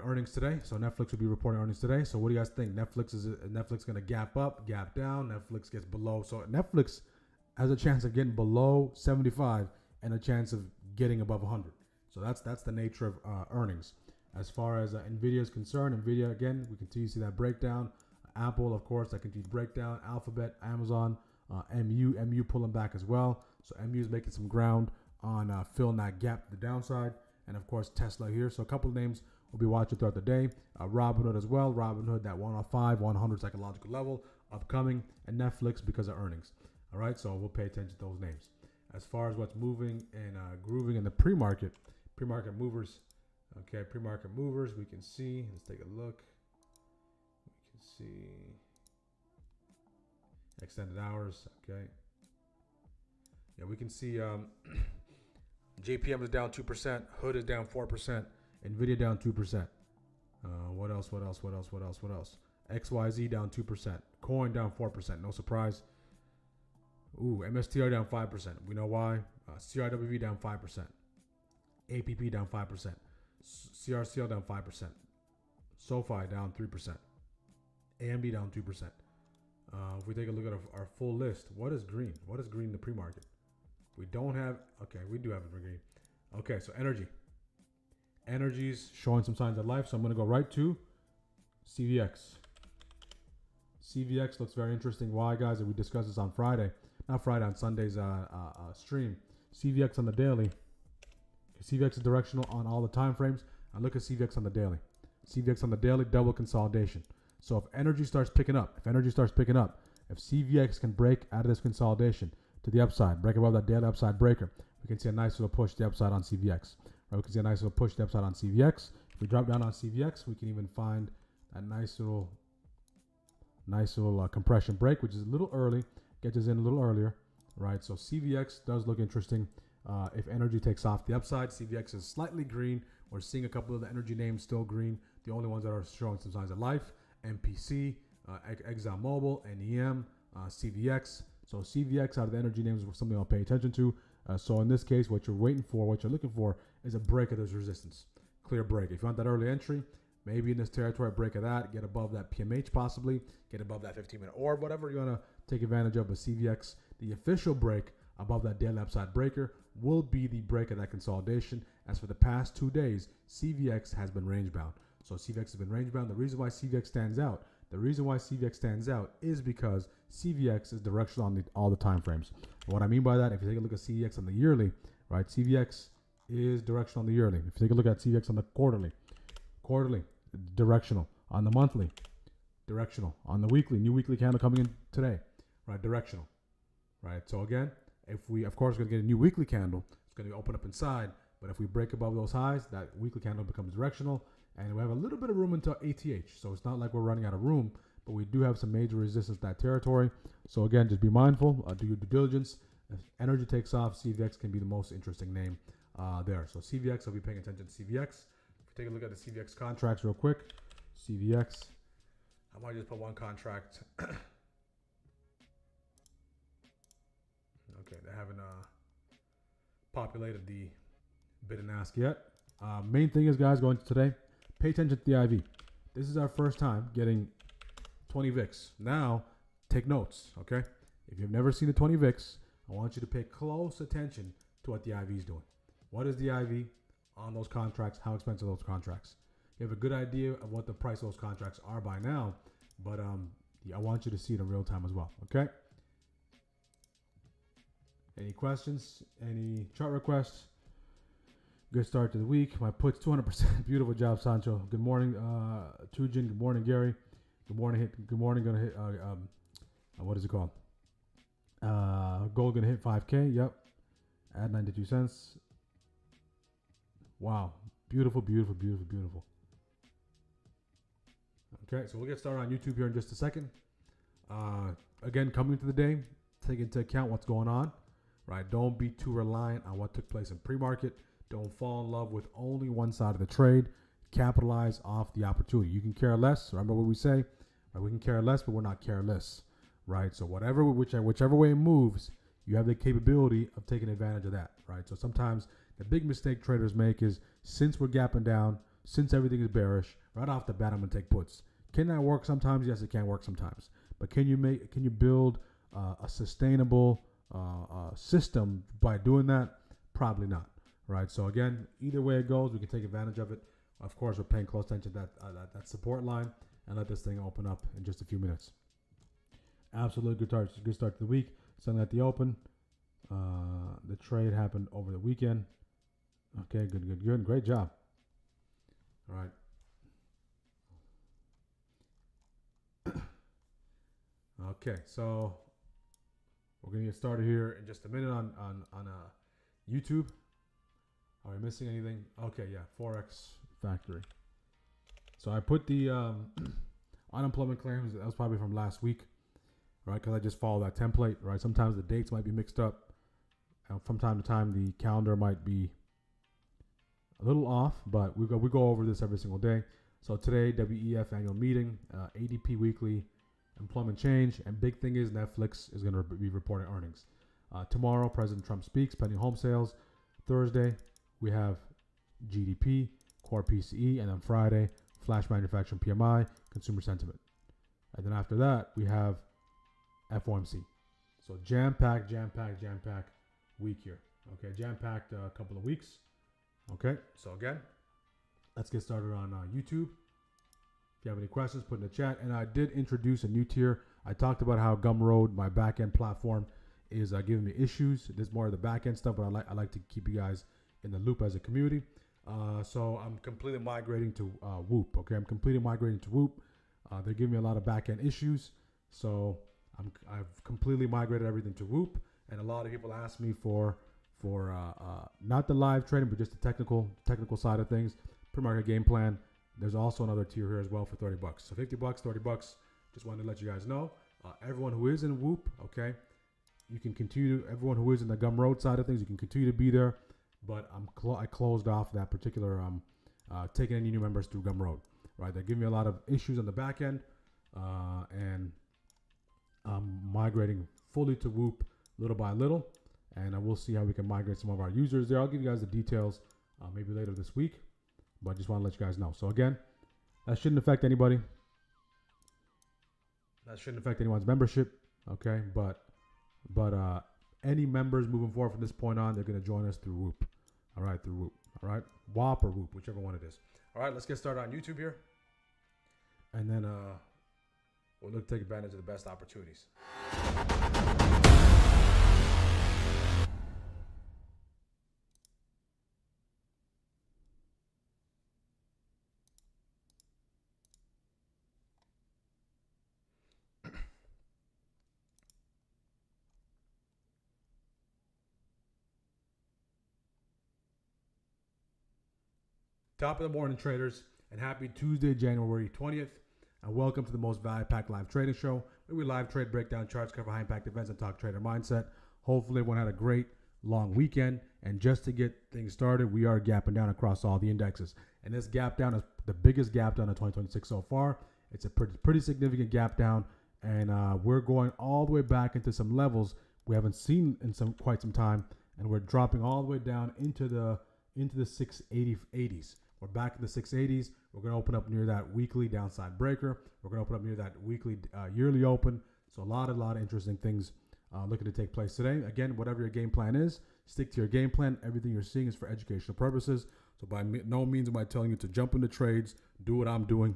earnings today. So Netflix will be reporting earnings today. So what do you guys think? Netflix going to gap up, gap down? Netflix gets below. So Netflix has a chance of getting below 75 and a chance of getting above 100. So that's the nature of earnings. As far as Nvidia is concerned, Nvidia, again, we continue to see that breakdown. Apple, of course, that continues breakdown. Alphabet, Amazon, MU pulling back as well. So MU is making some ground on filling that gap to the downside. And, of course, Tesla here. So a couple of names we'll be watching throughout the day. Robinhood as well. Robinhood, that 105, 100 psychological level, upcoming. And Netflix because of earnings. All right, so we'll pay attention to those names. As far as what's moving and grooving in the pre-market movers. Okay, pre-market movers, we can see. Let's take a look. We can see extended hours. Okay. Yeah, we can see JPM is down 2%. Hood is down 4%. Nvidia down 2%. What else? XYZ down 2%. Coin down 4%. No surprise. Ooh, MSTR down 5%. We know why. CRWV down 5%. APP down 5%. CRCL down 5%. SoFi down 3%. AMD down 2%. If we take a look at our full list, what is green? What is green in the pre-market? We don't have, okay, we do have it for green. Okay, so energy. Energy's showing some signs of life, so I'm going to go right to CVX. CVX looks very interesting. Why, guys? We discussed this on Friday. Not Friday, on Sunday's stream. CVX on the daily. CVX is directional on all the time frames. And look at CVX on the daily. CVX on the daily, double consolidation. So if energy starts picking up, if CVX can break out of this consolidation to the upside, break above that daily upside breaker, we can see a nice little push to the upside on CVX. Right? We can see a nice little push to the upside on CVX. If we drop down on CVX, we can even find a nice little compression break, which is a little early, gets us in a little earlier, right? So CVX does look interesting. If energy takes off the upside, CVX is slightly green. We're seeing a couple of the energy names still green. The only ones that are showing some signs of life, MPC, ExxonMobil, NEM, CVX. So CVX out of the energy names is something I'll pay attention to. So in this case, what you're waiting for, what you're looking for is a break of this resistance. Clear break. If you want that early entry, maybe in this territory, break of that, get above that PMH possibly, get above that 15-minute orb, whatever you want to take advantage of. But CVX, the official break above that daily upside breaker will be the break of that consolidation. As for the past 2 days, CVX has been range bound. So CVX has been range bound. The reason why CVX stands out is because CVX is directional on all the time frames. And what I mean by that, if you take a look at CVX on the yearly, right, CVX is directional on the yearly. If you take a look at CVX on the quarterly, directional. On the monthly, directional. On the weekly, new weekly candle coming in today, right, directional, right? So again, if we, of course, going to get a new weekly candle, it's going to open up inside. But if we break above those highs, that weekly candle becomes directional. And we have a little bit of room into ATH. So it's not like we're running out of room, but we do have some major resistance in that territory. So again, just be mindful, do your due diligence. If energy takes off, CVX can be the most interesting name there. So CVX, I'll be paying attention to CVX. If we take a look at the CVX contracts real quick, CVX, I might just put one contract. Okay, they haven't populated the bid and ask yet. Main thing is, guys, going to today, pay attention to the IV. This is our first time getting 20 VIX. Now, take notes, okay? If you've never seen the 20 VIX, I want you to pay close attention to what the IV is doing. What is the IV on those contracts? How expensive are those contracts? You have a good idea of what the price of those contracts are by now, but I want you to see it in real time as well, okay? Any questions? Any chart requests? Good start to the week. My put's 200%. Beautiful job, Sancho. Good morning, Tujin. Good morning, Gary. Good morning. Good morning. Gonna hit. What is it called? Gold gonna hit 5K. Yep. Add 92 cents. Wow. Beautiful, beautiful, beautiful, beautiful. Okay, so we'll get started on YouTube here in just a second. Again, coming into the day, take into account what's going on. Right. Don't be too reliant on what took place in pre-market. Don't fall in love with only one side of the trade. Capitalize off the opportunity. You can care less. Remember what we say? Right? We can care less, but we're not careless. Right? So whichever way it moves, you have the capability of taking advantage of that. Right? So sometimes the big mistake traders make is, since we're gapping down, since everything is bearish, right off the bat, I'm going to take puts. Can that work sometimes? Yes, it can work sometimes. But can you build a sustainable system by doing that? Probably not, right? So again, either way it goes, we can take advantage of it. Of course, we're paying close attention to that support line and let this thing open up in just a few minutes. Absolutely good start to the week. Selling at the open. The trade happened over the weekend. Okay, good. Great job. All right. Okay, so we're gonna get started here in just a minute on YouTube. Are we missing anything? Okay, yeah, Forex Factory. So I put the unemployment claims. That was probably from last week, right? Because I just follow that template, right? Sometimes the dates might be mixed up. From time to time, the calendar might be a little off, but we go over this every single day. So today, WEF annual meeting, ADP weekly employment change, and big thing is Netflix is going to be reporting earnings. Tomorrow, President Trump speaks, pending home sales. Thursday, we have GDP, core PCE, and then Friday, flash manufacturing PMI, consumer sentiment. And then after that, we have FOMC. So jam-packed week here. Okay, jam-packed a couple of weeks. Okay, so again, let's get started on YouTube. If you have any questions, put in the chat. And I did introduce a new tier. I talked about how Gumroad, my backend platform, is giving me issues. There's more of the backend stuff, but I like to keep you guys in the loop as a community. So I'm completely migrating to Whoop. Okay, I'm completely migrating to Whoop. They're giving me a lot of backend issues, so I've completely migrated everything to Whoop. And a lot of people ask me for not the live trading, but just the technical side of things, pre-market game plan. There's also another tier here as well for $30. So $50, $30. Just wanted to let you guys know. Everyone who is in Whoop, okay, you can continue. Everyone who is in the Gumroad side of things, you can continue to be there. But I closed off that particular taking any new members through Gumroad. Right, they're giving me a lot of issues on the back end, and I'm migrating fully to Whoop little by little, and we'll see how we can migrate some of our users there. I'll give you guys the details maybe later this week, but I just want to let you guys know. So again, that shouldn't affect anybody. That shouldn't affect anyone's membership, okay? But any members moving forward from this point on, they're going to join us through Whoop. All right, through Whoop. All right, WAP or Whoop, whichever one it is. All right, let's get started on YouTube here, and then we'll look to take advantage of the best opportunities. Top of the morning, traders, and happy Tuesday, January 20th, and welcome to the most value-packed live trading show, where we live trade, break down charts, cover high-impact events, and talk trader mindset. Hopefully, everyone had a great long weekend, and just to get things started, we are gapping down across all the indexes, and this gap down is the biggest gap down of 2026 so far. It's a pretty significant gap down, and we're going all the way back into some levels we haven't seen in quite some time, and we're dropping all the way down into the 680s. We're back in the 680s. We're going to open up near that weekly downside breaker. We're going to open up near that weekly yearly open. So a lot of interesting things looking to take place today. Again, whatever your game plan is, stick to your game plan. Everything you're seeing is for educational purposes. So by no means am I telling you to jump into trades, do what I'm doing.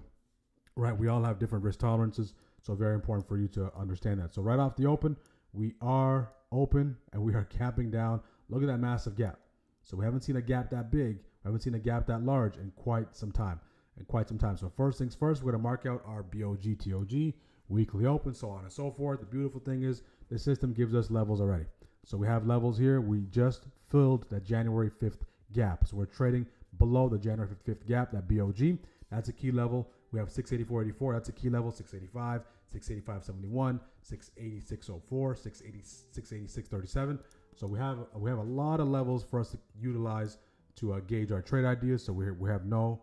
Right? We all have different risk tolerances. So very important for you to understand that. So right off the open, we are open and we are capping down. Look at that massive gap. So we haven't seen a gap that big. We haven't seen a gap that large in quite some time. So first things first, we're going to mark out our BOG, TOG, weekly open, so on and so forth. The beautiful thing is the system gives us levels already. So we have levels here. We just filled that January 5th gap. So we're trading below the January 5th gap, that BOG. That's a key level. We have 684.84. That's a key level. 685, 685.71, 686.04, 686.37. So we have a lot of levels for us to utilize to gauge our trade ideas. So we have no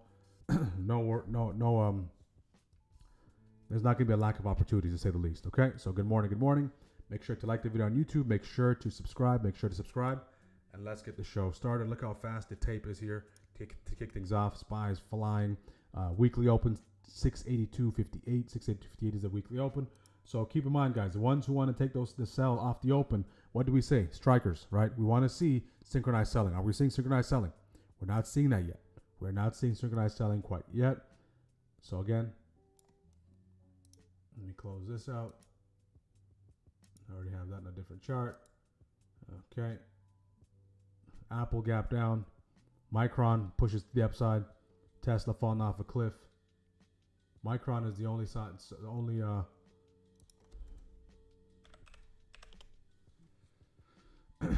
there's not going to be a lack of opportunities, to say the least. Okay, so good morning. Make sure to like the video on YouTube. Make sure to subscribe. And let's get the show started. Look how fast the tape is here. to kick things off. SPY is flying. Weekly open 682.58. 682.58 is a weekly open. So keep in mind, guys, the ones who want to take the sell off the open, what do we say? Strikers, right? We want to see synchronized selling. Are we seeing synchronized selling? We're not seeing that yet. We're not seeing synchronized selling quite yet. So again, let me close this out. I already have that in a different chart. Okay. Apple gap down. Micron pushes to the upside. Tesla falling off a cliff. Micron is the only side,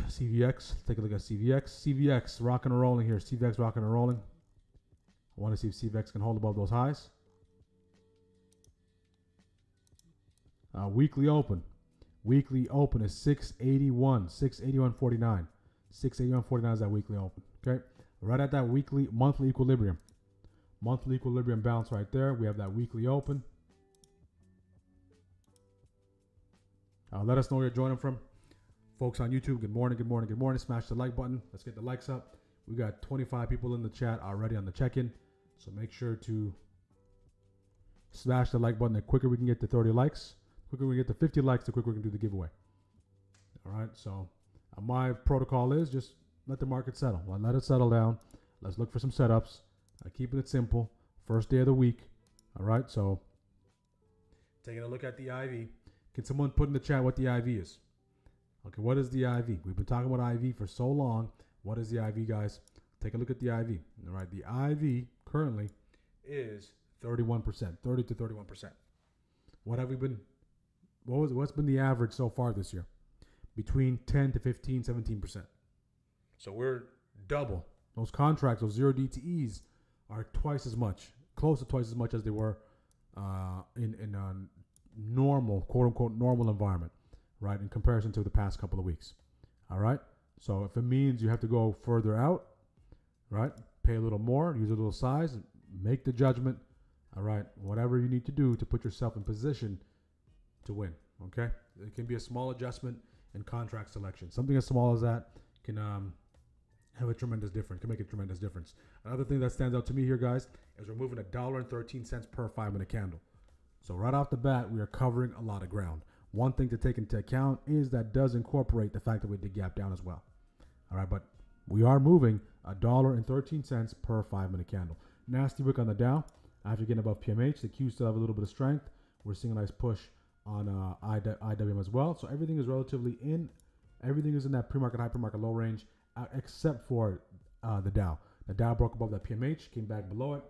CVX. Take a look at CVX. CVX rocking and rolling here. CVX rocking and rolling. I want to see if CVX can hold above those highs. Weekly open. Weekly open is 681. 681.49. 681.49 is that weekly open. Okay. Right at that monthly equilibrium. Monthly equilibrium bounce right there. We have that weekly open. Let us know where you're joining from. Folks on YouTube, good morning, good morning, good morning. Smash the like button. Let's get the likes up. We got 25 people in the chat already on the check-in. So make sure to smash the like button. The quicker we can get to 30 likes, the quicker we get to 50 likes, the quicker we can do the giveaway. All right, so my protocol is just let the market settle. Let it settle down. Let's look for some setups. Keeping it simple. First day of the week. All right, so taking a look at the IV. Can someone put in the chat what the IV is? Okay, what is the IV? We've been talking about IV for so long. What is the IV, guys? Take a look at the IV. All right, the IV currently is 31%, 30 to 31%. What have we been? What's been the average so far this year? Between 10 to 15, 17%. So we're double. Those contracts, those 0 DTEs, are twice as much, close to twice as much as they were in a normal, quote unquote, normal environment, right? In comparison to the past couple of weeks. All right. So if it means you have to go further out, right? Pay a little more, use a little size, make the judgment. All right. Whatever you need to do to put yourself in position to win. Okay. It can be a small adjustment in contract selection. Something as small as that can have a tremendous difference, can make a tremendous difference. Another thing that stands out to me here, guys, is we're moving $1.13 per 5-minute candle. So right off the bat, we are covering a lot of ground. One thing to take into account is that does incorporate the fact that we did gap down as well. All right, but we are moving $1.13 per 5-minute candle. Nasty wick on the Dow. After getting above PMH, the Q still have a little bit of strength. We're seeing a nice push on IWM as well. So everything is relatively in. Everything is in that pre-market high, pre-market low range, except for the Dow. The Dow broke above that PMH, came back below it.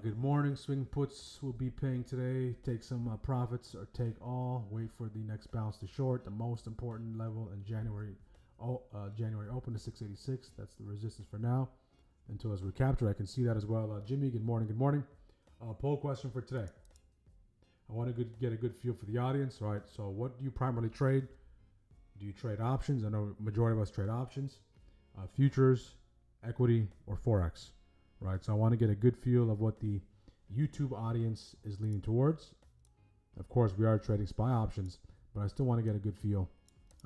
Good morning. Swing puts will be paying today. Take some profits or take all. Wait for the next bounce to short. The most important level in January. January open to 686. That's the resistance for now. Until it's recaptured, I can see that as well. Jimmy, good morning. Good morning. Poll question for today. I want to get a good feel for the audience. All right. So, what do you primarily trade? Do you trade options? I know majority of us trade options, futures, equity, or forex. Right, so I want to get a good feel of what the YouTube audience is leaning towards. Of course, we are trading SPY options, but I still want to get a good feel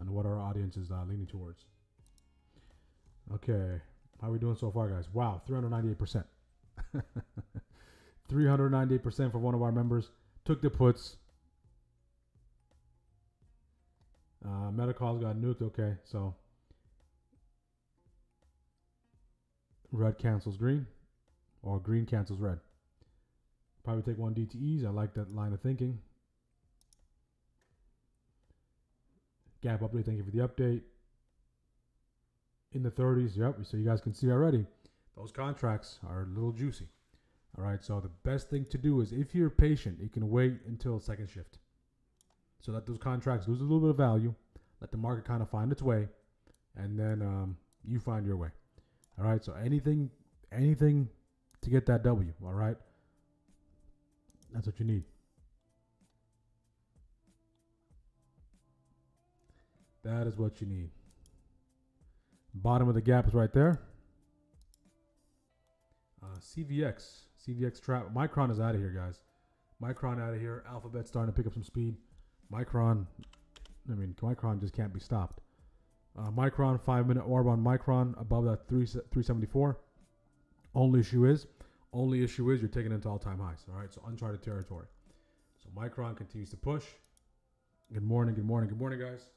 on what our audience is leaning towards. Okay, how are we doing so far, guys? Wow, 398%. 398% for one of our members. Took the puts. Metacalls got nuked. Okay, so red cancels green. Or green cancels red. Probably take one DTEs. I like that line of thinking. Gap update. Thank you for the update. In the 30s. Yep. So you guys can see already. Those contracts are a little juicy. All right. So the best thing to do is if you're patient, you can wait until second shift. So that those contracts lose a little bit of value. Let the market kind of find its way. And then you find your way. All right. So anything to get that W, all right? That's what you need. That is what you need. Bottom of the gap is right there. CVX trap. Micron is out of here, guys. Micron out of here. Alphabet starting to pick up some speed. Micron just can't be stopped. Micron, 5-minute orb on Micron above that 374. Only issue is you're taking it into all-time highs. All right, so uncharted territory. So Micron continues to push. Good morning, guys.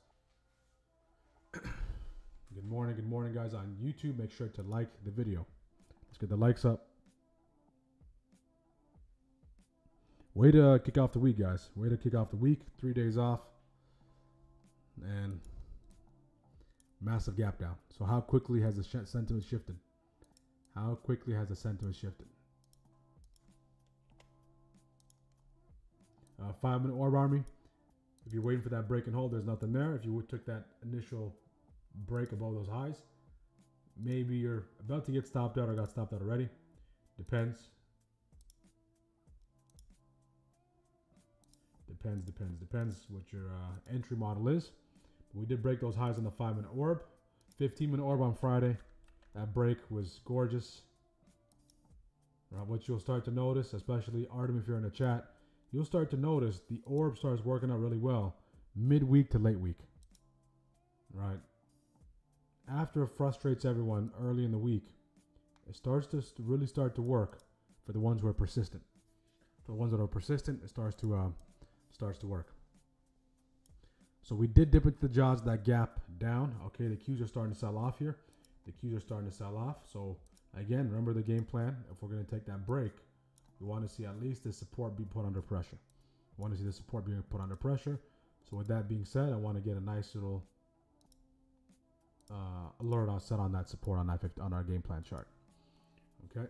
Good morning, guys on YouTube. Make sure to like the video. Let's get the likes up. Way to kick off the week, guys. Way to kick off the week. 3 days off. And massive gap down. So how quickly has the sentiment shifted? How quickly has the sentiment shifted? 5-minute orb army. If you're waiting for that break and hold, there's nothing there. If you took that initial break above those highs, maybe you're about to get stopped out or got stopped out already. Depends what your entry model is. We did break those highs on the 5-minute orb. 15-minute orb on Friday. That break was gorgeous. What you'll start to notice, especially Artem if you're in the chat, you'll start to notice the orb starts working out really well midweek to late week. Right? After it frustrates everyone early in the week, it starts to really start to work for the ones who are persistent. For the ones that are persistent, it starts to work. So we did dip into the jaws of that gap down. Okay, the Qs are starting to sell off here. So again, remember the game plan. If we're going to take that break, we want to see at least the support be put under pressure. So with that being said, I want to get a nice little alert set on that support on our game plan chart. Okay,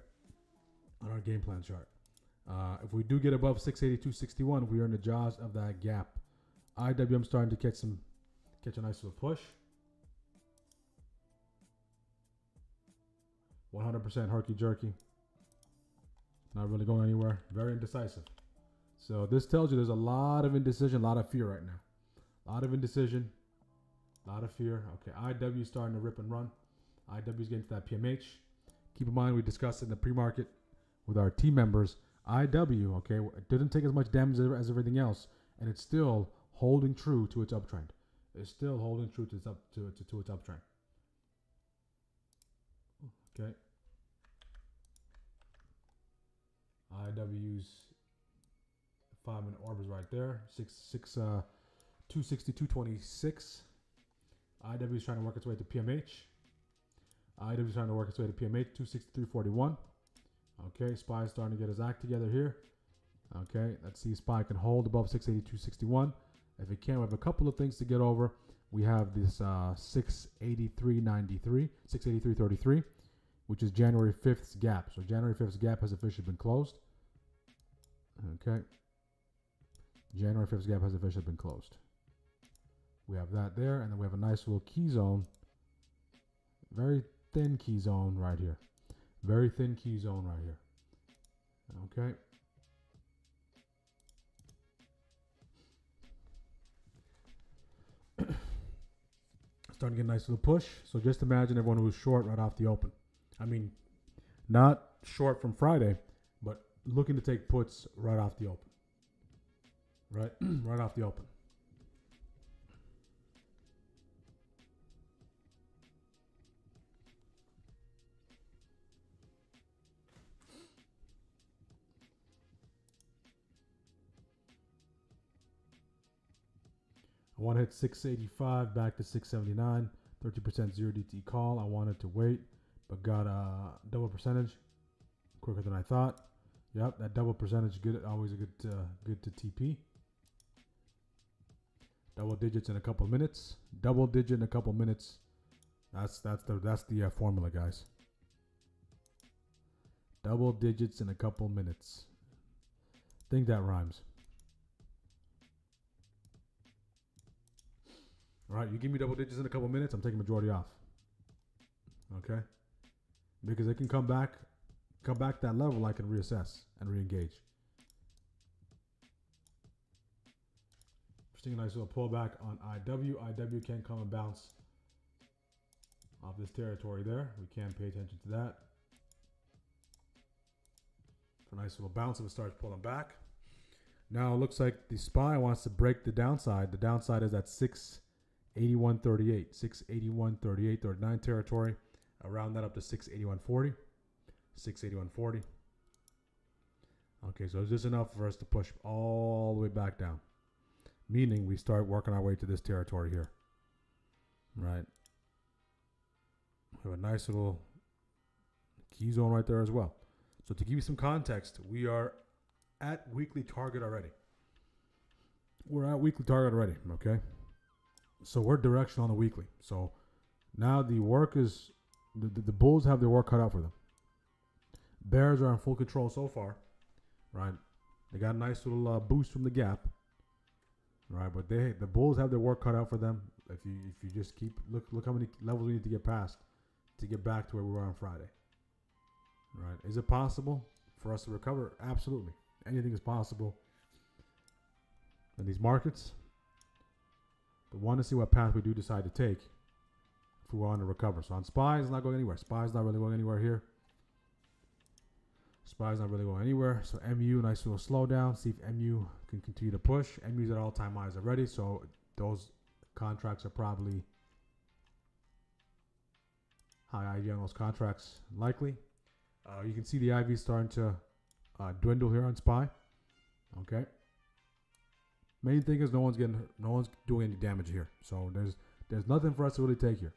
on our game plan chart. If we do get above 682.61, we are in the jaws of that gap. IWM starting to catch a nice little push. 100% herky jerky. Not really going anywhere. Very indecisive. So this tells you there's a lot of indecision, a lot of fear right now. A lot of indecision, a lot of fear. Okay, IW starting to rip and run. IW is getting to that PMH. Keep in mind we discussed in the pre-market with our team members. IW, okay, it didn't take as much damage as everything else, and it's still holding true to its uptrend. Okay. IW's 5-minute orb is right there. 262.26. IW is trying to work its way to PMH. 263.41. Okay, SPY is starting to get his act together here. Okay, let's see if SPY can hold above 682.61. If it can, we have a couple of things to get over. We have this 683.33, which is January 5th's gap. So January 5th's gap has officially been closed. Okay. January 5th's gap has officially been closed. We have that there, and then we have a nice little key zone. Very thin key zone right here. Okay. Starting to get a nice little push. So just imagine everyone who was short right off the open. I mean, not short from Friday, but looking to take puts right off the open. Right off the open. I want to hit 685 back to 679, 30% 0 DT call. I wanted to wait, but got a double percentage quicker than I thought. Yep, that double percentage good. Always a good to TP. Double digits in a couple minutes. Double digit in a couple minutes. That's the formula, guys. Double digits in a couple minutes. Think that rhymes. All right, you give me double digits in a couple minutes, I'm taking majority off. Okay? Because it can come back that level, I can reassess and re-engage. Seeing a nice little pullback on IW. IW can come and bounce off this territory there. We can pay attention to that. A nice little bounce if it starts pulling back. Now it looks like the SPY wants to break the downside. The downside is at 6 81.38, 681.38, 39 territory. Around that up to 681.40, 681.40. Okay, so is this enough for us to push all the way back down? Meaning we start working our way to this territory here. Right. We have a nice little key zone right there as well. So to give you some context, we are at weekly target already. We're at weekly target already, okay? So we're directional on the weekly. So now the work is, the bulls have their work cut out for them. Bears are in full control so far, right? They got a nice little boost from the gap, right? But the bulls have their work cut out for them. If you just keep look how many levels we need to get past to get back to where we were on Friday, right? Is it possible for us to recover? Absolutely. Anything is possible in these markets. But want to see what path we do decide to take if we want to recover. So on SPY, it's not going anywhere. SPY is not really going anywhere here. SPY is not really going anywhere. So MU, nice little slowdown. See if MU can continue to push. MU's at all-time highs already. So those contracts are probably high IV on those contracts, likely. You can see the IV starting to dwindle here on SPY. Okay. Main thing is no one's doing any damage here. So there's nothing for us to really take here.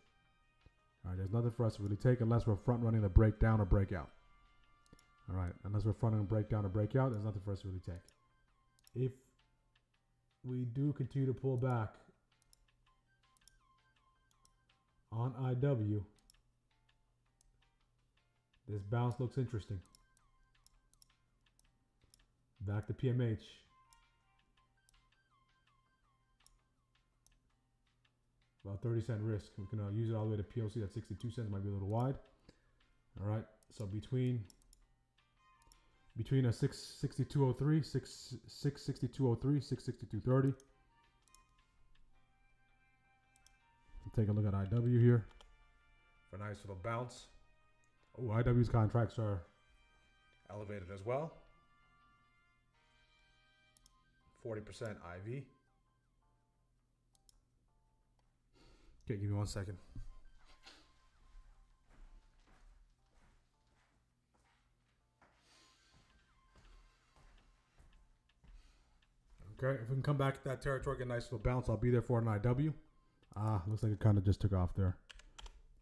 All right, there's nothing for us to really take unless we're front running the breakdown or breakout. All right, unless we're front running breakdown or breakout, there's nothing for us to really take. If we do continue to pull back on IW, this bounce looks interesting. Back to PMH. About 30-cent risk. We can use it all the way to POC at 62 cents. Might be a little wide. All right. So between a 662.03, 662.03, 662.30. Take a look at IW here for a nice little bounce. Oh, IW's contracts are elevated as well. 40% IV. Okay, give me 1 second. Okay, if we can come back to that territory, get a nice little bounce, I'll be there for an IW. Looks like it kind of just took off there.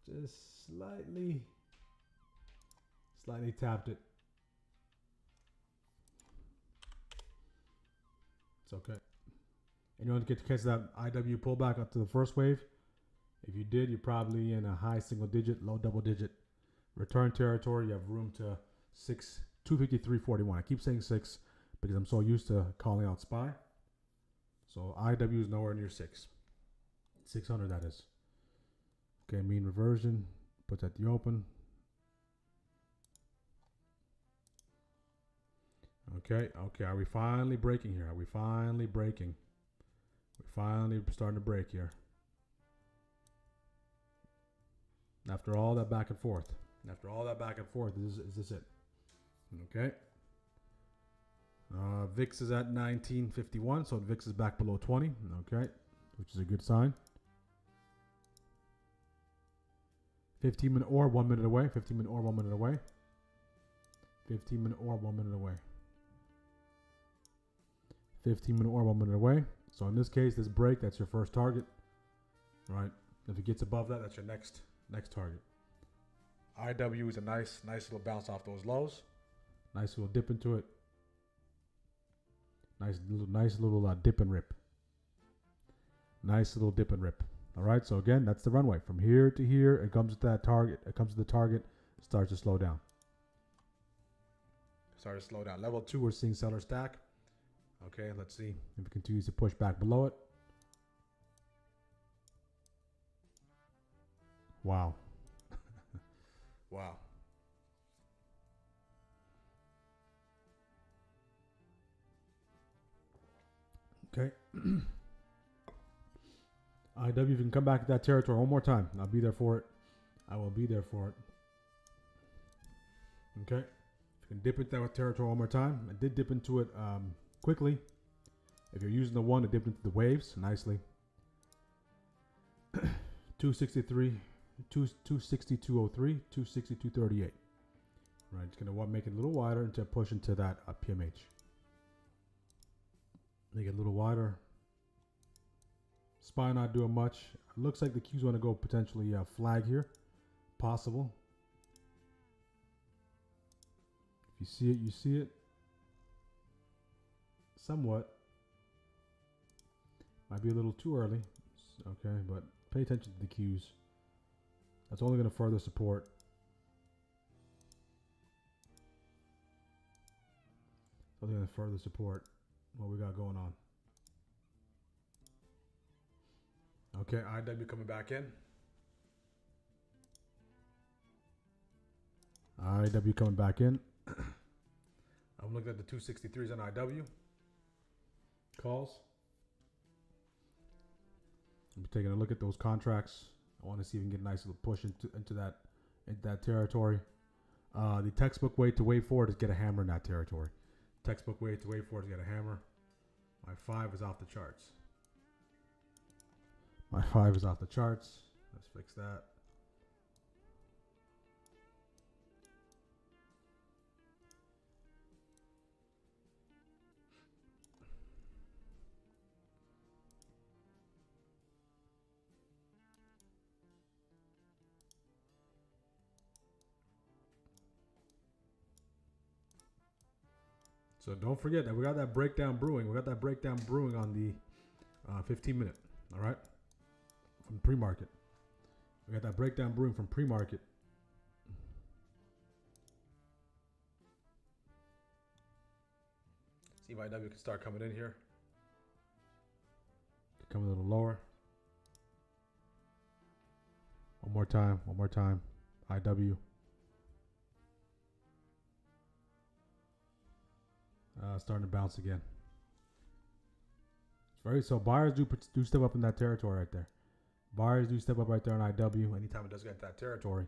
Just slightly tapped it. It's okay. Anyone get to catch that IW pullback up to the first wave? If you did, you're probably in a high single digit, low double digit return territory. You have room to 253.41. I keep saying 6 because I'm so used to calling out SPY. So IW is nowhere near 6. 600, that is. Okay, mean reversion. Puts at the open. Okay. Are we finally breaking here? Are we finally breaking? We're finally starting to break here. After all that back and forth. Is this it? Okay. VIX is at 1951, so VIX is back below 20. Okay, which is a good sign. 15-minute or 1 minute away. 15-minute or 1 minute away. 15-minute or 1 minute away. 15-minute or 1 minute away. So in this case, this break, that's your first target. Right. If it gets above that, that's your next target. IW is a nice little bounce off those lows. Nice little dip into it. Nice little dip and rip. Nice little dip and rip. All right. So again, that's the runway from here to here. It comes to that target. It comes to the target. Starts to slow down. Level 2, we're seeing seller stack. Okay. Let's see if it continues to push back below it. Wow. Wow. Okay. IW, if you can come back to that territory one more time, I'll be there for it. I will be there for it. Okay. If you can dip into that territory one more time. I did dip into it quickly. If you're using the one, it dipped into the waves nicely. 263, 262.03, 262.38. Right, it's gonna make it a little wider until push into that PMH. Make it a little wider. SPY not doing much. It looks like the Q's want to go potentially flag here. Possible. If you see it, you see it. Somewhat. Might be a little too early. Okay, but pay attention to the Q's. That's only going to further support. Only going to further support what we got going on. Okay, IW coming back in. IW coming back in. I'm looking at the 263s on IW. Calls. I'm taking a look at those contracts. I want to see if we can get a nice little push into that territory. The textbook way to wait for it is get a hammer in that territory. Textbook way to wait for it is get a hammer. My 5 is off the charts. My 5 is off the charts. Let's fix that. So don't forget that we got that breakdown brewing. We got that breakdown brewing on the 15 minute. All right. From pre-market. We got that breakdown brewing from pre-market. See if IW can start coming in here. Come a little lower. One more time. One more time. IW. Starting to bounce again. So buyers do step up in that territory right there. Buyers do step up right there on IW anytime it does get to that territory.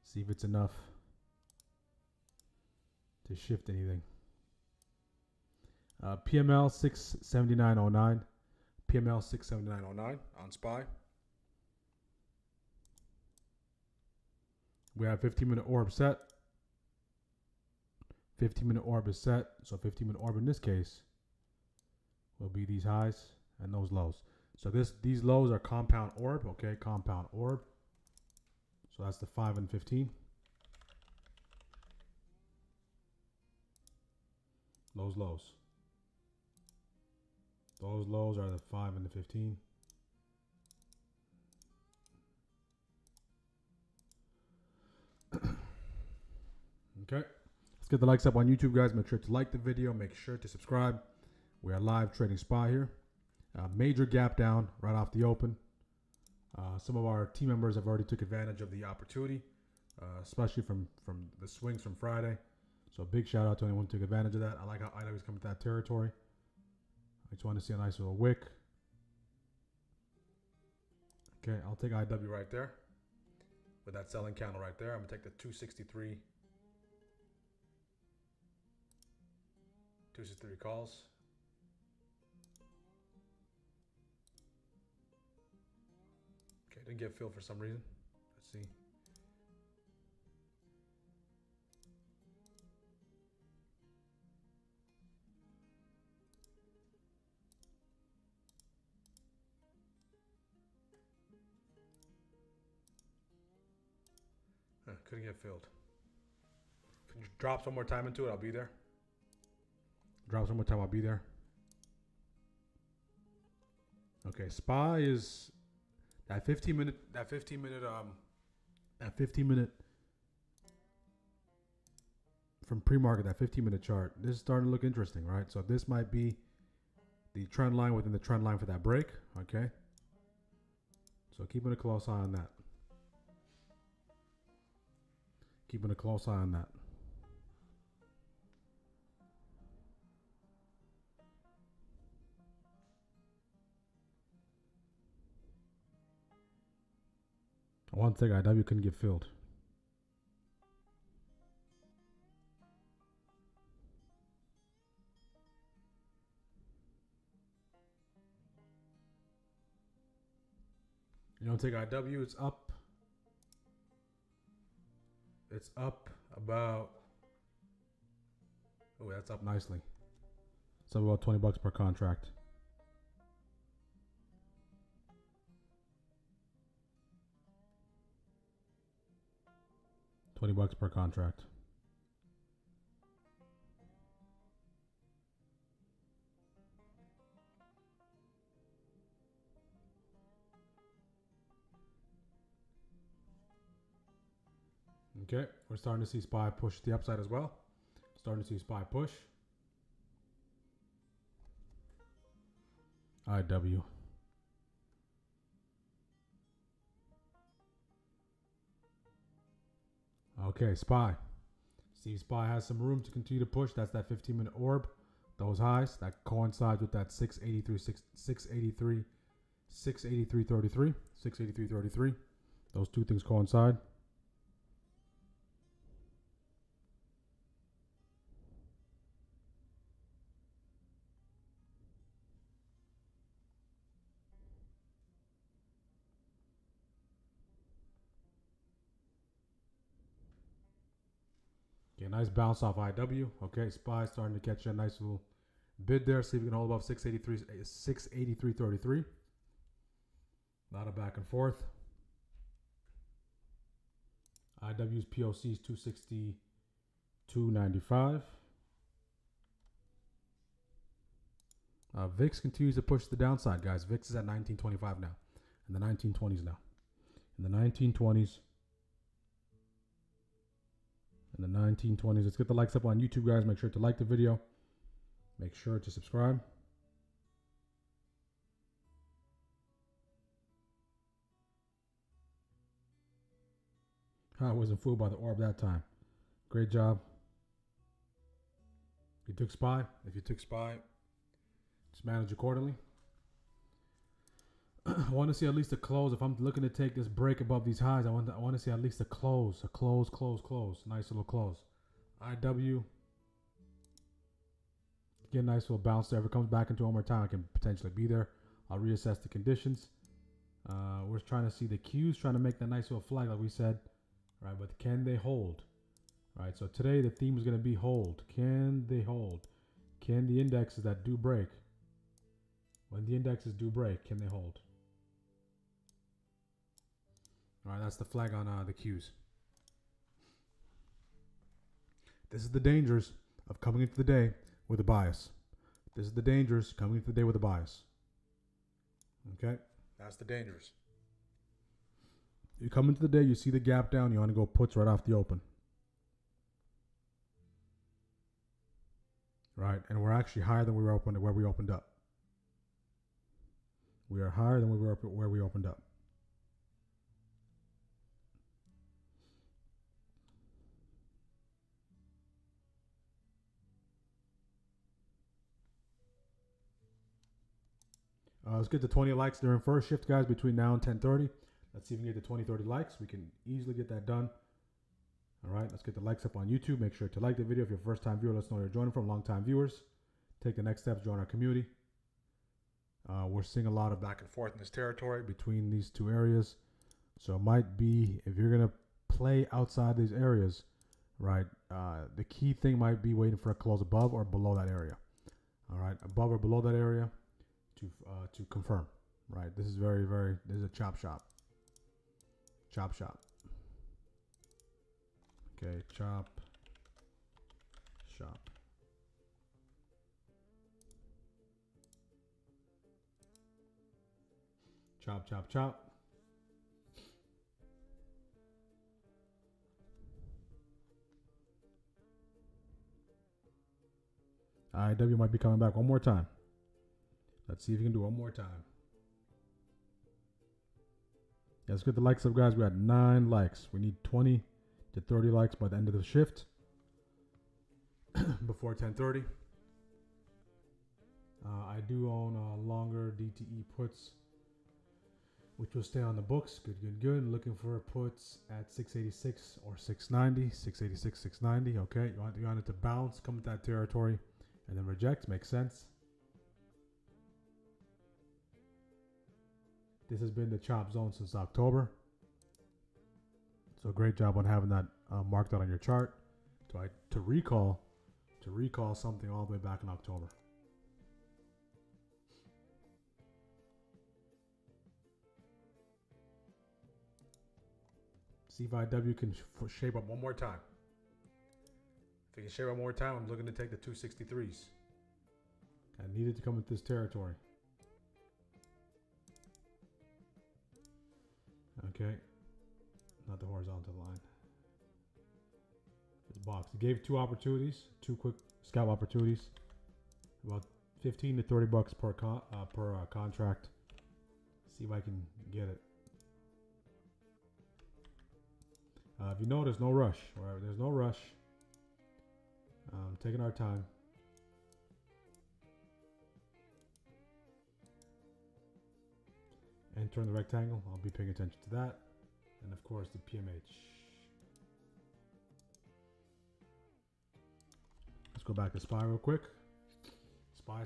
See if it's enough to shift anything. PML 679.09. PML 679.09 on SPY. We have 15-minute orb set. 15-minute orb is set. So 15-minute orb in this case will be these highs and those lows. So these lows are compound orb, okay? Compound orb. So that's the 5 and 15. Those lows. Those lows are the 5 and the 15. Okay, let's get the likes up on YouTube, guys. Make sure to like the video. Make sure to subscribe. We are live trading SPY here. Major gap down right off the open. Some of our team members have already took advantage of the opportunity, especially from the swings from Friday. So big shout out to anyone who took advantage of that. I like how IW is coming to that territory. I just want to see a nice little wick. Okay, I'll take IW right there with that selling candle right there. I'm gonna take the 263. 263 calls. Okay, didn't get filled for some reason. Let's see. Couldn't get filled. If you drop some more time into it, I'll be there. Drop some more time, I'll be there. Okay, SPY is that 15 minute from pre-market, that 15-minute chart. This is starting to look interesting, right? So this might be the trend line within the trend line for that break. Okay. So keeping a close eye on that. Keeping a close eye on that. One thing IW couldn't get filled. You don't take IW, it's up. It's up about, oh, that's up nicely. It's up about $20 per contract. $20 per contract. Okay, we're starting to see SPY push the upside as well. Starting to see SPY push. IW. Okay, SPY. See, SPY has some room to continue to push. That's that 15-minute orb. Those highs that coincides with that 683.33, 683.33. Those two things coincide. Okay, nice bounce off IW. Okay, SPY starting to catch a nice little bid there. See if we can hold above 683.33. A lot of back and forth. IW's POC is 262.95. VIX continues to push the downside, guys. VIX is at 1925 now. In the 1920s now. In the 1920s. In the 1920s. Let's get the likes up on YouTube, guys. Make sure to like the video. Make sure to subscribe. I wasn't fooled by the orb that time. Great job. You took SPY. If you took SPY, just manage accordingly. I want to see at least a close. If I'm looking to take this break above these highs, I want to see at least a close. A close. Nice little close. IW. Get a nice little bounce there. If it comes back into one more time, I can potentially be there. I'll reassess the conditions. We're trying to see the Qs, trying to make that nice little flag like we said. Right, but can they hold? All right, so today the theme is going to be hold. Can they hold? Can the indexes that do break, when the indexes do break, can they hold? All right, that's the flag on the Qs. This is the dangers of coming into the day with a bias. This is the dangers coming into the day with a bias. Okay, that's the dangers. You come into the day, you see the gap down, you want to go puts right off the open. Right, and we're actually higher than we were opened where we opened up. We are higher than we were where we opened up. Let's get to 20 likes during first shift, guys, between now and 10:30. Let's see if we can get to 20, 30 likes. We can easily get that done. All right, let's get the likes up on YouTube. Make sure to like the video. If you're a first-time viewer, let us know where you're joining from. Long-time viewers, take the next steps, join our community. We're seeing a lot of back and forth in this territory between these two areas. So it might be, if you're going to play outside these areas, right, the key thing might be waiting for a close above or below that area. All right, above or below that area to confirm. Right, this is this is a chop shop. Chop shop. Okay, chop shop. Chop, chop, chop. IW might be coming back one more time. Let's see if you can do one more time. Yeah, let's get the likes up, guys. We got 9 likes. We need 20 to 30 likes by the end of the shift. Before 10:30. I do own longer DTE puts, which will stay on the books. Good. Looking for puts at 686 or 690. 686, 690. Okay, you want it to bounce, come with that territory, and then reject. Makes sense. This has been the chop zone since October. So great job on having that marked out on your chart to recall something all the way back in October. See if IW can shape up one more time. If he can shape up one more time, I'm looking to take the 263s. I needed to come into this territory. Okay. Not the horizontal line. This box. It gave two opportunities, two quick scalp opportunities. About 15 to 30 bucks per contract. See if I can get it. If you notice, no rush. Right? There's no rush. Taking our time. Entering the rectangle. I'll be paying attention to that. And of course the PMH. Let's go back to SPY real quick. SPY.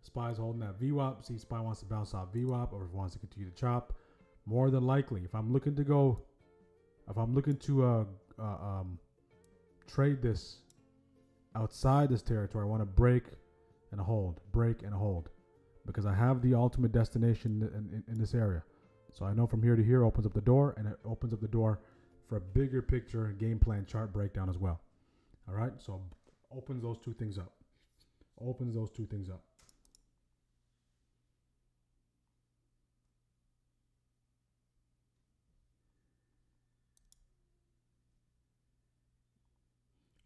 SPY is holding that VWAP. See, SPY wants to bounce off VWAP or if it wants to continue to chop. More than likely, if I'm looking to trade this outside this territory, I want to break and a hold, because I have the ultimate destination in this area. So I know from here to here opens up the door, and it opens up the door for a bigger picture and game plan chart breakdown as well. All right, so opens those two things up. Opens those two things up.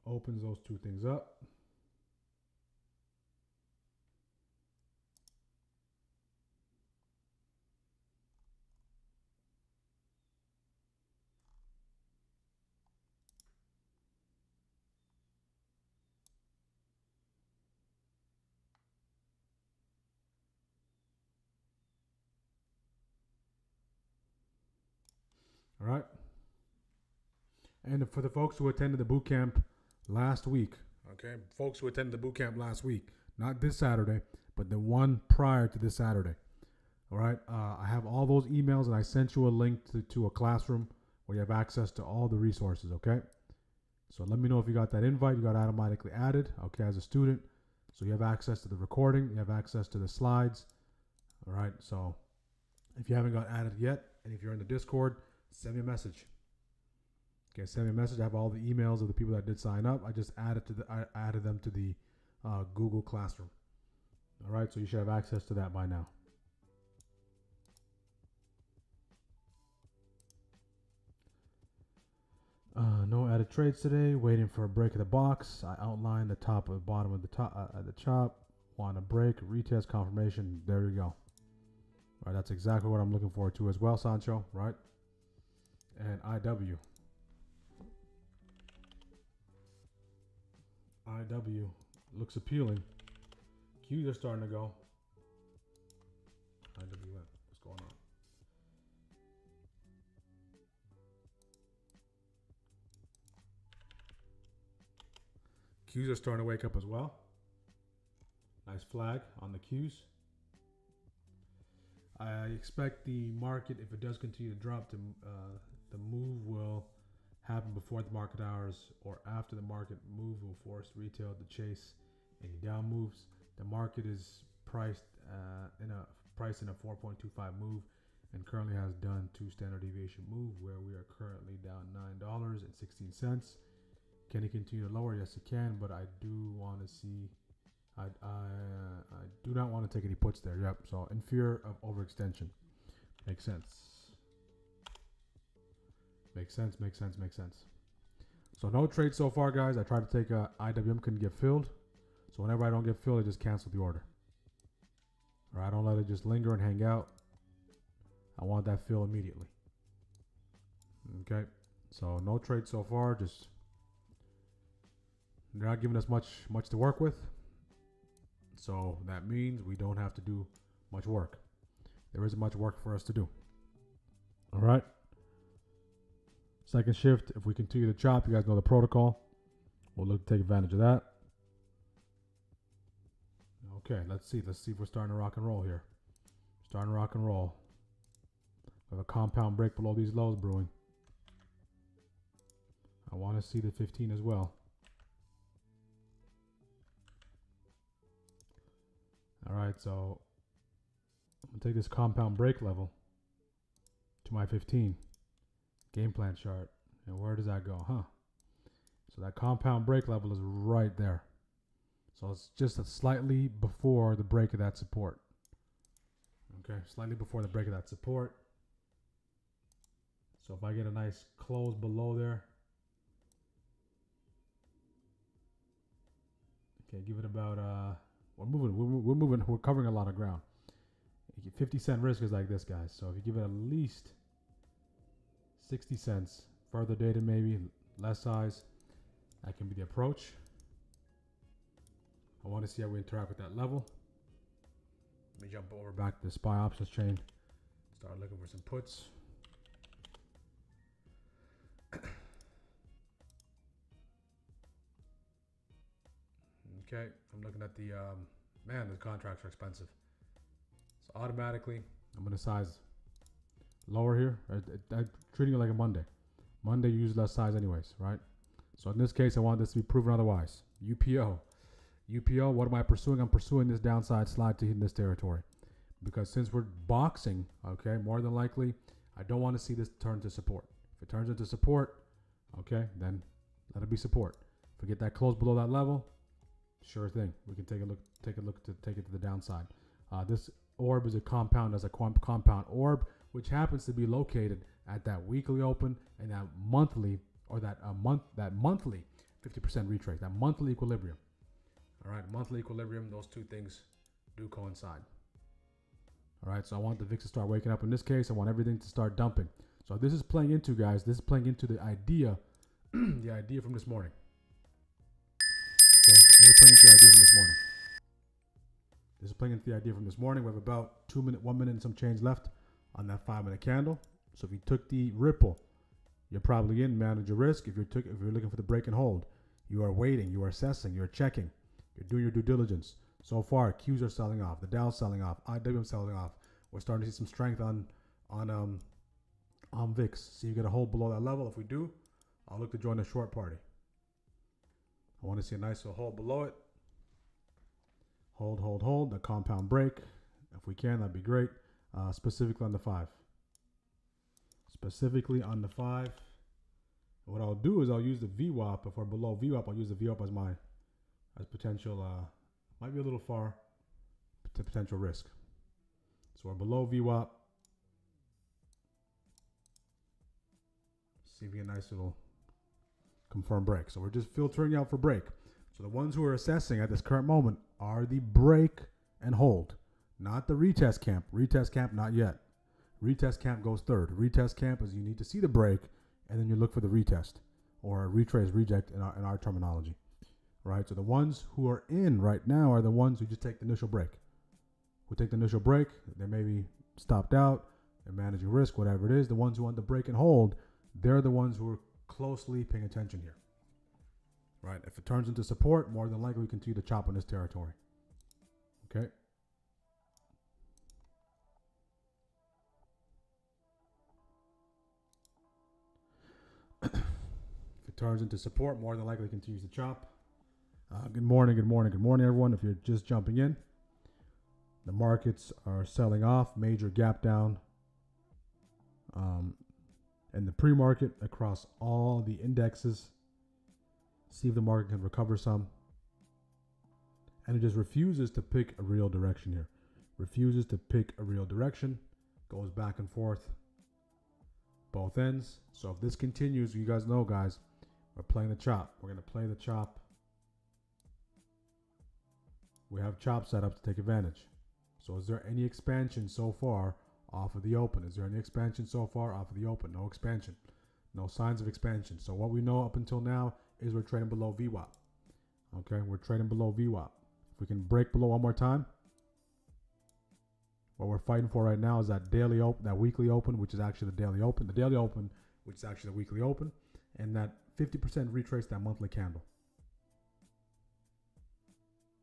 Opens those two things up. All right. And for the folks who attended the boot camp last week, okay, folks who attended the boot camp last week, not this Saturday, but the one prior to this Saturday. All right. I have all those emails, and I sent you a link to a classroom where you have access to all the resources. Okay. So let me know if you got that invite. You got automatically added. Okay, as a student, so you have access to the recording. You have access to the slides. All right. So if you haven't got added yet, and if you're in the Discord, send me a message. Okay, send me a message. I have all the emails of the people that did sign up. I just added them to the Google Classroom. All right, so you should have access to that by now. No added trades today. Waiting for a break of the box. I outlined the top and bottom of the top the chop. Want a break, retest, confirmation. There you go. All right, that's exactly what I'm looking forward to as well, Sancho. Right, and IW. IW looks appealing. Qs are starting to go. IWM, what's going on? Qs are starting to wake up as well. Nice flag on the Qs. I expect the market, if it does continue to drop, the move will happen before the market hours or after the market move will force retail to chase any down moves. The market is priced in a 4.25 move and currently has done 2 standard deviation move where we are currently down $9.16. Can it continue to lower? Yes, it can, but I do want to see. I do not want to take any puts there. Yep. So in fear of overextension. Makes sense. Makes sense. So no trade so far, guys. I tried to take IWM, couldn't get filled. So whenever I don't get filled, I just cancel the order. Or I don't let it just linger and hang out. I want that fill immediately. Okay. So no trade so far. Just they're not giving us much to work with. So that means we don't have to do much work. There isn't much work for us to do. All right. Second shift, if we continue to chop, you guys know the protocol. We'll look to take advantage of that. Okay, let's see. Let's see if we're starting to rock and roll here. Starting to rock and roll. We have a compound break below these lows brewing. I want to see the 15 as well. All right, so I'm going to take this compound break level to my 15. Game plan chart. And where does that go? So that compound break level is right there. So it's just slightly before the break of that support. Okay, slightly before the break of that support. So if I get a nice close below there. Okay, give it about we're covering a lot of ground. 50-cent risk is like this, guys. So if you give it at least 60 cents, further dated maybe, less size, that can be the approach. I want to see how we interact with that level. Let me jump over back to the SPY options chain. Start looking for some puts. Okay, I'm looking at the, man, the contracts are expensive. So automatically, I'm going to size lower here. I'm treating it like a Monday. Monday, you use less size anyways, right? So in this case, I want this to be proven otherwise. UPO. UPO, what am I pursuing? I'm pursuing this downside slide to hit this territory. Because since we're boxing, okay, more than likely, I don't want to see this turn to support. If it turns into support, okay, then let it be support. If we get that close below that level, sure thing. We can take a look to take it to the downside. This orb is a compound as a compound orb, which happens to be located at that weekly open and that monthly, or that monthly 50% retrace, that monthly equilibrium. All right, monthly equilibrium, those two things do coincide. All right, so I want the VIX to start waking up. In this case, I want everything to start dumping. So this is playing into, guys, this is playing into the idea, the idea from this morning. Okay, this is playing into the idea from this morning. This is playing into the idea from this morning. We have about 1 minute and some change left on that 5-minute candle. So if you took the ripple, you're probably in, manage your risk. If you're looking for the break and hold, you are waiting, you are assessing, you're checking, you're doing your due diligence. So far, Qs are selling off, the Dow's selling off, IWM selling off. We're starting to see some strength on VIX. See, you get a hold below that level. If we do, I'll look to join the short party. I want to see a nice little hold below it. Hold, the compound break. If we can, that'd be great. Specifically on the 5. Specifically on the 5. What I'll do is I'll use the VWAP. If we're below VWAP, I'll use the VWAP as potential, might be a little far to potential risk. So we're below VWAP. See if we get a nice little confirmed break. So we're just filtering out for break. So the ones who are assessing at this current moment are the break and hold, not the retest camp. Retest camp, not yet. Retest camp goes third. Retest camp is you need to see the break, and then you look for the retest or retrace reject in our terminology. Right? So the ones who are in right now are the ones who just take the initial break. Who take the initial break, they may be stopped out, they're managing risk, whatever it is. The ones who want the break and hold, they're the ones who are closely paying attention here. Right? If it turns into support, more than likely we continue to chop on this territory. Okay? If it turns into support, more than likely continues to chop. Good morning, everyone. If you're just jumping in, the markets are selling off, major gap down. And the pre-market across all the indexes. See if the market can recover some. And it just refuses to pick a real direction here. Refuses to pick a real direction. Goes back and forth. Both ends. So if this continues, you guys know, guys, we're playing the chop. We're going to play the chop. We have chop set up to take advantage. So is there any expansion so far off of the open? Is there any expansion so far off of the open? No expansion. No signs of expansion. So what we know up until now is we're trading below VWAP. Okay, we're trading below VWAP. If we can break below one more time, what we're fighting for right now is that daily open, that weekly open, which is actually the daily open, which is actually the weekly open, and that 50% retrace that monthly candle.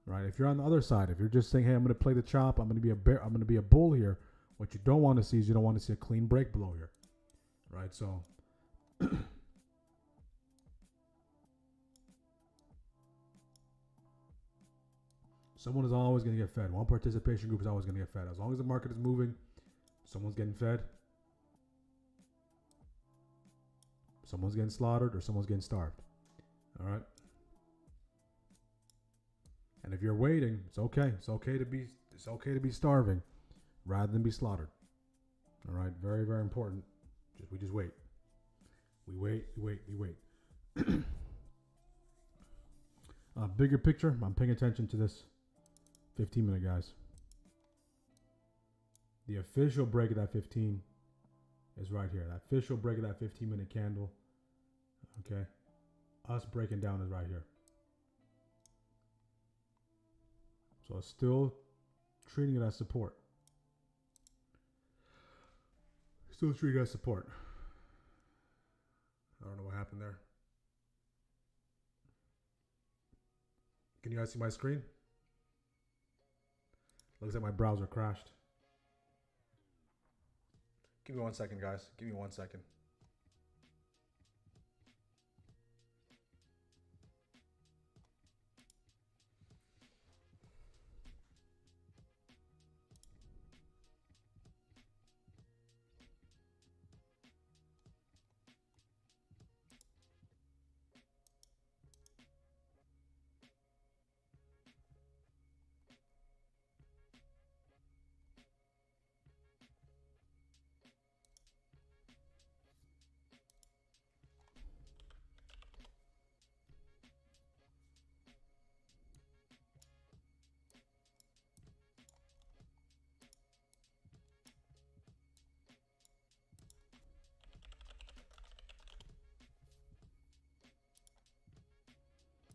Right? If you're on the other side, if you're just saying, hey, I'm going to play the chop, I'm going to be a bear, I'm going to be a bull here, What you don't want to see is you don't want to see a clean break below here, right? So someone is always going to get fed. One participation group is always going to get fed. As long as the market is moving, someone's getting fed, someone's getting slaughtered, or someone's getting starved. All right. And if you're waiting, it's okay. It's okay to be starving rather than be slaughtered. All right. Very, very important. We just wait. We wait. Bigger picture. I'm paying attention to this 15-minute, guys. The official break of that 15 is right here. That official break of that 15-minute candle. Okay. Us breaking down is right here. So it's still treating it as support. Still treating it as support. I don't know what happened there. Can you guys see my screen? Looks like my browser crashed. Give me 1 second, guys. Give me 1 second.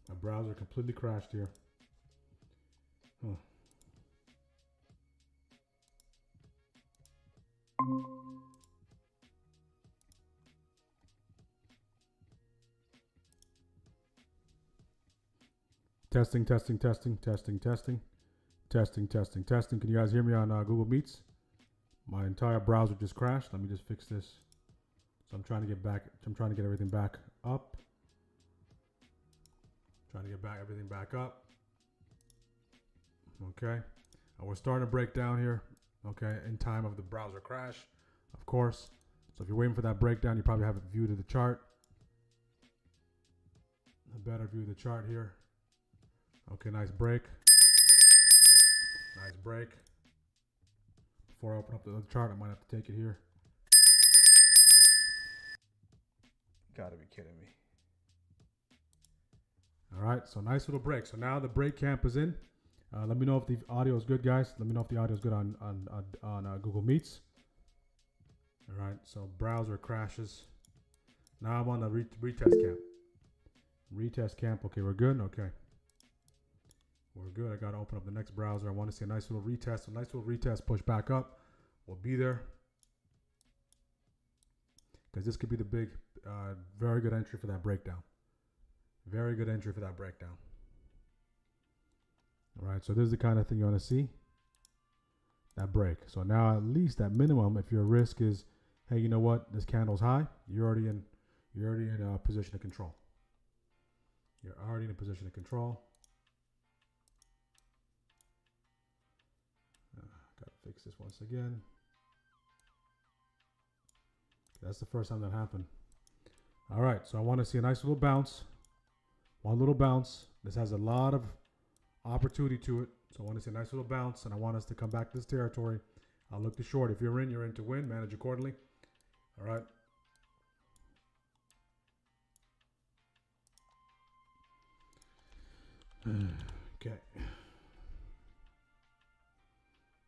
My browser completely crashed here. Huh. Testing. Can you guys hear me on Google Meets? My entire browser just crashed. Let me just fix this. So I'm trying to get back. I'm trying to get everything back up. Everything back up. Okay. And we're starting to break down here. Okay. In time of the browser crash, of course. So if you're waiting for that breakdown, you probably have a view to the chart. A better view of the chart here. Okay. Nice break. Nice break. Before I open up the other chart, I might have to take it here. Gotta be kidding me. All right, so nice little break. So now the break camp is in. Let me know if the audio is good, guys. Let me know if the audio is good on Google Meets. All right, so browser crashes. Now I'm on the retest camp. Retest camp. Okay, we're good. Okay, we're good. I got to open up the next browser. I want to see a nice little retest. A nice little retest. Push back up. We'll be there because this could be the big, very good entry for that breakdown. Very good entry for that breakdown. All right, so this is the kind of thing you want to see. That break. So now at least at minimum, if your risk is, hey, you know what, this candle's high, you're already in a position of control. You're already in a position of control. Gotta fix this once again. That's the first time that happened. All right, so I want to see a nice little bounce. One little bounce. This has a lot of opportunity to it. So I want to see a nice little bounce, and I want us to come back to this territory. I'll look to short. If you're in to win. Manage accordingly. All right. Okay.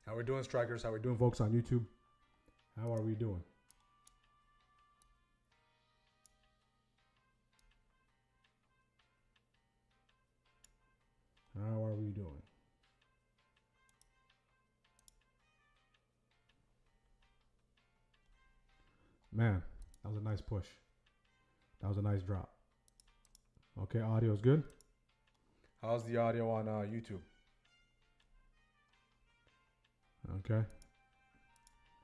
How we doing, strikers? How we doing, folks on YouTube? How are we doing? How are we doing? Man, that was a nice push. That was a nice drop. Okay, audio is good. How's the audio on YouTube? Okay.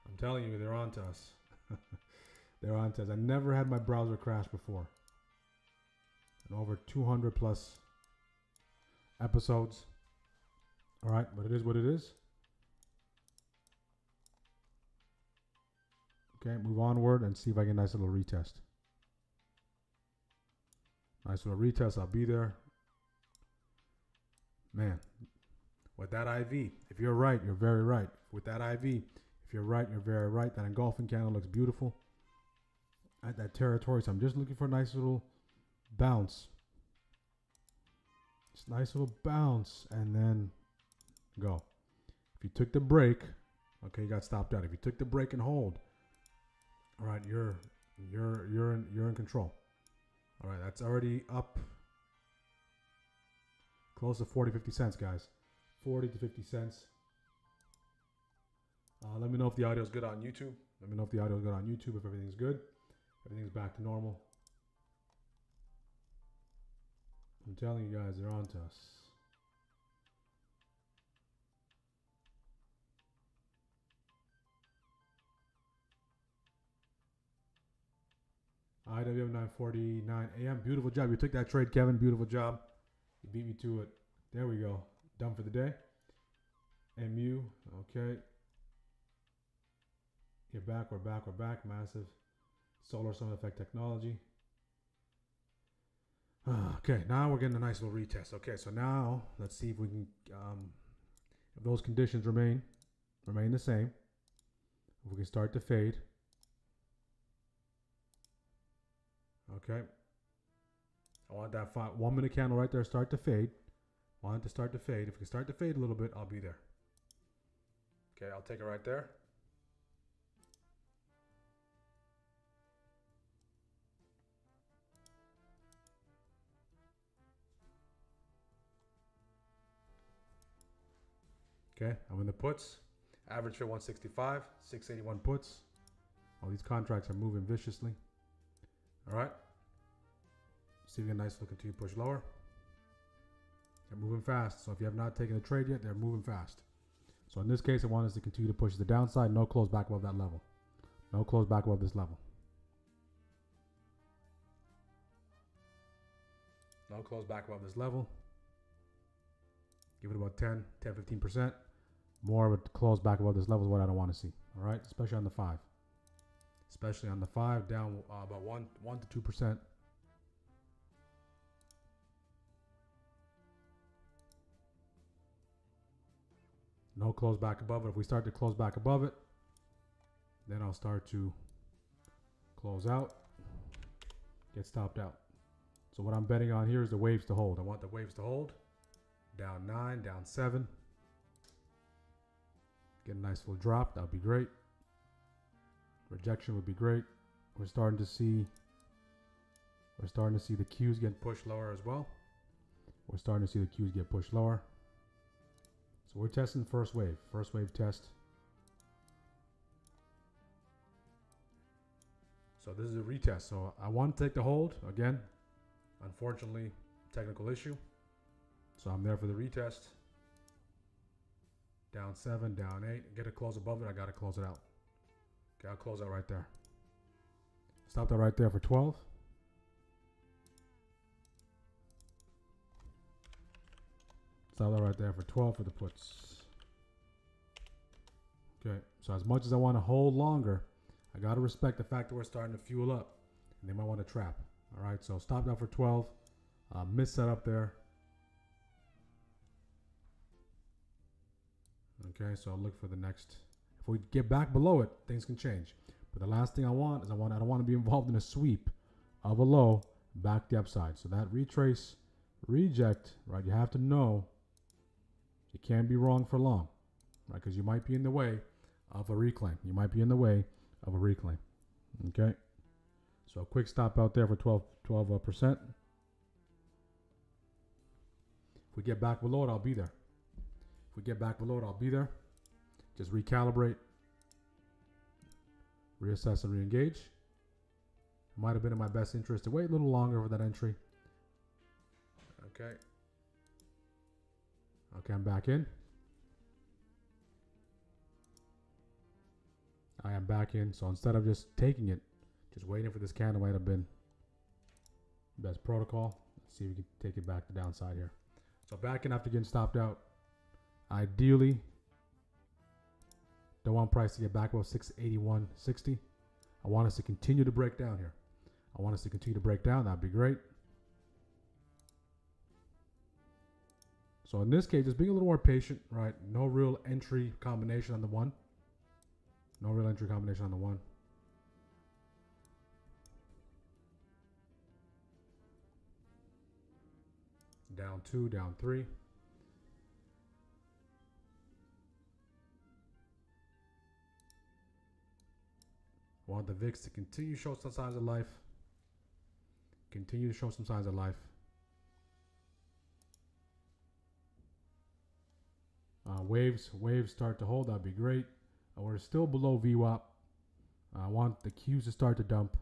I'm telling you, they're on to us. They're on to us. I never had my browser crash before. And over 200 plus episodes. All right, but it is what it is. Okay, move onward and see if I get a nice little retest. Nice little retest. I'll be there. Man, with that IV, if you're right, you're very right. With that IV, if you're right, you're very right. That engulfing candle looks beautiful at that territory. So I'm just looking for a nice little bounce. Just nice little bounce and then go. If you took the break, okay, you got stopped out. If you took the break and hold, all right, you're in control. All right, that's already up close to 40, 50 cents, guys. 40 to 50 cents. Let me know if the audio is good on YouTube. Let me know if the audio is good on YouTube, if everything's good. Everything's back to normal. I'm telling you guys, they're on to us. IWM 9:49 a.m. Beautiful job. You took that trade, Kevin. Beautiful job. You beat me to it. There we go. Done for the day. MU. Okay. We're back. We're back. We're back. Massive solar sun effect technology. Okay. Now we're getting a nice little retest. Okay. So now let's see if we can, if those conditions remain the same. If we can start to fade. Okay. I want that 1 minute candle right there start to fade. I want it to start to fade. If we can start to fade a little bit, I'll be there. Okay, I'll take it right there. Okay, I'm in the puts. Average fit 165, 681 puts. All these contracts are moving viciously. All right. See if we get a nice little continue push lower. They're moving fast. So if you have not taken a trade yet, they're moving fast. So in this case, I want us to continue to push to the downside. No close back above that level. No close back above this level. No close back above this level. Give it about 10, 15%. More of a close back above this level is what I don't want to see. All right, especially on the 5. Especially on the 5, down about 1 to 2%. No close back above it. If we start to close back above it, then I'll start to close out, get stopped out. So what I'm betting on here is the waves to hold. I want the waves to hold. Down 9, down 7. Get a nice little drop. That would be great. Rejection would be great. We're starting to see the Qs get pushed lower as well. We're starting to see the Qs get pushed lower. So we're testing first wave test. So this is a retest. So I want to take the hold again. Unfortunately, technical issue. So I'm there for the retest. Down 7, down 8. Get a close above it. I got to close it out. Okay, I'll close out right there. Stop that right there for 12. Stop that right there for 12 for the puts. Okay, so as much as I want to hold longer, I got to respect the fact that we're starting to fuel up. And they might want to trap. All right, so stop that for 12. Miss setup there. Okay, so I'll look for the next. If we get back below it, things can change. But the last thing I want is I don't want to be involved in a sweep of a low back the upside. So that retrace, reject, right? You have to know you can't be wrong for long, right? Because you might be in the way of a reclaim. You might be in the way of a reclaim. Okay. So a quick stop out there for 12%. If we get back below it, I'll be there. If we get back below it, I'll be there. Just recalibrate, reassess, and reengage. It might have been in my best interest to wait a little longer for that entry. Okay. Okay, I'm back in. I am back in. So instead of just taking it, just waiting for this candle might have been best protocol. Let's see if we can take it back to downside here. So back in after getting stopped out. Ideally, don't want price to get back above 681.60. I want us to continue to break down here. I want us to continue to break down. That'd be great. So in this case, just being a little more patient, right? No real entry combination on the one. No real entry combination on the one. Down 2, down 3. Want the VIX to continue to show some signs of life. Continue to show some signs of life. Waves start to hold. That'd be great. We're still below VWAP. I want the Qs to start to dump.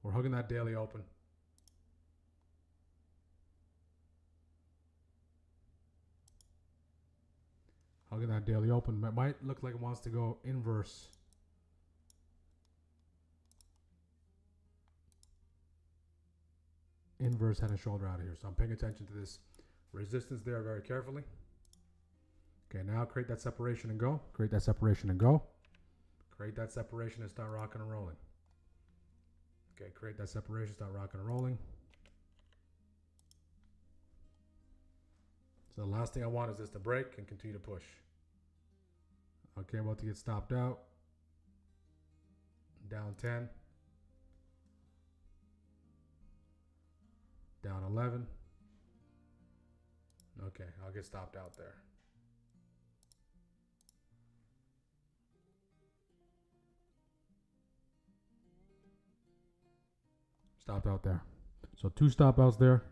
We're hugging that daily open. Hugging that daily open. It might look like it wants to go inverse. Inverse head and shoulder out of here. So I'm paying attention to this resistance there very carefully. Okay, now create that separation and go. Create that separation and go. Create that separation and start rocking and rolling. Okay, create that separation, start rocking and rolling. So the last thing I want is this to break and continue to push. Okay, about to get stopped out. Down 10. Down 11. Okay, I'll get stopped out there. Stopped out there. So 2 stop outs there.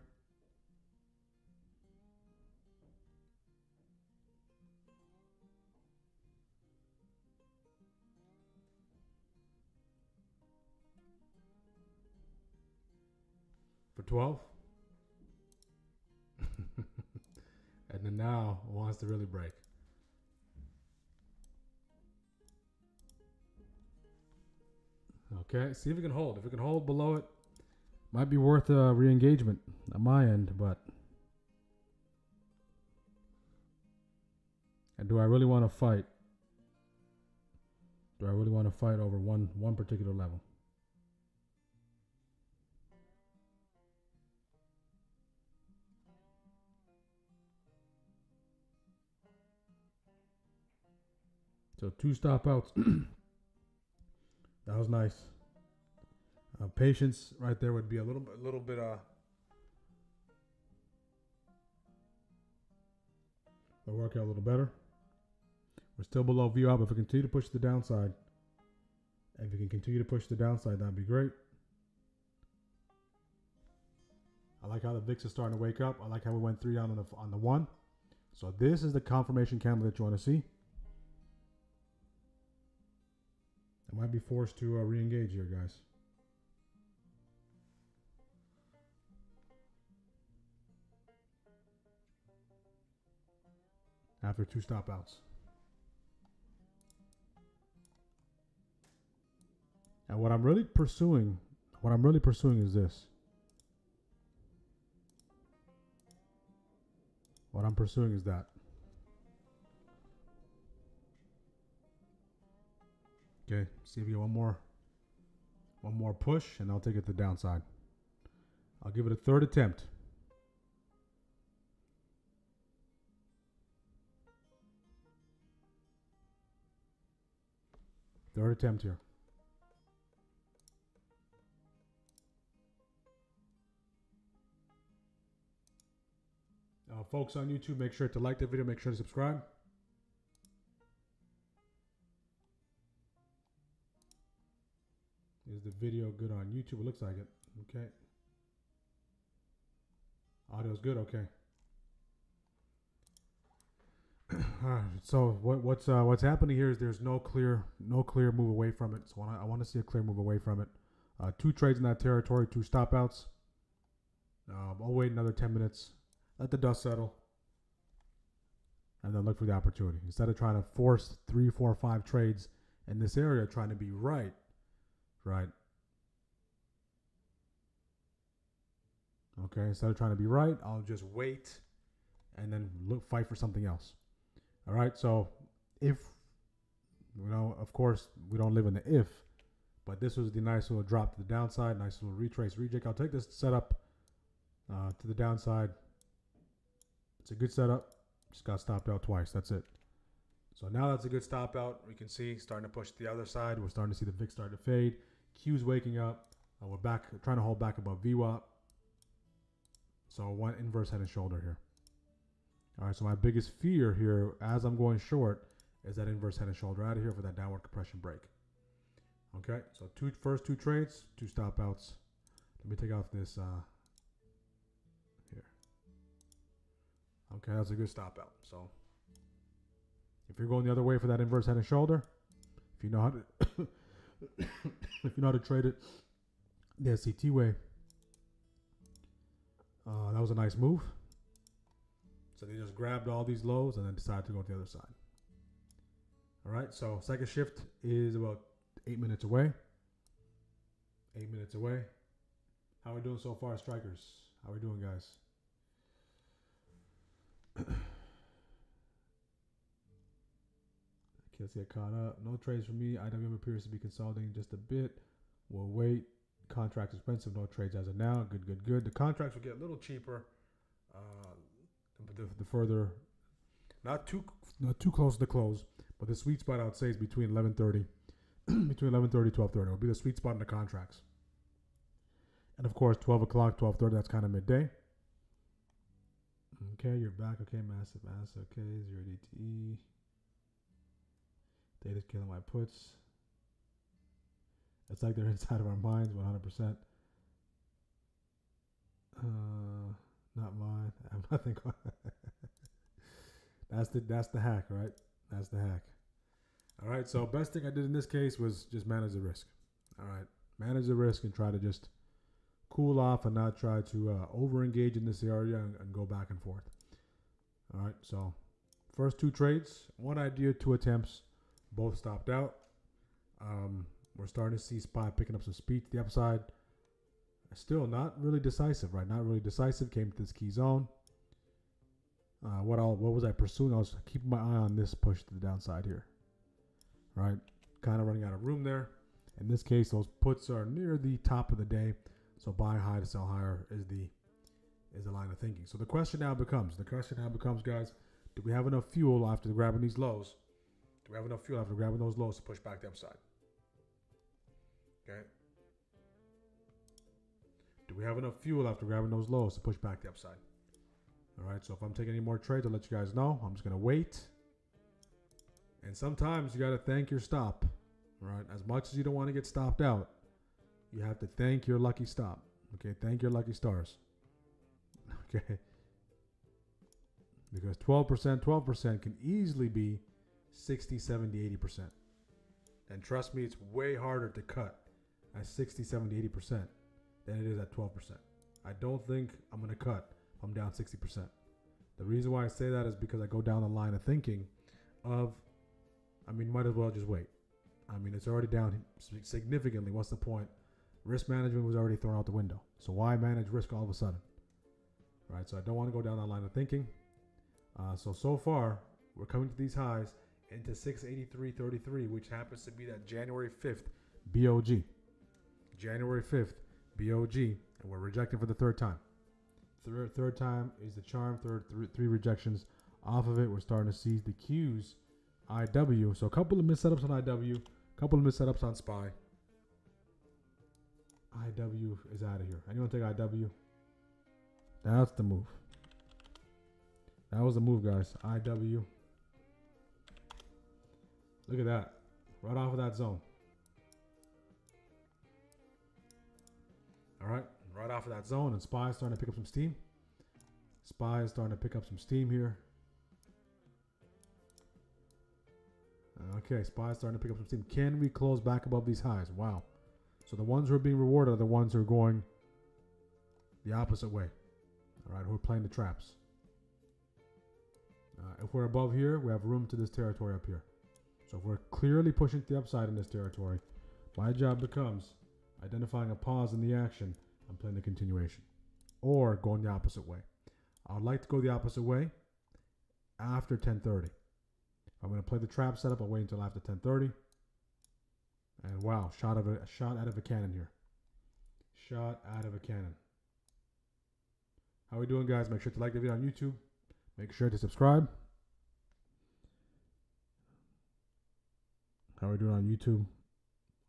For 12. And then now it wants to really break. Okay, see if we can hold. If we can hold below it, might be worth a re-engagement on my end, but and do I really want to fight? Do I really want to fight over one particular level? So 2 stop outs. That was nice. Patience right there would be a little bit. It'll work out a little better. We're still below VWAP. If we continue to push the downside, if we can continue to push the downside, that'd be great. I like how the VIX is starting to wake up. I like how we went 3 down on the 1. So this is the confirmation candle that you want to see. I might be forced to re-engage here, guys. After 2 stop outs. And what I'm really pursuing is this. What I'm pursuing is that. Okay, see if we get one more push, and I'll take it to the downside. I'll give it a 3rd attempt. Third attempt here. Folks on YouTube, make sure to like the video, make sure to subscribe. Is the video good on YouTube? It looks like it. Okay. Audio's good. Okay. So what's happening here is there's no clear move away from it. So I want to see a clear move away from it. 2 trades in that territory, 2 stop outs. I'll wait another 10 minutes. Let the dust settle. and then look for the opportunity. Instead of trying to force 3, 4, 5 trades in this area, trying to be right. Okay, instead of trying to be right, I'll just wait and then fight for something else. All right, so if, of course, we don't live in the if, but this was the nice little drop to the downside, nice little retrace, reject. I'll take this setup to the downside. It's a good setup. Just got stopped out twice. That's it. So now that's a good stop out. We can see starting to push the other side. We're starting to see the VIX start to fade. Q's waking up. We're back, trying to hold back above VWAP. So one inverse head and shoulder here. All right, so my biggest fear here as I'm going short is that inverse head and shoulder out of here for that downward compression break. Okay, so first two trades, 2 stop outs. Let me take off this here. Okay, that's a good stop out. So if you're going the other way for that inverse head and shoulder, if you know how to if you know how to trade it the SCT way, that was a nice move. So they just grabbed all these lows and then decided to go to the other side. All right, so second shift is about 8 minutes away. 8 minutes away. How are we doing so far, strikers? How are we doing, guys? Let's get caught up. No trades for me. IWM appears to be consolidating just a bit. We'll wait. Contract expensive. No trades as of now. Good. The contracts will get a little cheaper. The further, not too close to the close, but the sweet spot I would say is between 11:30, between 11:30 12:30 will be the sweet spot in the contracts. And of course, 12 o'clock, 12:30. That's kind of midday. Okay, you're back. Okay, massive. Okay, 0 DTE. Data's killing my puts. It's like they're inside of our minds, 100%. Not mine. I'm nothing. That's the hack, right? That's the hack. All right. So best thing I did in this case was just manage the risk. All right, manage the risk and try to just cool off and not try to over engage in this area and go back and forth. All right. So first 2 trades, 1 idea, 2 attempts, both stopped out. We're starting to see SPY picking up some speed to the upside. Still not really decisive, right? Not really decisive. Came to this key zone. What was I pursuing? I was keeping my eye on this push to the downside here. Right? Kind of running out of room there. In this case, those puts are near the top of the day. So buy high to sell higher is the line of thinking. So the question now becomes, guys, do we have enough fuel after grabbing these lows? Do we have enough fuel after grabbing those lows to push back the upside? Okay. Do we have enough fuel after grabbing those lows to push back the upside? All right, so if I'm taking any more trades, I'll let you guys know. I'm just going to wait. And sometimes you got to thank your stop. All right, as much as you don't want to get stopped out, you have to thank your lucky stop. Okay, thank your lucky stars. Okay. Because 12% can easily be 60, 70, 80%. And trust me, it's way harder to cut at 60, 70, 80% than it is at 12%. I don't think I'm going to cut if I'm down 60%. The reason why I say that is because I go down the line of thinking of, might as well just wait. It's already down significantly. What's the point? Risk management was already thrown out the window. So why manage risk all of a sudden? Right? So I don't want to go down that line of thinking. So far, we're coming to these highs into 683.33, which happens to be that January 5th BOG. January 5th BOG, and we're rejecting for the 3rd time. Third time is the charm. Three rejections off of it. We're starting to see the Qs, IW. So a couple of mis-setups on IW, a couple of mis-setups on SPY. IW is out of here. Anyone take IW? That's the move. That was the move, guys. IW. Look at that. Right off of that zone. All right. Right off of that zone. And SPY is starting to pick up some steam. SPY is starting to pick up some steam here. Okay. SPY is starting to pick up some steam. Can we close back above these highs? Wow. So the ones who are being rewarded are the ones who are going the opposite way. All right. Who are playing the traps. If we're above here, we have room to this territory up here. So if we're clearly pushing to the upside in this territory, my job becomes identifying a pause in the action and playing the continuation, or going the opposite way. I would like to go the opposite way after 10:30. I'm going to play the trap setup. I'll wait until after 10:30. And wow, shot out of a cannon here. Shot out of a cannon. How are we doing, guys? Make sure to like the video on YouTube. Make sure to subscribe. How are we doing on YouTube?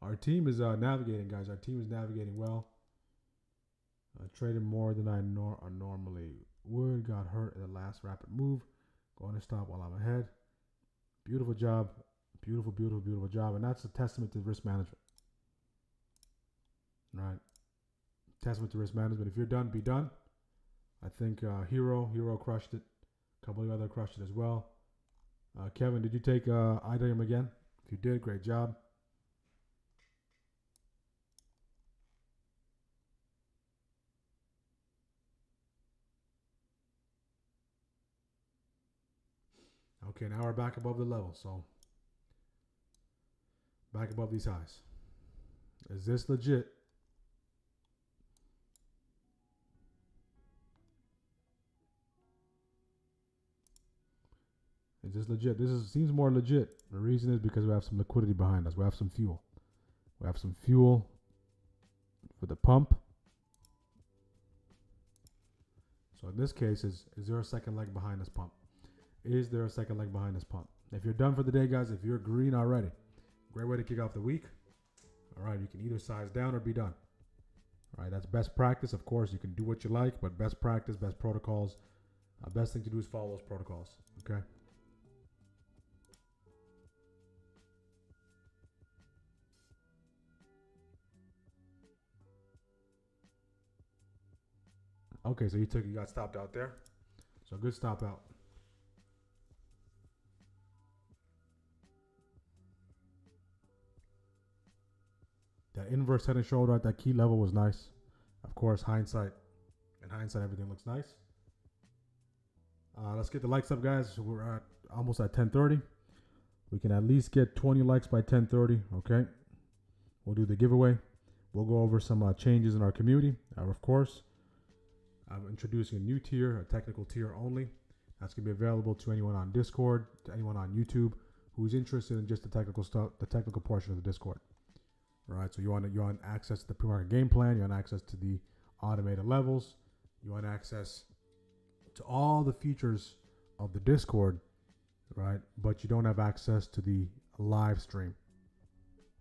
Our team is navigating, guys. Our team is navigating well. Traded more than I normally would. Got hurt in the last rapid move. Going to stop while I'm ahead. Beautiful job. Beautiful, beautiful, beautiful job. And that's a testament to risk management. Right. Testament to risk management. If you're done, be done. I think Hero crushed it. A couple of other crushed it as well. Kevin, did you take IWM again? If you did, great job. Okay, now we're back above the level, so back above these highs. Is this legit? Is this legit? Seems more legit. The reason is because we have some liquidity behind us. We have some fuel. We have some fuel for the pump. So in this case, is there a second leg behind this pump? Is there a second leg behind this pump? If you're done for the day, guys, if you're green already, great way to kick off the week. All right, you can either size down or be done. All right, that's best practice. Of course, you can do what you like, but best practice, best protocols. Best thing to do is follow those protocols. Okay. Okay, so you got stopped out there. So good stop out. That inverse head and shoulder at that key level was nice. Of course, hindsight. In hindsight, everything looks nice. Let's get the likes up, guys. We're at almost at 10:30. We can at least get 20 likes by 10:30. Okay. We'll do the giveaway. We'll go over some changes in our community. Of course, I'm introducing a new tier, a technical tier only. That's going to be available to anyone on Discord, to anyone on YouTube who's interested in just the technical stuff, the technical portion of the Discord. All right, so you want access to the pre-market game plan, you want access to the automated levels, you want access to all the features of the Discord, right? But you don't have access to the live stream,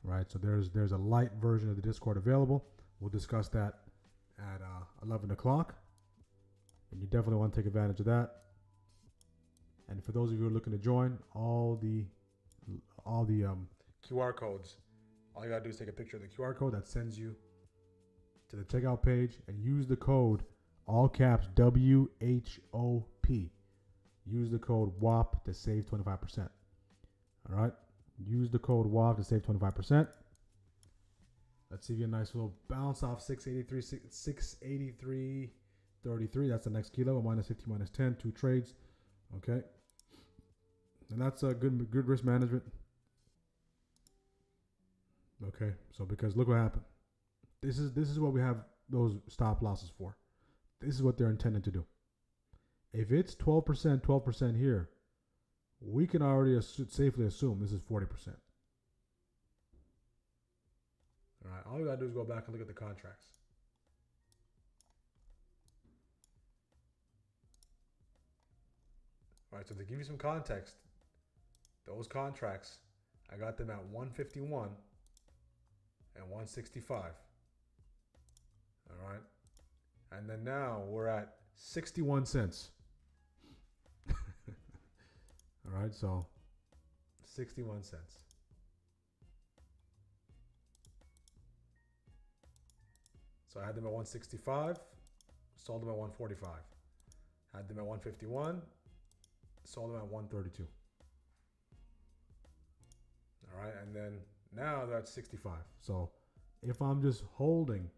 right? So there's a light version of the Discord available. We'll discuss that at 11 o'clock, and you definitely want to take advantage of that. And for those of you who are looking to join, all the QR codes. All you gotta do is take a picture of the QR code that sends you to the checkout page and use the code, all caps, WHOP. Use the code WAP to save 25%. All right? Use the code WAP to save 25%. Let's see if you get a nice little bounce off 683.33. That's the next key level, minus 50, minus 10, 2 trades. Okay? And that's a good risk management. Okay, so because look what happened. This is what we have those stop losses for. This is what they're intended to do. If it's 12% here, we can already safely assume this is 40%. All right, all we gotta do is go back and look at the contracts. All right, so to give you some context, those contracts, I got them at 151 and 165. All right. And then now we're at 61 cents. All right. So 61 cents. So I had them at 165, sold them at 145. Had them at 151, sold them at 132. All right. And then now they're at 65. So if I'm just holding,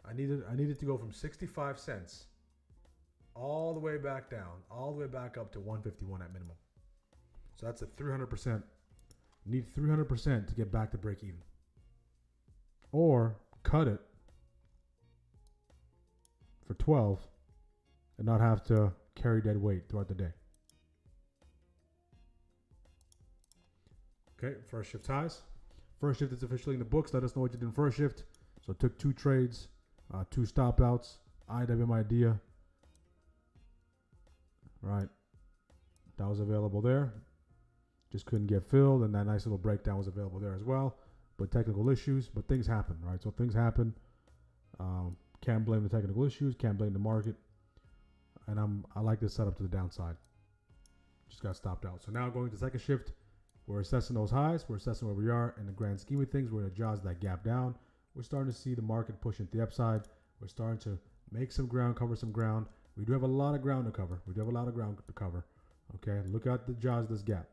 I needed to go from 65 cents all the way back down, all the way back up to 151 at minimum. So that's a 300%. Need 300% to get back to break even. Or cut it for 12 and not have to carry dead weight throughout the day. Okay, first shift highs. First shift is officially in the books. Let us know what you did in first shift. So it took 2 trades, 2 stop outs, IWM idea. Right. That was available there. Just couldn't get filled, and that nice little breakdown was available there as well. But technical issues, but things happen, right? So things happen. Can't blame the technical issues, can't blame the market. And I like this setup to the downside. Just got stopped out. So now going to second shift, we're assessing those highs. We're assessing where we are in the grand scheme of things. We're going to jaws that gap down. We're starting to see the market pushing to the upside. We're starting to make some ground, cover some ground. We do have a lot of ground to cover. Okay, look at the jaws of this gap.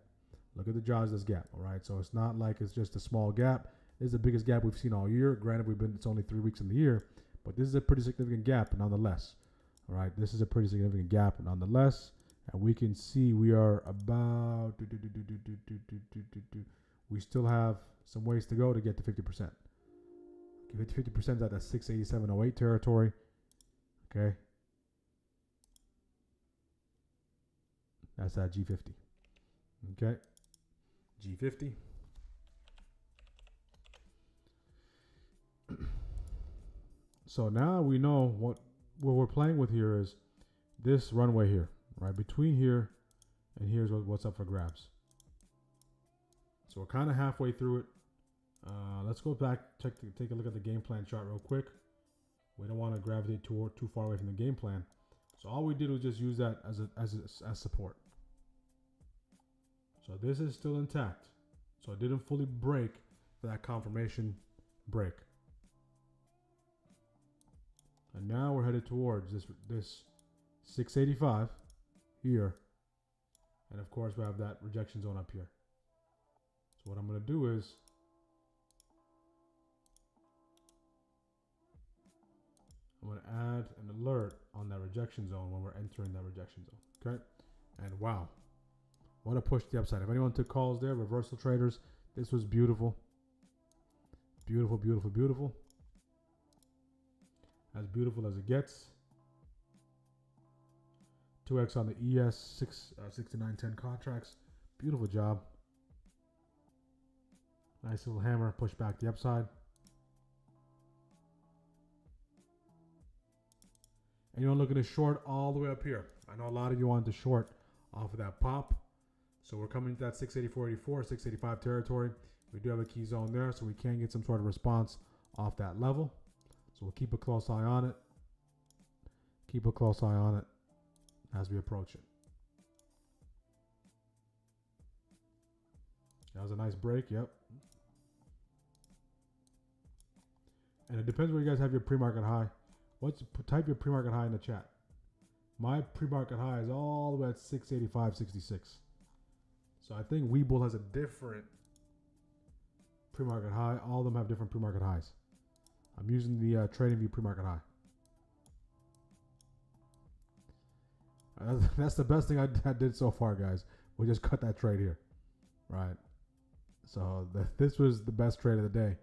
Look at the jaws of this gap, all right? So it's not like it's just a small gap. This is the biggest gap we've seen all year. Granted, it's only 3 weeks in the year, but this is a pretty significant gap nonetheless, all right? This is a pretty significant gap nonetheless, and we can see we are about, we still have some ways to go to get to 50%. 50% is at that 687.08 territory, okay? That's that G50, okay? G50. So now we know what we're playing with here is this runway here, right? Between here and here's what's up for grabs. So we're kind of halfway through it. Let's go back, take a look at the game plan chart real quick. We don't want to gravitate too far away from the game plan. So all we did was just use that as support. So this is still intact. So it didn't fully break for that confirmation break. And now we're headed towards this 685 here. And of course we have that rejection zone up here. So what I'm going to do is I'm going to add an alert on that rejection zone when we're entering that rejection zone. Okay. And wow. What a push to the upside. If anyone took calls there, reversal traders, this was beautiful. Beautiful, beautiful, beautiful. As beautiful as it gets. 2x on the ES 6910 contracts. Beautiful job. Nice little hammer, push back the upside. And you're looking to short all the way up here. I know a lot of you wanted to short off of that pop. So we're coming to that 684.84, 685 territory. We do have a key zone there, so we can get some sort of response off that level. So we'll keep a close eye on it. Keep a close eye on it as we approach it. That was a nice break, yep. And it depends where you guys have your pre-market high. Type your pre-market high in the chat. My pre-market high is all the way at 685.66. So I think Webull has a different pre-market high. All of them have different pre-market highs. I'm using the TradingView pre-market high. That's the best thing I did so far, guys. We just cut that trade here, right? So this was the best trade of the day.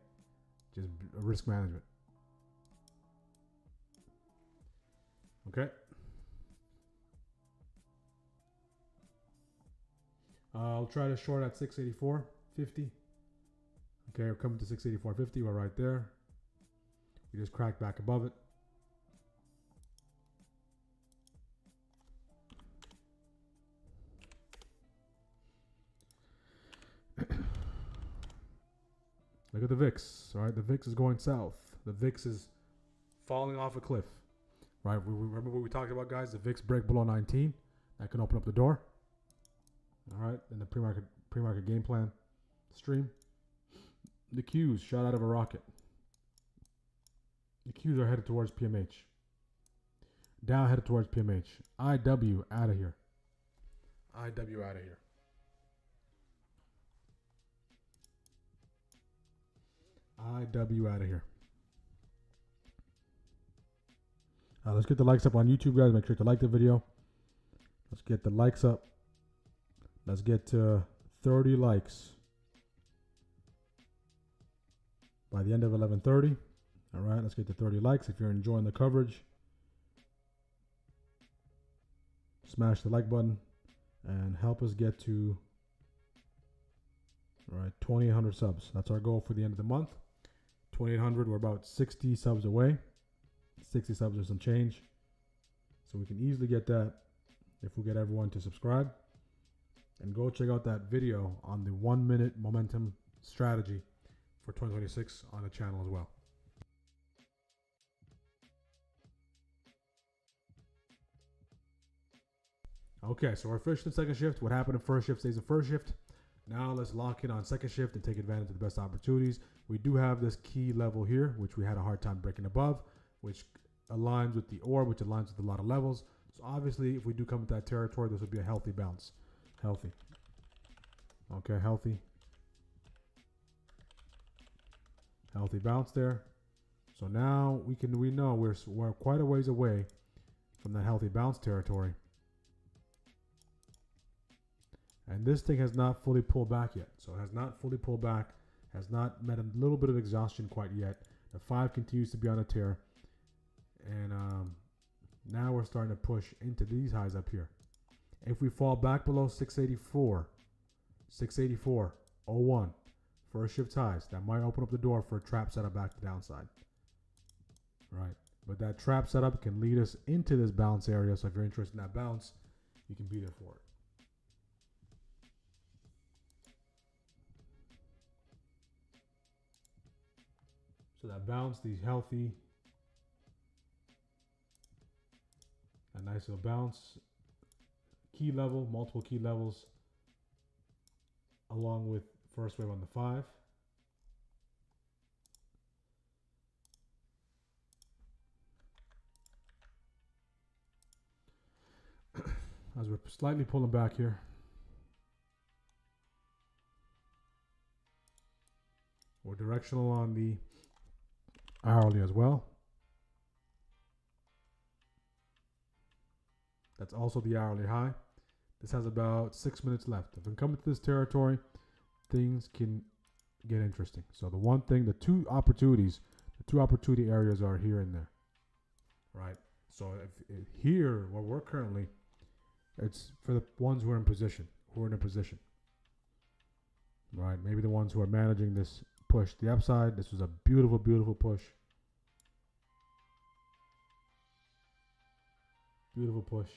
Just risk management. Okay. I'll try to short at 684.50. Okay, we're coming to 684.50. We're right there. We just cracked back above it. Look at the VIX, all right? The VIX is going south. The VIX is falling off a cliff, right? We remember what we talked about, guys? The VIX break below 19. That can open up the door. All right, in the pre-market game plan stream. The Qs shot out of a rocket. The Qs are headed towards PMH. Dow headed towards PMH. IW out of here. IW out of here. IW out of here. Let's get the likes up on YouTube, guys. Make sure to like the video. Let's get the likes up. Let's get to 30 likes by the end of 11:30. All right, let's get to 30 likes. If you're enjoying the coverage, smash the like button and help us get to 2,800 subs. That's our goal for the end of the month. 2,800. We're about 60 subs away. 60 subs or some change. So we can easily get that if we get everyone to subscribe. And go check out that video on the 1 minute momentum strategy for 2026 on the channel as well. Okay, so we're finished in second shift. What happened in first shift stays in first shift. Now let's lock in on second shift and take advantage of the best opportunities. We do have this key level here, which we had a hard time breaking above, which aligns with the orb, which aligns with a lot of levels. So obviously, if we do come into that territory, this would be a healthy bounce. Healthy. Okay, healthy. Healthy bounce there. So now we know we're quite a ways away from that healthy bounce territory. And this thing has not fully pulled back yet. So it has not fully pulled back, has not met a little bit of exhaustion quite yet. The 5 continues to be on a tear. And now we're starting to push into these highs up here. If we fall back below 684.01 first shift highs, that might open up the door for a trap setup back to downside. Right. But that trap setup can lead us into this bounce area. So if you're interested in that bounce, you can be there for it. So that bounce, these healthy, a nice little bounce, key level, multiple key levels, along with first wave on the 5. As we're slightly pulling back here. We're directional on the hourly as well. That's also the hourly high. This has about 6 minutes left. If we come into this territory, things can get interesting. So the two opportunity areas are here and there, right? So if here, where we're currently, it's for the ones who are in position, right? Maybe the ones who are managing this push. The upside, this was a beautiful, beautiful push. Beautiful push.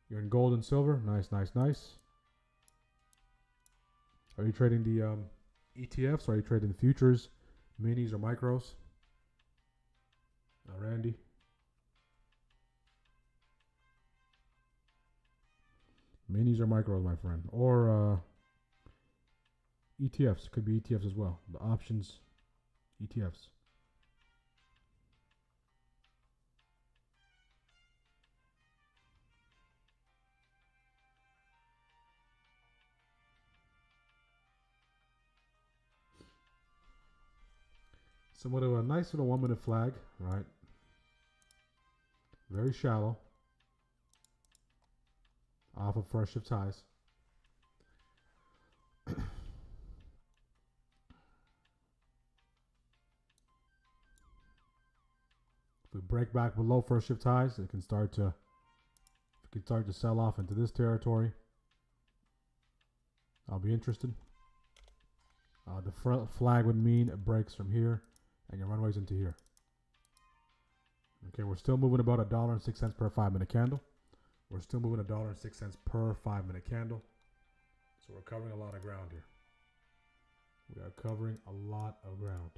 You're in gold and silver. Nice, nice, nice. Are you trading the ETFs? Or are you trading the futures, minis, or micros? Randy. Minis or micros, my friend. Or ETFs. Could be ETFs as well. The options, ETFs. Somewhat of a nice little 1 minute flag, right? Very shallow. Off of first shift highs. If we break back below first shift highs, it can start to sell off into this territory. I'll be interested. The front flag would mean it breaks from here and your runways into here. Okay, we're still moving about $1.06 per 5 minute candle. We're still moving $1.06 per 5 minute candle. So we're covering a lot of ground here. We are covering a lot of ground.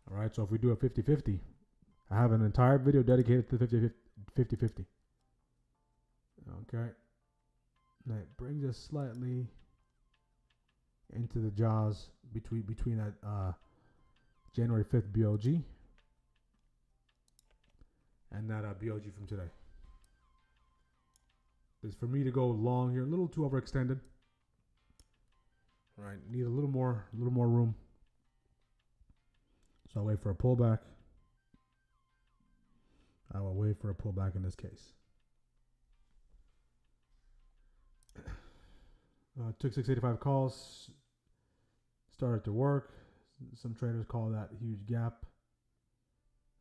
All right, so if we do a 50-50, I have an entire video dedicated to 50-50. Okay. That brings us slightly into the jaws between that January 5th BLG and that BLG from today. is for me to go long here, a little too overextended. Right, need a little more room. So I'll wait for a pullback. I will wait for a pullback in this case. Took 685 calls, started to work. Some traders call that huge gap,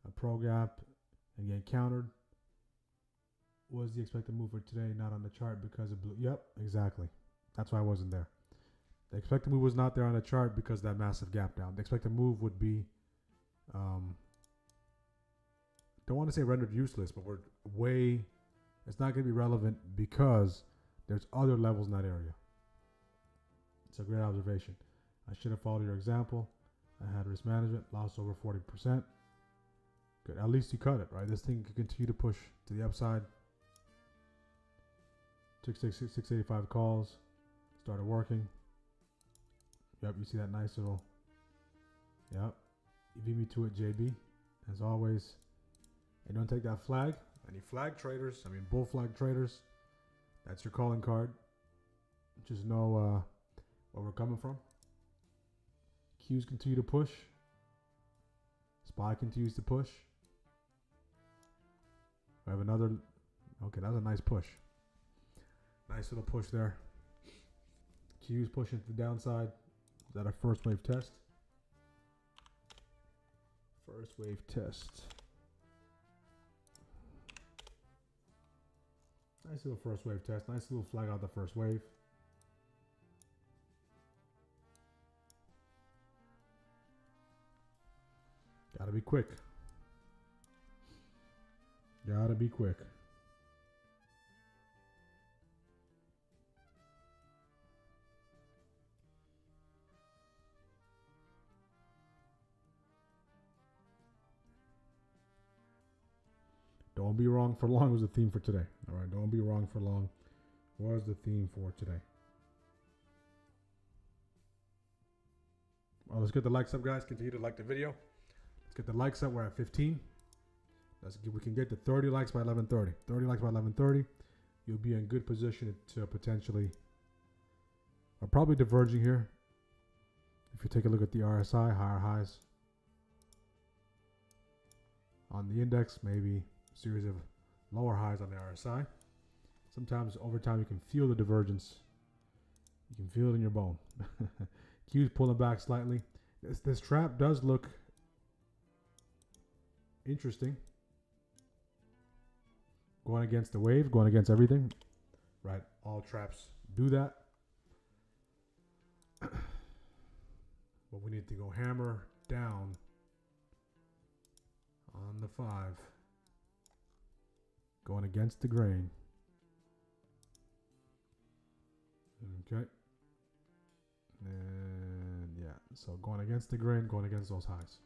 a pro gap, and get countered. Was the expected move for today not on the chart because of blue? Yep, exactly. That's why I wasn't there. The expected move was not there on the chart because of that massive gap down. The expected move would be, don't want to say rendered useless, but it's not going to be relevant because there's other levels in that area. It's a great observation. I should have followed your example. I had risk management, lost over 40%. Good. At least you cut it, right? This thing could continue to push to the upside. Took 685 calls. Started working. Yep, you see that nice little. Yep. You beat me to it, JB. As always. And don't take that flag. Any flag traders, bull flag traders, that's your calling card. Just know where we're coming from. Qs continue to push. SPY continues to push. We have another. Okay, that was a nice push. Nice little push there. Qs pushing to the downside. Is that a first wave test? First wave test. Nice little first wave test. Nice little flag out the first wave. Gotta be quick. Gotta be quick. Don't be wrong for long was the theme for today. All right, don't be wrong for long was the theme for today. Well, let's get the likes up, guys. Continue to like the video. Let's get the likes up. We're at 15. We can get to 30 likes by 11:30. 30 likes by 11:30. You'll be in good position to potentially, or probably diverging here. If you take a look at the RSI, higher highs on the index, maybe a series of lower highs on the RSI. Sometimes over time you can feel the divergence. You can feel it in your bone. Q's pulling back slightly. This trap does look interesting. Going against the wave, going against everything. Right, all traps do that. But we need to go hammer down on the 5. Going against the grain. Okay. And yeah, so going against the grain, going against those highs.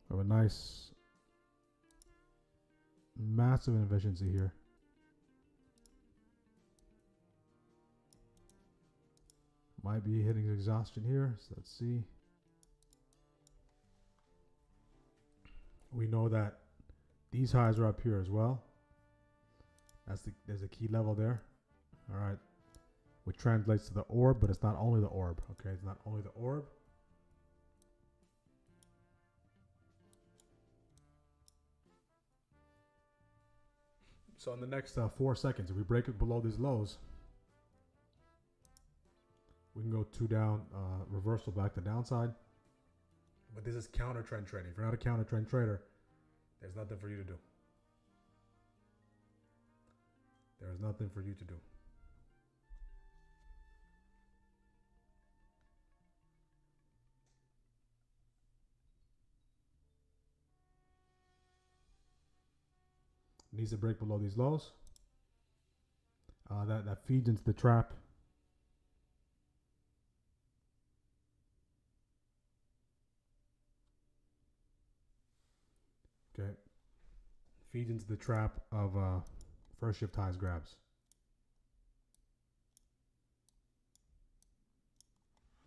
We have a nice, massive inefficiency here. Might be hitting exhaustion here, so let's see. We know that these highs are up here as well. There's a key level there. All right, which translates to the orb, but it's not only the orb. Okay, it's not only the orb. So in the next 4 seconds, if we break it below these lows, we can go 2 down, reversal back to downside. But this is counter trend trading. If you're not a counter trend trader, there's nothing for you to do. There is nothing for you to do. Needs to break below these lows. That feeds into the trap. Okay. Feeds into the trap of first shift highs grabs.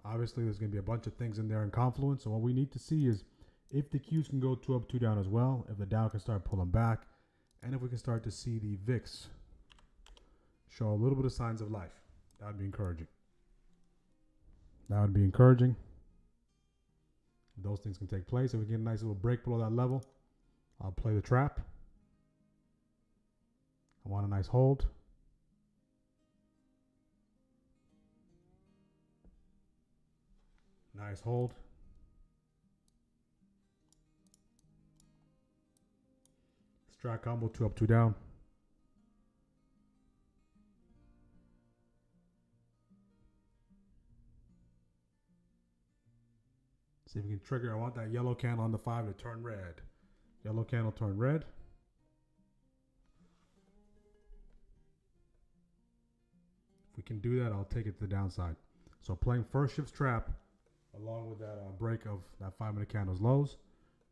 Obviously, there's going to be a bunch of things in there in confluence. So what we need to see is If the Qs can go 2 up, 2 down as well, if the Dow can start pulling back, and if we can start to see the VIX show a little bit of signs of life, that would be encouraging. That would be encouraging. If those things can take place, if we get a nice little break below that level, I'll play the trap. I want a nice hold. Nice hold. Strat combo, 2 up, 2 down. See if we can trigger. I want that yellow candle on the 5 to turn red. Yellow candle turn red. If we can do that, I'll take it to the downside. So playing first shift's trap along with that break of that 5-minute candle's lows,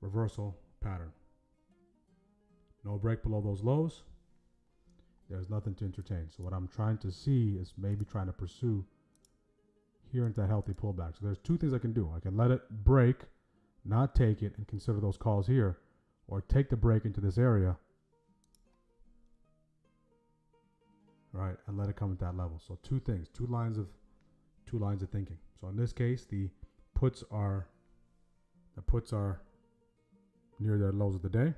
reversal pattern. No break below those lows. There's nothing to entertain. So what I'm trying to see is maybe trying to pursue here into that healthy pullback. So there's two things I can do. I can let it break, not take it, and consider those calls here, or take the break into this area, right, and let it come at that level. So two things, two lines of thinking. So in this case, the puts are near their lows of the day.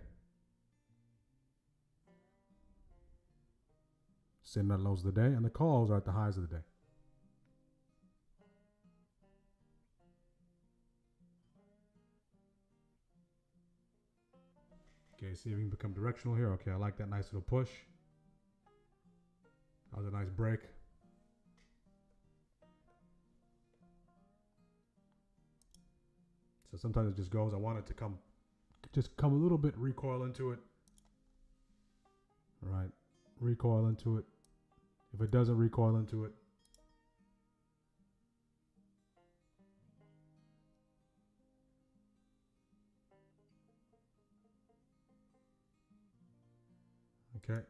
Sitting at lows of the day, and the calls are at the highs of the day. Okay, see if we can become directional here. Okay, I like that nice little push. That was a nice break. So sometimes it just goes. I want it to come a little bit, recoil into it. All right, recoil into it. If it doesn't recoil into it, okay.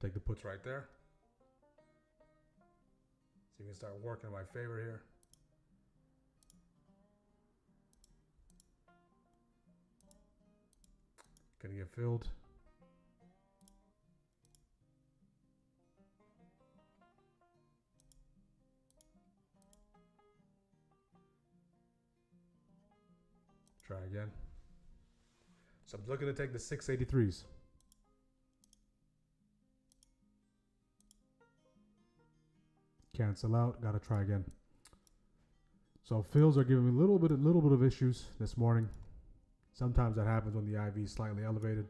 Take the puts right there. So you can start working in my favor here. Gonna get filled. Try again. So I'm looking to take the 683s. Cancel out. Got to try again. So fills are giving me a little bit of issues this morning. Sometimes that happens when the IV is slightly elevated.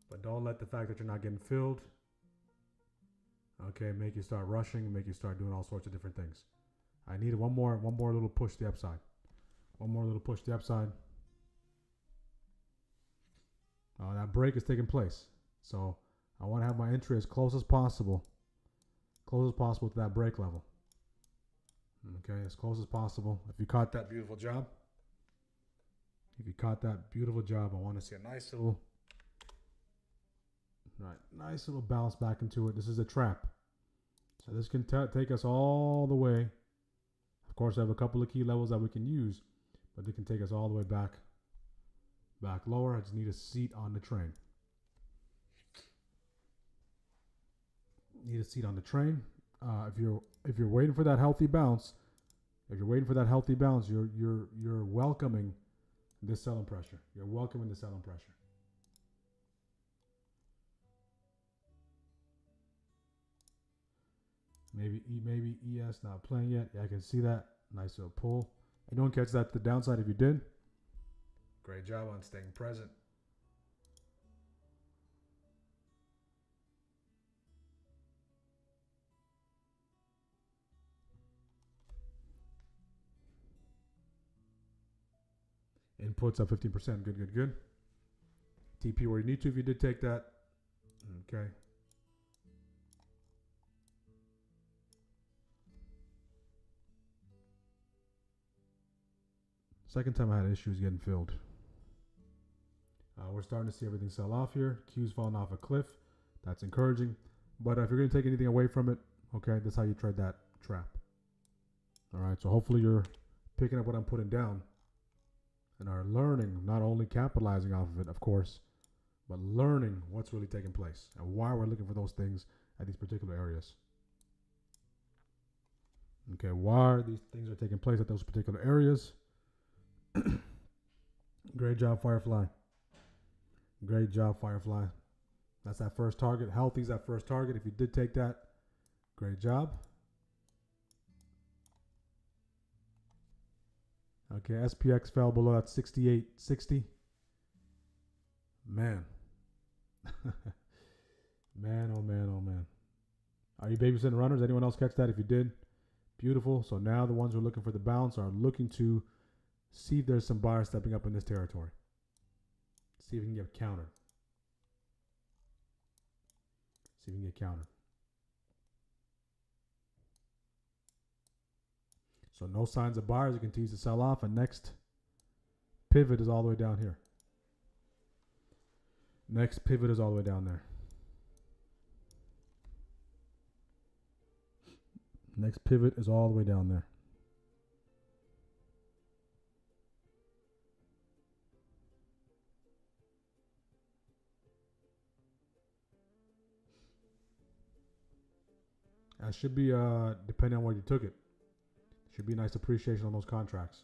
But don't let the fact that you're not getting filled, okay, make you start rushing and make you start doing all sorts of different things. I need one more little push to the upside. One more little push to the upside. That break is taking place. So I want to have my entry as close as possible. Close as possible to that break level. Okay, as close as possible. If you caught that beautiful job. If you caught that beautiful job, I want to see a nice little bounce back into it. This is a trap. So this can take us all the way. Of course, I have a couple of key levels that we can use, but they can take us all the way back lower. I just need a seat on the train. Need a seat on the train. If you're waiting for that healthy bounce, you're welcoming this selling pressure. You're welcoming the selling pressure. Maybe ES not playing yet. Yeah, I can see that. Nice little pull. I don't catch that to the downside. If you did, great job on staying present. Inputs up 15%. Good. TP where you need to if you did take that. Okay. Second time I had issues getting filled. We're starting to see everything sell off here. Q's falling off a cliff. That's encouraging. But if you're going to take anything away from it, okay, that's how you trade that trap. All right, so hopefully you're picking up what I'm putting down and are learning, not only capitalizing off of it, of course, but learning what's really taking place and why we're looking for those things at these particular areas. Okay, why these things are taking place at those particular areas. Great job, Firefly. Great job, Firefly. That's that first target. Healthy's that first target. If you did take that, great job. Okay, SPX fell below that 68.60. Man. Man, oh man, oh man. Are you babysitting runners? Anyone else catch that? If you did, beautiful. So now the ones who are looking for the bounce are looking to see if there's some buyers stepping up in this territory. See if we can get countered. See if we can get countered. So no signs of buyers. It continues to sell off. And next pivot is all the way down here. Next pivot is all the way down there. Next pivot is all the way down there. That should be, depending on where you took it, should be a nice appreciation on those contracts.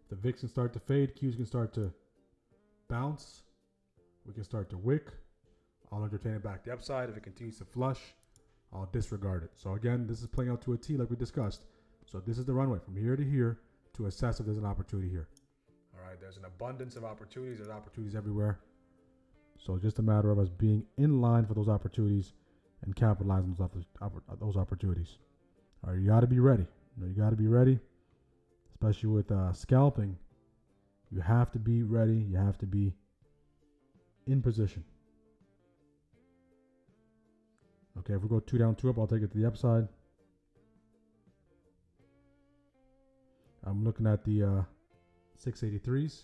If the VIX can start to fade, Qs can start to bounce. We can start to wick. I'll entertain it back the upside. If it continues to flush, I'll disregard it. So again, this is playing out to a T like we discussed. So this is the runway from here to here to assess if there's an opportunity here. All right, there's an abundance of opportunities. There's opportunities everywhere. So just a matter of us being in line for those opportunities and capitalizing on those opportunities. All right, you got to be ready. You got to be ready, especially with scalping. You have to be ready. You have to be in position. Okay, if we go 2 down, 2 up, I'll take it to the upside. I'm looking at the 683s.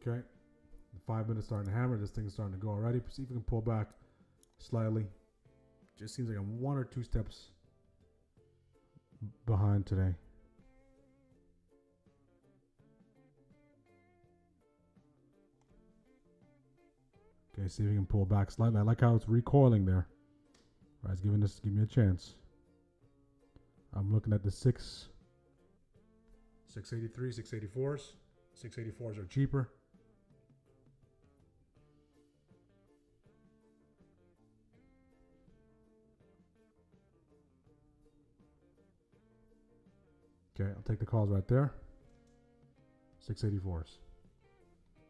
Okay. The 5 minutes starting to hammer. This thing is starting to go already. See if we can pull back slightly. Just seems like I'm 1 or 2 steps behind today. Okay, see if we can pull back slightly. I like how it's recoiling there. All right, it's giving me a chance. I'm looking at the 683, 684s. 684s are cheaper. Okay, I'll take the calls right there. 684s.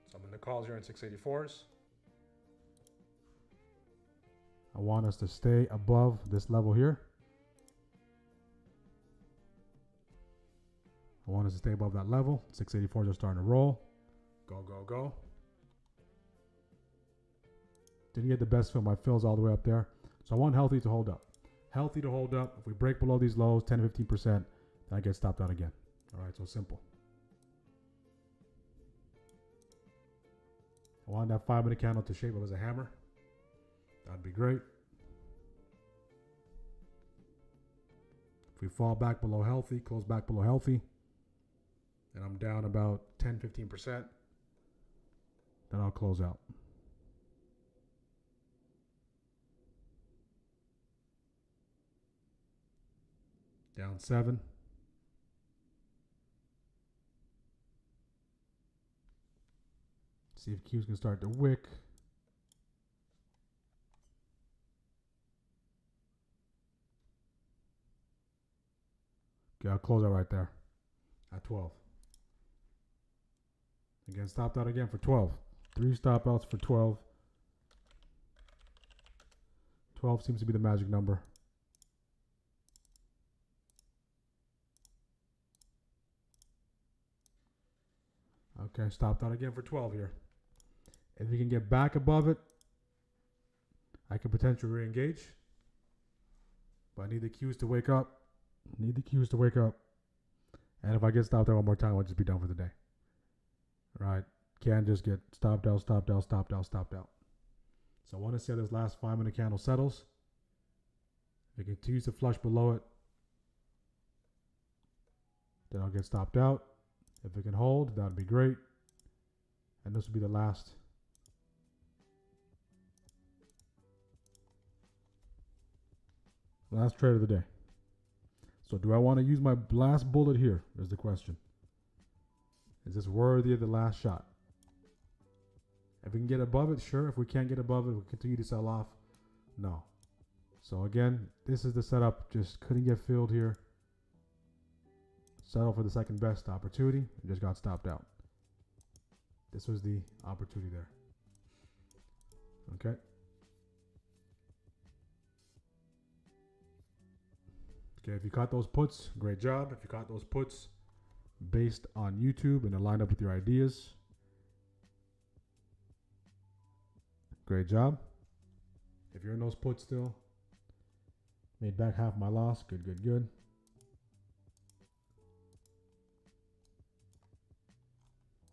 So I'm in the calls here in 684s. I want us to stay above this level here. I want us to stay above that level. 684s are starting to roll. Go, go, go. Didn't get the best fill. My fill's all the way up there. So I want healthy to hold up. Healthy to hold up. If we break below these lows, 10 to 15%, then I get stopped out again. All right, so simple. I want that 5-minute candle to shape up as a hammer. That'd be great. If we fall back below healthy, close back below healthy, and I'm down about 10, 15%, then I'll close out. Down 7. See if Q's can start to wick. Okay, I'll close out right there at 12. Again, stopped out again for 12. 3 stop outs for 12. 12 seems to be the magic number. Okay, stopped out again for 12 here. If we can get back above it, I can potentially re-engage. But I need the Qs to wake up. Need the Qs to wake up. And if I get stopped out one more time, I'll just be done for the day. Right? Can't just get stopped out, stopped out, stopped out, stopped out. So I want to see how this last 5-minute candle settles. If it continues to flush below it, then I'll get stopped out. If it can hold, that would be great. And this will be the last trade of the day. So do I want to use my last bullet here is the question. Is this worthy of the last shot? If we can get above it, sure. If we can't get above it, we'll continue to sell off. No. So again, this is the setup. Just couldn't get filled here. Settle for the second best opportunity and just got stopped out. This was the opportunity there. Okay. Okay, if you caught those puts, great job. If you caught those puts based on YouTube and it lined up with your ideas, great job. If you're in those puts still, made back half my loss. Good, good, good.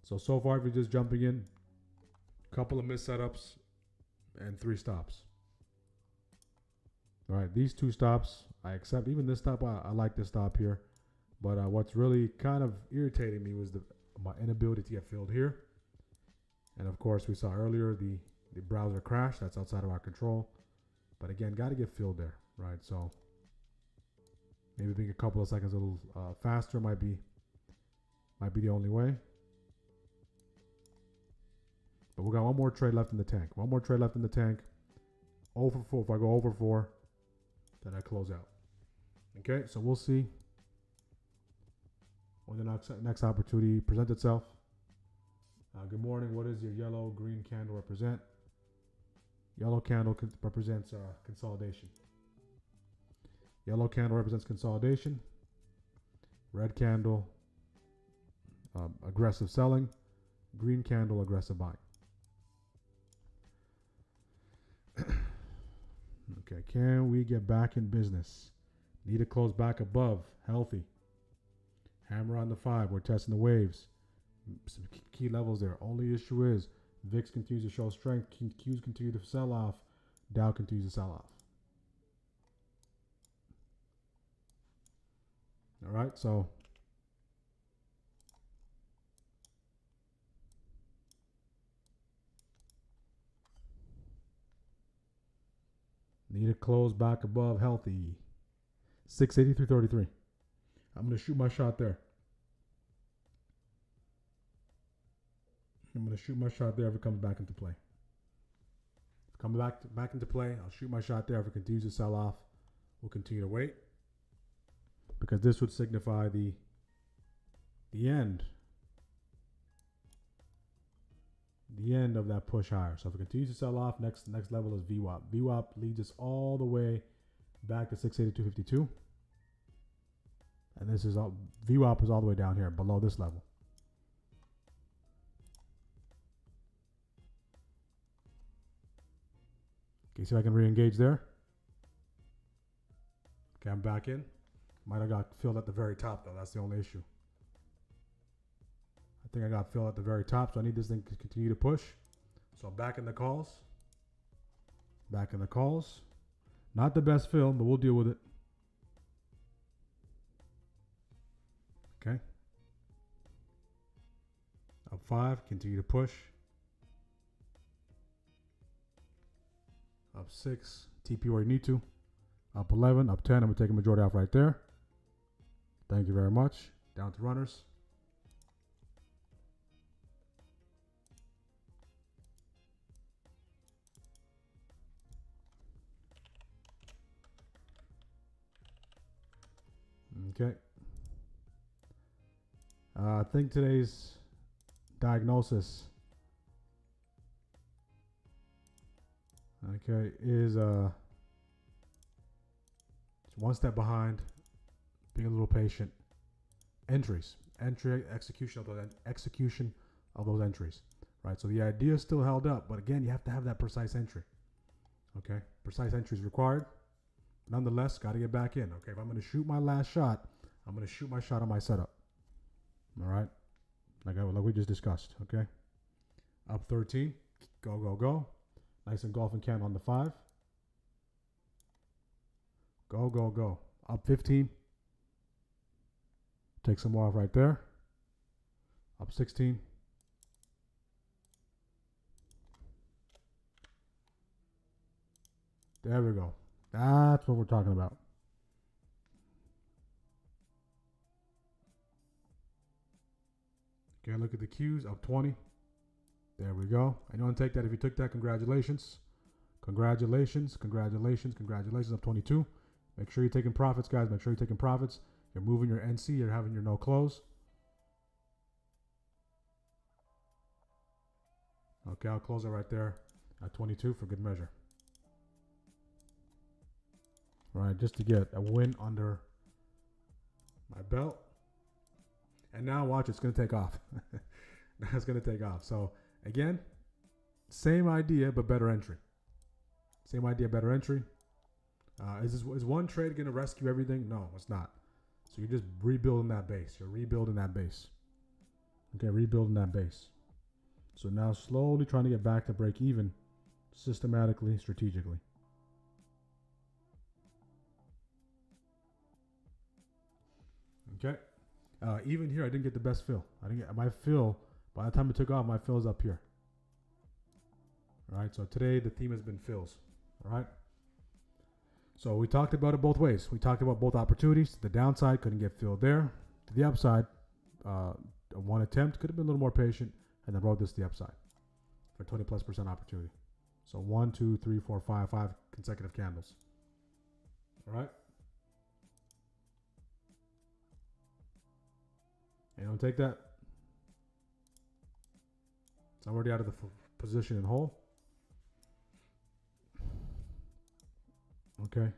So far, if you're just jumping in, couple of missed setups and 3 stops. All right, these 2 stops, I accept. Even this stop, I like this stop here. But what's really kind of irritating me was my inability to get filled here. And of course, we saw earlier the browser crash. That's outside of our control. But again, got to get filled there, right? So maybe being a couple of seconds a little faster might be the only way. But we got one more trade left in the tank. 0 for 4. If I go over 4, then I close out. Okay, so we'll see when the next opportunity presents itself. Good morning. What does your yellow-green candle represent? Yellow candle represents consolidation. Yellow candle represents consolidation. Red candle, aggressive selling. Green candle, aggressive buying. Okay, can we get back in business? Need to close back above, healthy. Hammer on the 5. We're testing the waves. Some key levels there. Only issue is VIX continues to show strength. Qs continue to sell off. Dow continues to sell off. All right, so need to close back above, healthy. 683.33. I'm going to shoot my shot there. I'm going to shoot my shot there if it comes back into play. If it comes back into play, I'll shoot my shot there. If it continues to sell off, we'll continue to wait. Because this would signify the end. The end of that push higher. So if it continues to sell off, next level is VWAP. VWAP leads us all the way back to 682.52. And this is all, VWAP is all the way down here below this level. Okay, see if I can re-engage there. Okay, I'm back in. Might have got filled at the very top though. That's the only issue. I think I got filled at the very top, so I need this thing to continue to push. So I'm back in the calls. Back in the calls. Not the best fill, but we'll deal with it. Okay. Up 5, continue to push. Up 6, TP where you need to. Up 11, up 10, I'm going to take a majority off right there. Thank you very much. Down to runners. Okay. I think today's diagnosis, okay, is one step behind, being a little patient. Entries, execution of those entries, right? So the idea is still held up, but again, you have to have that precise entry. Okay, precise entry is required. Nonetheless, got to get back in. Okay, if I'm going to shoot my last shot, I'm going to shoot my shot on my setup. All right, like we just discussed. Okay, up 13, go, go, go. Nice engulfing candle on the 5. Go, go, go. Up 15. Take some more off right there. Up 16. There we go. That's what we're talking about. Okay, look at the Qs, up 20. There we go. And you want to take that. If you took that, congratulations. Congratulations, congratulations, congratulations, up 22. Make sure you're taking profits, guys. Make sure you're taking profits. You're moving your NC. You're having your no close. Okay, I'll close it right there at 22 for good measure. All right, just to get a win under my belt. And now watch, it's going to take off. Now it's going to take off. So again, same idea, but better entry. Same idea, better entry. Is one trade going to rescue everything? No, it's not. So you're just rebuilding that base. You're rebuilding that base. Okay, rebuilding that base. So now slowly trying to get back to break even systematically, strategically. Okay. Even here, I didn't get the best fill. I didn't get my fill. By the time it took off, my fill is up here. All right. So today the theme has been fills. All right. So we talked about it both ways. We talked about both opportunities. The downside couldn't get filled there. To the upside, one attempt could have been a little more patient, and then rode this to the upside for 20+% opportunity. So 1, 2, 3, 4, 5 consecutive candles. All right. And don't take that. It's already out of the position and hole. Okay.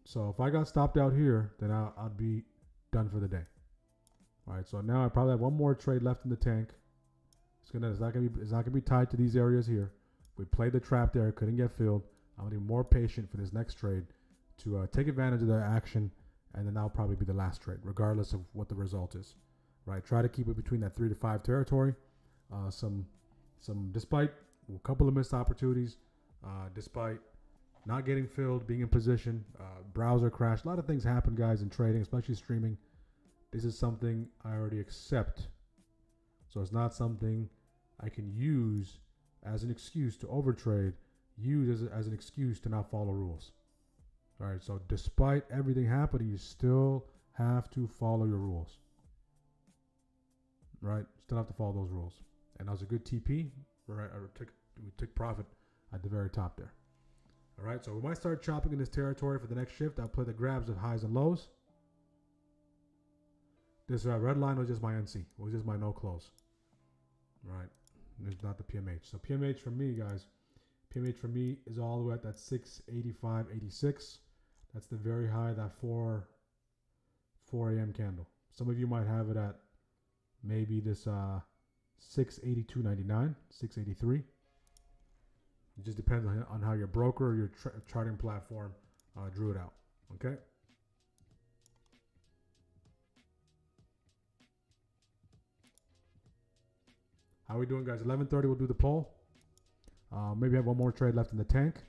So if I got stopped out here, then I'd be done for the day. All right. So now I probably have one more trade left in the tank. It's not gonna be tied to these areas here. We played the trap there, couldn't get filled. I'm gonna be more patient for this next trade to take advantage of the action. And then that'll probably be the last trade, regardless of what the result is, right? Try to keep it between that 3 to 5 territory. Despite a couple of missed opportunities, despite not getting filled, being in position, browser crash. A lot of things happen, guys, in trading, especially streaming. This is something I already accept. So it's not something I can use as an excuse to overtrade, use as an excuse to not follow rules. All right, so despite everything happening, you still have to follow your rules. Right? Still have to follow those rules. And that was a good TP. Right? We took profit at the very top there. All right, so we might start chopping in this territory for the next shift. I'll play the grabs of highs and lows. This red line was just my NC. It was just my no close. Right? It's not the PMH. So PMH for me, guys, PMH for me is all the way at that 685.86. That's the very high, that 4 a.m. candle. Some of you might have it at maybe this 682.99, 683. It just depends on how your broker or your charting platform drew it out. Okay. How are we doing, guys? 11:30. We'll do the poll. Maybe have one more trade left in the tank.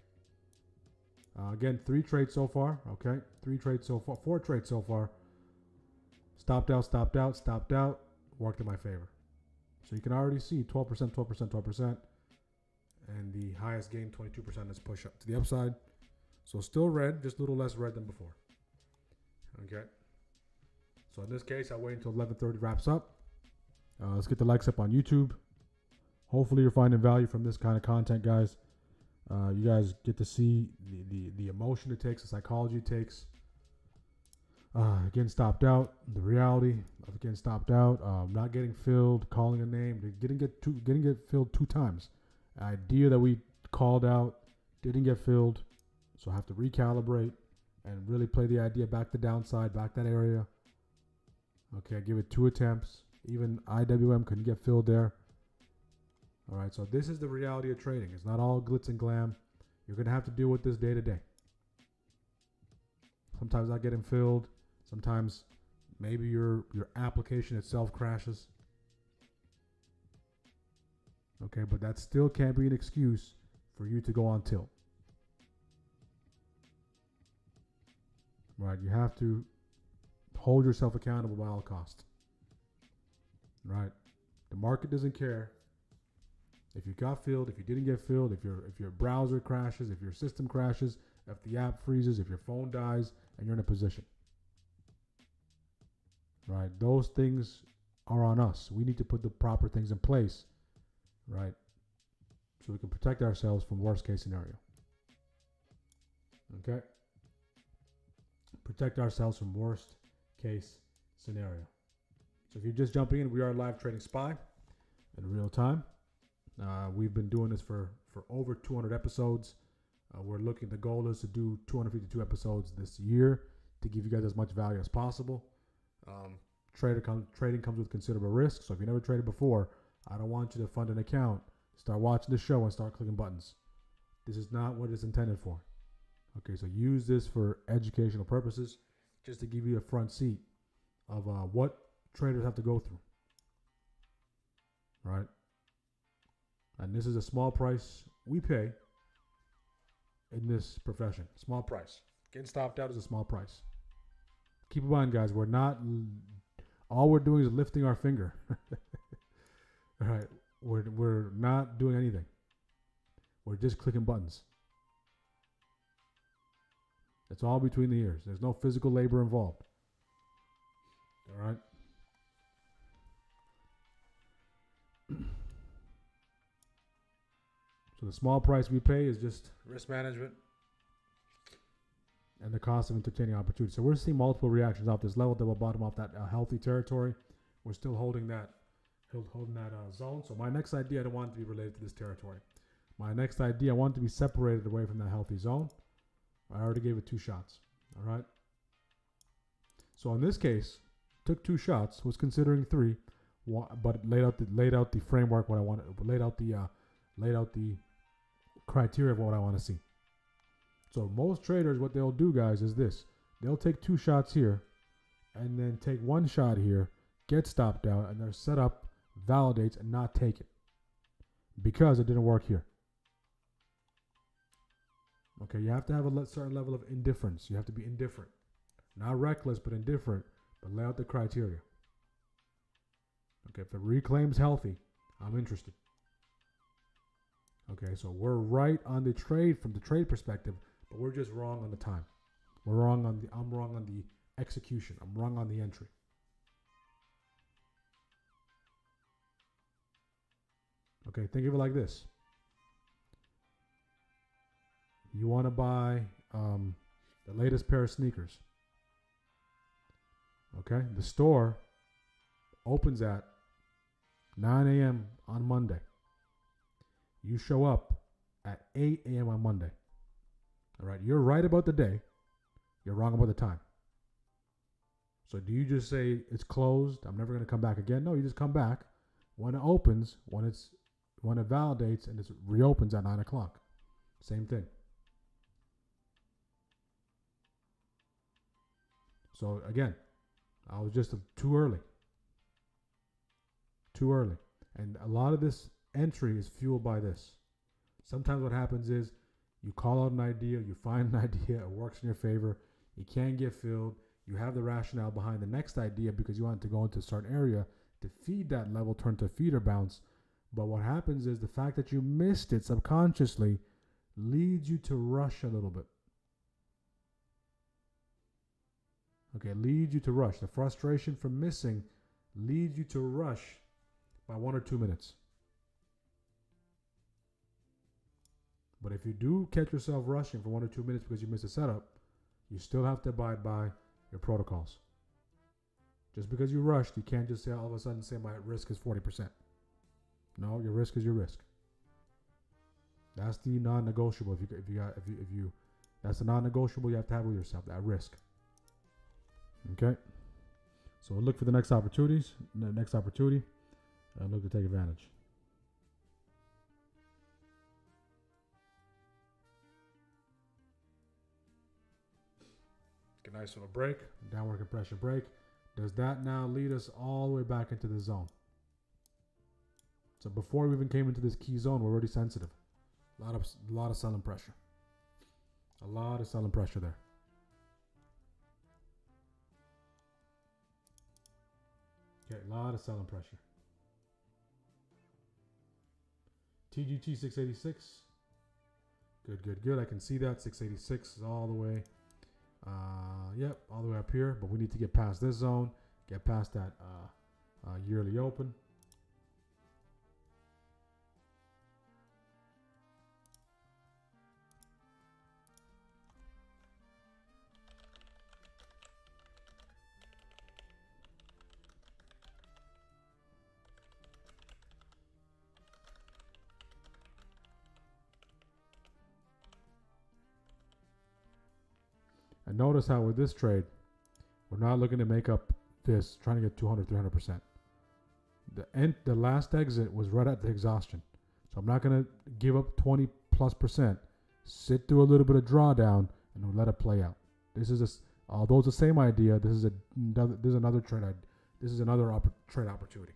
Again, 3 trades so far. Okay, 3 trades so far. 4 trades so far. Stopped out, stopped out, stopped out. Worked in my favor. So you can already see 12%, 12%, 12%. And the highest gain, 22%, is push up to the upside. So still red, just a little less red than before. Okay. So in this case, I'll wait until 11:30 wraps up. Let's get the likes up on YouTube. Hopefully you're finding value from this kind of content, guys. You guys get to see the emotion it takes, the psychology it takes. Getting stopped out, the reality of getting stopped out, not getting filled, calling a name, didn't get filled 2 times. Idea that we called out didn't get filled, so I have to recalibrate and really play the idea back to downside, back that area. Okay, I give it 2 attempts. Even IWM couldn't get filled there. All right, so this is the reality of trading. It's not all glitz and glam. You're going to have to deal with this day to day. Sometimes not getting filled. Sometimes maybe your application itself crashes. Okay, but that still can't be an excuse for you to go on tilt. right? You have to hold yourself accountable by all costs, right? The market doesn't care if you got filled, if you didn't get filled, if your browser crashes, if your system crashes, if the app freezes, if your phone dies, and you're in a position, right? Those things are on us. We need to put the proper things in place, right? So we can protect ourselves from worst case scenario. Okay? Protect ourselves from worst case scenario. So if you're just jumping in, we are live trading SPY in real time. We've been doing this for over 200 episodes. The goal is to do 252 episodes this year to give you guys as much value as possible. Trading comes with considerable risk. So if you never traded before, I don't want you to fund an account, start watching the show, and start clicking buttons. This is not what it's intended for. Okay, so use this for educational purposes, just to give you a front seat of what traders have to go through, right? And this is a small price we pay in this profession. Small price. Getting stopped out is a small price. Keep in mind, guys, all we're doing is lifting our finger. All right, we're not doing anything. We're just clicking buttons. It's all between the ears. There's no physical labor involved. All right. So the small price we pay is just risk management and the cost of entertaining opportunity. So we're seeing multiple reactions off this level that will bottom off that healthy territory. We're still holding that zone. So my next idea, I don't want it to be related to this territory. My next idea, I want it to be separated away from that healthy zone. I already gave it 2 shots. All right. So in this case, took 2 shots, was considering 3, but laid out the framework what I wanted, laid out the criteria of what I want to see. So most traders, what they'll do, guys, is this: they'll take 2 shots here, and then take 1 shot here, get stopped out, and their setup validates and not take it because it didn't work here. Okay, you have to have a certain level of indifference. You have to be indifferent. Not reckless, but indifferent. But lay out the criteria. Okay, if the reclaim's healthy, I'm interested. Okay, so we're right on the trade from the trade perspective, but we're just wrong on the time. I'm wrong on the execution. I'm wrong on the entry. Okay, think of it like this. You want to buy the latest pair of sneakers. Okay, the store opens at 9 a.m. on Monday. You show up at 8 a.m. on Monday. All right, you're right about the day. You're wrong about the time. So do you just say it's closed, I'm never going to come back again? No, you just come back when it opens, when it validates, and it reopens at 9 o'clock. Same thing. So again, I was just too early. Too early. And a lot of this entry is fueled by this. Sometimes what happens is you call out an idea, you find an idea, it works in your favor, you can't get filled, you have the rationale behind the next idea because you want to go into a certain area to feed that level, turn to feeder bounce. But what happens is the fact that you missed it subconsciously leads you to rush a little bit. Okay, leads you to rush. The frustration from missing leads you to rush by 1 or 2 minutes. But if you do catch yourself rushing for 1 or 2 minutes because you missed a setup, you still have to abide by your protocols. Just because you rushed, you can't just say all of a sudden say my risk is 40%. No, your risk is your risk. That's the non-negotiable. That's the non-negotiable you have to have with yourself. That risk. Okay. So we'll look for the next opportunity, and look to take advantage. Get a nice little break, downward compression break. Does that now lead us all the way back into the zone? So before we even came into this key zone, we're already sensitive. A lot of selling pressure. A lot of selling pressure there. Okay, a lot of selling pressure. TGT 686. Good. I can see that 686 is all the way. Yep, all the way up here. But we need to get past this zone, get past that yearly open. And notice how with this trade, we're not looking to make up this, trying to get 200, 300%. The last exit was right at the exhaustion. So I'm not going to give up 20+%. Sit through a little bit of drawdown and we'll let it play out. This is although it's the same idea, this is another trade. This is another trade opportunity.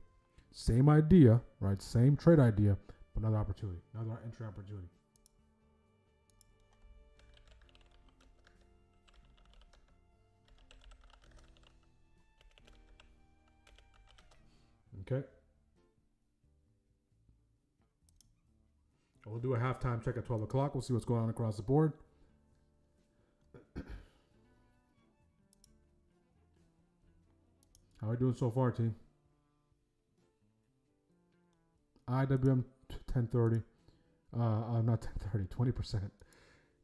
Same idea, right? Same trade idea, but another opportunity, another entry opportunity. Okay. We'll do a halftime check at 12 o'clock. We'll see what's going on across the board. How are we doing so far, team? IWM 1030. Not 1030, 20%.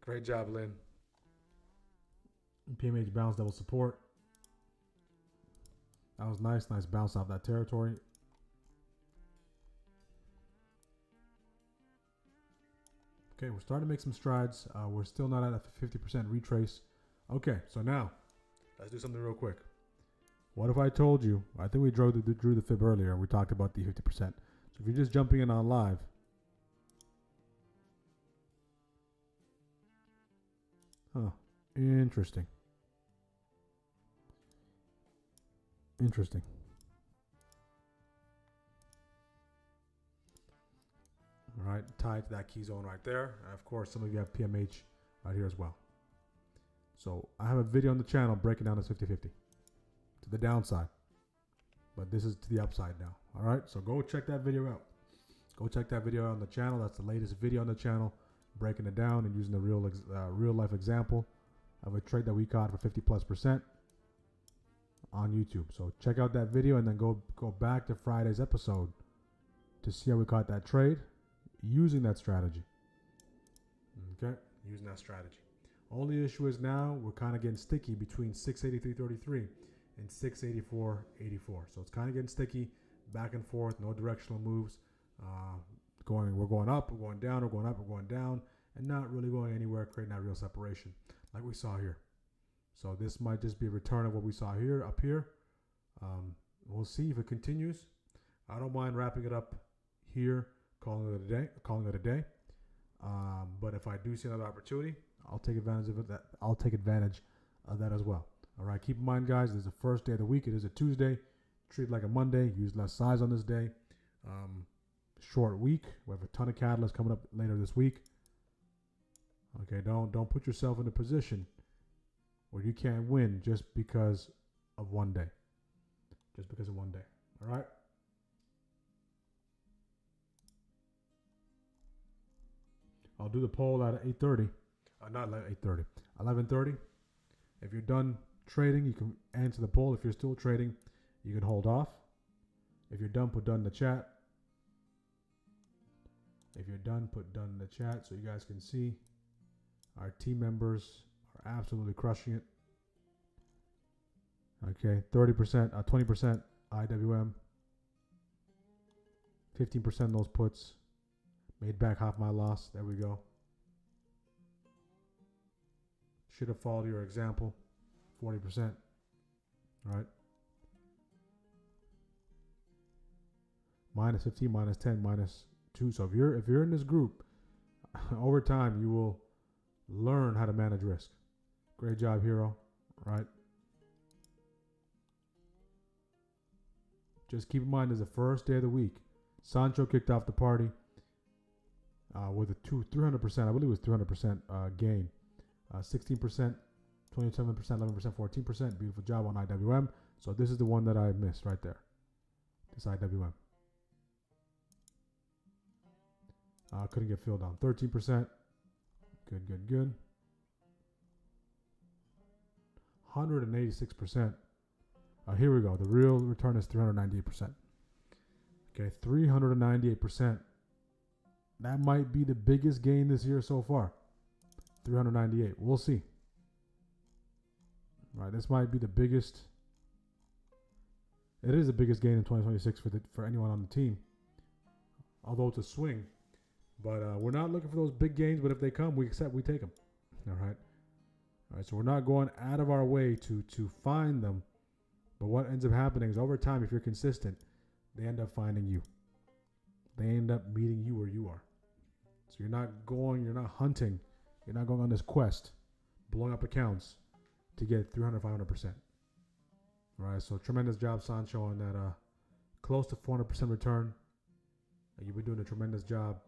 Great job, Lynn. PMH bounce double support. That was nice. Nice bounce off that territory. Okay, we're starting to make some strides. We're still not at a 50% retrace. Okay, so now let's do something real quick. What if I told you, I think we drew the fib earlier. We talked about the 50%. So if you're just jumping in on live, interesting. All right, tied to that key zone right there. And of course, some of you have PMH right here as well. So I have a video on the channel breaking down this 50-50 to the downside, but this is to the upside now. All right, so go check that video out. Go check that video out on the channel. That's the latest video on the channel, breaking it down and using a real life example of a trade that we caught for 50+% on YouTube. So check out that video and then go back to Friday's episode to see how we caught that trade using that strategy. Okay, using that strategy. Only issue is now we're kind of getting sticky between 683.33 and 684.84. So it's kind of getting sticky, back and forth, no directional moves. We're going up, we're going down, we're going up, we're going down, and not really going anywhere, creating that real separation like we saw here. So this might just be a return of what we saw here, up here. We'll see if it continues. I don't mind wrapping it up here, calling it a day. But if I do see another opportunity, I'll take advantage of it. I'll take advantage of that as well. All right. Keep in mind, guys, this is the first day of the week. It is a Tuesday. Treat it like a Monday. Use less size on this day. Short week. We have a ton of catalysts coming up later this week. Okay. Don't put yourself in a position where you can't win just because of one day. All right. I'll do the poll at 8:30. Not 8:30. 11:30. If you're done trading, you can answer the poll. If you're still trading, you can hold off. If you're done, put done in the chat. If you're done, put done in the chat so you guys can see. Our team members are absolutely crushing it. Okay, 30%, 20% IWM. 15% those puts. Made back half my loss. There we go. Should have followed your example. 40%. All right. Minus 15, minus 10, minus 2. So if you're in this group, over time you will learn how to manage risk. Great job, Hero. Right. Just keep in mind, it's the first day of the week. Sancho kicked off the party with a 300%. I believe it was 300% gain. 16%, 27%, 11%, 14%. Beautiful job on IWM. So this is the one that I missed right there. This IWM. Couldn't get filled down. 13%. Good, good, good. 186%. Here we go. The real return is 398%. Okay, 398%. That might be the biggest gain this year so far. 398. We'll see. Right, this might be the biggest. It is the biggest gain in 2026 for anyone on the team. Although it's a swing, but we're not looking for those big gains. But if they come, we take them. All right. All right. So we're not going out of our way to find them. But what ends up happening is over time, if you're consistent, they end up finding you. They end up meeting you where you are. So you're not hunting, you're not going on this quest, blowing up accounts to get 300, 500%. All right, so tremendous job, Sancho, on that close to 400% return. And you've been doing a tremendous job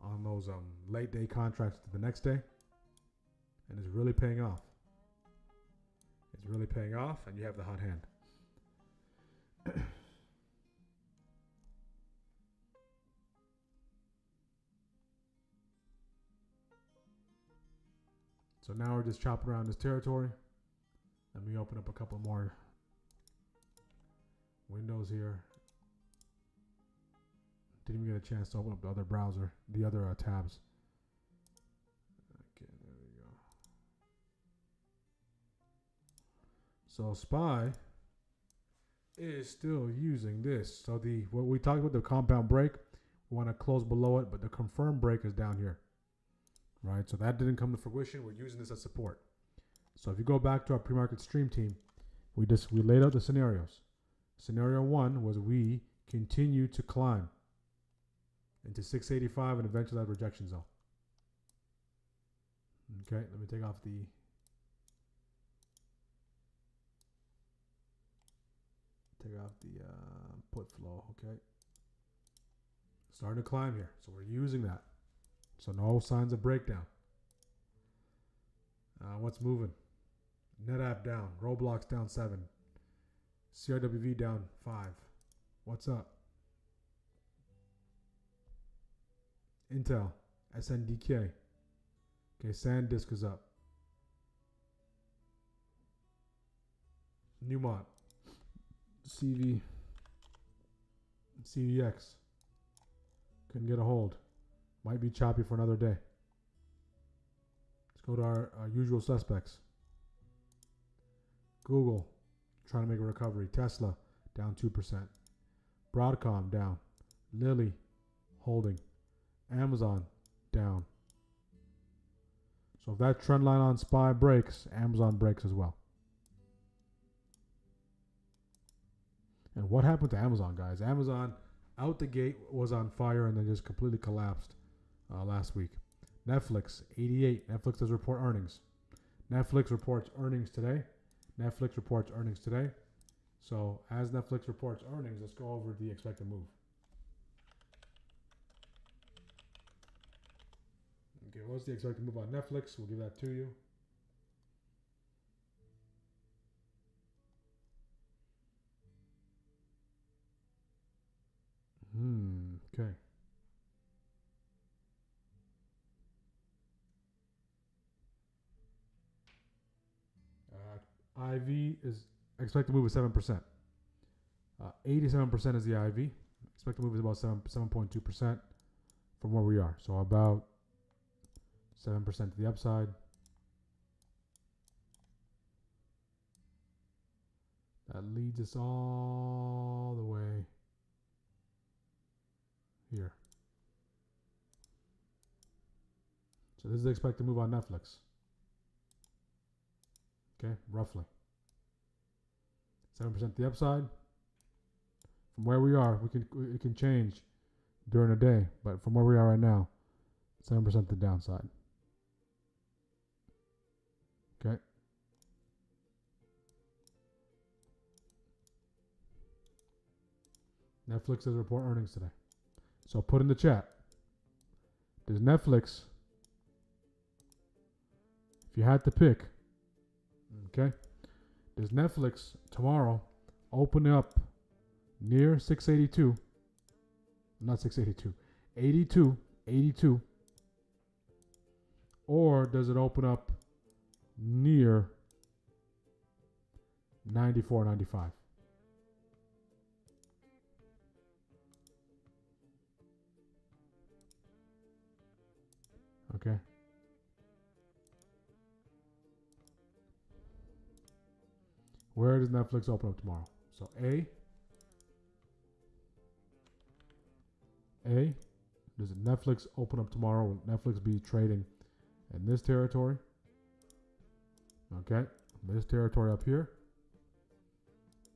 on those late day contracts to the next day. And it's really paying off. It's really paying off, and you have the hot hand. So now we're just chopping around this territory. Let me open up a couple more windows here. Didn't even get a chance to open up the other browser, the other tabs. Okay, there we go. So SPY is still using this. So what we talked about, the compound break, we want to close below it, but the confirmed break is down here. Right, so that didn't come to fruition. We're using this as support. So if you go back to our pre-market stream team, we laid out the scenarios. Scenario 1 was we continue to climb into 685 and eventually that rejection zone. Okay, let me take off the put flow. Okay, starting to climb here, so we're using that. So no signs of breakdown. What's moving? NetApp down. Roblox down 7. CRWV down 5. What's up? Intel. SNDK. Okay, SanDisk is up. Newmont. CVX. Couldn't get a hold. Might be choppy for another day. Let's go to our usual suspects. Google, trying to make a recovery. Tesla, down 2%. Broadcom, down. Lilly, holding. Amazon, down. So if that trend line on SPY breaks, Amazon breaks as well. And what happened to Amazon, guys? Amazon, out the gate, was on fire and then just completely collapsed last week. Netflix, 88. Netflix does report earnings. Netflix reports earnings today. So as Netflix reports earnings, let's go over the expected move. Okay, what's the expected move on Netflix? We'll give that to you. Okay. IV is expected move is 7%. 87% is the IV. Expected move is about 7.2% from where we are. So about 7% to the upside. That leads us all the way here. So this is the expected move on Netflix. Okay, roughly 7% to the upside. From where we are, it can change during the day, but from where we are right now, 7% to the downside. Okay. Netflix does report earnings today. So put in the chat. Does Netflix, if you had to pick, okay, does Netflix tomorrow open up near 682, not 682, 82, or does it open up near 94.95? Okay. Where does Netflix open up tomorrow? So does Netflix open up tomorrow? Will Netflix be trading in this territory? Okay, this territory up here,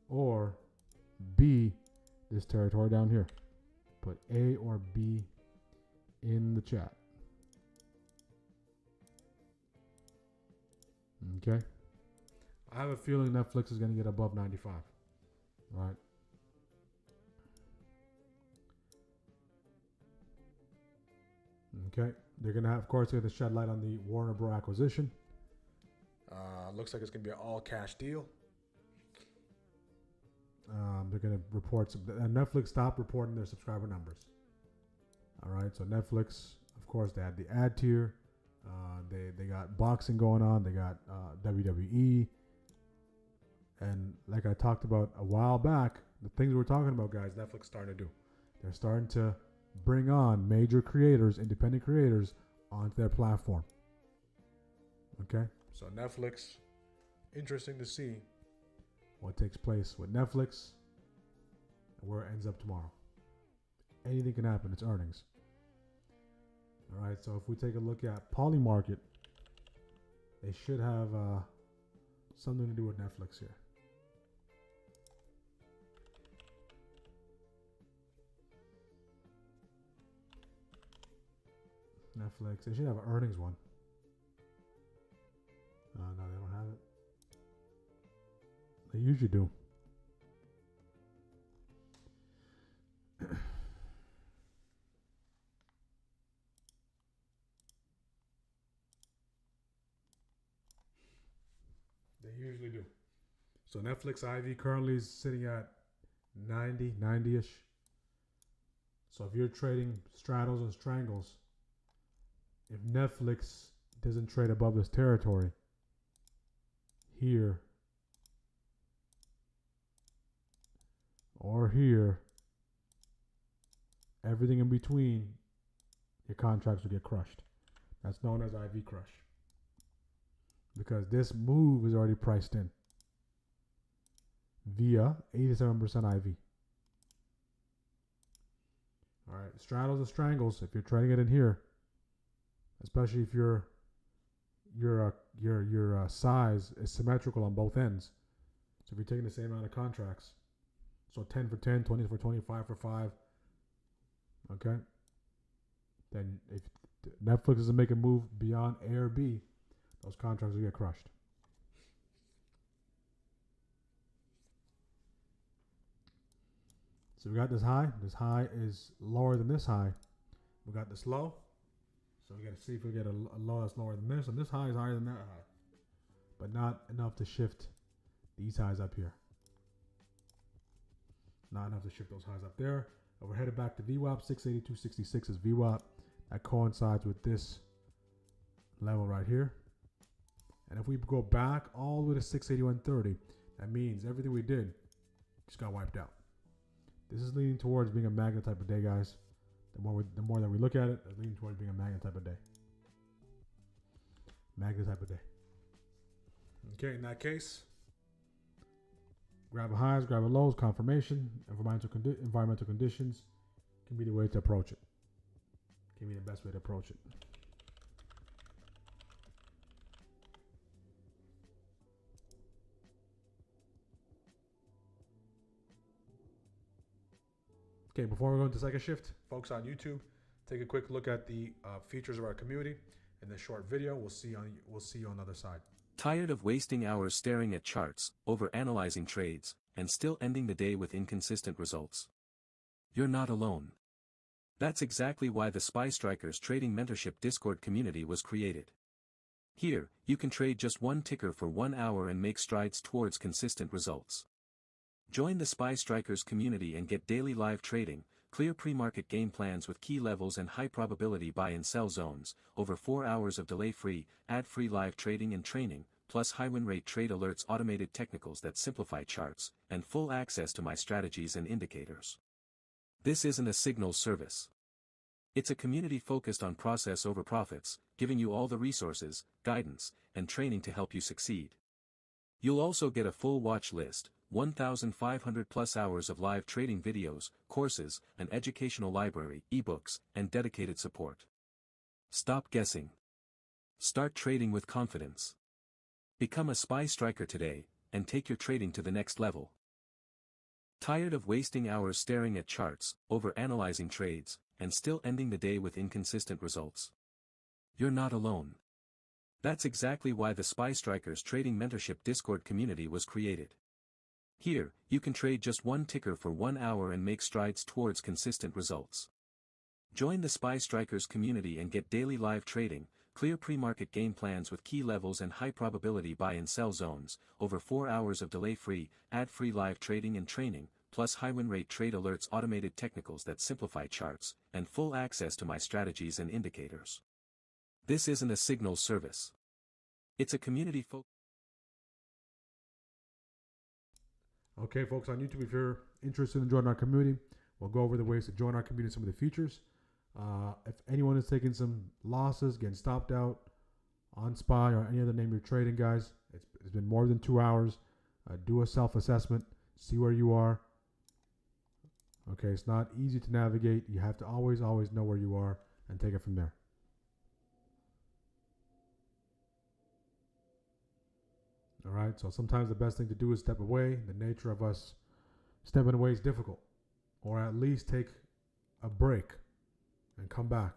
or B, this territory down here. Put A or B in the chat. Okay. I have a feeling Netflix is going to get above 95. Right. Okay. They're going to have, of course, they're going to shed light on the Warner Bros. Acquisition. Looks like it's going to be an all-cash deal. They're going to report Netflix stopped reporting their subscriber numbers. All right. So Netflix, of course, they had the ad tier. They got boxing going on. They got WWE. And like I talked about a while back, the things we're talking about, guys, Netflix starting to do. They're starting to bring on major creators, independent creators, onto their platform. Okay? So Netflix, interesting to see what takes place with Netflix and where it ends up tomorrow. Anything can happen. It's earnings. All right, so if we take a look at Polymarket, they should have something to do with Netflix here. Netflix, they should have an earnings one. No, they don't have it. They usually do. They usually do. So Netflix IV currently is sitting at 90-ish. So if you're trading straddles and strangles, if Netflix doesn't trade above this territory here or here, everything in between, your contracts will get crushed. That's known as IV crush. Because this move is already priced in via 87% IV. All right, straddles and strangles, if you're trading it in here, especially if your size is symmetrical on both ends. So if you're taking the same amount of contracts, so 10 for 10, 20 for 20, 5 for 5, okay? Then if Netflix doesn't make a move beyond A or B, those contracts will get crushed. So we got this high. This high is lower than this high. We got this low. So we got to see if we get a low that's lower than this. And this high is higher than that high. But not enough to shift these highs up here. Not enough to shift those highs up there. And we're headed back to VWAP. 682.66 is VWAP. That coincides with this level right here. And if we go back all the way to 681.30, that means everything we did just got wiped out. This is leaning towards being a magnet type of day, guys. The more that we look at it, it's leaning towards being a magnet type of day. Magnet type of day. Okay, in that case, grab a highs, grab a lows, confirmation, environmental conditions can be the way to approach it. Can be the best way to approach it. Okay, before we go into second shift, folks on YouTube, take a quick look at the features of our community. In this short video, we'll see you on the other side. Tired of wasting hours staring at charts, over-analyzing trades, and still ending the day with inconsistent results? You're not alone. That's exactly why the Spy Strikers Trading Mentorship Discord community was created. Here, you can trade just one ticker for 1 hour and make strides towards consistent results. Join the Spy Strikers community and get daily live trading, clear pre-market game plans with key levels and high probability buy and sell zones, over 4 hours of delay-free, ad-free live trading and training, plus high win rate trade alerts, automated technicals that simplify charts, and full access to my strategies and indicators. This isn't a signal service. It's a community focused on process over profits, giving you all the resources, guidance, and training to help you succeed. You'll also get a full watch list, 1,500 plus hours of live trading videos, courses, an educational library, ebooks, and dedicated support. Stop guessing. Start trading with confidence. Become a Spy Striker today, and take your trading to the next level. Tired of wasting hours staring at charts, over-analyzing trades, and still ending the day with inconsistent results? You're not alone. That's exactly why the Spy Strikers Trading Mentorship Discord community was created. Here, you can trade just one ticker for 1 hour and make strides towards consistent results. Join the Spy Strikers community and get daily live trading, clear pre-market game plans with key levels and high probability buy and sell zones, over 4 hours of delay-free, ad-free live trading and training, plus high win rate trade alerts, automated technicals that simplify charts, and full access to my strategies and indicators. This isn't a signal service. It's a community focused. Okay, folks, on YouTube, if you're interested in joining our community, we'll go over the ways to join our community, some of the features. If anyone is taking some losses, getting stopped out on SPY or any other name you're trading, guys, it's been more than 2 hours. Do a self-assessment, see where you are. Okay, it's not easy to navigate. You have to always know where you are and take it from there. All right, so sometimes the best thing to do is step away. The nature of us stepping away is difficult. Or at least take a break and come back.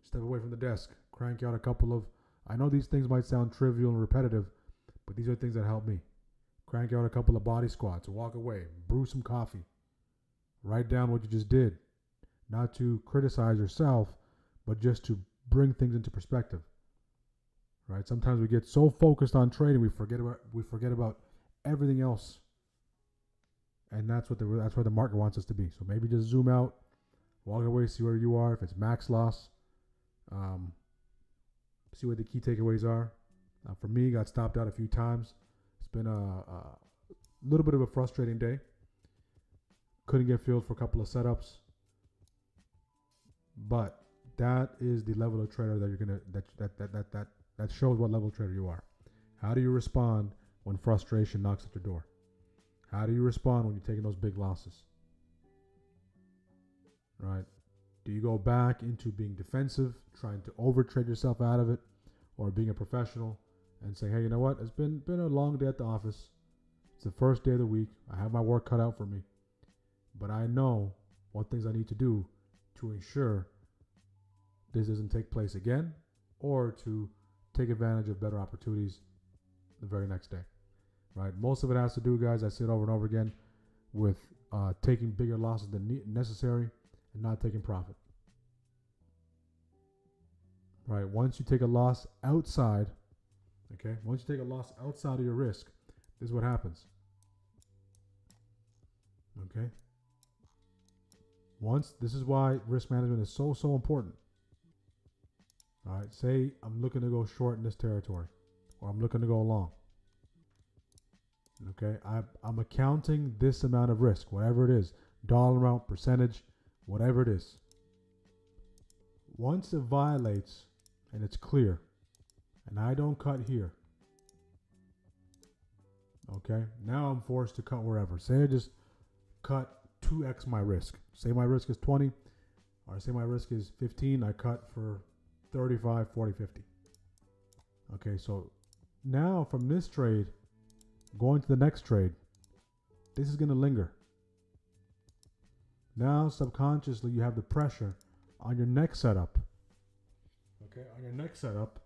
Step away from the desk. Crank out a couple of, I know these things might sound trivial and repetitive, but these are things that help me. Crank out a couple of body squats, walk away, brew some coffee. Write down what you just did. Not to criticize yourself, but just to bring things into perspective. Right? Sometimes we get so focused on trading, we forget about everything else, and that's where the market wants us to be. So maybe just zoom out, walk away, see where you are. If it's max loss, see what the key takeaways are. For me, got stopped out a few times. It's been a little bit of a frustrating day. Couldn't get filled for a couple of setups, but that is the level of trader that you're gonna that shows what level of trader you are. How do you respond when frustration knocks at your door? How do you respond when you're taking those big losses? Right? Do you go back into being defensive, trying to overtrade yourself out of it, or being a professional and say, hey, you know what? It's been a long day at the office. It's the first day of the week. I have my work cut out for me, but I know what things I need to do to ensure this doesn't take place again, or to take advantage of better opportunities the very next day, right? Most of it has to do, guys, I say it over and over again, with taking bigger losses than necessary and not taking profit, right? Once you take a loss outside, okay, once you take a loss outside of your risk, this is what happens, okay? This is why risk management is so important. All right, say I'm looking to go short in this territory, or I'm looking to go long. Okay, I'm accounting this amount of risk, whatever it is, dollar amount, percentage, whatever it is. Once it violates and it's clear, and I don't cut here, okay, now I'm forced to cut wherever. Say I just cut 2x my risk. Say my risk is 20, or say my risk is 15, I cut for 35, 40, 50. Okay, so now from this trade, going to the next trade, this is going to linger. Now subconsciously you have the pressure on your next setup. Okay, on your next setup,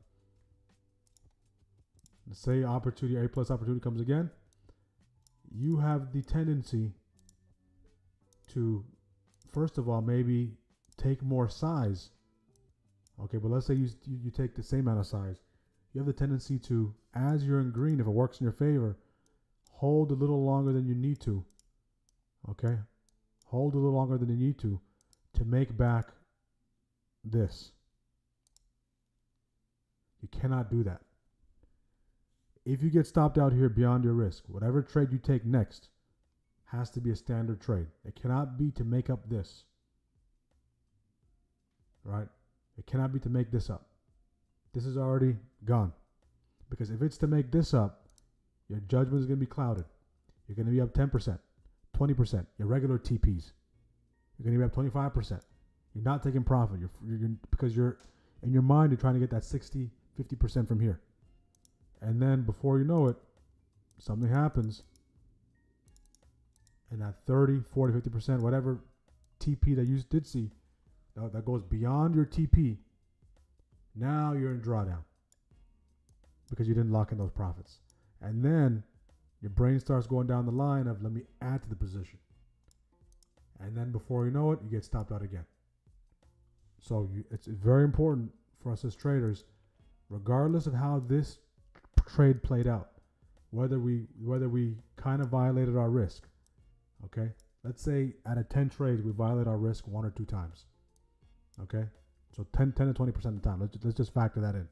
let's say opportunity, A plus opportunity comes again, you have the tendency to, first of all, maybe take more size. Okay, but let's say you take the same amount of size. You have the tendency to, as you're in green, if it works in your favor, hold a little longer than you need to. Okay? Hold a little longer than you need to make back this. You cannot do that. If you get stopped out here beyond your risk, whatever trade you take next has to be a standard trade. It cannot be to make up this. Right? It cannot be to make this up. This is already gone. Because if it's to make this up, your judgment is going to be clouded. You're going to be up 10%, 20%, your regular TPs. You're going to be up 25%. You're not taking profit. Because you're in your mind, you're trying to get that 60, 50% from here. And then before you know it, something happens. And that 30, 40, 50%, whatever TP that you did see, that goes beyond your TP, now you're in drawdown because you didn't lock in those profits. And then your brain starts going down the line of, let me add to the position. And then before you know it, you get stopped out again. So it's very important for us as traders, regardless of how this trade played out, whether we kind of violated our risk. Okay, let's say out of 10 trades we violate our risk 1 or 2 times. Okay, so 10 to 20% of the time. Let's just factor that in.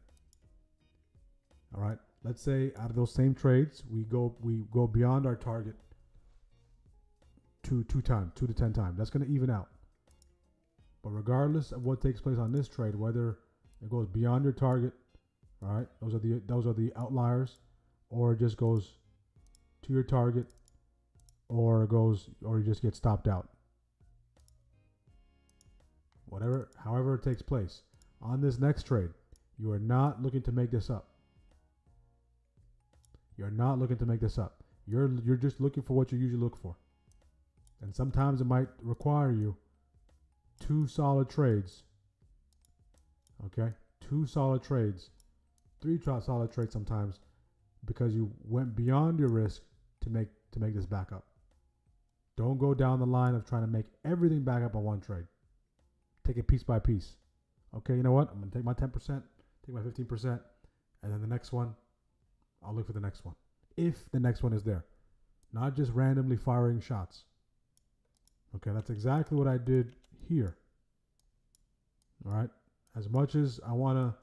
All right, let's say out of those same trades we go beyond our target 2 to 10 times. That's going to even out. But regardless of what takes place on this trade, whether it goes beyond your target, all right, those are the outliers, or it just goes to your target, or you just get stopped out. However it takes place on this next trade, you are not looking to make this up. You're not looking to make this up. You're just looking for what you usually look for, and sometimes it might require you 2 solid trades. Okay, 2 solid trades, 3 solid trades sometimes, because you went beyond your risk to make this back up. Don't go down the line of trying to make everything back up on one trade. Take it piece by piece. Okay, you know what? I'm going to take my 10%, take my 15%, and then the next one, I'll look for the next one. If the next one is there. Not just randomly firing shots. Okay, that's exactly what I did here. All right? As much as I want to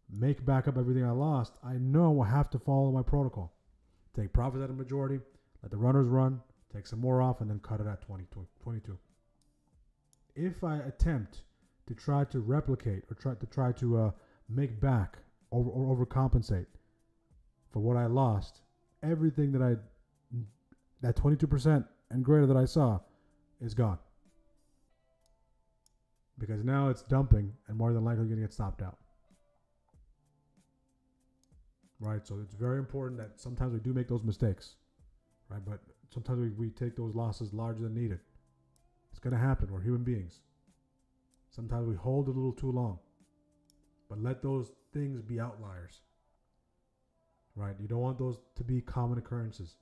make back up everything I lost, I know I have to follow my protocol. Take profits at a majority, let the runners run, take some more off, and then cut it at 22. If I attempt to try to replicate or try to make back or overcompensate for what I lost, everything that 22% and greater that I saw is gone. Because now it's dumping and more than likely going to get stopped out. Right? So it's very important that sometimes we do make those mistakes. Right? But sometimes we take those losses larger than needed. It's going to happen. We're human beings. Sometimes we hold a little too long. But let those things be outliers. Right? You don't want those to be common occurrences.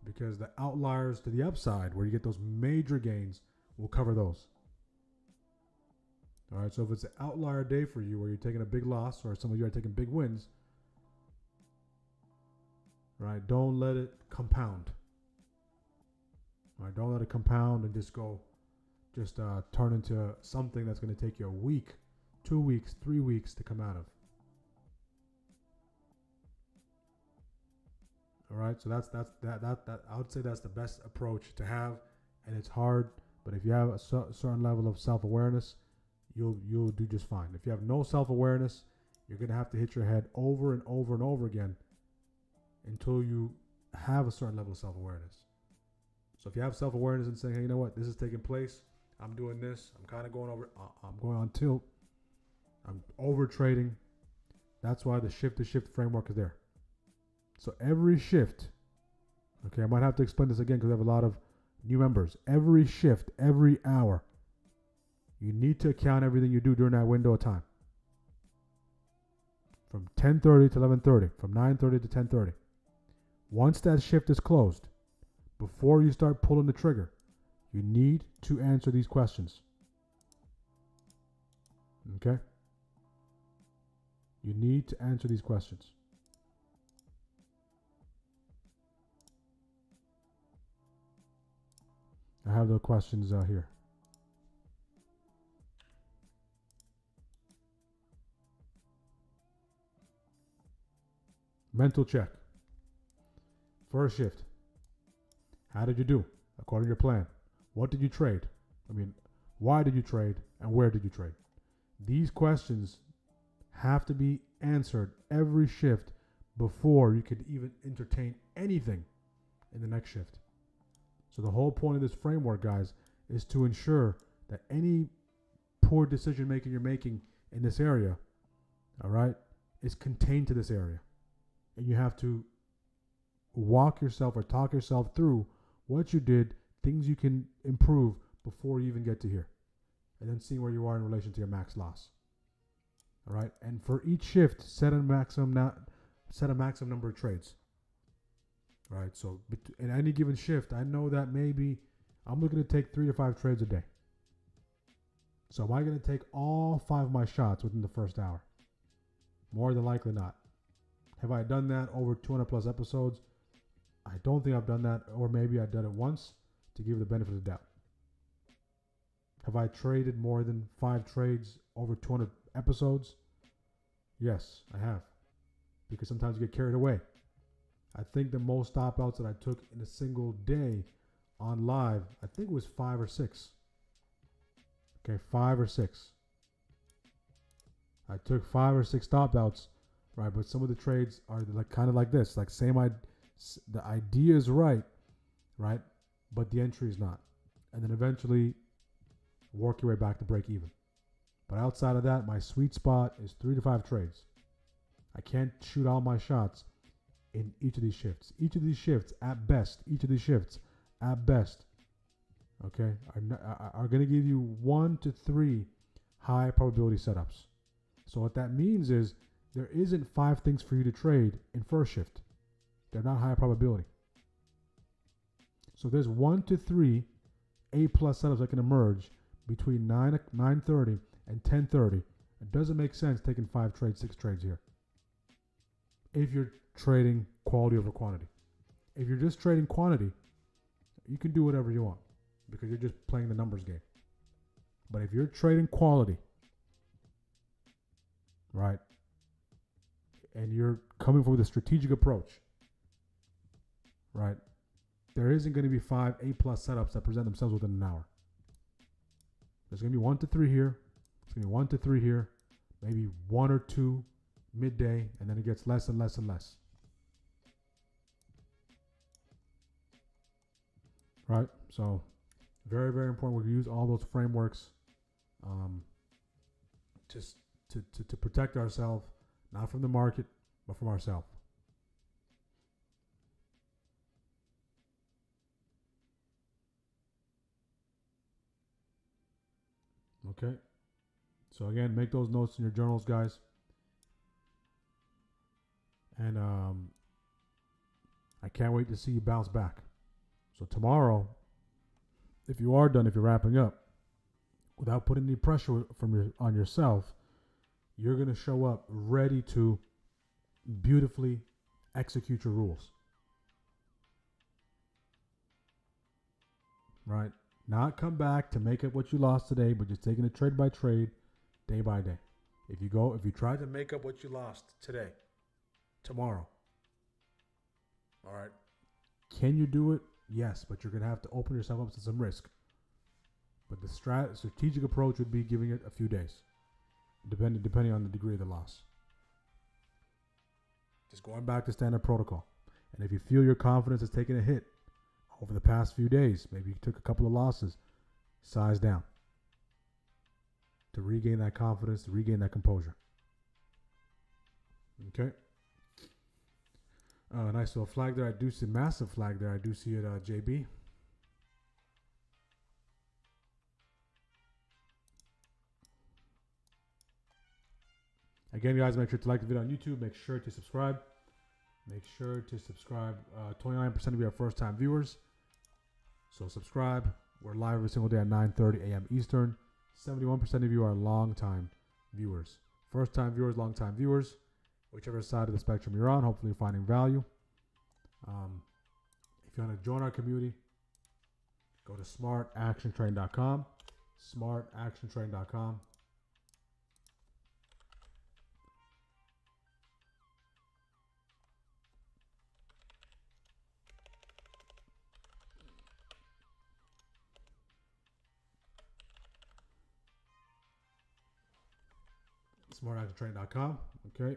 Because the outliers to the upside, where you get those major gains, will cover those. All right, so if it's an outlier day for you where you're taking a big loss, or some of you are taking big wins, right, don't let it compound. All right, don't let it compound and just turn into something that's going to take you a week, 2 weeks, 3 weeks to come out of. All right, so that I would say that's the best approach to have, and it's hard, but if you have a certain level of self-awareness, you'll do just fine. If you have no self-awareness, you're going to have to hit your head over and over and over again until you have a certain level of self-awareness. So if you have self-awareness and saying, hey, you know what, this is taking place, I'm doing this, I'm kind of going over, I'm going on tilt, I'm over trading, that's why the shift-to-shift framework is there. So every shift, okay, I might have to explain this again because I have a lot of new members. Every shift, every hour, you need to account everything you do during that window of time. From 10:30 to 11:30, from 9:30 to 10:30. Once that shift is closed, before you start pulling the trigger, you need to answer these questions. Okay? You need to answer these questions. I have the questions here. Mental check. First shift. How did you do according to your plan? What did you trade? I mean, why did you trade and where did you trade? These questions have to be answered every shift before you could even entertain anything in the next shift. So the whole point of this framework, guys, is to ensure that any poor decision making you're making in this area, all right, is contained to this area. And you have to walk yourself or talk yourself through what you did, things you can improve before you even get to here. And then seeing where you are in relation to your max loss. All right. And for each shift, set a maximum number of trades. All right. So in any given shift, I know that maybe I'm looking to take 3 to 5 trades a day. So am I going to take all 5 of my shots within the first hour? More than likely not. Have I done that over 200 plus episodes? I don't think I've done that, or maybe I've done it once to give the benefit of the doubt. Have I traded more than 5 trades over 200 episodes? Yes, I have. Because sometimes you get carried away. I think the most stop outs that I took in a single day on live, I think it was 5 or 6. Okay, 5 or 6. I took 5 or 6 stop outs, right? But some of the trades are like kind of like this, like the idea is right, but the entry is not. And then eventually work your way back to break even. But outside of that, my sweet spot is 3 to 5 trades. I can't shoot all my shots in each of these shifts. Each of these shifts, at best, okay, are going to give you 1 to 3 high probability setups. So what that means is there isn't 5 things for you to trade in first shift. They're not high probability. So there's 1 to 3 A+ setups that can emerge between 9:30 and 10:30. It doesn't make sense taking 5 trades, 6 trades here. If you're trading quality over quantity. If you're just trading quantity, you can do whatever you want because you're just playing the numbers game. But if you're trading quality, right, and you're coming forward with a strategic approach, right, there isn't going to be 5 A+ setups that present themselves within an hour. There's going to be 1 to 3 here. It's going to be 1 to 3 here. Maybe 1 or 2 midday, and then it gets less and less and less. Right? So very, very important. We use all those frameworks to protect ourselves, not from the market, but from ourselves. Okay. So again, make those notes in your journals, guys. And I can't wait to see you bounce back. So tomorrow, if you're wrapping up, without putting any pressure on yourself, you're going to show up ready to beautifully execute your rules. Right? Not come back to make up what you lost today, but just taking it trade by trade, day by day. If you try to make up what you lost today, tomorrow, all right, can you do it? Yes, but you're going to have to open yourself up to some risk. But the strategic approach would be giving it a few days, depending on the degree of the loss. Just going back to standard protocol. And if you feel your confidence is taking a hit over the past few days, maybe you took a couple of losses, size down to regain that confidence, to regain that composure. Okay. Nice little flag there. I do see massive flag there. I do see it, JB. Again, guys, make sure to like the video on YouTube. Make sure to subscribe. 29% of you are first-time viewers. So subscribe. We're live every single day at 9:30 a.m. Eastern. 71% of you are long-time viewers. First-time viewers, long-time viewers. Whichever side of the spectrum you're on, hopefully you're finding value. If you want to join our community, Go to smartactiontrade.com. Smartactiontrade.com. Smartactiontrade.com. Okay.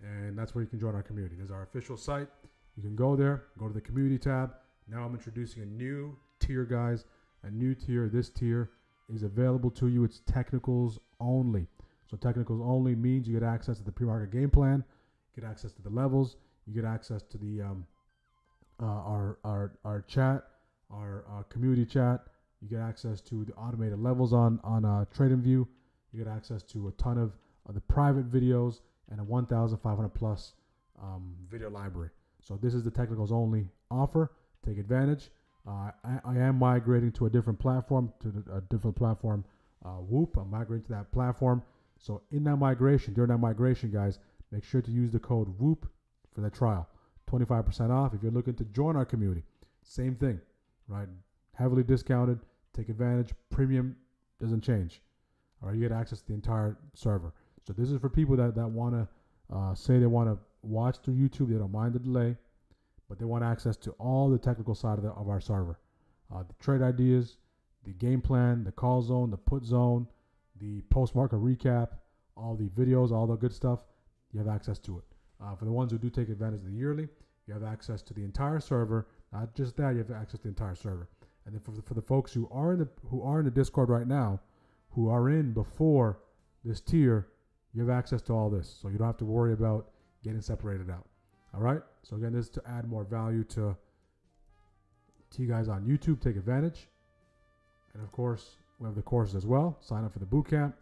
And that's where you can join our community. There's our official site. You can go there, go to the community tab. Now I'm introducing a new tier, guys. A new tier. This tier is available to you. It's technicals only. So technicals only means you get access to the pre-market game plan, you get access to the levels, you get access to the our chat, our community chat. You get access to the automated levels on TradingView. You get access to a ton of the private videos and a 1,500 plus video library. So this is the technicals only offer. Take advantage. I am migrating to a different platform, Whoop. I'm migrating to that platform. So in that migration, during that migration, guys, make sure to use the code Whoop for the trial. 25% off if you're looking to join our community. Same thing, right? Heavily discounted. Take advantage. Premium doesn't change. All right, you get access to the entire server. So this is for people that want to say they want to watch through YouTube. They don't mind the delay, but they want access to all the technical side of our server. The trade ideas, the game plan, the call zone, the put zone, the post-market recap, all the videos, all the good stuff. You have access to it. For the ones who do take advantage of the yearly, you have access to the entire server. Not just that, you have access to the entire server. And then for the folks who are in the Discord right now, who are in before this tier, you have access to all this. So you don't have to worry about getting separated out. All right? So again, this is to add more value to you guys on YouTube. Take advantage. And of course, we have the courses as well. Sign up for the bootcamp.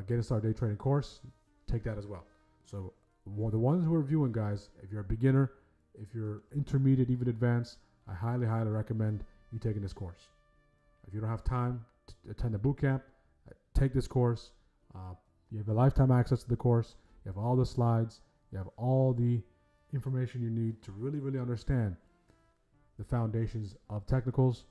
Get a start day trading course. Take that as well. So the ones who are viewing, guys, if you're a beginner, if you're intermediate, even advanced, I highly, highly recommend you taking this course. If you don't have time to attend the bootcamp, take this course. You have a lifetime access to the course. You have all the slides. You have all the information you need to really, really understand the foundations of technicals,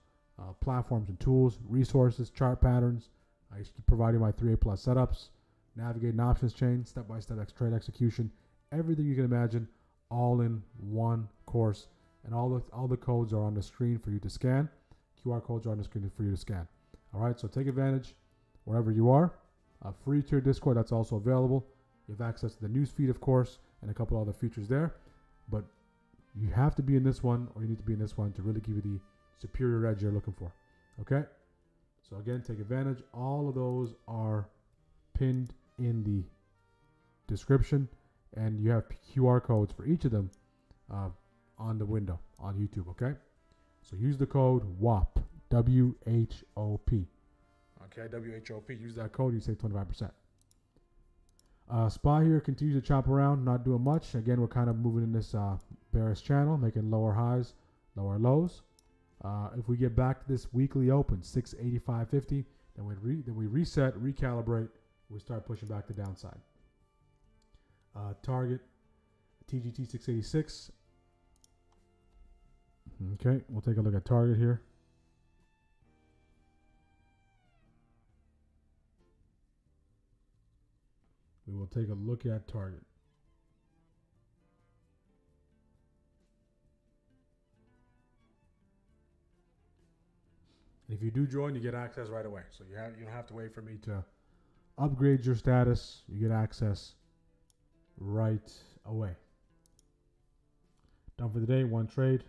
platforms and tools, resources, chart patterns. I used to provide you my 3A plus setups, navigating options chain, step-by-step trade execution, everything you can imagine, all in one course. And all the codes are on the screen for you to scan. QR codes are on the screen for you to scan. All right, so take advantage wherever you are. A free tier Discord that's also available. You have access to the news feed, of course, and a couple other features there. But you have to be in this one, or you need to be in this one to really give you the superior edge you're looking for. Okay? So again, take advantage. All of those are pinned in the description, and you have QR codes for each of them on the window on YouTube. Okay? So use the code WHOP, WHOP. Okay, WHOP. Use that code, you save 25%. SPY here continues to chop around, not doing much. Again, we're kind of moving in this bearish channel, making lower highs, lower lows. If we get back to this weekly open, 685.50, then we reset, recalibrate, we start pushing back the downside. Target, TGT 686. Okay, we'll take a look at target here. We will take a look at target. And if you do join, you get access right away. So you don't have to wait for me to upgrade your status. You get access right away. Done for the day. One trade.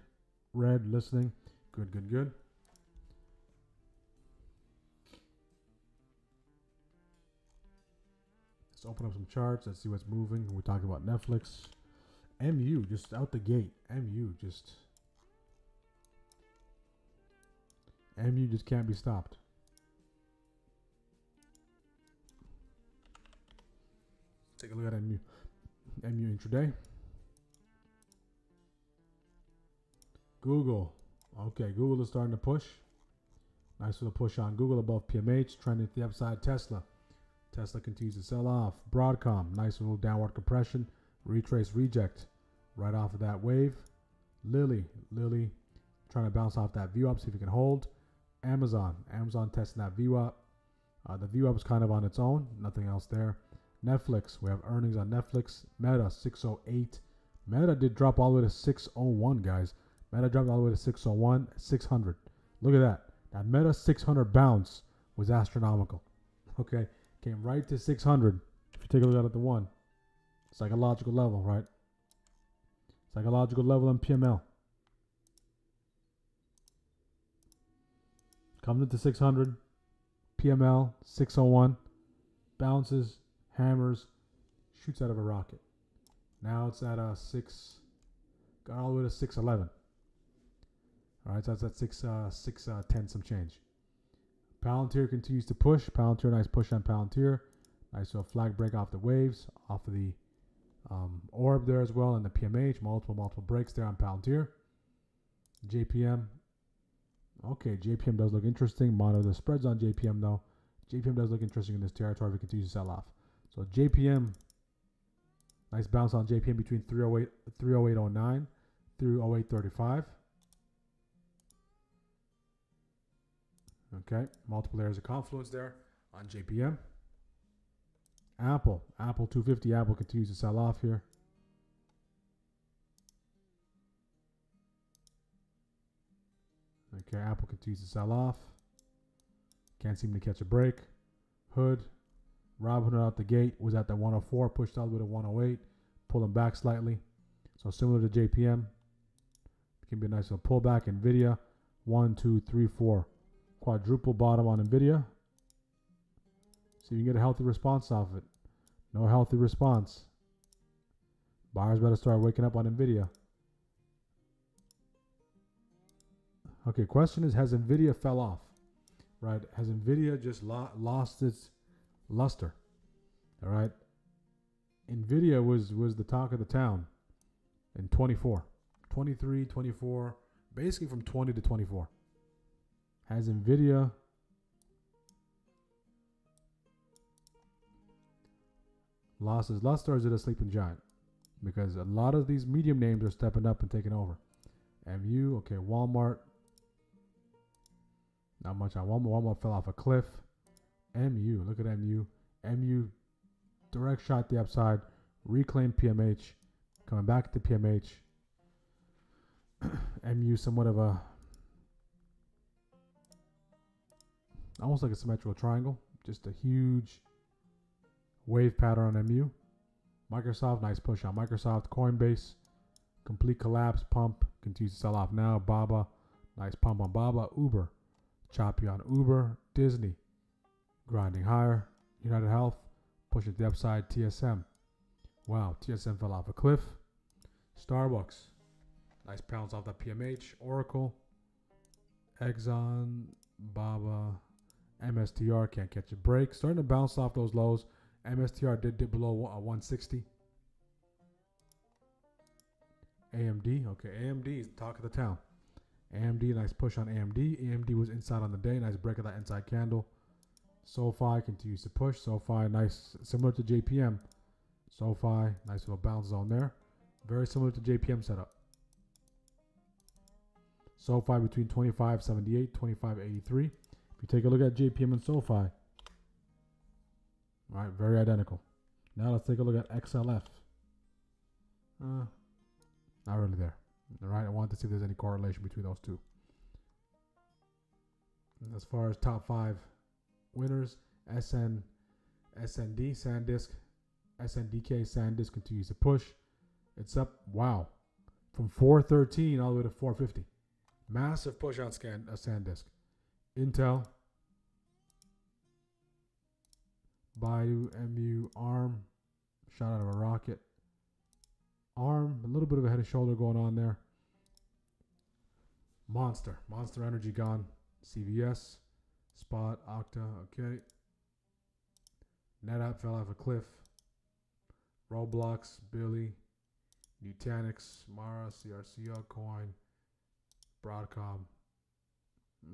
Red, listening. Good, good, good. Let's open up some charts. Let's see what's moving. We're talking about Netflix. MU, just out the gate. MU just can't be stopped. Take a look at MU. MU intraday. Google. Okay, Google is starting to push. Nice little push on Google above PMH. Trending to the upside. Tesla. Tesla continues to sell off. Broadcom. Nice little downward compression. Retrace reject. Right off of that wave. Lilly trying to bounce off that view up, see if it can hold. Amazon testing that view up. The view up is kind of on its own, nothing else there. Netflix, we have earnings on Netflix. Meta 608. Meta did drop all the way to 601, guys. Meta dropped all the way to 601, 600. Look at that. That Meta 600 bounce was astronomical. Okay, came right to 600. If you take a look at the one, psychological level, right? Psychological level and PML. Comes into 600, PML 601, bounces, hammers, shoots out of a rocket. Now it's at got all the way to 611. All right, so that's at 610 some change. Palantir continues to push. Palantir, nice push on Palantir. Nice little flag break off the waves, off of the orb there as well, and the PMH. Multiple breaks there on Palantir. JPM. Okay, JPM does look interesting. Monitor the spreads on JPM though. JPM does look interesting in this territory if it continues to sell off. So JPM, nice bounce on JPM between 308.09 through 08.35. Okay, multiple areas of confluence there on JPM. Apple 250. Apple continues to sell off here. Okay, Apple continues to sell off. Can't seem to catch a break. Hood, Robinhood out the gate was at the 104, pushed all the way to 108, pulling back slightly. So similar to JPM, it can be a nice little pullback. Nvidia, 1, 2, 3, 4, quadruple bottom on Nvidia. So you can get a healthy response off it. No healthy response. Buyers better start waking up on Nvidia. Okay, question is, has Nvidia fell off? Right? Has Nvidia just lost its luster? All right. Nvidia was the talk of the town in 24, 23, 24, basically from 20 to 24. Has Nvidia lost its luster, or is it a sleeping giant? Because a lot of these medium names are stepping up and taking over. MU, okay, Walmart. Not much on Walmart. Walmart fell off a cliff. MU, look at MU. MU, direct shot the upside. Reclaim PMH. Coming back to PMH. MU, somewhat of a, almost like a symmetrical triangle. Just a huge wave pattern on MU. Microsoft, nice push on Microsoft. Coinbase, complete collapse, pump. Continues to sell off now. Baba, nice pump on Baba. Uber, choppy on Uber. Disney, grinding higher. United Health, pushing the upside. TSM, wow, TSM fell off a cliff. Starbucks, nice pounce off that PMH. Oracle, Exxon, Baba, MSTR can't catch a break. Starting to bounce off those lows. MSTR did dip below 160. AMD, okay, AMD is the talk of the town. AMD, nice push on AMD. AMD was inside on the day, nice break of that inside candle. SoFi continues to push. SoFi, nice, similar to JPM. SoFi, nice little bounce zone there. Very similar to JPM setup. SoFi between 25.78, 25.83. If you take a look at JPM and SoFi, all right, very identical. Now let's take a look at XLF. Not really there. All right, I wanted to see if there's any correlation between those two. And as far as top 5 winners, SND, SanDisk, SNDK, SanDisk continues to push. It's up, wow, from 413 all the way to 450. Massive push on SanDisk. Intel, Baidu, MU, ARM, shot out of a rocket. ARM, a little bit of a head and shoulder going on there. Monster Energy gone. CVS, Spot, Okta, okay. NetApp fell off a cliff. Roblox, Billy, Nutanix, Mara, CRCL, Coin, Broadcom.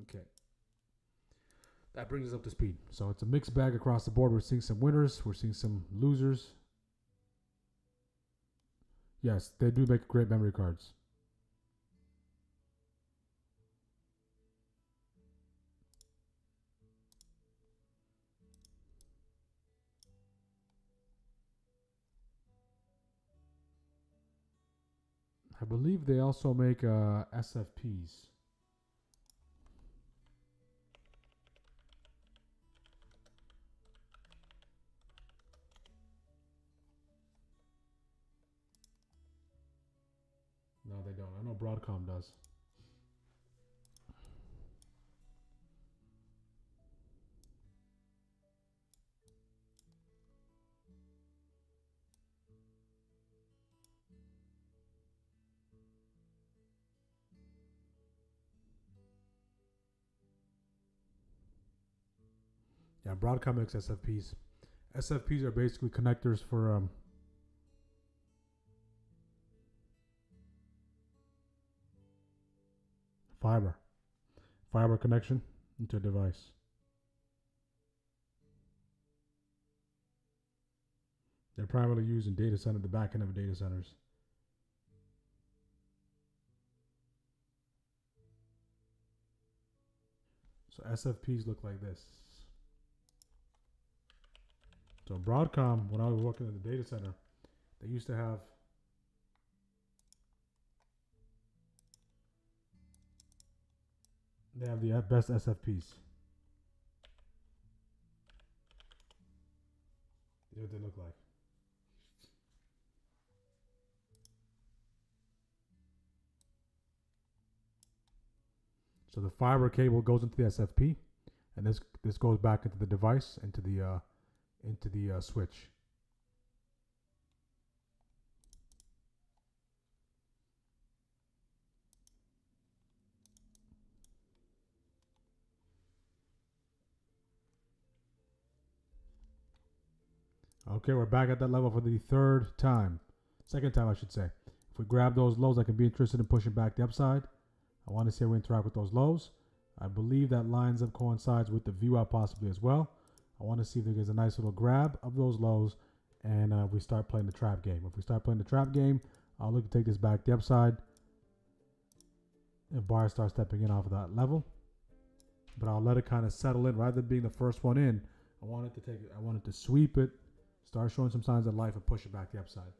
Okay. That brings us up to speed. So it's a mixed bag across the board. We're seeing some winners. We're seeing some losers. Yes, they do make great memory cards. I believe they also make SFPs. No, they don't. I know Broadcom does. Yeah, Broadcom makes SFPs. SFPs are basically connectors for fiber connection into a device. They're primarily used in data center, the back end of data centers. So SFPs look like this. So Broadcom, when I was working in the data center, they used to have the best SFPs. Here's what they look like. So the fiber cable goes into the SFP, and this goes back into the device, into the switch. Okay, we're back at that level for the second time I should say. If we grab those lows, I can be interested in pushing back the upside. I want to see how we interact with those lows. I believe that lines up coincides with the view out possibly as well. I want to see if there's a nice little grab of those lows, and we start playing the trap game. If we start playing the trap game, I'll look to take this back the upside. If bar starts stepping in off of that level, but I'll let it kind of settle in rather than being the first one in. I want it to sweep it, start showing some signs of life, and push it back the upside.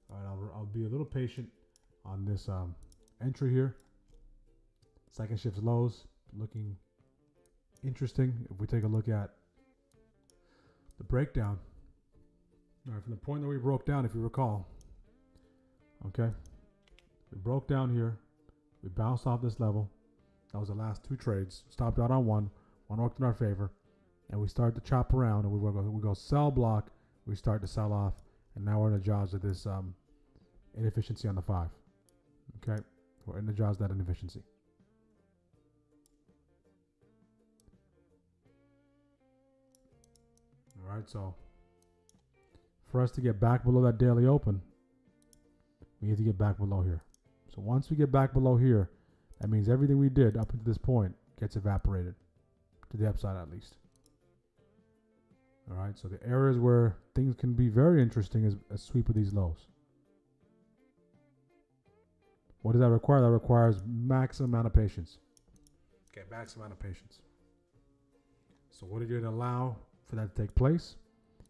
All right, I'll be a little patient on this entry here. Second shift lows looking interesting. If we take a look at the breakdown, all right, from the point that we broke down, if you recall, okay, we broke down here, we bounced off this level. That was the last two trades. Stopped out on one worked in our favor, and we started to chop around, and we go sell block, we start to sell off, and now we're in the jaws of this inefficiency on the 5. Okay, we're in the jaws of that inefficiency. All right, so for us to get back below that daily open, we need to get back below here. So once we get back below here, that means everything we did up until this point gets evaporated, to the upside at least. All right, so the areas where things can be very interesting is a sweep of these lows. What does that require? That requires maximum amount of patience. Okay, maximum amount of patience. So what are you going to allow for that to take place?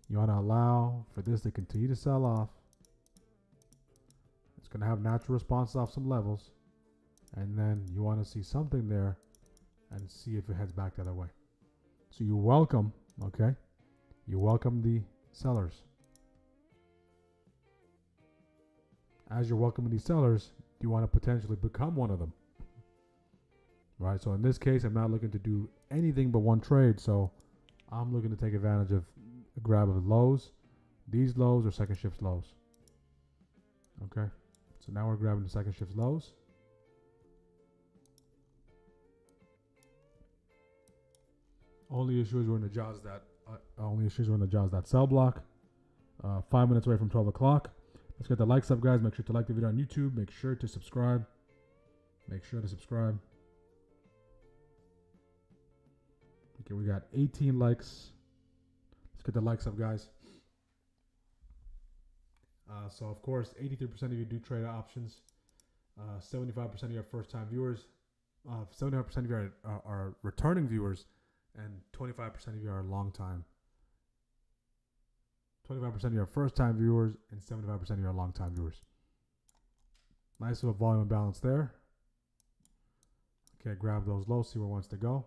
You want to allow for this to continue to sell off. It's going to have natural responses off some levels. And then you want to see something there and see if it heads back the other way. So you welcome, okay? You welcome the sellers. As you're welcoming these sellers, you want to potentially become one of them. Right? So in this case, I'm not looking to do anything but one trade. So I'm looking to take advantage of a grab of lows. These lows are second shift lows. Okay? So now we're grabbing the second shift lows. Only issue is we're in the jaws that sell block. 5 minutes away from 12 o'clock. Let's get the likes up, guys. Make sure to like the video on YouTube. Make sure to subscribe. Okay, we got 18 likes. Let's get the likes up, guys. So, of course, 83% of you do trade options. 75% of you are first-time viewers. 75% of you are returning viewers. And 25% of you are long-time. 25% of you are first-time viewers, and 75% of you are long-time viewers. Nice little volume balance there. Okay, grab those lows, see where it wants to go.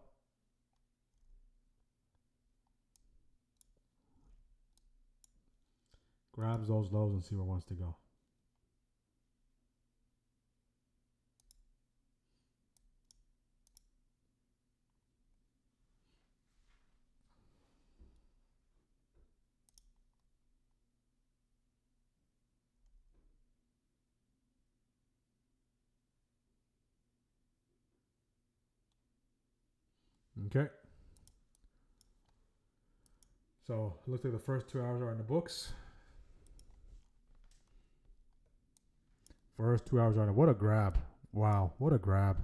Grabs those lows and see where it wants to go. Okay. So it looks like the first 2 hours are in the books. First 2 hours are in. What a grab. Wow, what a grab.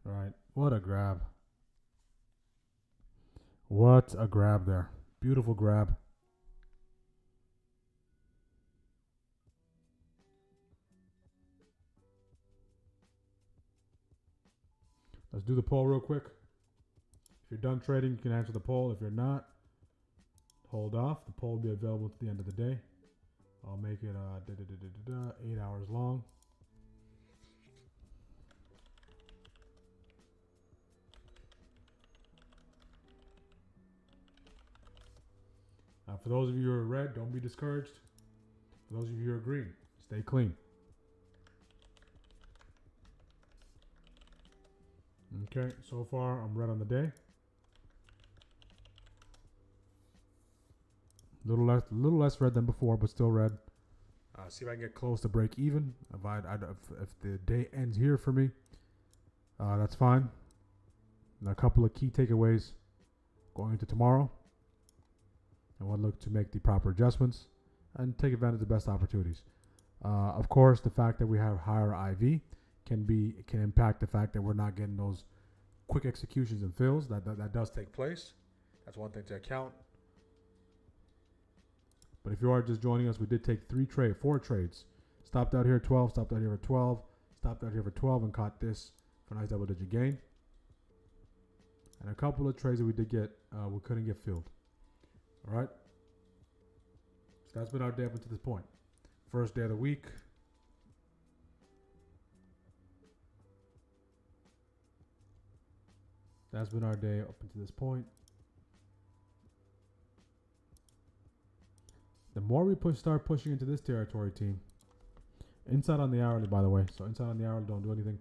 All right, what a grab. What a grab there. Beautiful grab. Let's do the poll real quick. If you're done trading, you can answer the poll. If you're not, hold off. The poll will be available to the end of the day. I'll make it 8 hours long. For those of you who are red, don't be discouraged. For those of you who are green, stay clean. Okay, so far I'm red on the day. Little less red than before, but still red. See if I can get close to break even. If the day ends here for me, that's fine. And a couple of key takeaways going into tomorrow. And we'll look to make the proper adjustments and take advantage of the best opportunities. Of course, the fact that we have higher IV can impact the fact that we're not getting those quick executions and fills. That does take place. That's one thing to account. But if you are just joining us, we did take 4 trades. Stopped out here at 12, stopped out here at 12, stopped out here for 12, and caught this for a nice double-digit gain. And a couple of trades that we did get, we couldn't get filled. All right. So that's been our day up until this point. First day of the week. That's been our day up until this point. The more we start pushing into this territory, team. Inside on the hourly, by the way. So inside on the hourly, don't do anything.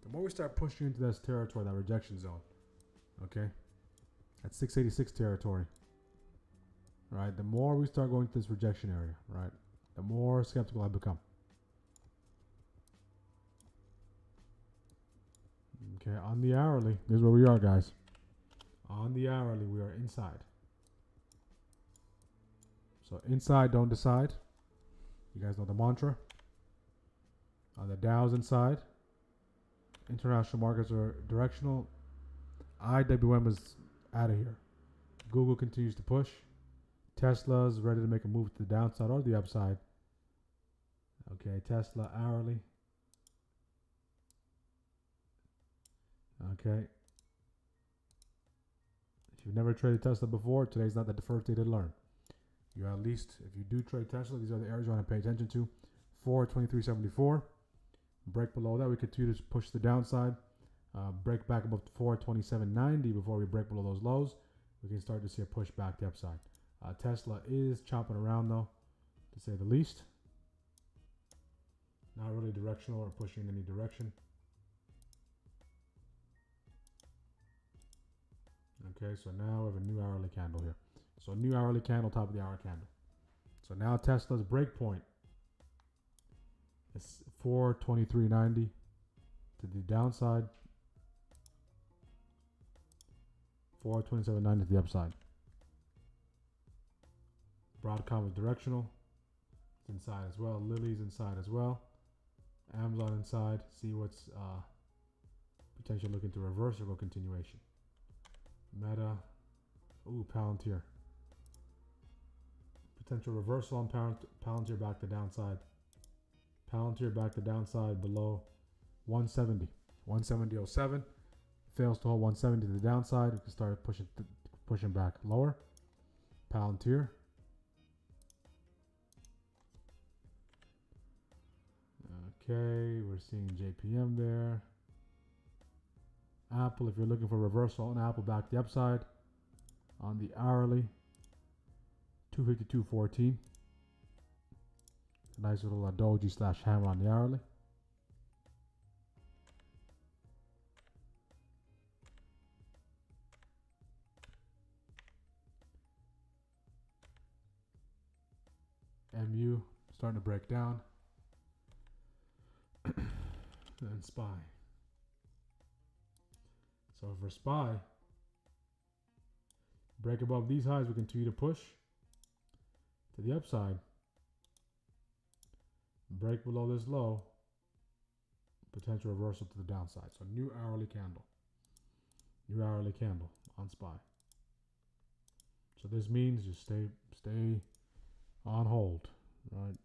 The more we start pushing into this territory, that rejection zone. Okay. At 686 territory. Right, the more we start going to this rejection area, right, the more skeptical I become. Okay, on the hourly, this is where we are, guys. On the hourly, we are inside. So inside, don't decide. You guys know the mantra. On the Dow's inside. International markets are directional. IWM is out of here. Google continues to push. Tesla's ready to make a move to the downside or the upside. Okay, Tesla hourly. Okay. If you've never traded Tesla before, today's not the first day to learn. You at least, if you do trade Tesla, these are the areas you want to pay attention to. 423.74. Break below that, we continue to push the downside. Break back above 427.90 before we break below those lows. We can start to see a push back to the upside. Tesla is chopping around though, to say the least. Not really directional or pushing in any direction. Okay, so now we have a new hourly candle here. So a new hourly candle, top of the hour candle. So now Tesla's break point is 423.90 to the downside. 427.90 to the upside. Broadcom is directional. It's inside as well. Lily's inside as well. Amazon inside. See what's potentially looking to reverse or go continuation. Meta. Ooh, Palantir. Potential reversal on Palantir back to downside. Palantir back to downside below 170. 170.07. Fails to hold 170 to the downside. We can start pushing back lower. Palantir. Okay, we're seeing JPM there. Apple, if you're looking for reversal on Apple back to the upside on the hourly, 252.14. Nice little doji slash hammer on the hourly. MU starting to break down. And SPY. So for SPY, break above these highs, we continue to push to the upside. Break below this low, potential reversal to the downside. So new hourly candle. New hourly candle on SPY. So this means just stay on hold, right?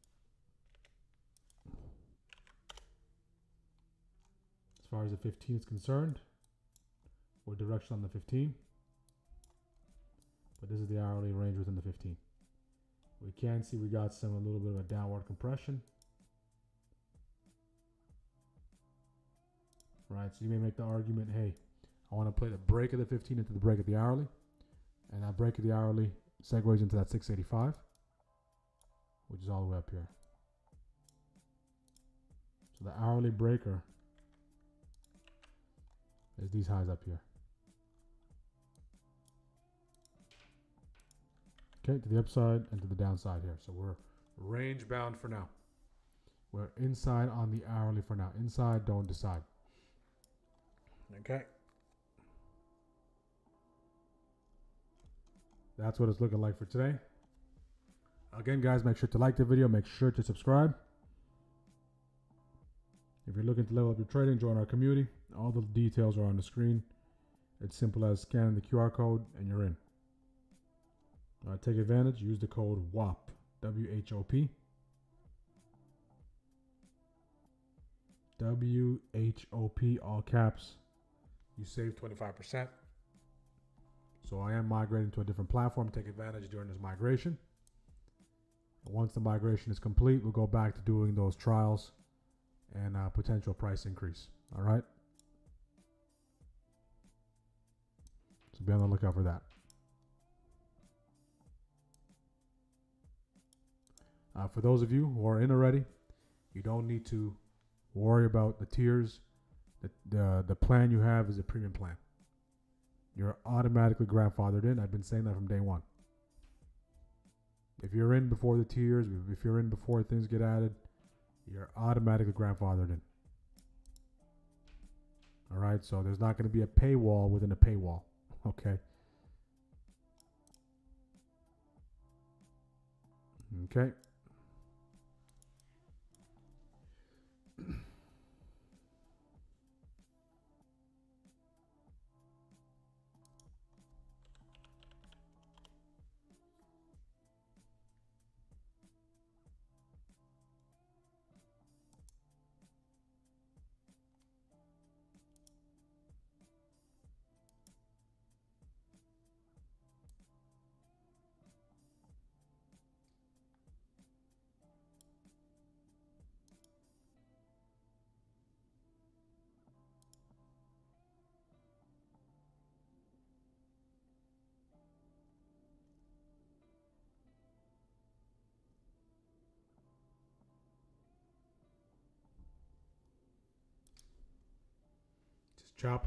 As far as the 15 is concerned, we're direction on the 15. But this is the hourly range within the 15. We can see we got a little bit of a downward compression. Right, so you may make the argument, hey, I want to play the break of the 15 into the break of the hourly. And that break of the hourly segues into that 685, which is all the way up here. So the hourly breaker is these highs up here. Okay, to the upside and to the downside here. So we're range bound for now. We're inside on the hourly for now. Inside, don't decide. Okay. That's what it's looking like for today. Again, guys, make sure to like the video. Make sure to subscribe. If you're looking to level up your trading, join our community. All the details are on the screen. It's simple as scanning the QR code and you're in. All right, take advantage. Use the code WHOP, W-H-O-P. W-H-O-P, all caps. You save 25%. So I am migrating to a different platform. Take advantage during this migration. Once the migration is complete, we'll go back to doing those trials and potential price increase. All right. So be on the lookout for that. For those of you who are in already, you don't need to worry about the tiers. The plan you have is a premium plan. You're automatically grandfathered in. I've been saying that from day one. If you're in before the tiers, if you're in before things get added, you're automatically grandfathered in. All right, so there's not going to be a paywall within a paywall. Okay. Okay.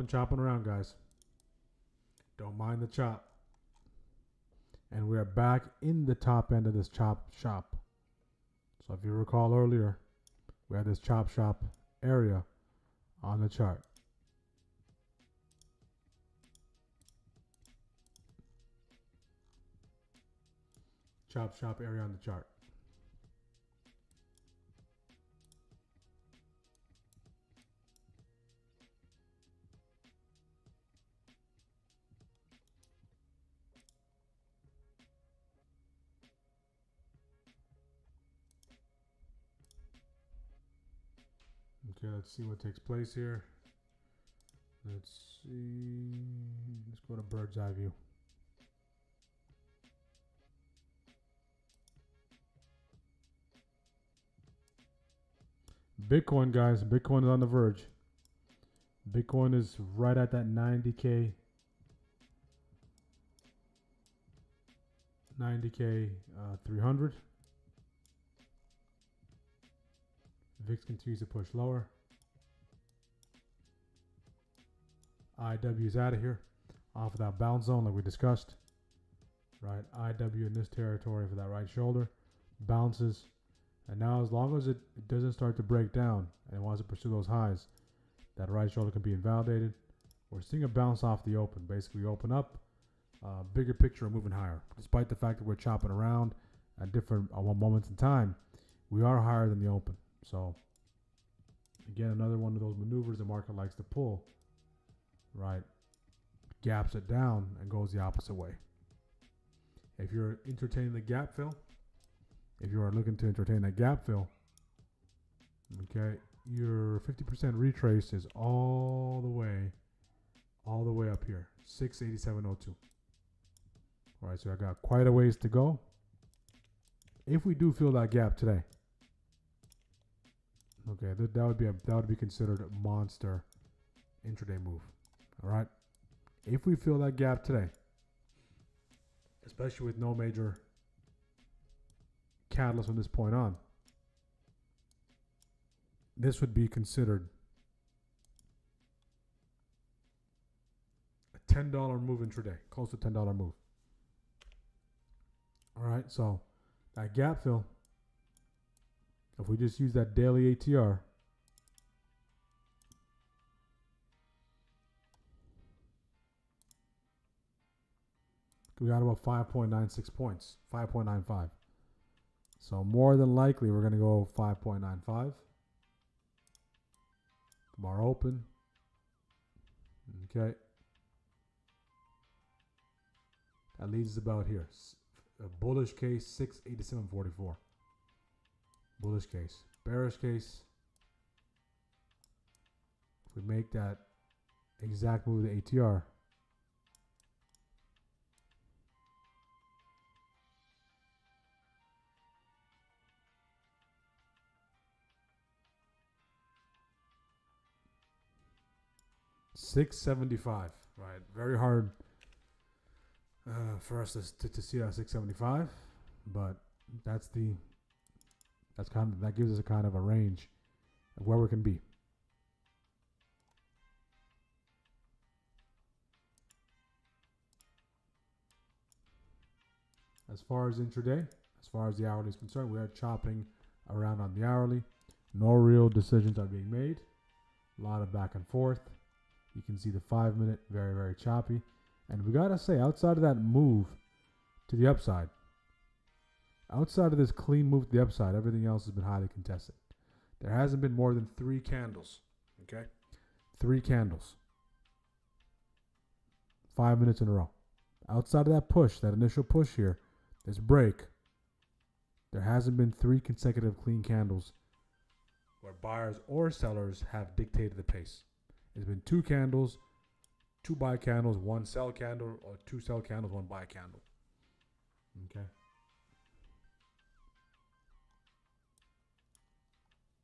Chopping around, guys. Don't mind the chop. And we're back in the top end of this chop shop. So if you recall earlier, we had this chop shop area on the chart. Chop shop area on the chart. Okay, let's see what takes place here. Let's see. Let's go to bird's eye view. Bitcoin, guys. Bitcoin is on the verge. Bitcoin is right at that 90K 300. VIX continues to push lower. IW is out of here, off of that bounce zone like we discussed. Right, IW in this territory for that right shoulder, bounces, and now as long as it doesn't start to break down and it wants to pursue those highs, that right shoulder can be invalidated. We're seeing a bounce off the open. Basically, open up, bigger picture, moving higher. Despite the fact that we're chopping around at different moments in time, we are higher than the open. So, again, another one of those maneuvers the market likes to pull, right? Gaps it down and goes the opposite way. If you're entertaining the gap fill, if you are looking to entertain that gap fill, okay, your 50% retrace is all the way up here, 687.02. All right, so I got quite a ways to go. If we do fill that gap today, okay, that would be considered a monster intraday move. All right, if we fill that gap today, especially with no major catalyst from this point on, this would be considered a $10 move intraday, close to $10 move. All right, so that gap fill, if we just use that daily ATR, we got about 5.96 points, 5.95. So more than likely, we're going to go 5.95. Tomorrow open. Okay. That leads us about here. A bullish case, 687.44. Bullish case. Bearish case, if we make that exact move to ATR, $675, right? Very hard for us to see that 675, but that gives us a kind of a range of where we can be. As far as intraday, as far as the hourly is concerned, we are chopping around on the hourly. No real decisions are being made. A lot of back and forth. You can see the 5 minute, very, very choppy. And we got to say, outside of that move to the upside, outside of this clean move to the upside, everything else has been highly contested. There hasn't been more than 3 candles. Okay? 3 candles. 5 minutes in a row. Outside of that push, that initial push here, this break, there hasn't been 3 consecutive clean candles where buyers or sellers have dictated the pace. It's been 2 candles, 2 buy candles, 1 sell candle, or 2 sell candles, 1 buy candle. Okay.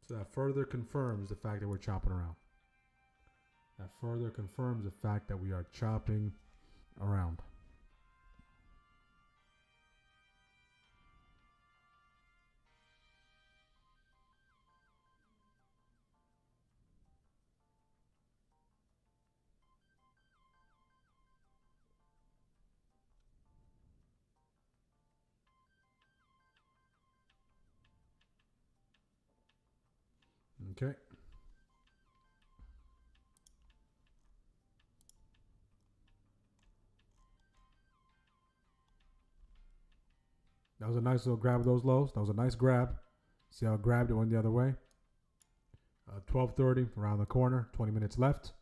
So that further confirms the fact that we're chopping around. That further confirms the fact that we are chopping around. Okay. That was a nice little grab of those lows. That was a nice grab. See how it grabbed it, went the other way. 12:30 around the corner. 20 minutes left.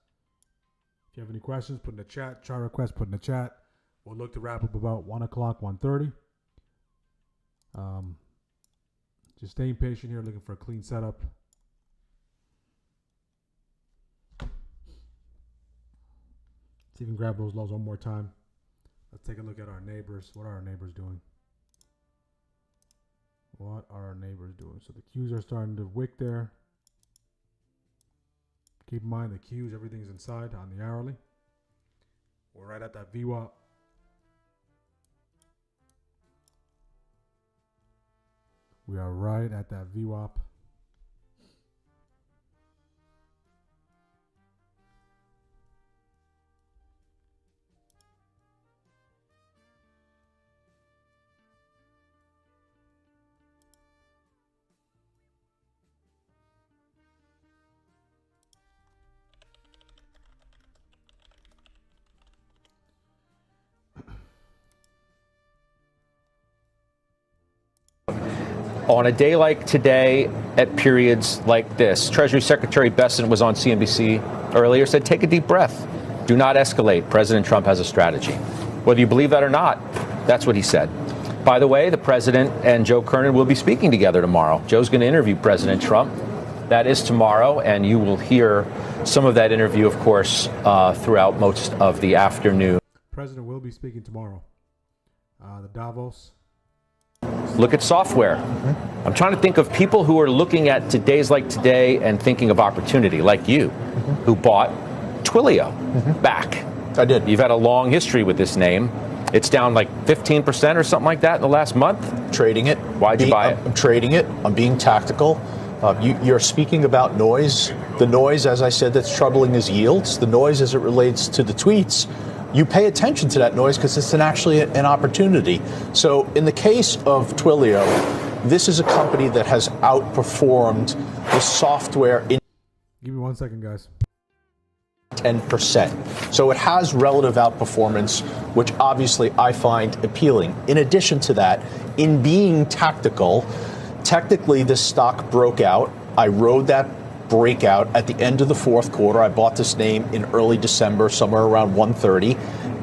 If you have any questions, put in the chat. Chart request, put in the chat. We'll look to wrap up about 1 o'clock, 1:30. Just staying patient here, looking for a clean setup. See if you can grab those lows one more time. Let's take a look at our neighbors. What are our neighbors doing? What are our neighbors doing? So the Qs are starting to wick there. Keep in mind the Qs, everything's inside on the hourly. We're right at that VWAP. We are right at that VWAP. On a day like today, at periods like this, Treasury Secretary Bessent was on CNBC earlier, said, take a deep breath. Do not escalate. President Trump has a strategy. Whether you believe that or not, that's what he said. By the way, the president and Joe Kernan will be speaking together tomorrow. Joe's going to interview President Trump. That is tomorrow, and you will hear some of that interview, of course, throughout most of the afternoon. President will be speaking tomorrow. The Davos. Look at software. I'm trying to think of people who are looking at days like today and thinking of opportunity, like you, who bought Twilio back. I did. You've had a long history with this name. It's down like 15% or something like that in the last month. Trading it. Why'd you buy it? I'm trading it. I'm being tactical. You're speaking about noise. The noise, as I said, that's troubling is yields. The noise as it relates to the tweets. You pay attention to that noise because it's actually an opportunity. So in the case of Twilio, this is a company that has outperformed the software in. Give me 1 second, guys. 10%. So it has relative outperformance, which obviously I find appealing. In addition to that, in being tactical, technically this stock broke out. I rode that breakout at the end of the fourth quarter. I bought this name in early December, somewhere around 130.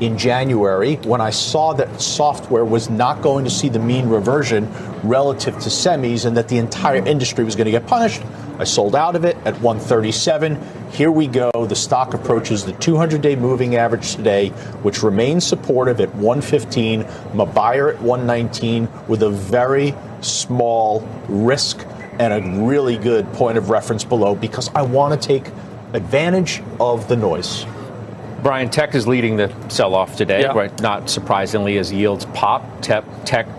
In January, when I saw that software was not going to see the mean reversion relative to semis and that the entire industry was going to get punished, I sold out of it at 137. Here we go. The stock approaches the 200-day moving average today, which remains supportive at 115. I'm a buyer at 119 with a very small risk and a really good point of reference below because I want to take advantage of the noise. Brian, tech is leading the sell-off today, right? Not surprisingly, as yields pop, tech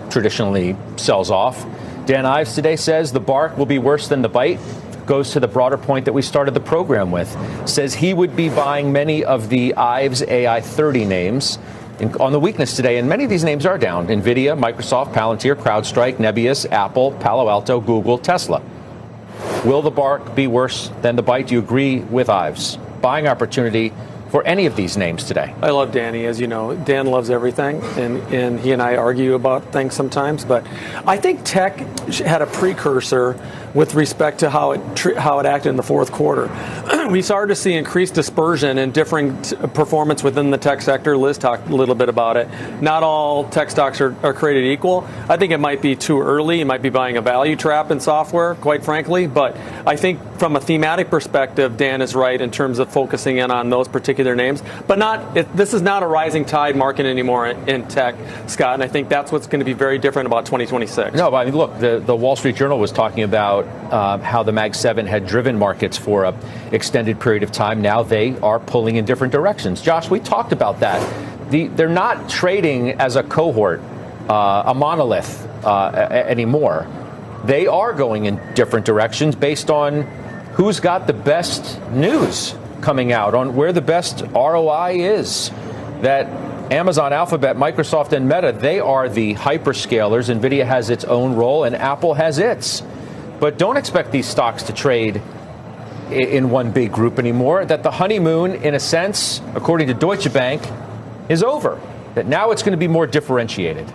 traditionally sells off. Dan Ives today says the bark will be worse than the bite. Goes to the broader point that we started the program with. Says he would be buying many of the Ives AI 30 names on the weakness today, and many of these names are down. NVIDIA, Microsoft, Palantir, CrowdStrike, Nebius, Apple, Palo Alto, Google, Tesla. Will the bark be worse than the bite? Do you agree with Ives? Buying opportunity for any of these names today? I love Danny, as you know. Dan loves everything, and he and I argue about things sometimes. But I think tech had a precursor with respect to how it acted in the fourth quarter. We started to see increased dispersion and differing performance within the tech sector. Liz talked a little bit about it. Not all tech stocks are created equal. I think it might be too early. You might be buying a value trap in software, quite frankly. But I think from a thematic perspective, Dan is right in terms of focusing in on those particular names. But this is not a rising tide market anymore in tech, Scott. And I think that's what's going to be very different about 2026. No, but I mean, look, the Wall Street Journal was talking about how the Mag 7 had driven markets for an extended period of time. Now they are pulling in different directions. Josh, we talked about that. They're not trading as a cohort, a monolith anymore. They are going in different directions based on who's got the best news coming out, on where the best ROI is. That Amazon, Alphabet, Microsoft, and Meta, they are the hyperscalers. NVIDIA has its own role, and Apple has its. But don't expect these stocks to trade in one big group anymore. That the honeymoon, in a sense, according to Deutsche Bank, is over. That now it's going to be more differentiated.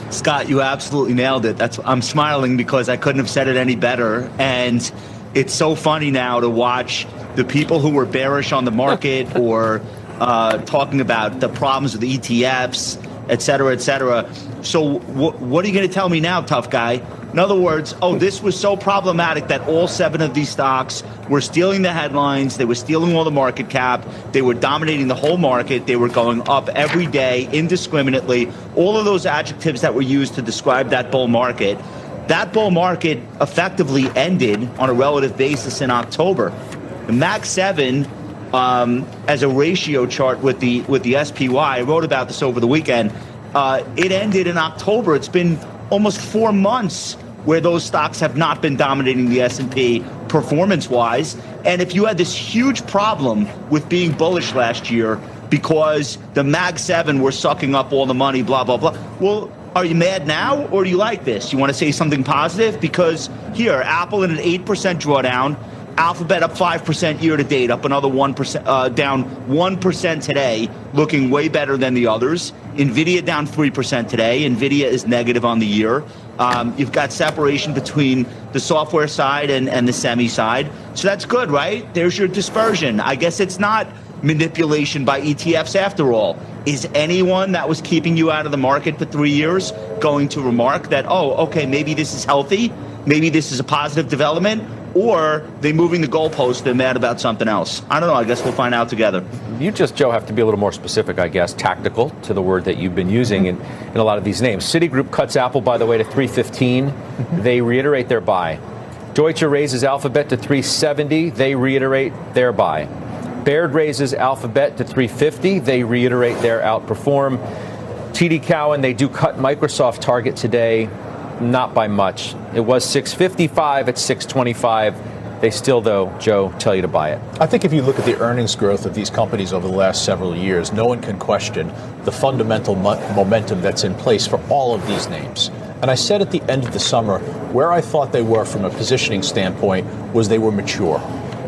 Scott, you absolutely nailed it. I'm smiling because I couldn't have said it any better. And it's so funny now to watch the people who were bearish on the market or talking about the problems with ETFs, et cetera, et cetera. So what are you going to tell me now, tough guy? In other words, this was so problematic that all 7 of these stocks were stealing the headlines. They were stealing all the market cap. They were dominating the whole market. They were going up every day indiscriminately. All of those adjectives that were used to describe that bull market. that bull market effectively ended on a relative basis in October. The Mag 7, as a ratio chart with the SPY, I wrote about this over the weekend. It ended in October. It's been almost 4 months where those stocks have not been dominating the S&P performance-wise. And if you had this huge problem with being bullish last year because the Mag 7 were sucking up all the money, blah, blah, blah, well, are you mad now, or do you like this? You want to say something positive? Because here, Apple in an 8% drawdown, Alphabet up 5% year to date, up another 1%, down 1% today, looking way better than the others. Nvidia down 3% today. Nvidia is negative on the year. You've got separation between the software side and the semi side. So that's good, right? There's your dispersion. I guess it's not manipulation by ETFs after all. Is anyone that was keeping you out of the market for 3 years going to remark that, oh, okay, maybe this is healthy, maybe this is a positive development, or they moving the goalpost, they're mad about something else? I don't know. I guess we'll find out together. You just, Joe, have to be a little more specific, I guess, tactical to the word that you've been using in a lot of these names. Citigroup cuts Apple, by the way, to 315. They reiterate their buy. Deutsche raises Alphabet to 370. They reiterate their buy. Baird raises Alphabet to 350. They reiterate their outperform. TD Cowen, they do cut Microsoft target today, not by much. It was 655 at 625. They still, though, Joe, tell you to buy it. I think if you look at the earnings growth of these companies over the last several years, no one can question the fundamental momentum that's in place for all of these names. And I said at the end of the summer, where I thought they were from a positioning standpoint was they were mature.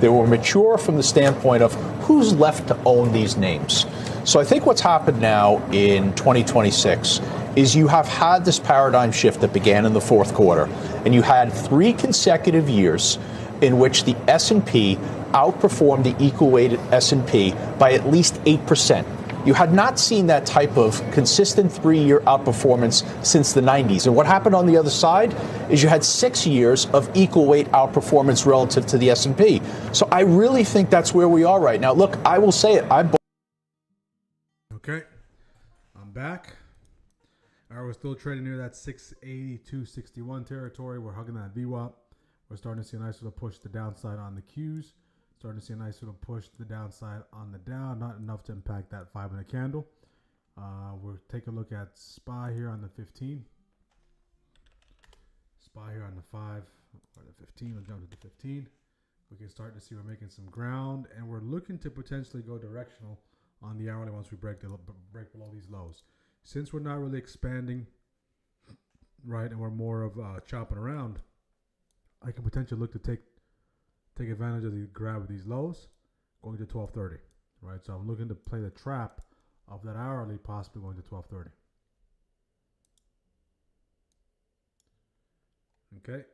They were mature from the standpoint of who's left to own these names. So I think what's happened now in 2026 is you have had this paradigm shift that began in the fourth quarter, and you had 3 consecutive years in which the S&P outperformed the equal-weighted S&P by at least 8%. You had not seen that type of consistent 3-year outperformance since the 90s. And what happened on the other side is you had 6 years of equal weight outperformance relative to the S&P. So I really think that's where we are right now. Look, I will say it. Okay, I'm back. All right, we're still trading near that 682.61 territory. We're hugging that VWAP. We're starting to see a nice little push to the downside on the Qs. Starting to see a nice little push to the downside on the down. Not enough to impact that 5-minute candle. We'll take a look at SPY here on the 15. SPY here on the 5 or the 15. We'll jump to the 15. We can start to see we're making some ground, and we're looking to potentially go directional on the hourly once we break below these lows. Since we're not really expanding, right, and we're more of chopping around, I can potentially look to take advantage of the grab of these lows going to 1230, right? So I'm looking to play the trap of that hourly possibly going to 1230. Okay.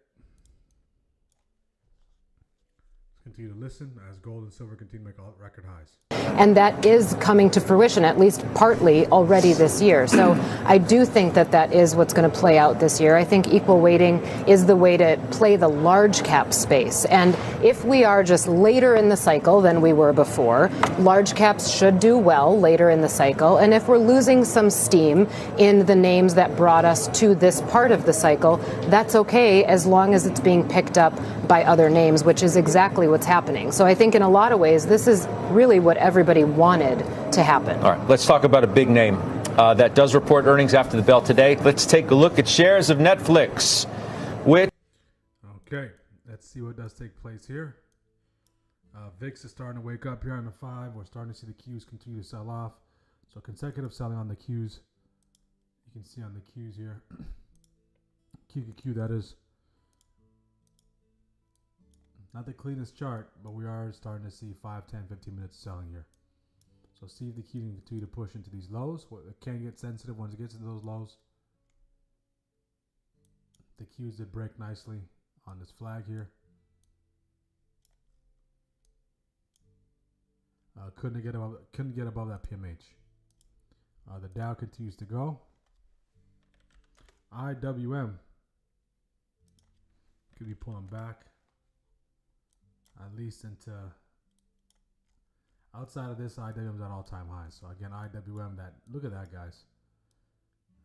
Let's continue to listen as gold and silver continue to make all record highs. And that is coming to fruition, at least partly, already this year. So I do think that that is what's going to play out this year. I think equal weighting is the way to play the large cap space. And if we are just later in the cycle than we were before, large caps should do well later in the cycle. And if we're losing some steam in the names that brought us to this part of the cycle, that's okay as long as it's being picked up by other names, which is exactly what's happening. So I think in a lot of ways, this is really what everybody wanted to happen. All right, let's talk about a big name that does report earnings after the bell today. Let's take a look at shares of Netflix. Okay, let's see what does take place here. VIX is starting to wake up here on the 5. We're starting to see the Qs continue to sell off. So consecutive selling on the Qs. You can see on the Qs here. QQQ, that is. Not the cleanest chart, but we are starting to see 5, 10, 15 minutes selling here. So see if the Q can continue to push into these lows. It can get sensitive once it gets into those lows. The Qs did break nicely on this flag here. Couldn't get above that PMH. The Dow continues to go. IWM could be pulling back. At least into outside of this, IWM's at all-time highs. So again, IWM, look at that, guys.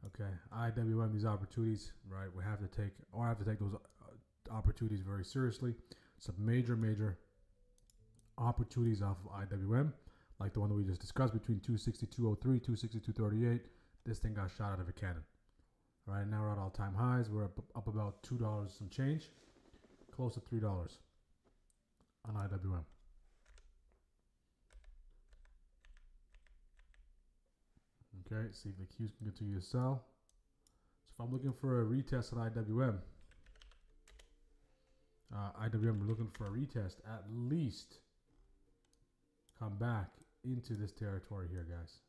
Okay, IWM, these opportunities, right? I have to take those opportunities very seriously. Some major opportunities off of IWM, like the one that we just discussed between 262.03, 262.38. This thing got shot out of a cannon. All right, now we're at all-time highs. We're up about $2 some change, close to $3 on IWM. Okay, see if the Qs can continue to sell. So if I'm looking for a retest on IWM, we're looking for a retest, at least come back into this territory here, guys.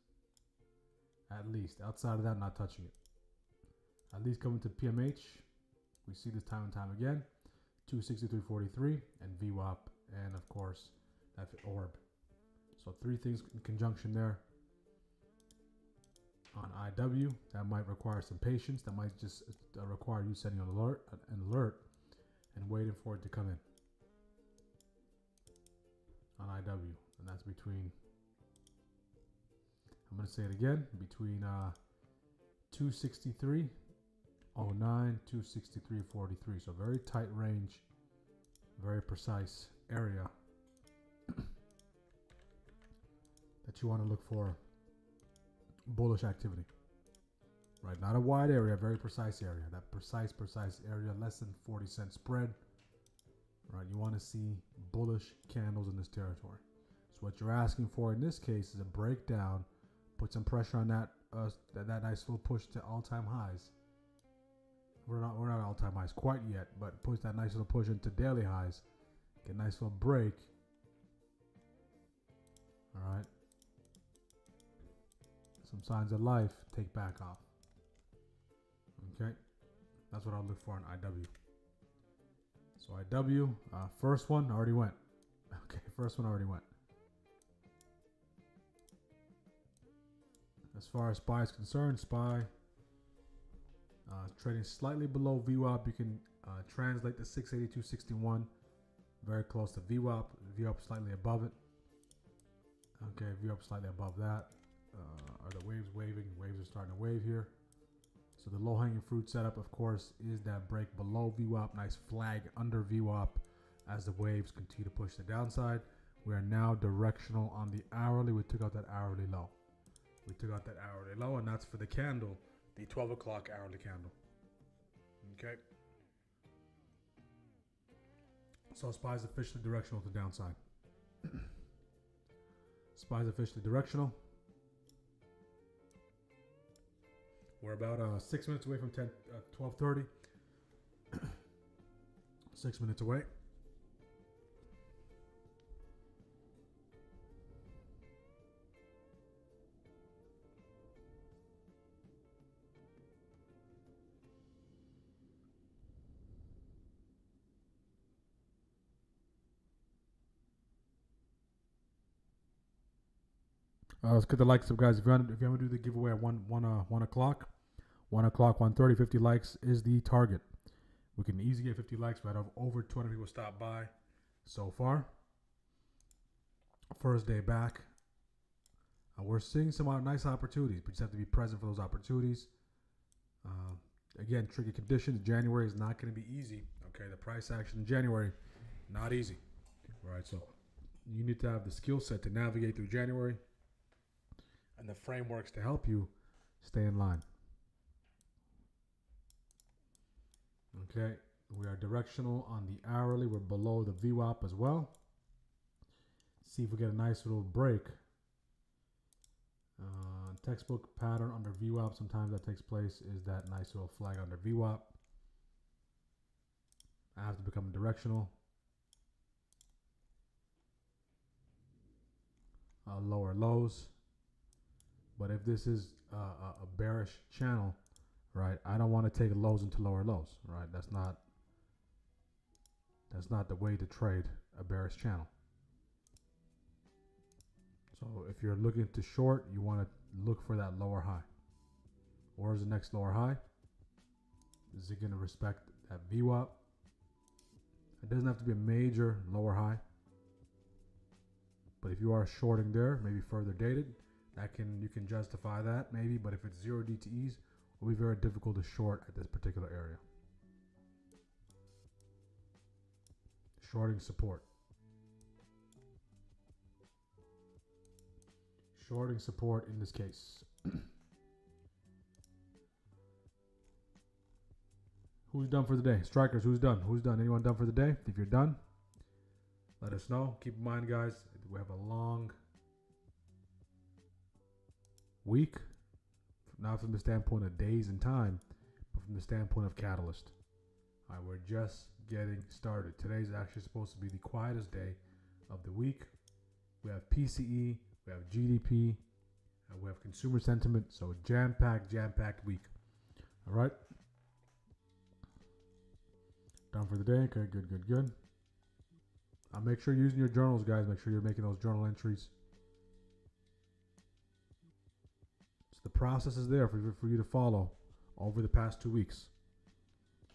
At least. Outside of that, not touching it. At least coming to PMH. We see this time and time again. 263.43 and VWAP, and of course, that orb. So three things in conjunction there. On IW, that might require some patience. That might just require you setting an alert and waiting for it to come in. On IW, and that's between, I'm going to say it again, between 263.09, 263.43. So very tight range, very precise area that you want to look for bullish activity, right? Not a wide area, very precise area. That precise area, less than 40-cent spread, right? You want to see bullish candles in this territory. So what you're asking for in this case is a breakdown, put some pressure on that nice little push to all-time highs. We're not all-time highs quite yet, but push that nice little push into daily highs. Get a nice little break. All right. Some signs of life, take back off. Okay, that's what I'll look for on IW. So IW, first one already went. Okay, first one already went. As far as SPY is concerned, SPY trading slightly below VWAP. You can translate the 682.61, very close to VWAP. VWAP slightly above it. Okay, VWAP slightly above that. Are the waves waving? Waves are starting to wave here. So the low-hanging fruit setup, of course, is that break below VWAP. Nice flag under VWAP as the waves continue to push the downside. We are now directional on the hourly. We took out that hourly low. And that's for the candle, the 12 o'clock hourly candle. Okay. So SPY is officially directional to the downside. SPY is officially directional. We're about 6 minutes away from 12:30. 6 minutes away. Let's get the likes up, guys. If you want to do the giveaway at 1 o'clock, 1:30, 50 likes is the target. We can easily get 50 likes. We had over 200 people stop by so far. First day back. We're seeing some nice opportunities, but you just have to be present for those opportunities. Again, tricky conditions. January is not going to be easy. Okay, the price action in January, not easy. All right, so you need to have the skill set to navigate through January and the frameworks to help you stay in line. Okay, we are directional on the hourly. We're below the VWAP as well. See if we get a nice little break. Textbook pattern under VWAP, sometimes that takes place, is that nice little flag under VWAP. I have to become directional. Lower lows. But if this is a bearish channel, right, I don't want to take lows into lower lows, right? That's not the way to trade a bearish channel. So if you're looking to short, you want to look for that lower high. Where's the next lower high? Is it going to respect that VWAP? It doesn't have to be a major lower high. But if you are shorting there, maybe further dated, you can justify that maybe. But if it's 0 DTEs will be very difficult to short at this particular area. Shorting support. Shorting support in this case. Who's done for the day? Strikers, who's done? Who's done? Anyone done for the day? If you're done, let us know. Keep in mind, guys, we have a long week, not from the standpoint of days and time, but from the standpoint of catalyst. All right, we're just getting started. Today's actually supposed to be the quietest day of the week. We have PCE, we have GDP, and we have consumer sentiment. So jam-packed week. All right. Done for the day. Okay, good. Make sure you're using your journals, guys. Make sure you're making those journal entries. So the process is there for you to follow over the past 2 weeks.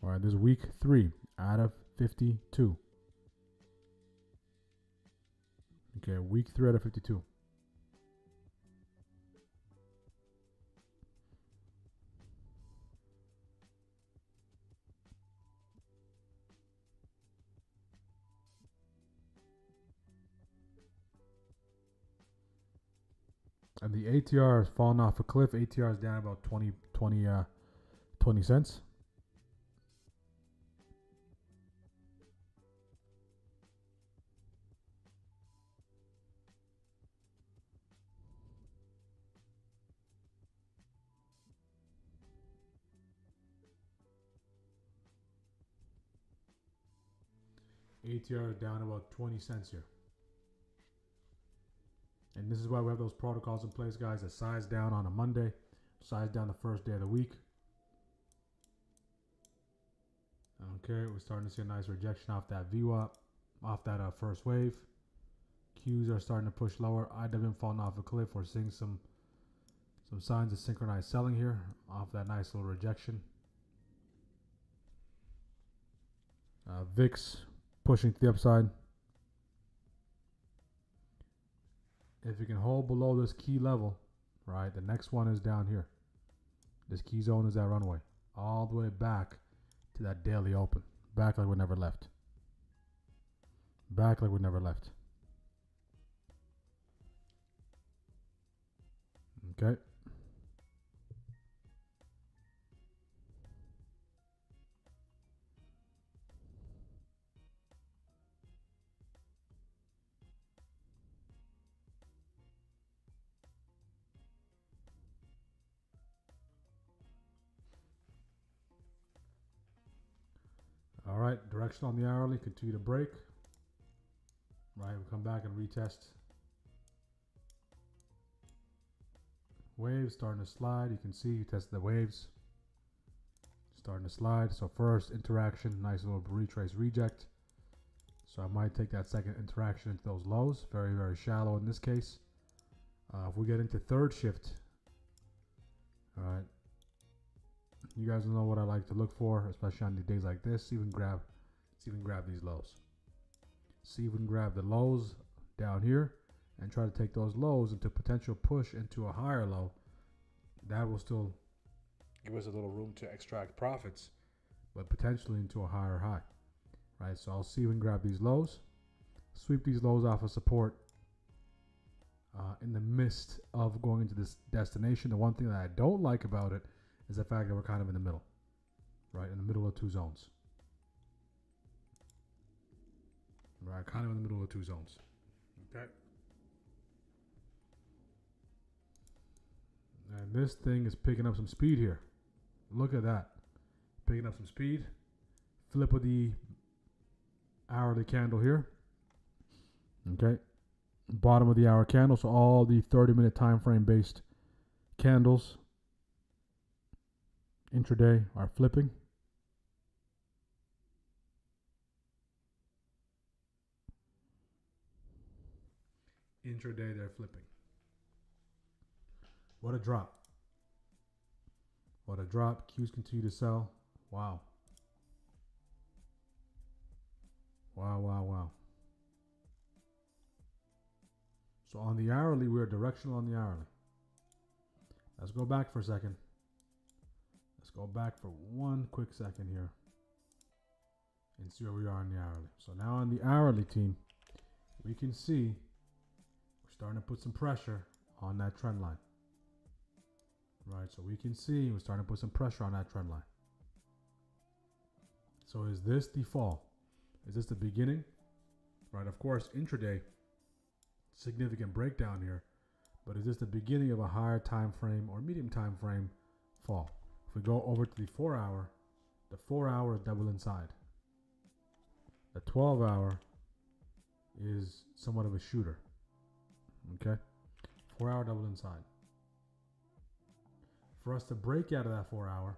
All right, this is week 3 out of 52. Okay, week 3 out of 52. And the ATR has fallen off a cliff. ATR is down about 20 cents. ATR is down about 20 cents here. And this is why we have those protocols in place, guys. A size down on a Monday, size down the first day of the week. Okay, we're starting to see a nice rejection off that VWAP, off that first wave. Qs are starting to push lower. IWM falling off a cliff. We're seeing some signs of synchronized selling here off that nice little rejection. VIX pushing to the upside. If you can hold below this key level, right, the next one is down here. This key zone is that runway. All the way back to that daily open. Back like we never left. Back like we never left. Okay. All right, direction on the hourly, continue to break. Right, we'll come back and retest. Waves starting to slide. You can see you test the waves. Starting to slide. So first interaction, nice little retrace reject. So I might take that second interaction into those lows. Very, very shallow in this case. If we get into third shift, all right, you guys know what I like to look for, especially on the days like this. See if we can grab these lows. See if we can grab the lows down here and try to take those lows into potential push into a higher low. That will still give us a little room to extract profits, but potentially into a higher high. Right, so I'll see if we can grab these lows, sweep these lows off of support in the midst of going into this destination. The one thing that I don't like about it is the fact that we're kind of in the middle, right? In the middle of two zones. Right, kind of in the middle of two zones. Okay. And this thing is picking up some speed here. Look at that. Picking up some speed. Flip of the hourly candle here. Okay. Bottom of the hour candle. So all the 30-minute time frame based candles intraday are flipping. Intraday they're flipping. What a drop. What a drop. Qs continue to sell. Wow. Wow, wow, wow. So on the hourly, we're directional on the hourly. Let's go back for a second. go back for one quick second here and see where we are in the hourly. So now on the hourly team, we can see we're starting to put some pressure on that trend line. Right, so we can see we're starting to put some pressure on that trend line. So is this the fall? Is this the beginning? Right, of course, intraday, significant breakdown here. But is this the beginning of a higher time frame or medium time frame fall? If we go over to the 4 hour, the 4 hour is double inside. The 12 hour is somewhat of a shooter. Okay? 4 hour double inside. For us to break out of that 4 hour,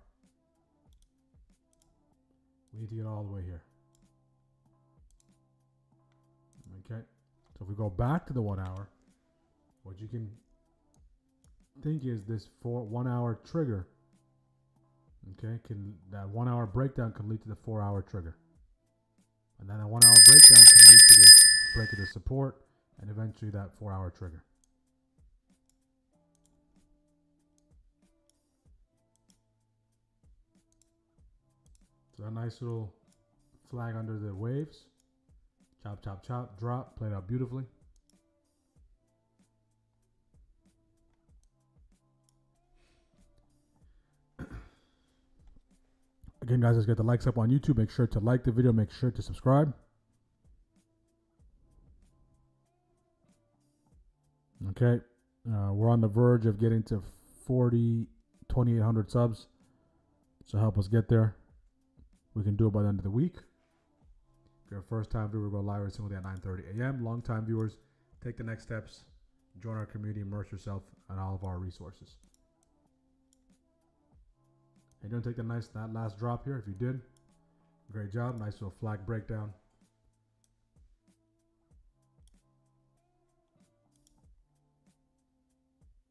we need to get all the way here. Okay? So if we go back to the 1 hour, what you can think is this 1 hour trigger. Okay, that 1 hour breakdown can lead to the 4 hour trigger. And then a 1 hour breakdown can lead to the break of the support and eventually that 4 hour trigger. So a nice little flag under the waves. Chop, chop, chop, drop, played out beautifully. Again, guys, let's get the likes up on YouTube. Make sure to like the video. Make sure to subscribe. Okay. We're on the verge of getting to 2,800 subs. So help us get there. We can do it by the end of the week. If you're a first-time viewer, go live every single day at 9:30 a.m. Long-time viewers, take the next steps. Join our community. Immerse yourself in all of our resources. And don't take that last drop here. If you did, great job. Nice little flag breakdown.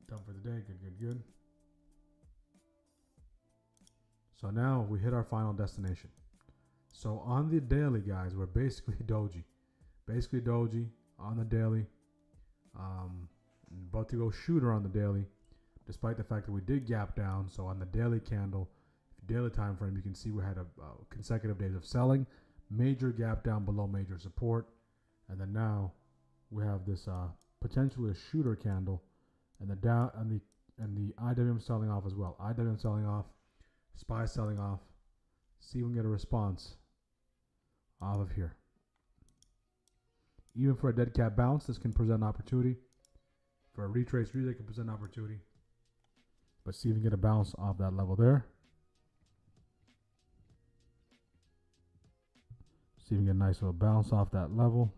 Done for the day. Good, good, good. So now we hit our final destination. So on the daily, guys, we're basically doji. Basically doji on the daily. About to go shooter on the daily, despite the fact that we did gap down. So on the daily candle, daily time frame, you can see we had a consecutive days of selling, major gap down below major support, and then now we have this potentially a shooter candle, and the down and the IWM selling off as well. IWM selling off, SPY selling off. See if we can get a response off of here. Even for a dead cat bounce, this can present an opportunity. For a retrace relay, can present an opportunity. But see if we can get a bounce off that level there. See if we can get a nice little bounce off that level.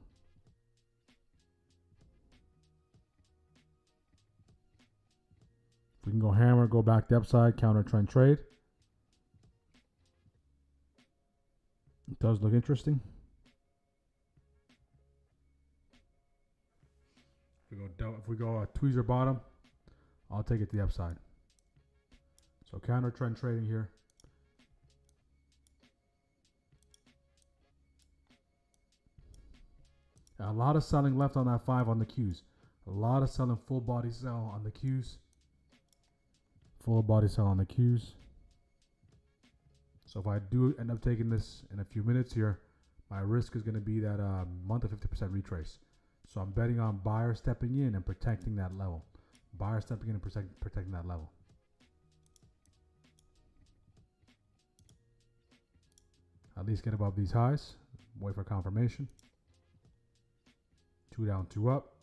If we can go hammer, go back to the upside, counter trend trade. It does look interesting. If we go tweezer bottom, I'll take it to the upside. So counter trend trading here. A lot of selling left on that 5 on the Qs. A lot of selling full body sell on the Qs. Full body sell on the Qs. So if I do end up taking this in a few minutes here, my risk is going to be that month of 50% retrace. So I'm betting on buyer stepping in and protecting that level. Buyer stepping in and protecting that level. At least get above these highs. Wait for confirmation. 2 down, 2 up.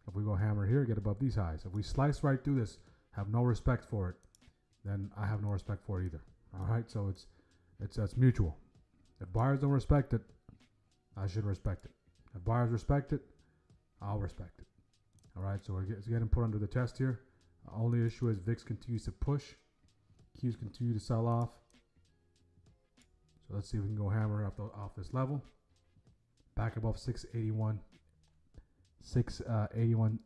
If we go hammer here, get above these highs. If we slice right through this, have no respect for it, then I have no respect for it either. All right, so it's mutual. If buyers don't respect it, I should respect it. If buyers respect it, I'll respect it. All right, so it's getting put under the test here. The only issue is VIX continues to push. Qs continue to sell off. So let's see if we can go hammer off this level. Back above 681, 61.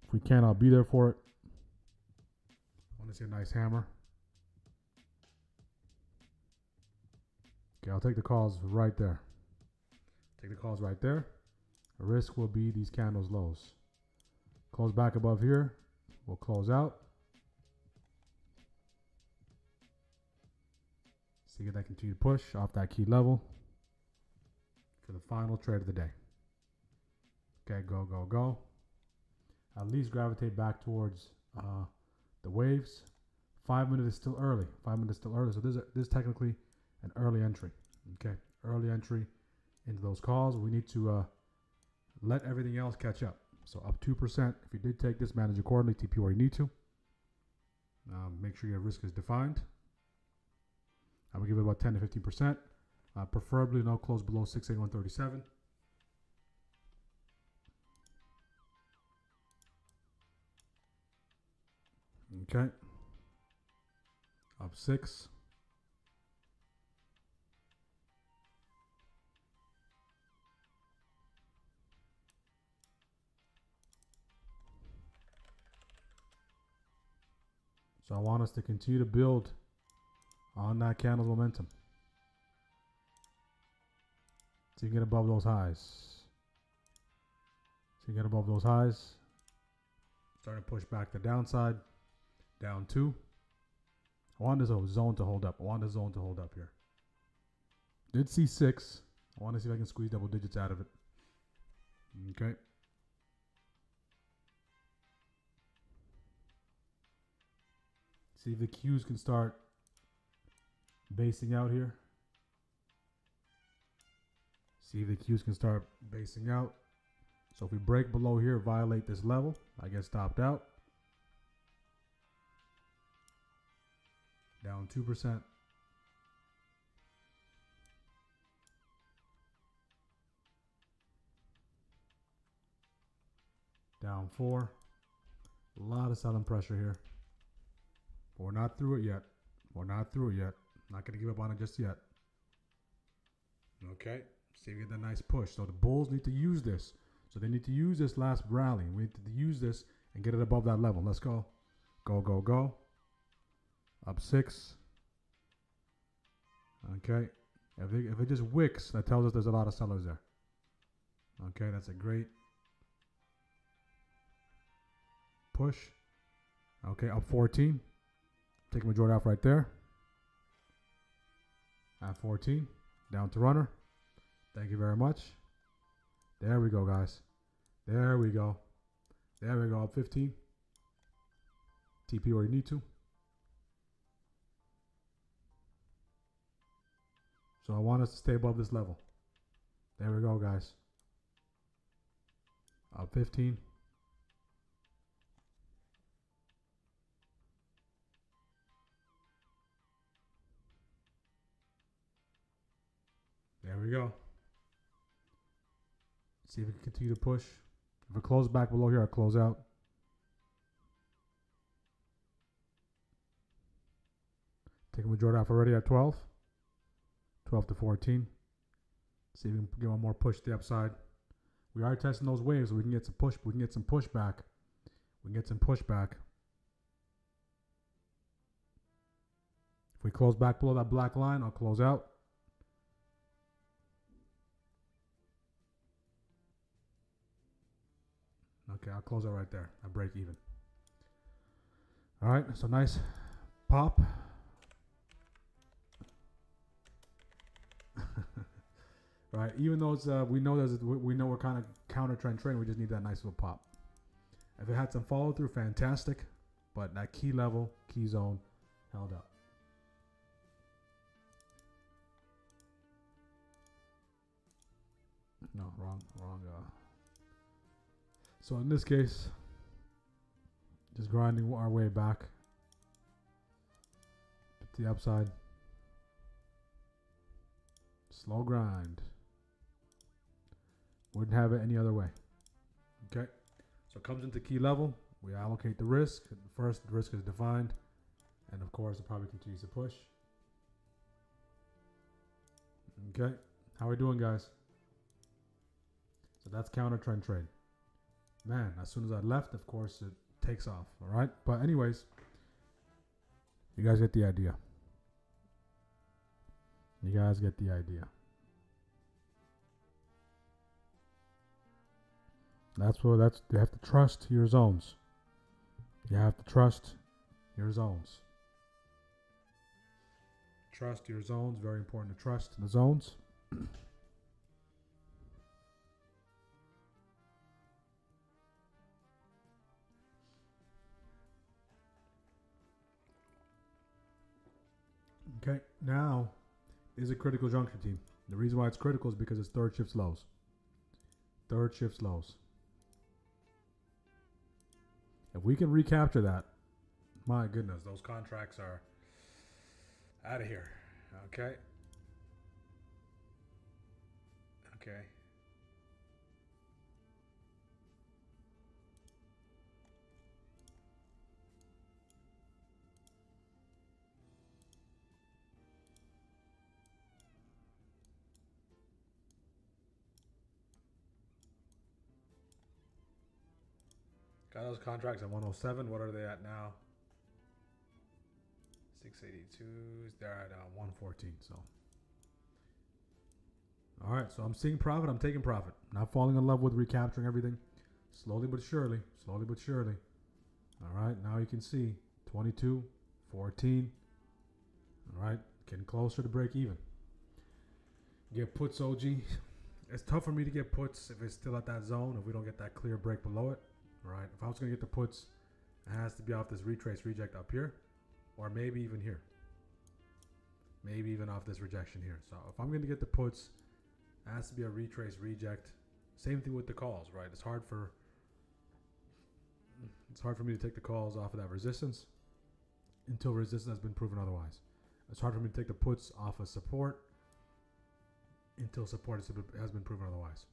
If we can, I'll be there for it. I want to see a nice hammer. Okay, I'll take the calls right there. Take the calls right there. The risk will be these candles lows. Close back above here. We'll close out. See if they continue to push off that key level for the final trade of the day. Okay, go, go, go. At least gravitate back towards the waves. 5 minutes is still early. 5 minutes is still early. So this is technically an early entry. Okay, early entry into those calls. We need to let everything else catch up. So up 2%. If you did take this, manage accordingly. TP where you need to. Make sure your risk is defined. I would give it about 10 to 15%. Preferably no close below 681.37. Okay. Up 6. So I want us to continue to build on that candle's momentum. So you get above those highs. So you get above those highs. Starting to push back the downside. Down 2. I want this zone to hold up. I want this zone to hold up here. Did see 6. I want to see if I can squeeze double digits out of it. Okay. See if the Qs can start basing out here. See if the Qs can start basing out. So if we break below here, violate this level, I get stopped out. Down 2%. Down 4. A lot of selling pressure here. But we're not through it yet. We're not through it yet. Not going to give up on it just yet. Okay. See if we get that nice push. So the bulls need to use this. So they need to use this last rally. We need to use this and get it above that level. Let's go. Go, go, go. Up 6. Okay. If it just wicks, that tells us there's a lot of sellers there. Okay, that's a great push. Okay, up 14. Take a majority off right there. At 14. Down to runner. Thank you very much. There we go, guys. There we go. There we go. Up 15. TP where you need to. So I want us to stay above this level. There we go, guys. Up 15. There we go. See if we can continue to push. If it closes back below here, I'll close out. Take a majority off already at 12. 12 to 14. See if we can get one more push to the upside. We are testing those waves, so we can get some push. We can get some pushback. We can get some pushback. If we close back below that black line, I'll close out. Okay, I'll close out right there. I break even. All right, so nice pop. Right, even though it's, we know we're kind of counter trend trading, we just need that nice little pop. If it had some follow through, fantastic. But that key level, key zone, held up. No, wrong. So in this case, just grinding our way back to the upside. Slow grind. Wouldn't have it any other way. Okay. So it comes into key level. We allocate the risk. First, the risk is defined. And of course, it probably continues to push. Okay. How are we doing, guys? So that's counter trend trade. Man, as soon as I left, of course, it takes off. All right. But anyways, you guys get the idea. You guys get the idea. You have to trust your zones. You have to trust your zones. Trust your zones. Very important to trust the zones. Okay, now is a critical juncture team. The reason why it's critical is because it's third shift lows. Third shift lows. If we can recapture that, my goodness, those contracts are out of here. Okay. Okay. Got those contracts at 107. What are they at now? 682s. They're at 114. So, all right. So I'm seeing profit. I'm taking profit. Not falling in love with recapturing everything. Slowly but surely. Slowly but surely. All right. Now you can see 22, 14. All right. Getting closer to break even. Get puts, OG. It's tough for me to get puts if it's still at that zone. If we don't get that clear break below it. All right. If I was going to get the puts, it has to be off this retrace reject up here. Or maybe even here. Maybe even off this rejection here. So if I'm going to get the puts, it has to be a retrace reject. Same thing with the calls, right? It's hard for me to take the calls off of that resistance until resistance has been proven otherwise. It's hard for me to take the puts off of support until support has been proven otherwise.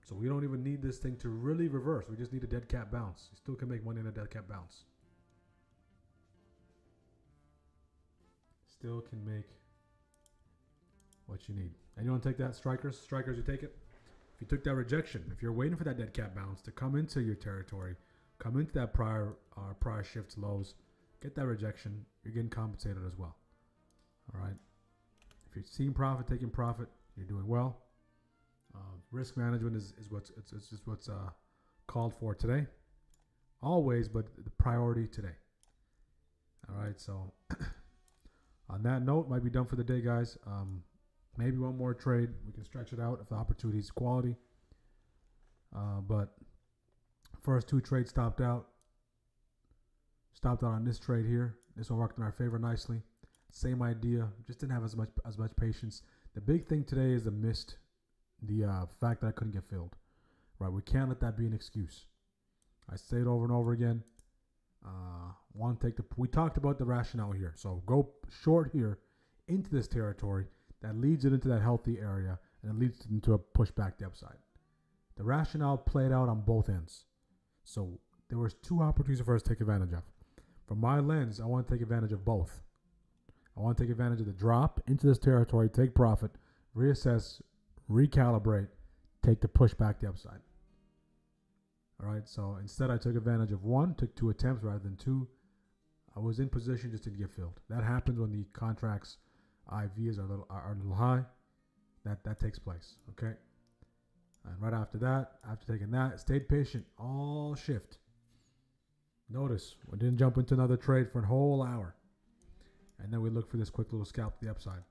So we don't even need this thing to really reverse. We just need a dead cat bounce. You still can make money in a dead cat bounce. Still can make what you need. And you want to take that, strikers? Strikers, you take it. If you took that rejection, if you're waiting for that dead cat bounce to come into your territory, come into that prior shift lows, get that rejection, you're getting compensated as well. All right. If you're seeing profit, taking profit, you're doing well. Risk management is what's called for today. Always, but the priority today. All right. So. On that note, might be done for the day, guys. Maybe one more trade. We can stretch it out if the opportunity is quality. But first two trades stopped out. Stopped out on this trade here. This one worked in our favor nicely. Same idea. Just didn't have as much patience. The big thing today is the fact that I couldn't get filled. Right? We can't let that be an excuse. I say it over and over again. We talked about the rationale here. So go short here into this territory that leads it into that healthy area and it leads it into a push back the upside. The rationale played out on both ends. So there was two opportunities for us to take advantage of. From my lens, I want to take advantage of both. I want to take advantage of the drop into this territory, take profit, reassess, recalibrate, take the push back the upside. All right, so instead I took advantage of one, took two attempts rather than two. I was in position just to get filled. That happens when the contracts IVs are a little high. That takes place, okay? And right after that, after taking that, stayed patient all shift. Notice, we didn't jump into another trade for a whole hour. And then we look for this quick little scalp to the upside.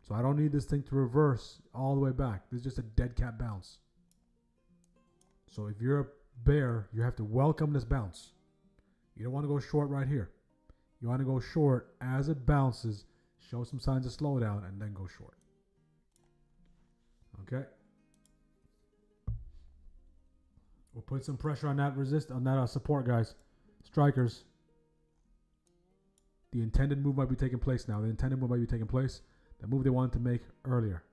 So I don't need this thing to reverse all the way back. This is just a dead cat bounce. So if you're a bear, you have to welcome this bounce. You don't want to go short right here. You want to go short as it bounces, show some signs of slowdown, and then go short. Okay. We'll put some pressure on that support, guys. Strikers. The intended move might be taking place now. The intended move might be taking place. The move they wanted to make earlier.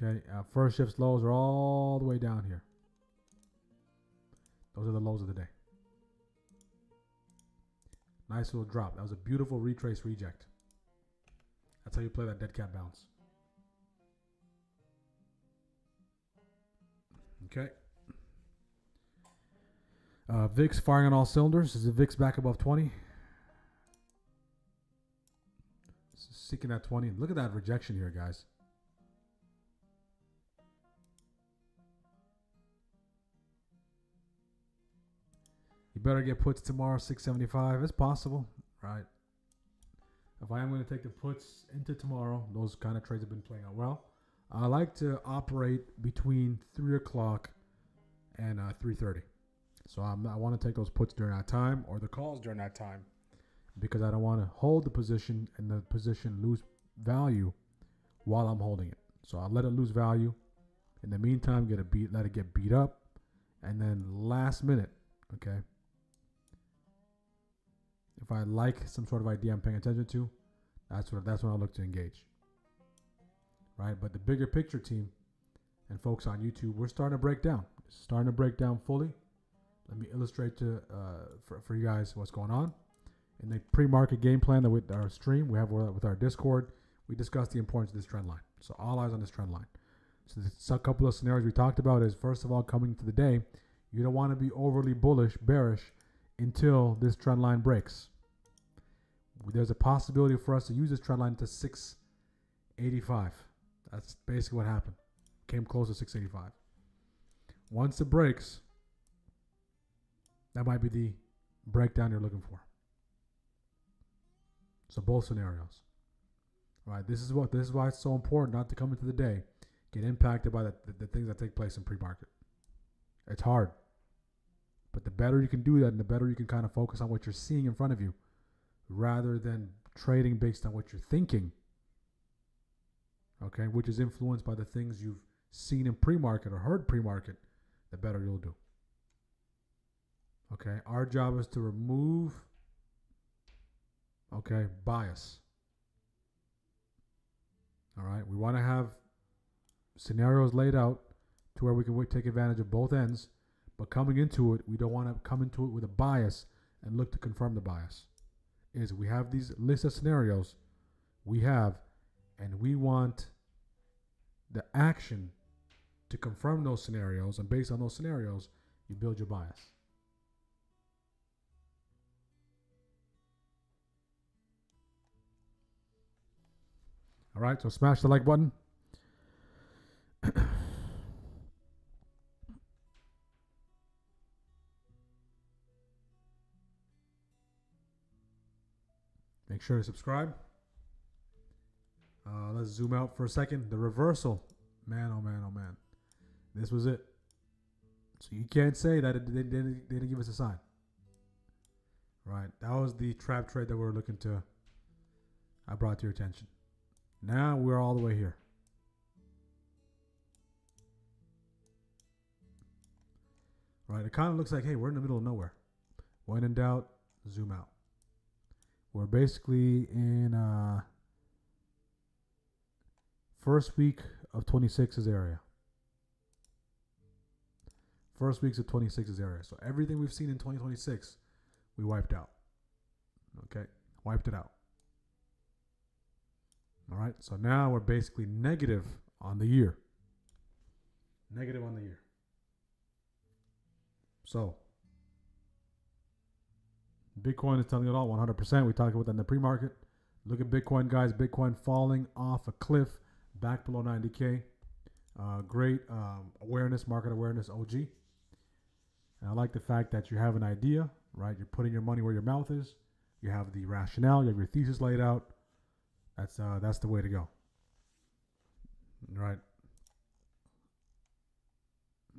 Okay, first shift's lows are all the way down here. Those are the lows of the day. Nice little drop. That was a beautiful retrace reject. That's how you play that dead cat bounce. Okay. VIX firing on all cylinders. Is the VIX back above 20? Seeking that 20. Look at that rejection here, guys. You better get puts tomorrow, 675. It's possible, right? If I am going to take the puts into tomorrow, those kind of trades have been playing out well. I like to operate between 3 o'clock and 3:30. So I want to take those puts during that time or the calls during that time because I don't want to hold the position and the position lose value while I'm holding it. So I'll let it lose value. In the meantime, let it get beat up, and then last minute, okay. If I like some sort of idea I'm paying attention to, that's when I'll look to engage. Right, but the bigger picture team and folks on YouTube, we're starting to break down. It's starting to break down fully. Let me illustrate for you guys what's going on. In the pre-market game plan that with our stream, we have with our Discord, we discussed the importance of this trend line. So all eyes on this trend line. So a couple of scenarios we talked about is, first of all, coming to the day, you don't want to be overly bearish until this trend line breaks. There's a possibility for us to use this trend line to 685. That's basically what happened. Came close to 685. Once it breaks, that might be the breakdown you're looking for. So both scenarios. All right, this is why it's so important not to come into the day, get impacted by the things that take place in pre-market. It's hard. But the better you can do that and the better you can kind of focus on what you're seeing in front of you rather than trading based on what you're thinking, okay, which is influenced by the things you've seen in pre-market or heard pre-market, the better you'll do. Okay, our job is to remove, okay, bias. All right, we want to have scenarios laid out to where we can take advantage of both ends, but coming into it, we don't want to come into it with a bias and look to confirm the bias. We have these list of scenarios and we want the action to confirm those scenarios, and based on those scenarios, you build your bias. All right, so smash the like button. Make sure to subscribe. Let's zoom out for a second. The reversal. Man, oh man, oh man. This was it. So you can't say that they didn't give us a sign. Right. That was the trap trade that I brought to your attention. Now we're all the way here. Right. It kind of looks like, hey, we're in the middle of nowhere. When in doubt, zoom out. We're basically in first week of 26's area. First weeks of 26's area. So everything we've seen in 2026, we wiped out. Okay, wiped it out. All right, so now we're basically negative on the year. Negative on the year. So Bitcoin is telling it all 100%. We talked about that in the pre-market. Look at Bitcoin, guys. Bitcoin falling off a cliff back below 90K. Great awareness, market awareness, OG. And I like the fact that you have an idea, right? You're putting your money where your mouth is. You have the rationale. You have your thesis laid out. That's the way to go. Right?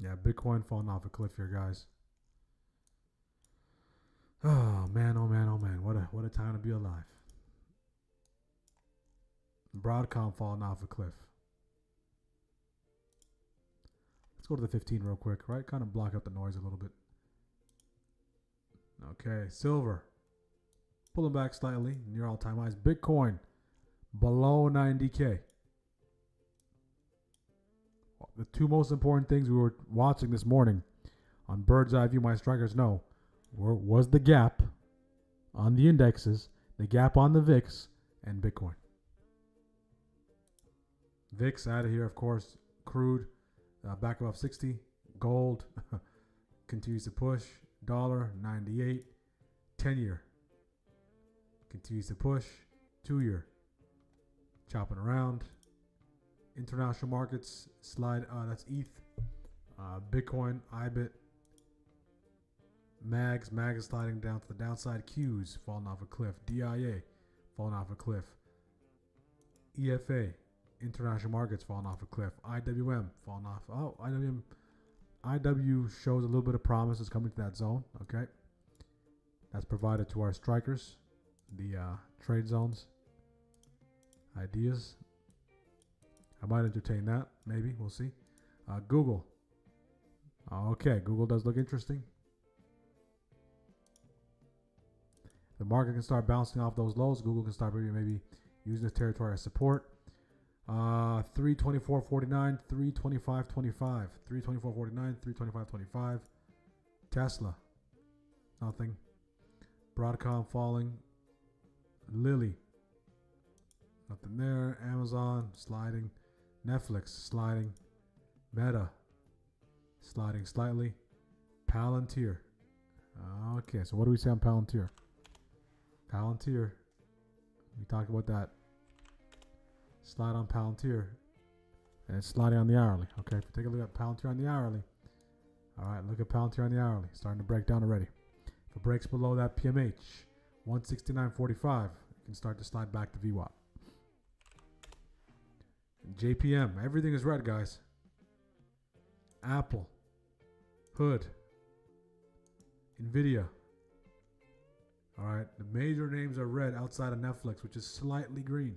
Yeah, Bitcoin falling off a cliff here, guys. Oh man, oh man, oh man. What a time to be alive. Broadcom falling off a cliff. Let's go to the 15 real quick, right? Kind of block out the noise a little bit. Okay, silver. Pulling back slightly, near all-time highs. Bitcoin below 90K. The two most important things we were watching this morning on Bird's Eye View, my strikers know, was the gap on the indexes, the gap on the VIX, and Bitcoin. VIX out of here, of course. Crude back above 60. Gold continues to push. Dollar 98. 10-year continues to push. 2-year chopping around. International markets slide. That's ETH. Bitcoin, IBIT. Mags is sliding down to the downside. Qs falling off a cliff. DIA falling off a cliff. EFA, international markets falling off a cliff. IWM falling off. Oh, IW shows a little bit of promise is coming to that zone. Okay, that's provided to our strikers, the trade zones. Ideas. I might entertain that. Maybe we'll see. Google. Okay, Google does look interesting. The market can start bouncing off those lows. Google can start maybe using this territory as support. 324.49, 325.25, 324.49, 325.25. Tesla, nothing. Broadcom falling. Lilly, nothing there. Amazon sliding. Netflix sliding. Meta sliding slightly. Palantir. Okay, so what do we say on Palantir? Palantir, we talked about that. Slide on Palantir, and it's sliding on the hourly. Okay, if you take a look at Palantir on the hourly, all right, look at Palantir on the hourly, starting to break down already. If it breaks below that PMH, 169.45, it can start to slide back to VWAP. JPM, everything is red, guys. Apple, Hood, Nvidia. All right, the major names are red outside of Netflix, which is slightly green.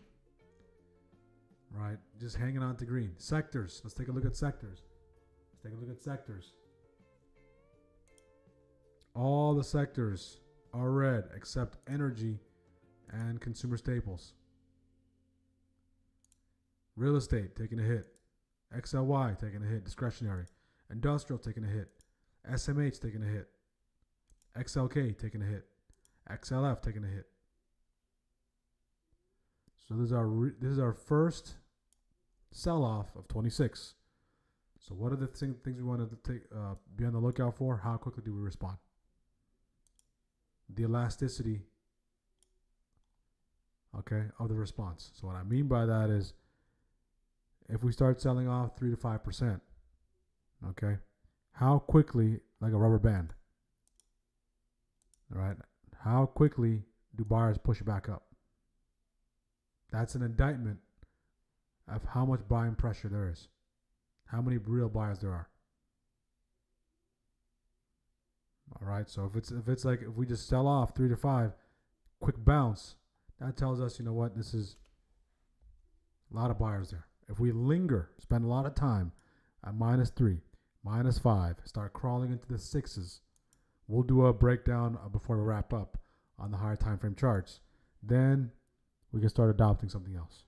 Right, just hanging on to green. Sectors, let's take a look at sectors. All the sectors are red except energy and consumer staples. Real estate taking a hit. XLY taking a hit, discretionary. Industrial taking a hit. SMH taking a hit. XLK taking a hit. XLF taking a hit. So this is our first sell-off of 26. So what are the things we want to be on the lookout for? How quickly do we respond? The elasticity, okay, of the response. So what I mean by that is, if we start selling off 3 to 5%, okay, how quickly, like a rubber band, all right, how quickly do buyers push it back up? That's an indictment of how much buying pressure there is, how many real buyers there are. All right, so if we just sell off 3 to 5, quick bounce, that tells us, you know what, this is a lot of buyers there. If we linger, spend a lot of time at -3, -5, start crawling into the 6s, we'll do a breakdown before we wrap up on the higher time frame charts. Then we can start adopting something else.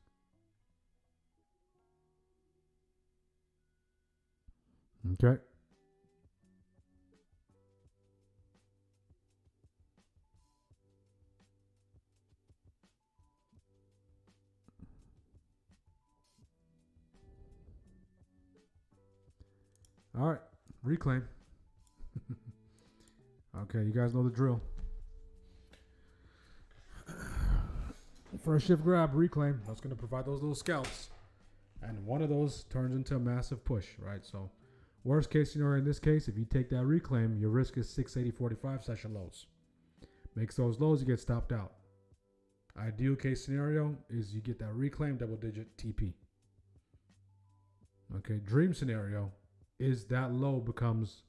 Okay. All right, reclaim. Okay, you guys know the drill. First shift grab, reclaim. That's going to provide those little scalps. And one of those turns into a massive push, right? So worst case scenario in this case, if you take that reclaim, your risk is 680.45 session lows. Makes those lows, you get stopped out. Ideal case scenario is you get that reclaim double digit TP. Okay, dream scenario is that low becomes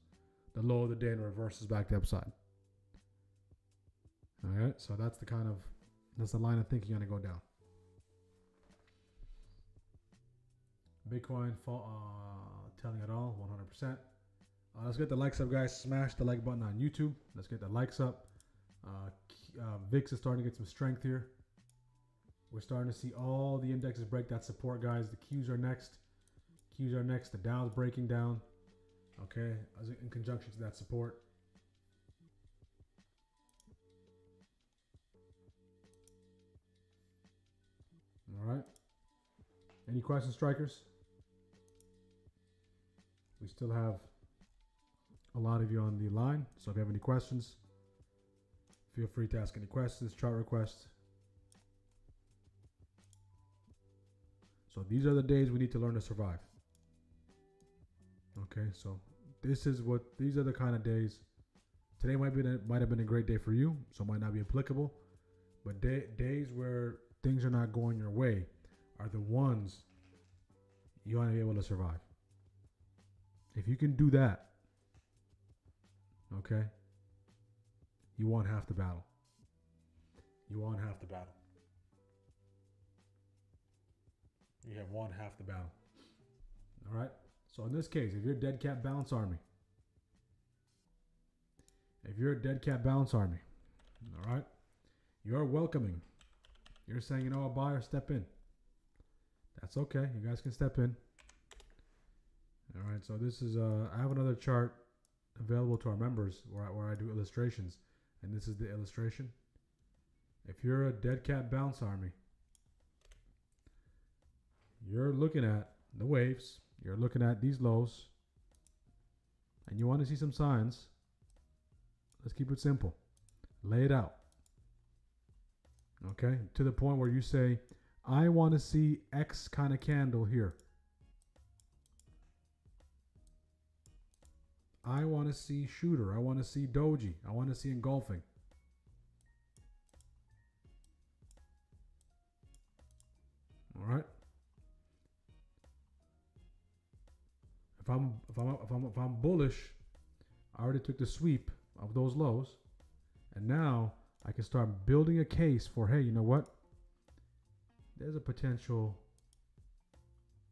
the low of the day and reverses back to the upside. All right, so that's the line of thinking on to go down. Bitcoin telling it all, 100%. Let's get the likes up, guys. Smash the like button on YouTube. Let's get the likes up. VIX is starting to get some strength here. We're starting to see all the indexes break that support, guys. The Qs are next. The Dow's breaking down. Okay, in conjunction to that support. All right. Any questions, strikers? We still have a lot of you on the line, so if you have any questions, feel free to ask any questions, chart requests. So these are the days we need to learn to survive. Okay, so these are the kind of days Today might have been a great day for you, so it might not be applicable. But days where things are not going your way are the ones you want to be able to survive. If you can do that, okay, you won half the battle. You won half the battle. You have won half the battle. All right? So in this case, if you're a dead cat bounce army, all right, you're welcoming. You're saying, you know, a buyer, step in. That's okay. You guys can step in. All right, so this is, I have another chart available to our members where I do illustrations. And this is the illustration. If you're a dead cat bounce army, you're looking at the waves, you're looking at these lows, and you want to see some signs. Let's keep it simple. Lay it out. Okay? To the point where you say, I want to see X kind of candle here. I want to see shooter. I want to see doji. I want to see engulfing. All right? If I'm bullish, I already took the sweep of those lows, and now I can start building a case for, hey, you know what? There's a potential,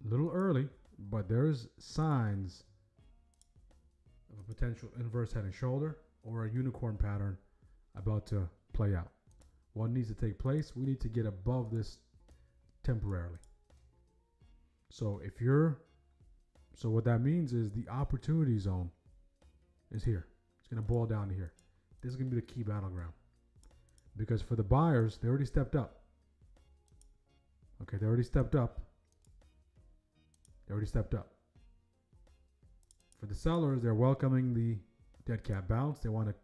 a little early, but there's signs of a potential inverse head and shoulder or a unicorn pattern about to play out. What needs to take place? We need to get above this temporarily. So what that means is the opportunity zone is here. It's going to boil down to here. This is going to be the key battleground. Because for the buyers, they already stepped up. Okay, they already stepped up. For the sellers, they're welcoming the dead cat bounce. They want to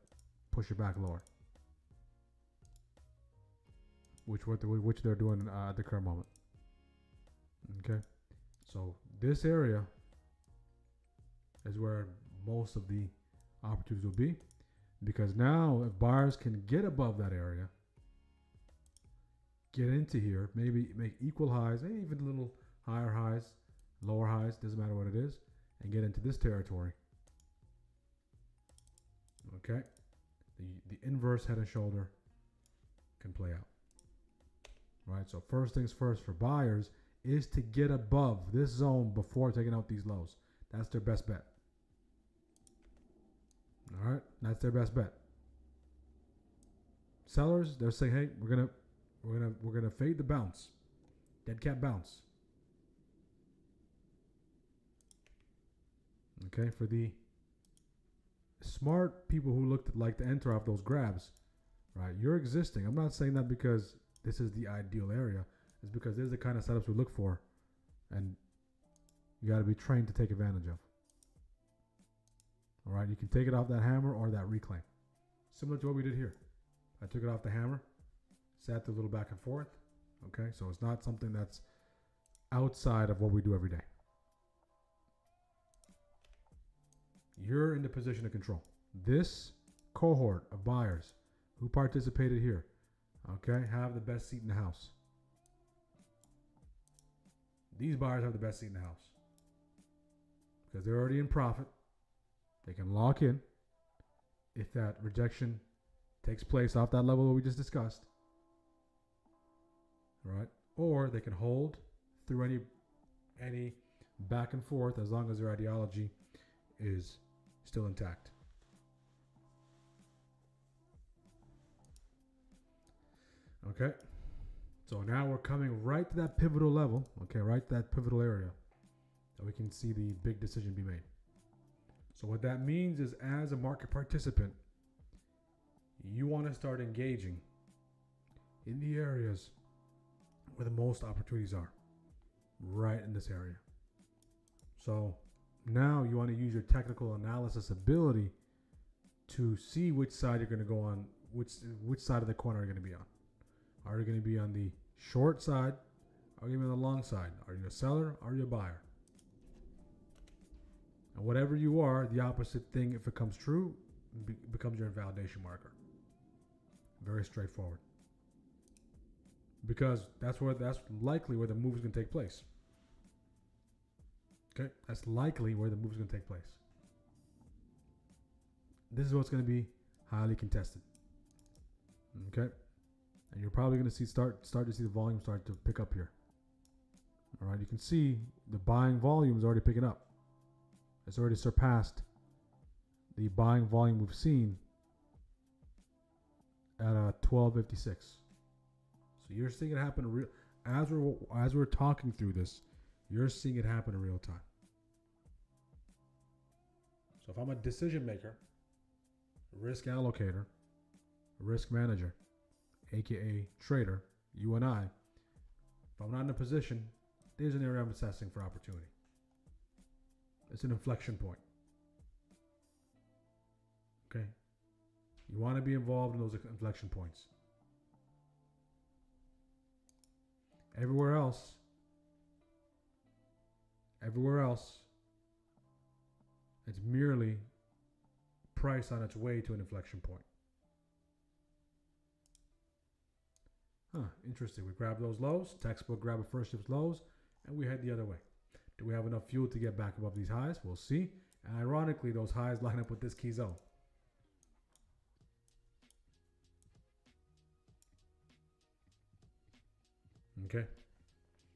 push it back lower. Which they're doing at the current moment. Okay, so this area is where most of the opportunities will be, because now if buyers can get above that area, get into here, maybe make equal highs, maybe even a little higher highs, lower highs, doesn't matter what it is, and get into this territory. Okay, the inverse head and shoulder can play out. Right, so first things first for buyers is to get above this zone before taking out these lows. That's their best bet. All right, that's their best bet. Sellers, they're saying, hey, we're gonna fade the bounce, dead cat bounce. Okay, for the smart people who like to enter off those grabs, right? You're existing. I'm not saying that because this is the ideal area. It's because this is the kind of setups we look for, and you got to be trained to take advantage of. All right, you can take it off that hammer or that reclaim, similar to what we did here. I took it off the hammer, sat a little back and forth. Okay, so it's not something that's outside of what we do every day. You're in the position of control. This cohort of buyers who participated here, okay, have the best seat in the house. These buyers have the best seat in the house because they're already in profit. They can lock in if that rejection takes place off that level that we just discussed. Right? Or they can hold through any back and forth as long as their ideology is still intact. Okay. So now we're coming right to that pivotal level, okay, right to that pivotal area that we can see the big decision be made. So what that means is, as a market participant, you want to start engaging in the areas where the most opportunities are, right in this area. So now you want to use your technical analysis ability to see which side you're going to go on, which side of the coin are you going to be on. Are you going to be on the short side? Are you going to be on the long side? Are you a seller? Are you a buyer? And whatever you are, the opposite thing, if it comes true, becomes your invalidation marker. Very straightforward. Because that's likely where the move is going to take place. Okay, that's likely where the move is going to take place. This is what's going to be highly contested. Okay, and you're probably going to start to see the volume start to pick up here. All right, you can see the buying volume is already picking up. It's already surpassed the buying volume we've seen at 1256. So you're seeing it happen real as we're talking through this. You're seeing it happen in real time. So if I'm a decision maker, risk allocator, risk manager, aka trader, you and I, if I'm not in a position, there's an area I'm assessing for opportunity. It's an inflection point. Okay? You want to be involved in those inflection points. Everywhere else, it's merely price on its way to an inflection point. Interesting. We grab those lows, textbook grab a first shift lows, and we head the other way. Do we have enough fuel to get back above these highs? We'll see. And ironically, those highs line up with this key zone. Okay.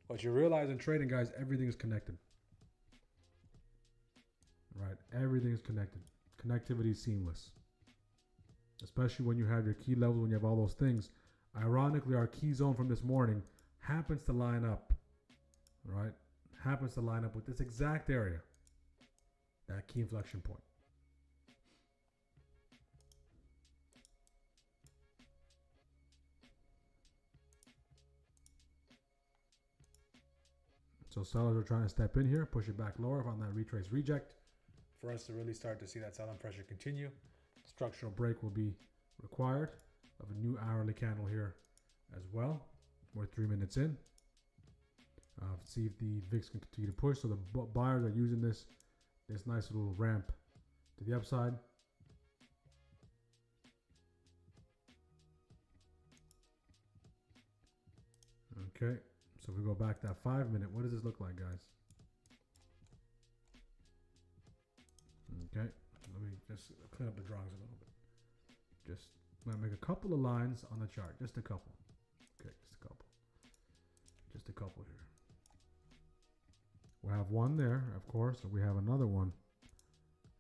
What you realize in trading, guys, everything is connected. Right? Everything is connected. Connectivity is seamless. Especially when you have your key levels, when you have all those things. Ironically, our key zone from this morning happens to line up, right? Happens to line up with this exact area. That key inflection point. So sellers are trying to step in here, push it back lower on that retrace reject. For us to really start to see that selling pressure continue, structural break will be required of a new hourly candle here as well. We're 3 minutes in. See if the VIX can continue to push. So the buyers are using this nice little ramp to the upside. Okay, so if we go back that 5 minute, what does this look like, guys? Okay, let me just clean up the drawings a little bit. Just I'm gonna make a couple of lines on the chart, just a couple. Okay, just a couple here. We have one there, of course, and we have another one,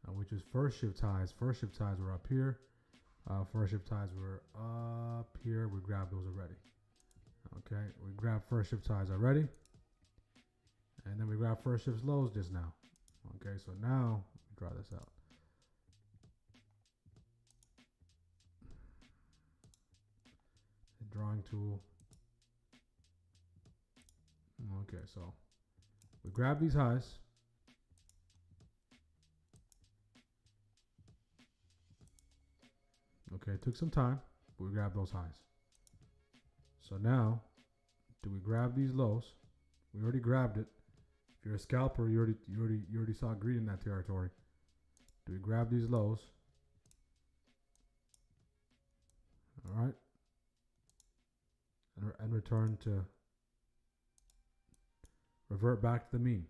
which is first shift highs. First shift highs were up here. First shift highs were up here. We grabbed those already. Okay, we grabbed first shift highs already, and then we grabbed first shift lows just now. Okay, so now draw this out. The drawing tool. Okay, so we grab these highs. Okay, it took some time, but we grabbed those highs. So now, do we grab these lows? We already grabbed it. If you're a scalper, you already saw green in that territory. Do we grab these lows? All right, and return to revert back to the mean.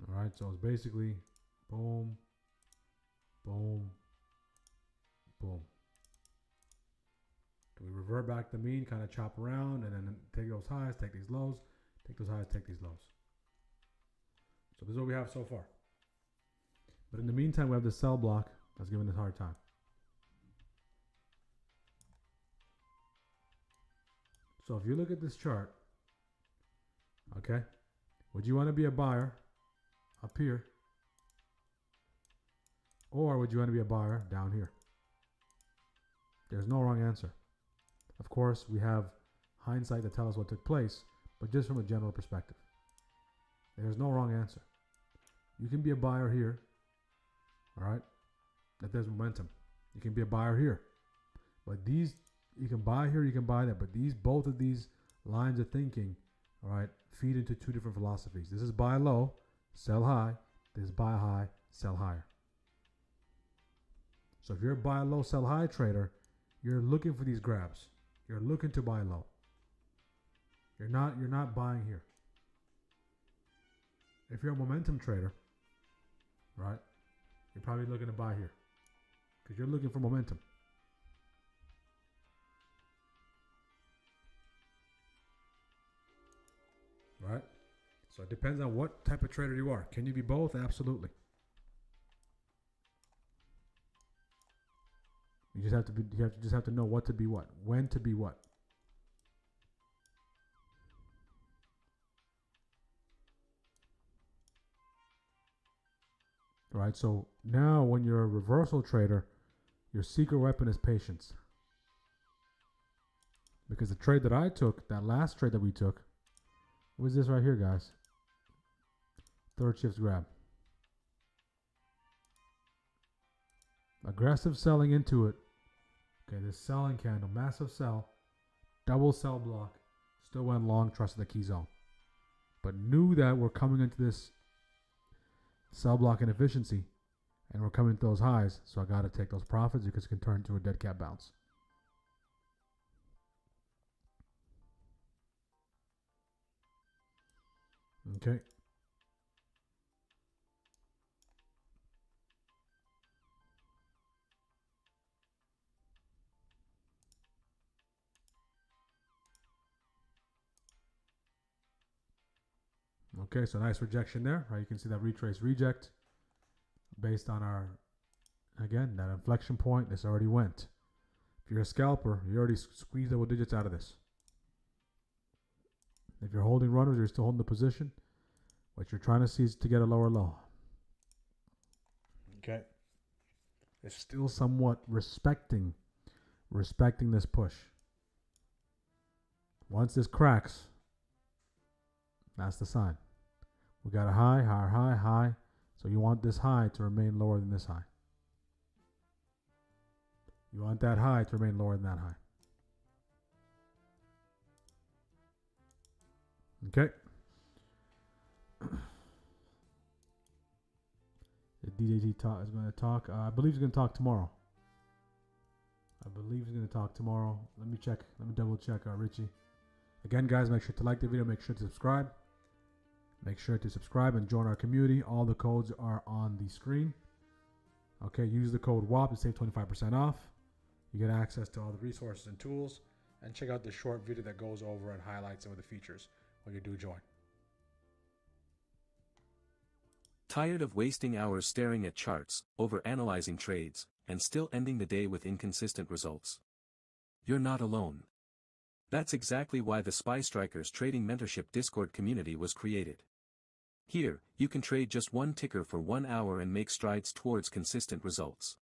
All right, so it's basically boom, boom, boom. Do we revert back to the mean, kind of chop around, and then take those highs, take these lows, take those highs, take these lows? So this is what we have so far. But in the meantime, we have the sell block that's giving us a hard time. So if you look at this chart, okay, would you want to be a buyer up here? Or would you want to be a buyer down here? There's no wrong answer. Of course, we have hindsight to tell us what took place, but just from a general perspective. There's no wrong answer. You can be a buyer here, all right, that there's momentum. You can be a buyer here. But these, you can buy here, you can buy that, but both of these lines of thinking, all right, feed into two different philosophies. This is buy low, sell high. This is buy high, sell higher. So if you're a buy low, sell high trader, you're looking for these grabs. You're looking to buy low. You're not buying here. If you're a momentum trader, right, you're probably looking to buy here because you're looking for momentum. Right? So it depends on what type of trader you are. Can you be both? Absolutely. You just have to know what to be what, when to be what. Right? So now when you're a reversal trader, your secret weapon is patience. Because the trade that I took, that last trade that we took, was this right here, guys. Third shift grab. Aggressive selling into it. Okay, this selling candle, massive sell, double sell block, still went long, trusted the key zone. But knew that we're coming into this sell block inefficiency and we're coming to those highs, so I got to take those profits because it can turn into a dead cat bounce. Okay. Okay, so nice rejection there. Right, you can see that retrace reject based on our, again, that inflection point. This already went. If you're a scalper, you already squeezed double digits out of this. If you're holding runners, you're still holding the position. What you're trying to see is to get a lower low. Okay. It's still somewhat respecting this push. Once this cracks, that's the sign. We got a high, higher high, high. So you want this high to remain lower than this high. You want that high to remain lower than that high. Okay. The DJT is going to talk. I believe he's going to talk tomorrow. Let me check. Let me double check, Richie. Again, guys, make sure to like the video. Make sure to subscribe. Make sure to subscribe and join our community. All the codes are on the screen. Okay, use the code WAP to save 25% off. You get access to all the resources and tools. And check out the short video that goes over and highlights some of the features when you do join. Tired of wasting hours staring at charts, over-analyzing trades, and still ending the day with inconsistent results? You're not alone. That's exactly why the Spy Strikers Trading Mentorship Discord community was created. Here, you can trade just one ticker for 1 hour and make strides towards consistent results.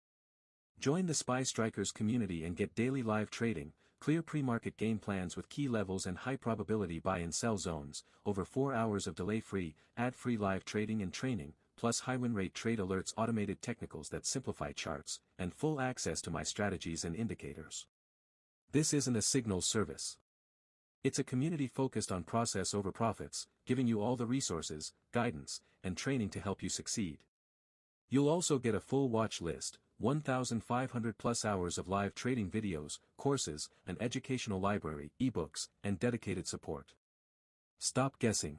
Join the Spy Strikers community and get daily live trading, clear pre-market game plans with key levels and high probability buy and sell zones, over 4 hours of delay-free, ad-free live trading and training, plus high win rate trade alerts, automated technicals that simplify charts, and full access to my strategies and indicators. This isn't a signal service. It's a community focused on process over profits, giving you all the resources, guidance, and training to help you succeed. You'll also get a full watch list, 1,500 plus hours of live trading videos, courses, an educational library, ebooks, and dedicated support. Stop guessing.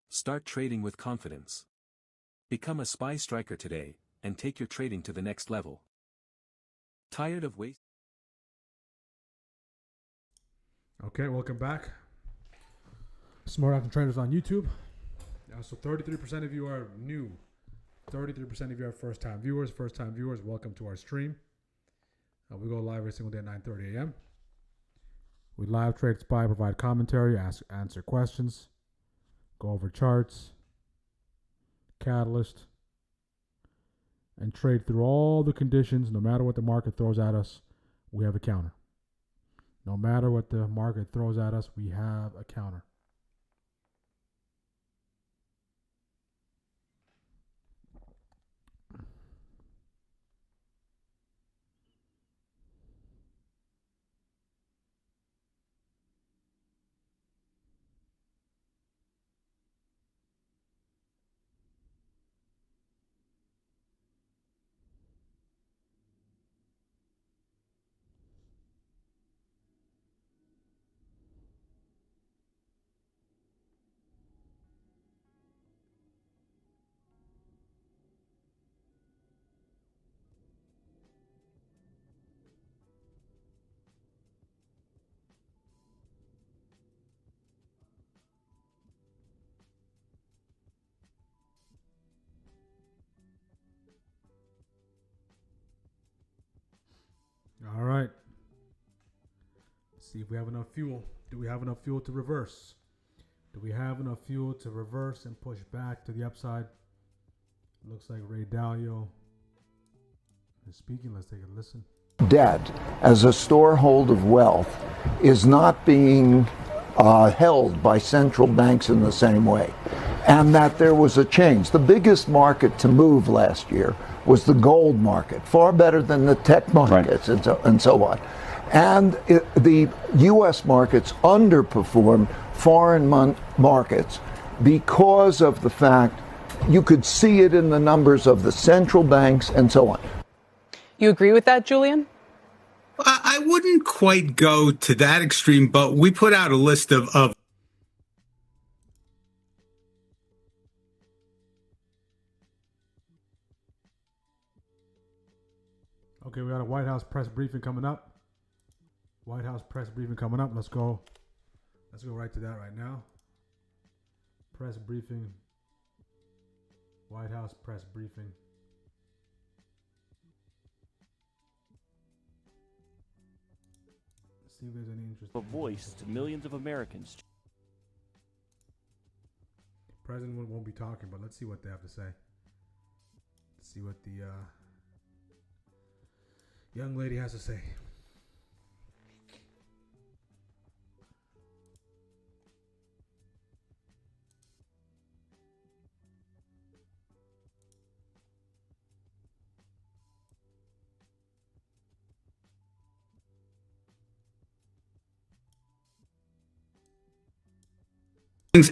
Start trading with confidence. Become a Spy Striker today, and take your trading to the next level. Tired of wasting? Okay, welcome back. Smart Action Traders on YouTube. So 33% of you are new. 33% of you are first-time viewers. First-time viewers, welcome to our stream. We go live every single day at 9:30 a.m. We live trade SPY, provide commentary, answer questions, go over charts, catalyst, and trade through all the conditions. No matter what the market throws at us, we have a counter. No matter what the market throws at us, we have a counter. See if we have enough fuel. Do we have enough fuel to reverse? Do we have enough fuel to reverse and push back to the upside? Looks like Ray Dalio is speaking. Let's take a listen. Debt as a storehold of wealth is not being held by central banks in the same way, and that there was a change. The biggest market to move last year was the gold market, far better than the tech markets, right, and so on. And the U.S. markets underperformed foreign markets because of the fact you could see it in the numbers of the central banks and so on. You agree with that, Julian? I wouldn't quite go to that extreme, but we put out a list of Okay, we got a White House press briefing coming up. White House press briefing coming up. Let's go right to that right now. Press briefing. White House press briefing. Let's see if there's any interest. A voice to millions of Americans. President won't be talking, but let's see what they have to say. Let's see what the young lady has to say.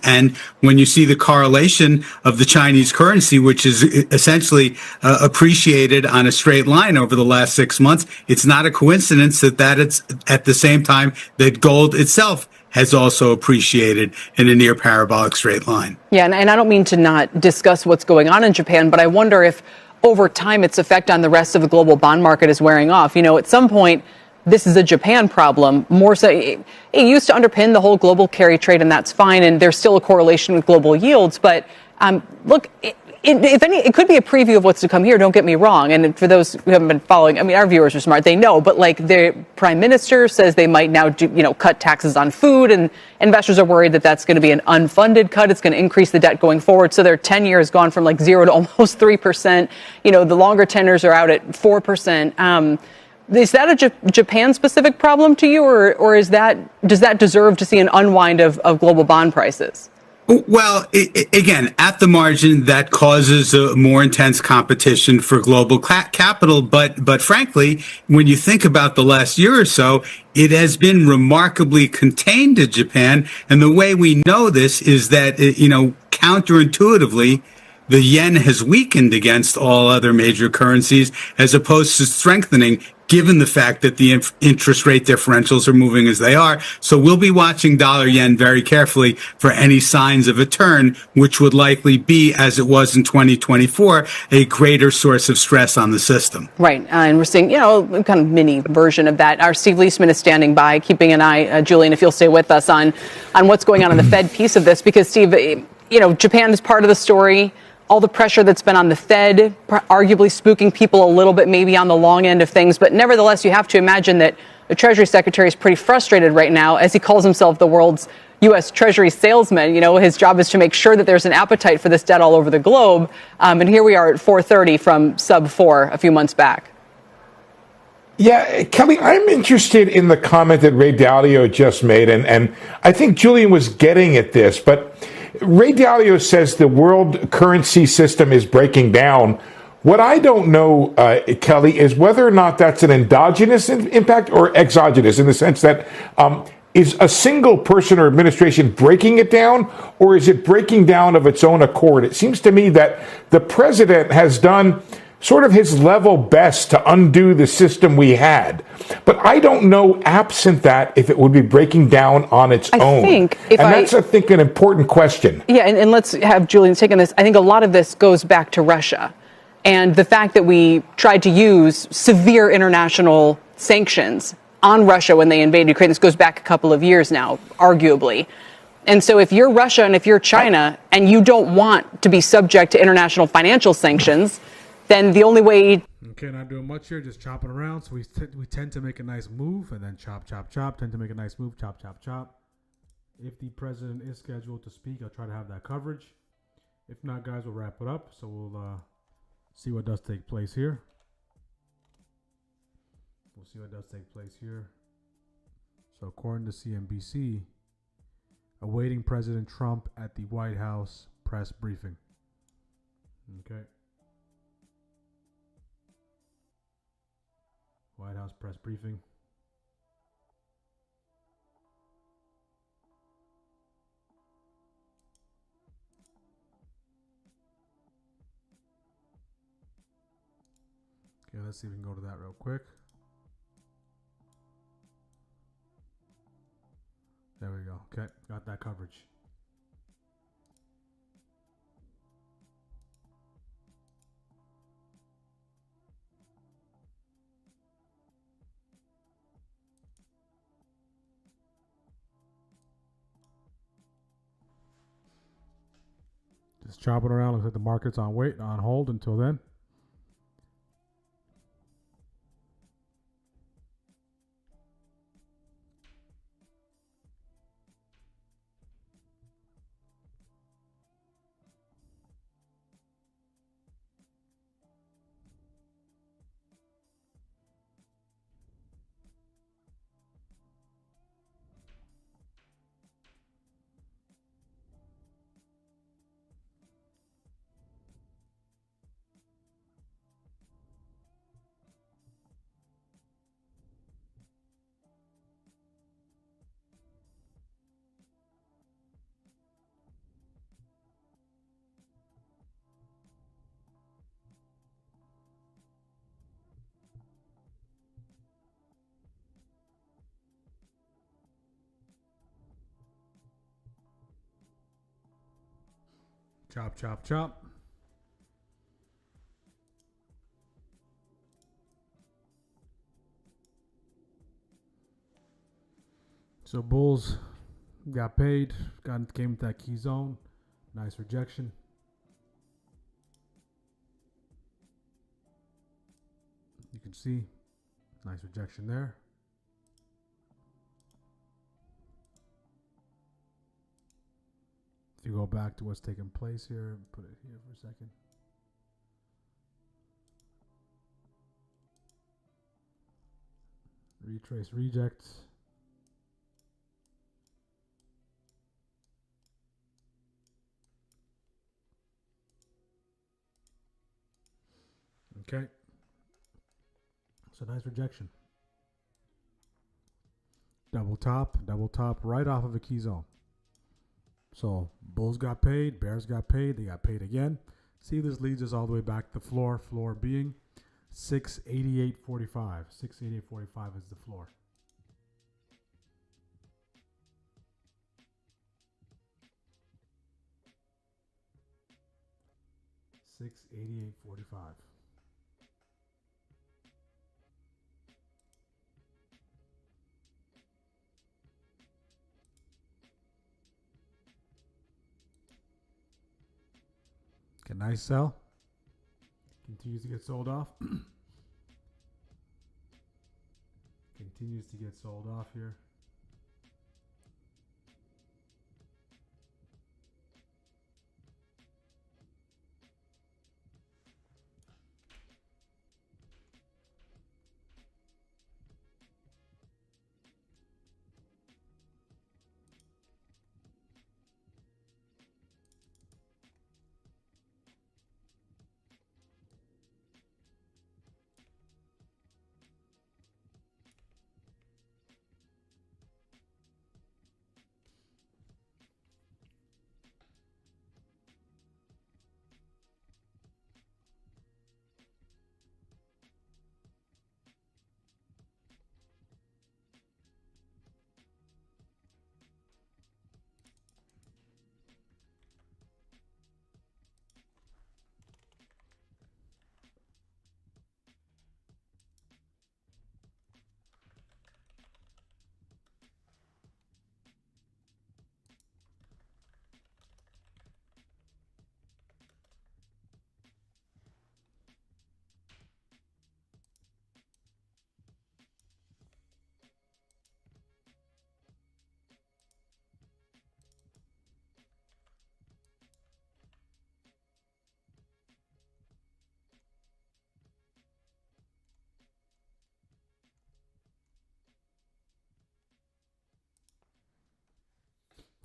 And when you see the correlation of the Chinese currency, which is essentially appreciated on a straight line over the last 6 months, it's not a coincidence that it's at the same time that gold itself has also appreciated in a near parabolic straight line. Yeah, and I don't mean to not discuss what's going on in Japan, but I wonder if over time its effect on the rest of the global bond market is wearing off. You know, at some point, this is a Japan problem. More so, it used to underpin the whole global carry trade, and that's fine. And there's still a correlation with global yields. But look, it could be a preview of what's to come here. Don't get me wrong. And for those who haven't been following, I mean, our viewers are smart. They know. But like the prime minister says, they might now cut taxes on food, and investors are worried that that's going to be an unfunded cut. It's going to increase the debt going forward. So their 10-year has gone from like 0 to almost 3%. You know, the longer tenors are out at 4%. Is that a Japan-specific problem to you, or does that deserve to see an unwind of global bond prices? Well, again, at the margin, that causes a more intense competition for global capital. But frankly, when you think about the last year or so, it has been remarkably contained to Japan. And the way we know this is that, counterintuitively, the yen has weakened against all other major currencies as opposed to strengthening, given the fact that the interest rate differentials are moving as they are. So we'll be watching dollar yen very carefully for any signs of a turn, which would likely be, as it was in 2024, a greater source of stress on the system. Right. And we're seeing, kind of mini version of that. Our Steve Leisman is standing by, keeping an eye, Julian, if you'll stay with us on what's going on the Fed piece of this, because Steve, Japan is part of the story. All the pressure that's been on the Fed, arguably spooking people a little bit, maybe on the long end of things. But nevertheless, you have to imagine that the Treasury Secretary is pretty frustrated right now, as he calls himself the world's U.S. Treasury salesman. His job is to make sure that there's an appetite for this debt all over the globe. And here we are at 4.30 from sub 4 a few months back. Yeah, Kelly, I'm interested in the comment that Ray Dalio just made. And I think Julian was getting at this, but Ray Dalio says the world currency system is breaking down. What I don't know, Kelly, is whether or not that's an endogenous impact or exogenous, in the sense that is a single person or administration breaking it down, or is it breaking down of its own accord? It seems to me that the president has done sort of his level best to undo the system we had. But I don't know, absent that, if it would be breaking down on its own. That's, I think, an important question. Yeah, and let's have Julian take on this. I think a lot of this goes back to Russia. And the fact that we tried to use severe international sanctions on Russia when they invaded Ukraine. This goes back a couple of years now, arguably. And so if you're Russia and if you're China and you don't want to be subject to international financial sanctions, then the only way. Okay, not doing much here, just chopping around. So we tend to make a nice move and then chop, chop, chop. Tend to make a nice move, chop, chop, chop. If the president is scheduled to speak, I'll try to have that coverage. If not, guys, we'll wrap it up. So we'll see what does take place here. We'll see what does take place here. So according to CNBC, awaiting President Trump at the White House press briefing. Okay. White House press briefing. Okay, let's see if we can go to that real quick. There we go. Okay, got that coverage. Just chopping around. Looks like the market's on hold until then. Chop, chop, chop. So bulls got paid, came to that key zone. Nice rejection. You can see, nice rejection there. If you go back to what's taking place here, put it here for a second. Retrace rejects. Okay. So nice rejection. Double top right off of a key zone. So bulls got paid, bears got paid, they got paid again. See, this leads us all the way back to the floor being 688.45. 688.45 is the floor. $688.45. Okay, nice sell. Continues to get sold off. Continues to get sold off here.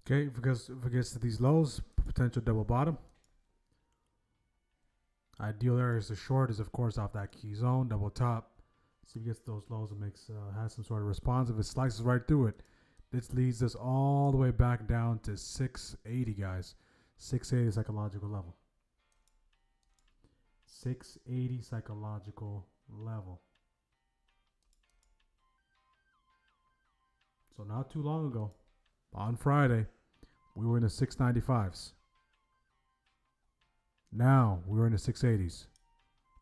Okay, if it gets to these lows, potential double bottom. Ideal areas to short is, of course, off that key zone, double top. So if it gets those lows, it has some sort of response. If it slices right through it, this leads us all the way back down to 680, guys. 680 psychological level. 680 psychological level. So not too long ago, on Friday, we were in the 695s. Now we're in the 680s.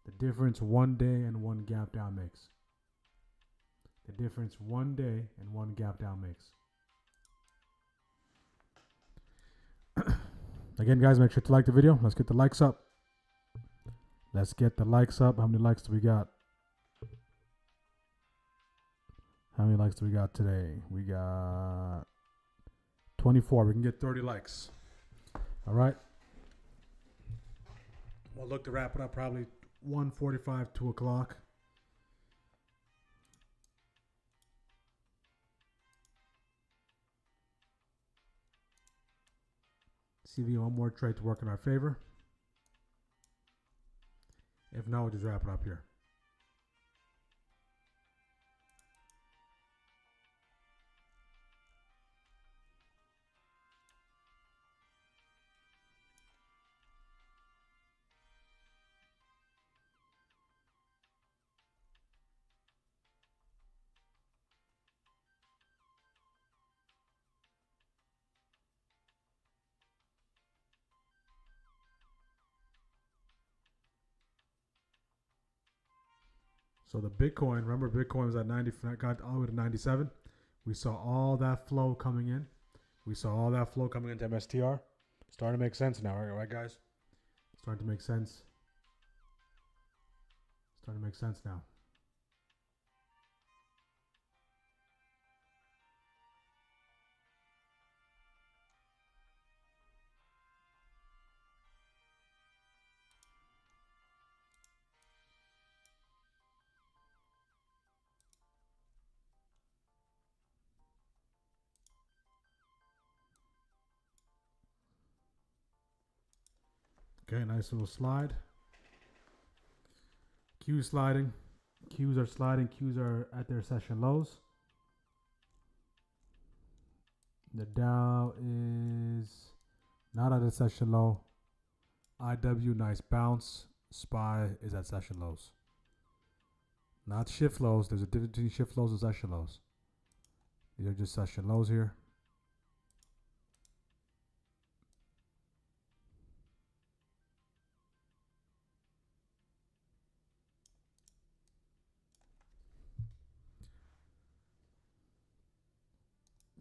The difference one day and one gap down makes. The difference one day and one gap down makes. Again, guys, make sure to like the video. Let's get the likes up. Let's get the likes up. How many likes do we got? How many likes do we got today? We got 24. We can get 30 likes. All right. We'll look to wrap it up probably 1:45, 2 o'clock. See if we get one more trade to work in our favor. If not, we'll just wrap it up here. So the Bitcoin, remember Bitcoin was at 90, got all the way to 97. We saw all that flow coming in. We saw all that flow coming into MSTR. Starting to make sense now, right guys? Starting to make sense. Starting to make sense now. Okay, nice little slide. Q's sliding. Q's are sliding. Q's are at their session lows. The Dow is not at a session low. IW, nice bounce. SPY is at session lows. Not shift lows. There's a difference between shift lows and session lows. These are just session lows here.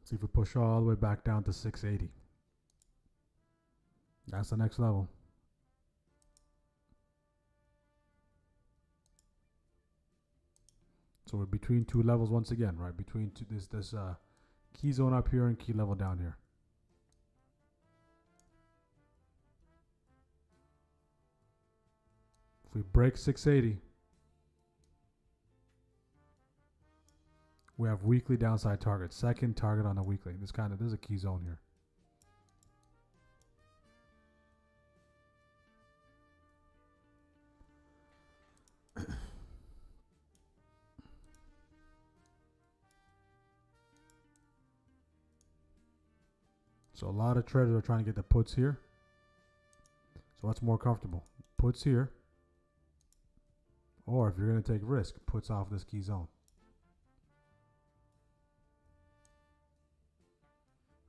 See if we push all the way back down to 680. That's the next level. So we're between two levels once again, right? Between two, this key zone up here and key level down here. If we break 680, we have weekly downside target. Second target on the weekly. This is a key zone here. So a lot of traders are trying to get the puts here. So what's more comfortable? Puts here. Or if you're going to take risk, puts off this key zone.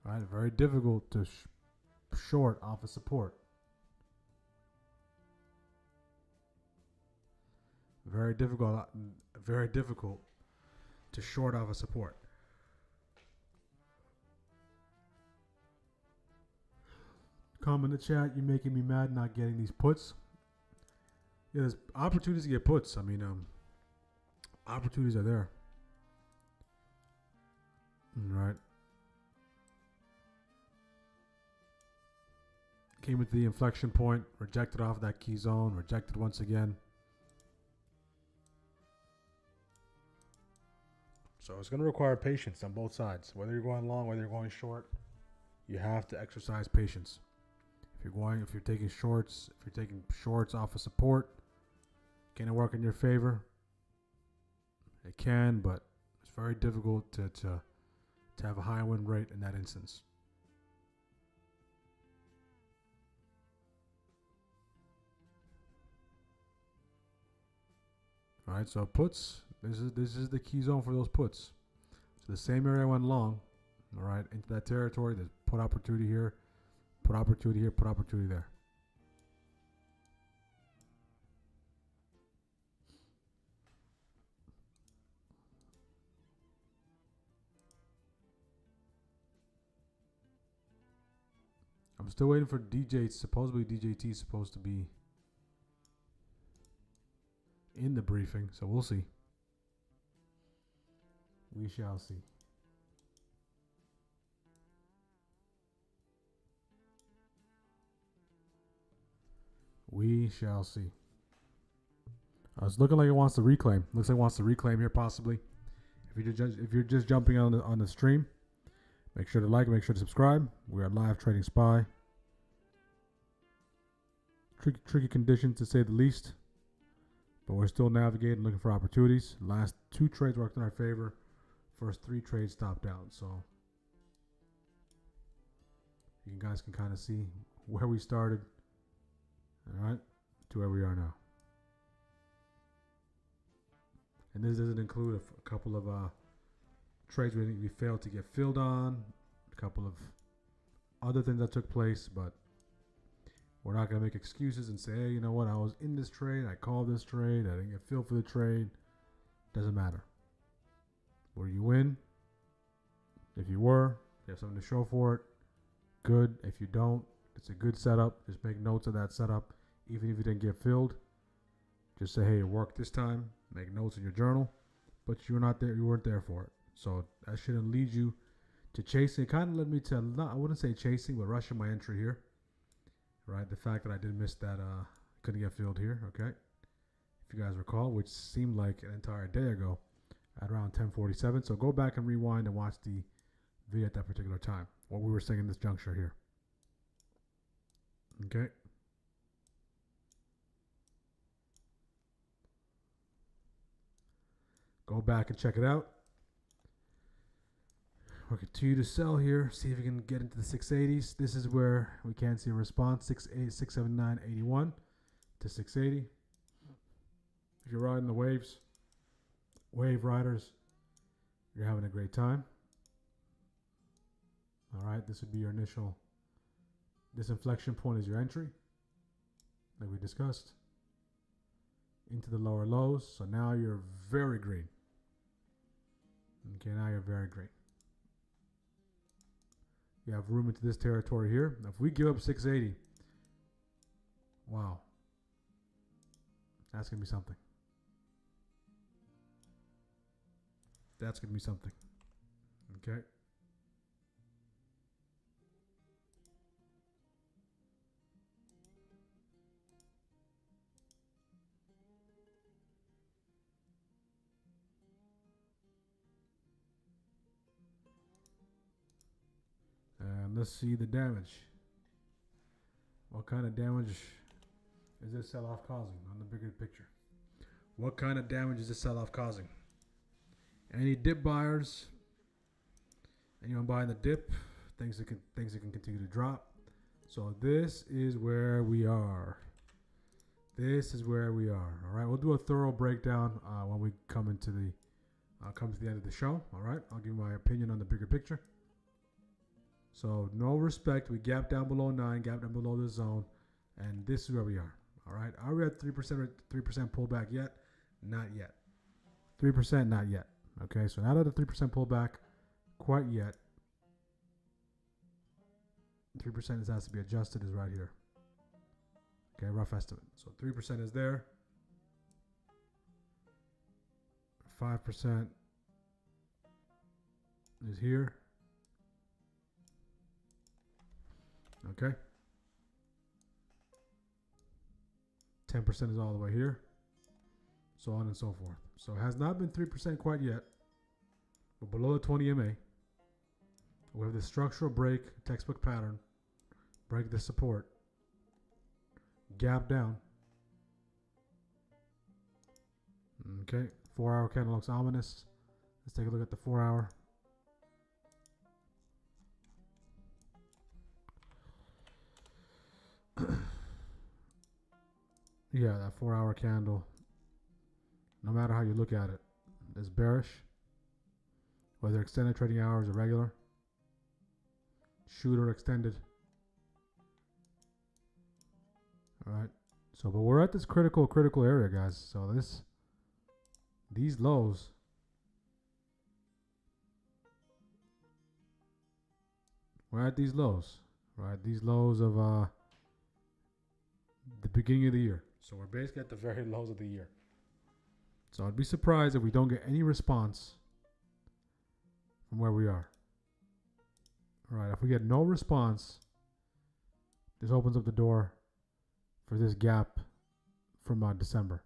Right, very difficult to short off of support. Very difficult to short off of support. Comment in the chat, you're making me mad not getting these puts. Yeah, there's opportunities to get puts. I mean, opportunities are there. All right. Came into the inflection point, rejected off that key zone, rejected once again. So it's going to require patience on both sides. Whether you're going long, whether you're going short, you have to exercise patience. If you're taking shorts off of support, can it work in your favor? It can, but it's very difficult to have a high win rate in that instance. All right, so puts, this is the key zone for those puts. So the same area I went long, all right, into that territory. There's put opportunity here, put opportunity here, put opportunity there. I'm still waiting for DJ. Supposedly DJT is supposed to be in the briefing, so we'll see. We shall see. We shall see. It's looking like it wants to reclaim. Looks like it wants to reclaim here possibly. If you're just jumping on the stream, make sure to like, make sure to subscribe. We are live trading SPY. Tricky conditions to say the least, but we're still navigating, looking for opportunities. Last 2 trades worked in our favor. First 3 trades stopped down. So you guys can kind of see where we started, all right, to where we are now. And this doesn't include a couple of trades we failed to get filled on, a couple of other things that took place, but we're not going to make excuses and say, hey, you know what, I was in this trade, I called this trade, I didn't get filled for the trade. Doesn't matter. Were you in? If you were, you have something to show for it. Good. If you don't, it's a good setup. Just make notes of that setup. Even if you didn't get filled, just say, hey, it worked this time. Make notes in your journal, but you were not there. You weren't there for it. So that shouldn't lead you to chasing. It kind of led me to, I wouldn't say chasing, but rushing my entry here. Right, the fact that I did miss that, couldn't get filled here. Okay, if you guys recall, which seemed like an entire day ago, at around 10:47. So go back and rewind and watch the video at that particular time. What we were saying in this juncture here. Okay. Go back and check it out. We'll continue to sell here. See if we can get into the 680s. This is where we can see a response. 679.81 to 680. If you're riding the waves, wave riders, you're having a great time. All right, this would be your initial. This inflection point is your entry, like we discussed, into the lower lows. So now you're very green. Okay, now you're very green. You have room into this territory here. Now if we give up 680, wow, that's going to be something. That's going to be something. Okay. And let's see the damage. What kind of damage is this sell-off causing on the bigger picture? What kind of damage is this sell-off causing? Any dip buyers? Anyone buying the dip? Things that can continue to drop. So this is where we are. This is where we are. All right, we'll do a thorough breakdown when we come to the end of the show. All right, I'll give my opinion on the bigger picture. So no respect. We gap down below 9, gap down below the zone, and this is where we are. All right, are we at 3% pullback yet? Not yet. 3%, not yet. Okay, so not at a 3% pullback quite yet. 3% has to be adjusted is right here. Okay, rough estimate. So 3% is there. 5% is here. Okay. 10% is all the way here. So on and so forth. So it has not been 3% quite yet. But below the 20 MA. We have the structural break, textbook pattern, break the support, gap down. Okay, 4-hour candle looks ominous. Let's take a look at the 4-hour. Yeah, that 4-hour candle, no matter how you look at it, is bearish. Whether extended trading hours or regular. Shooter extended. Alright. So, but we're at this critical area, guys. So these lows, we're at these lows, right? These lows of the beginning of the year. So we're basically at the very lows of the year. So I'd be surprised if we don't get any response from where we are. All right, if we get no response, this opens up the door for this gap from December.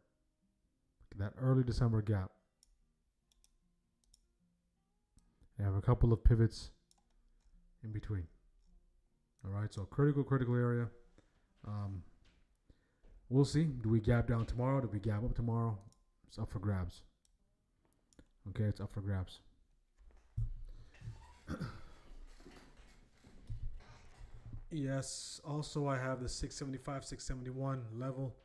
That early December gap. You have a couple of pivots in between. All right, so critical area. We'll see. Do we gap down tomorrow? Do we gap up tomorrow? It's up for grabs. Okay, it's up for grabs. Yes, also I have the 675, 671 level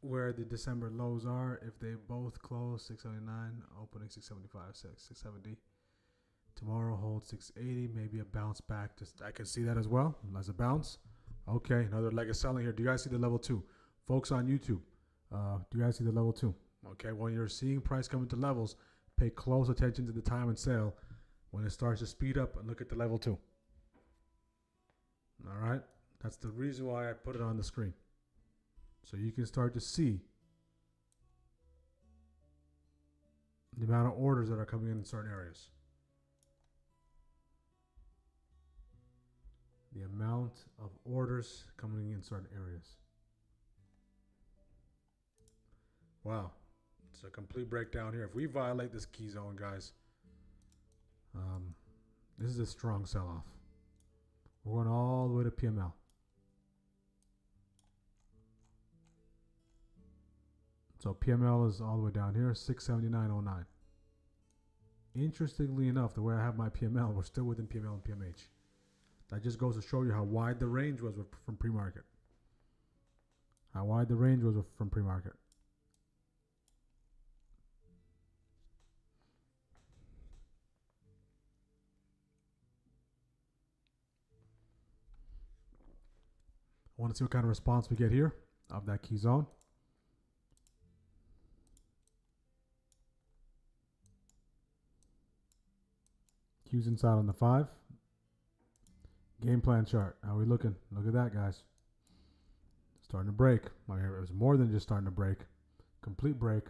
where the December lows are. If they both close 679, opening 675, 670. Tomorrow hold 680, maybe a bounce back. Just I can see that as well as a bounce. Okay, another leg of selling here. Do you guys see the level 2? Folks on YouTube, do you guys see the level 2? Okay, when you're seeing price come into levels, pay close attention to the time and sale. When it starts to speed up, and look at the level 2. All right, that's the reason why I put it on the screen. So you can start to see the amount of orders that are coming in certain areas. The amount of orders coming in certain areas. Wow, it's a complete breakdown here. If we violate this key zone, guys, this is a strong sell-off. We're going all the way to PML. So PML is all the way down here, 679.09. Interestingly enough, the way I have my PML, we're still within PML and PMH. That just goes to show you how wide the range was from pre-market. How wide the range was from pre-market. I want to see what kind of response we get here of that key zone. Q's inside on the 5. Game plan chart. How are we looking? Look at that, guys. Starting to break. It was more than just starting to break. Complete break.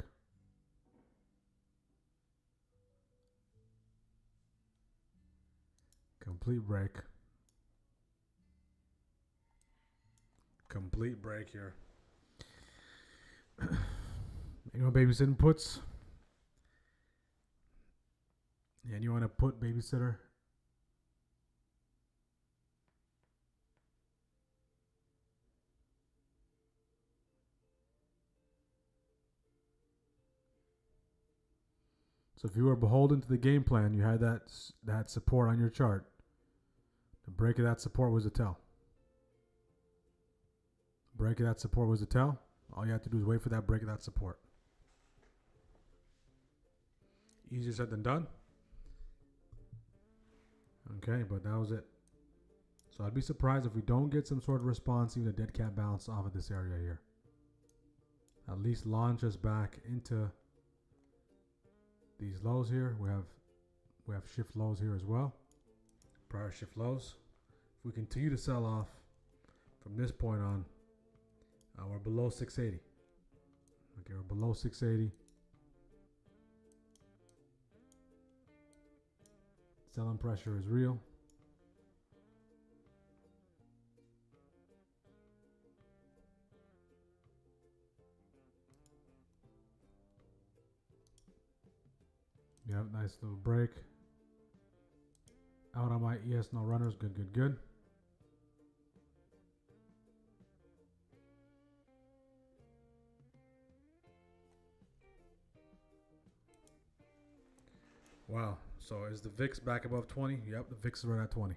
Complete break. Complete break here. You know, babysitting puts. And you want to put babysitter. So if you were beholden to the game plan, you had that support on your chart. The break of that support was a tell. Break of that support was a tell. All you have to do is wait for that break of that support. Easier said than done. Okay, but that was it. So I'd be surprised if we don't get some sort of response, even a dead cat bounce off of this area here. At least launch us back into these lows here. We have shift lows here as well. Prior shift lows. If we continue to sell off from this point on, we're below 680. Okay, we're below 680. Selling pressure is real. Yep, nice little break. Out on my ES no runners. Good, good, good. Wow. So is the VIX back above 20? Yep, the VIX is right at 20.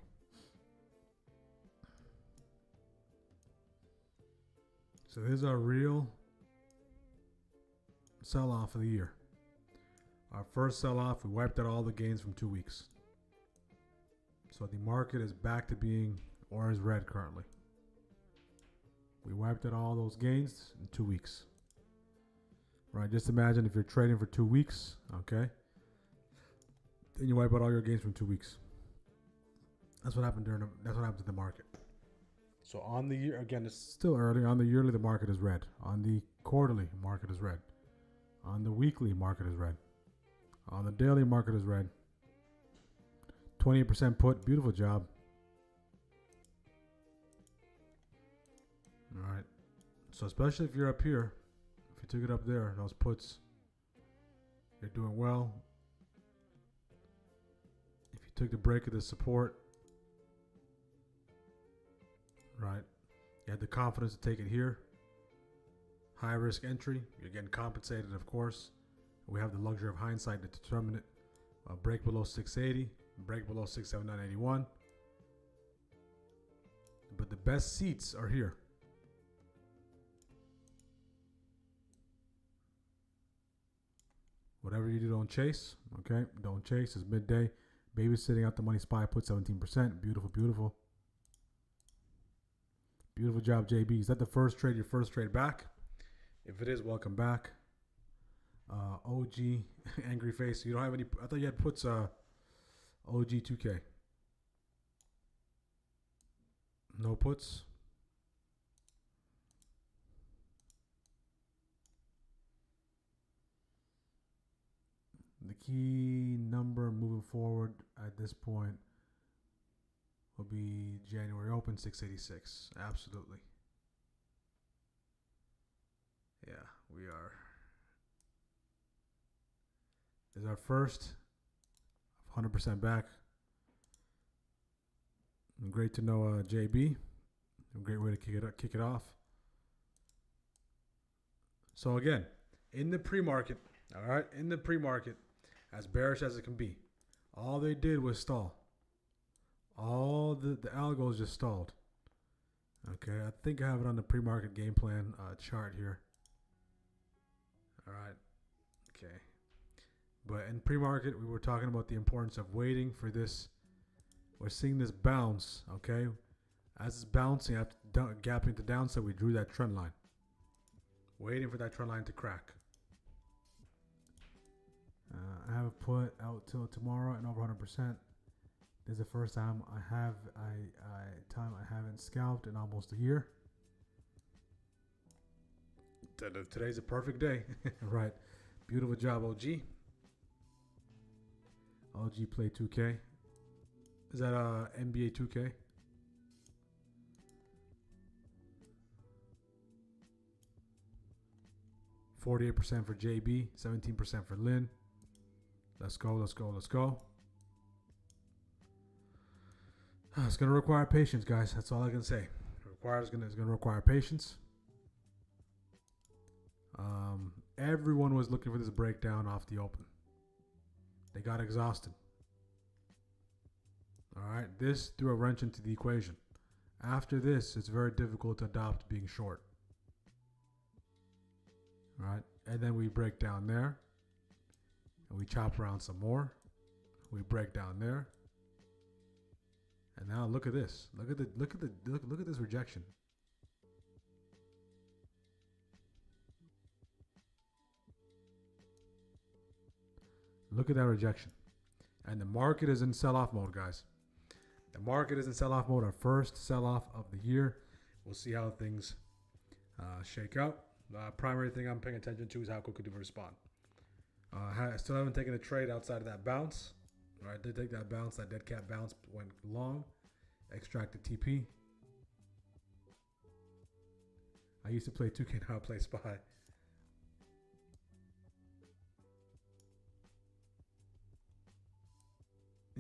So this is our real sell-off of the year. Our first sell-off, we wiped out all the gains from 2 weeks. So the market is back to being orange red currently. We wiped out all those gains in 2 weeks. Right, just imagine if you're trading for 2 weeks, okay? Then you wipe out all your gains from 2 weeks. That's what happened that's what happened to the market. So on the year, again, it's still early. On the yearly, the market is red. On the quarterly, market is red. On the weekly, market is red. On the daily, market is red. 28% put. Beautiful job. All right. So especially if you're up here, if you took it up there, those puts, you're doing well. If you took the break of the support, right, you had the confidence to take it here. High risk entry. You're getting compensated, of course. We have the luxury of hindsight to determine it. Break below 680, break below 679.81. But the best seats are here. Whatever you do, don't chase. Okay, don't chase. It's midday. Babysitting out the money spy, put 17%. Beautiful, beautiful. Beautiful job, JB. Is that the first trade, your first trade back? If it is, welcome back. OG, angry face. You don't have any, I thought you had puts OG 2K. No puts. The key number moving forward at this point will be January open 686. Absolutely. Yeah, we are. This is our first 100% back. And great to know JB. A great way to kick it off. So again, in the pre-market, all right, in the pre-market, as bearish as it can be, all they did was stall. All the algos just stalled. Okay, I think I have it on the pre-market game plan chart here. All right, okay. But in pre-market, we were talking about the importance of waiting for this. We're seeing this bounce, okay? As it's bouncing, after gapping to downside, we drew that trend line. Waiting for that trend line to crack. I have it put out till tomorrow and over 100%. This is the first time I haven't scalped in almost a year. Today's a perfect day, right? Beautiful job, OG. OG play 2K. Is that NBA 2K? %48 for JB, 17% for Lynn. Let's go, let's go, let's go. It's gonna require patience, guys. That's all I can say. It's gonna require patience. Everyone was looking for this breakdown off the open. They got exhausted. All right, this threw a wrench into the equation. After this, it's very difficult to adopt being short. All right, and then we break down there, and we chop around some more. We break down there, and now look at this. Look at this rejection. Look at that rejection. And the market is in sell-off mode, guys. The market is in sell-off mode. Our first sell-off of the year. We'll see how things shake out. Primary thing I'm paying attention to is how quickly we respond. I still haven't taken a trade outside of that bounce. All right, did take that bounce. That dead cat bounce went long. Extracted TP. I used to play 2K, now I play SPY.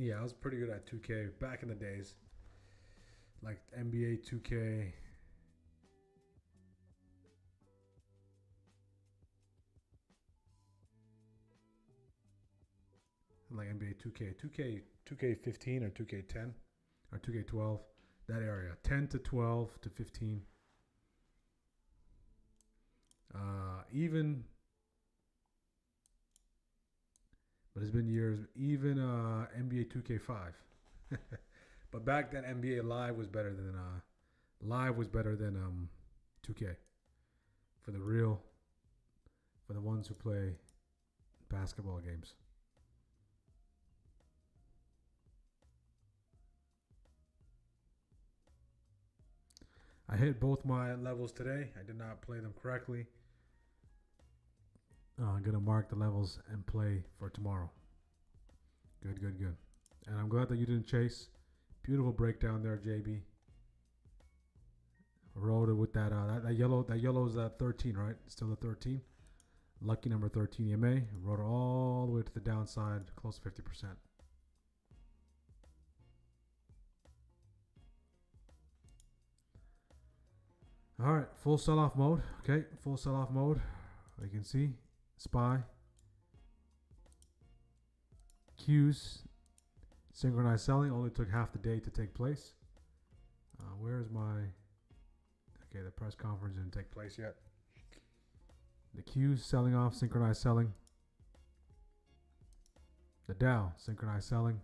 Yeah, I was pretty good at 2K back in the days. Like NBA 2K. Like NBA 2K. 2K15 or 2K10 or 2K12. That area. 10 to 12 to 15. Even, but it's been years. Even NBA 2K5. But back then, NBA Live was better than 2K for the ones who play basketball games. I hit both my levels today. I did not play them correctly. I'm going to mark the levels and play for tomorrow. Good. And I'm glad that you didn't chase. Beautiful breakdown there, JB. Rode it with that yellow. That yellow is 13, right? Still a 13. Lucky number 13 EMA. Rode it all the way to the downside, close to 50%. All right, full sell-off mode. Okay, full sell-off mode. You can see, SPY, Qs, synchronized selling only took half the day to take place. Where's my? Okay, the press conference didn't take place yet. The Qs selling off, synchronized selling. The Dow synchronized selling,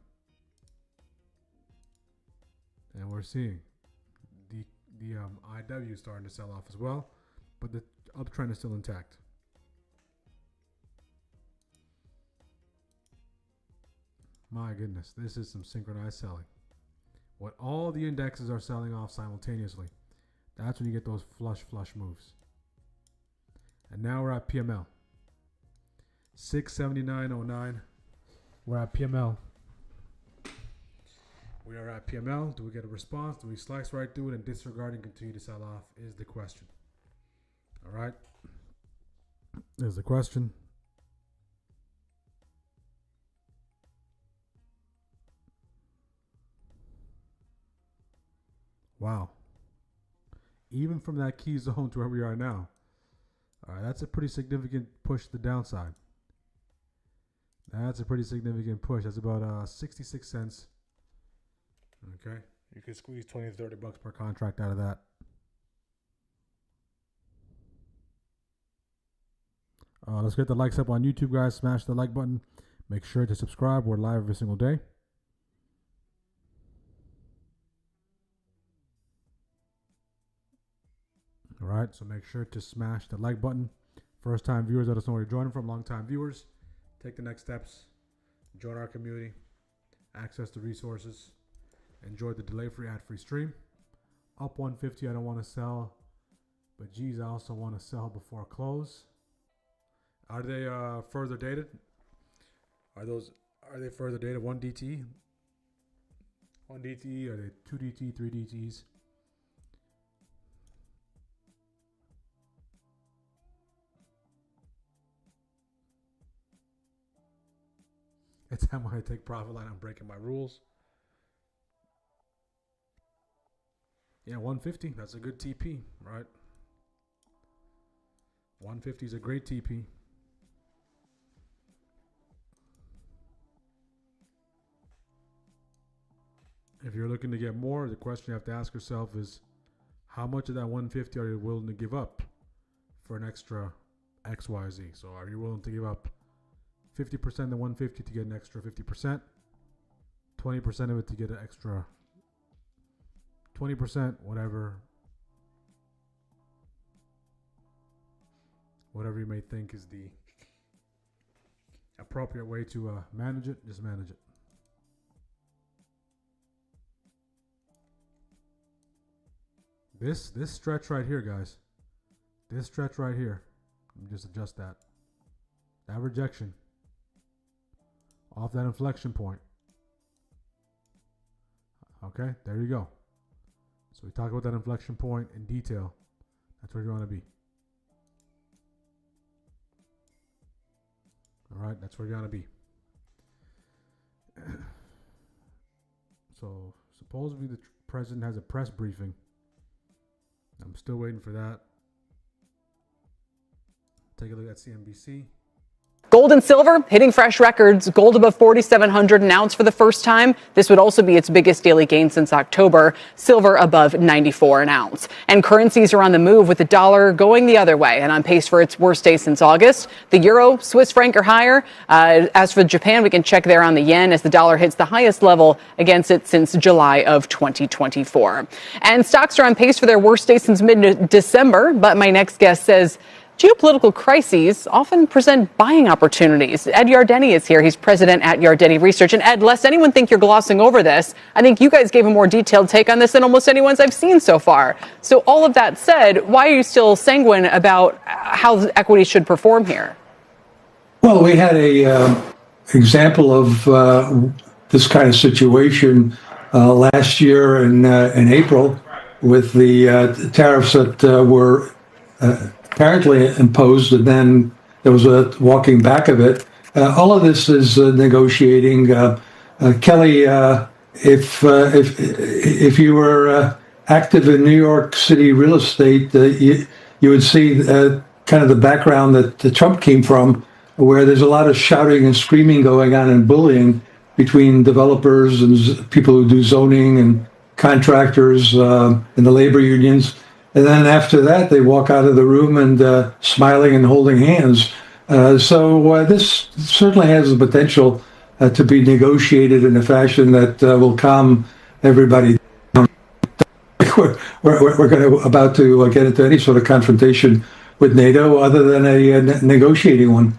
and we're seeing the IW is starting to sell off as well, but the uptrend is still intact. My goodness, this is some synchronized selling. When all the indexes are selling off simultaneously, that's when you get those flush moves. And now we're at PML. 679.09. We're at PML. We are at PML. Do we get a response? Do we slice right through it and disregard and continue to sell off is the question. All right. There's the question. Wow. Even from that key zone to where we are now. All right, that's a pretty significant push to the downside. That's a pretty significant push. That's about 66 cents. Okay, you could squeeze 20 to 30 bucks per contract out of that. Let's get the likes up on YouTube, guys. Smash the like button. Make sure to subscribe. We're live every single day. All right, so make sure to smash the like button. First time viewers, let us know where you're joining from. Long time viewers, take the next steps. Join our community. Access the resources. Enjoy the delay-free, ad-free stream. Up 150, I don't want to sell. But geez, I also want to sell before close. Are they further dated? Are they further dated? 1 DT? 1 DT? Are they 2 DT, 3 DTs? It's time when I take profit line, I'm breaking my rules. Yeah, 150, that's a good TP, right? 150 is a great TP. If you're looking to get more, the question you have to ask yourself is, how much of that 150 are you willing to give up for an extra XYZ? So are you willing to give up 50% of the 150 to get an extra 50%? 20% of it to get an extra 20%, whatever you may think is the appropriate way to manage it, just manage it. This stretch right here, guys. This stretch right here. Let me just adjust that. That rejection off that inflection point. Okay, there you go. So we talk about that inflection point in detail. That's where you want to be. All right, that's where you want to be. So supposedly the president has a press briefing. I'm still waiting for that. Take a look at CNBC. Gold and silver hitting fresh records. Gold above 4,700 an ounce for the first time. This would also be its biggest daily gain since October. Silver above 94 an ounce. And currencies are on the move with the dollar going the other way and on pace for its worst day since August. The euro, Swiss franc are higher. As for Japan, we can check there on the yen as the dollar hits the highest level against it since July of 2024. And stocks are on pace for their worst day since mid-December. But my next guest says geopolitical crises often present buying opportunities. Ed Yardeni is here. He's president at Yardeni Research. And Ed, lest anyone think you're glossing over this, I think you guys gave a more detailed take on this than almost anyone's I've seen so far. So all of that said, why are you still sanguine about how equities should perform here? Well, we had a example of this kind of situation last year in April with the tariffs that were apparently imposed, and then there was a walking back of it. All of this is negotiating. Kelly, if you were active in New York City real estate, you would see kind of the background that Trump came from, where there's a lot of shouting and screaming going on and bullying between developers and people who do zoning and contractors and the labor unions. And then after that, they walk out of the room and smiling and holding hands. So this certainly has the potential to be negotiated in a fashion that will calm everybody down. We're about to get into any sort of confrontation with NATO other than a negotiating one.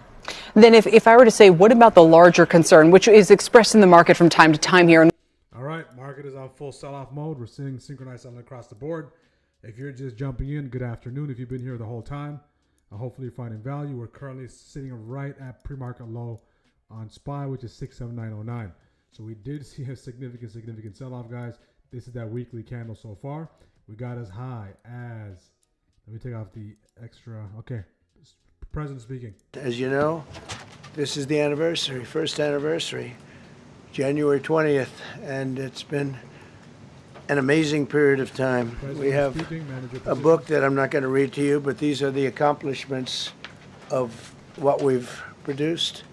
Then if I were to say, what about the larger concern, which is expressed in the market from time to time here? All right, market is on full sell-off mode. We're seeing synchronized selling across the board. If you're just jumping in, good afternoon. If you've been here the whole time, hopefully you're finding value. We're currently sitting right at pre-market low on SPY, which is 679.09. So we did see a significant sell-off, guys. This is that weekly candle so far. We got as high as, let me take off the extra, okay, President speaking. As you know, this is the anniversary, first anniversary, January 20th, and it's been an amazing period of time. We have a book that I'm not going to read to you, but these are the accomplishments of what we've produced.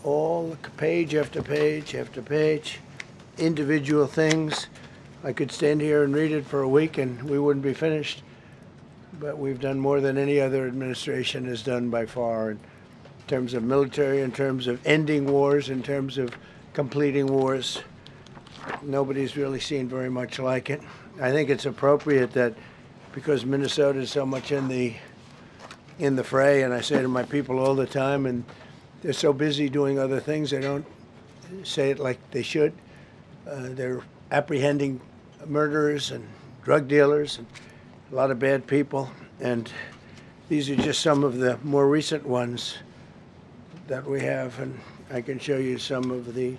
All page after page after page, individual things. I could stand here and read it for a week and we wouldn't be finished. But we've done more than any other administration has done by far in terms of military, in terms of ending wars, in terms of completing wars. Nobody's really seen very much like it. I think it's appropriate that because Minnesota is so much in the fray, and I say to my people all the time, and they're so busy doing other things, they don't say it like they should. They're apprehending murderers and drug dealers and a lot of bad people, and these are just some of the more recent ones that we have, and I can show you some of the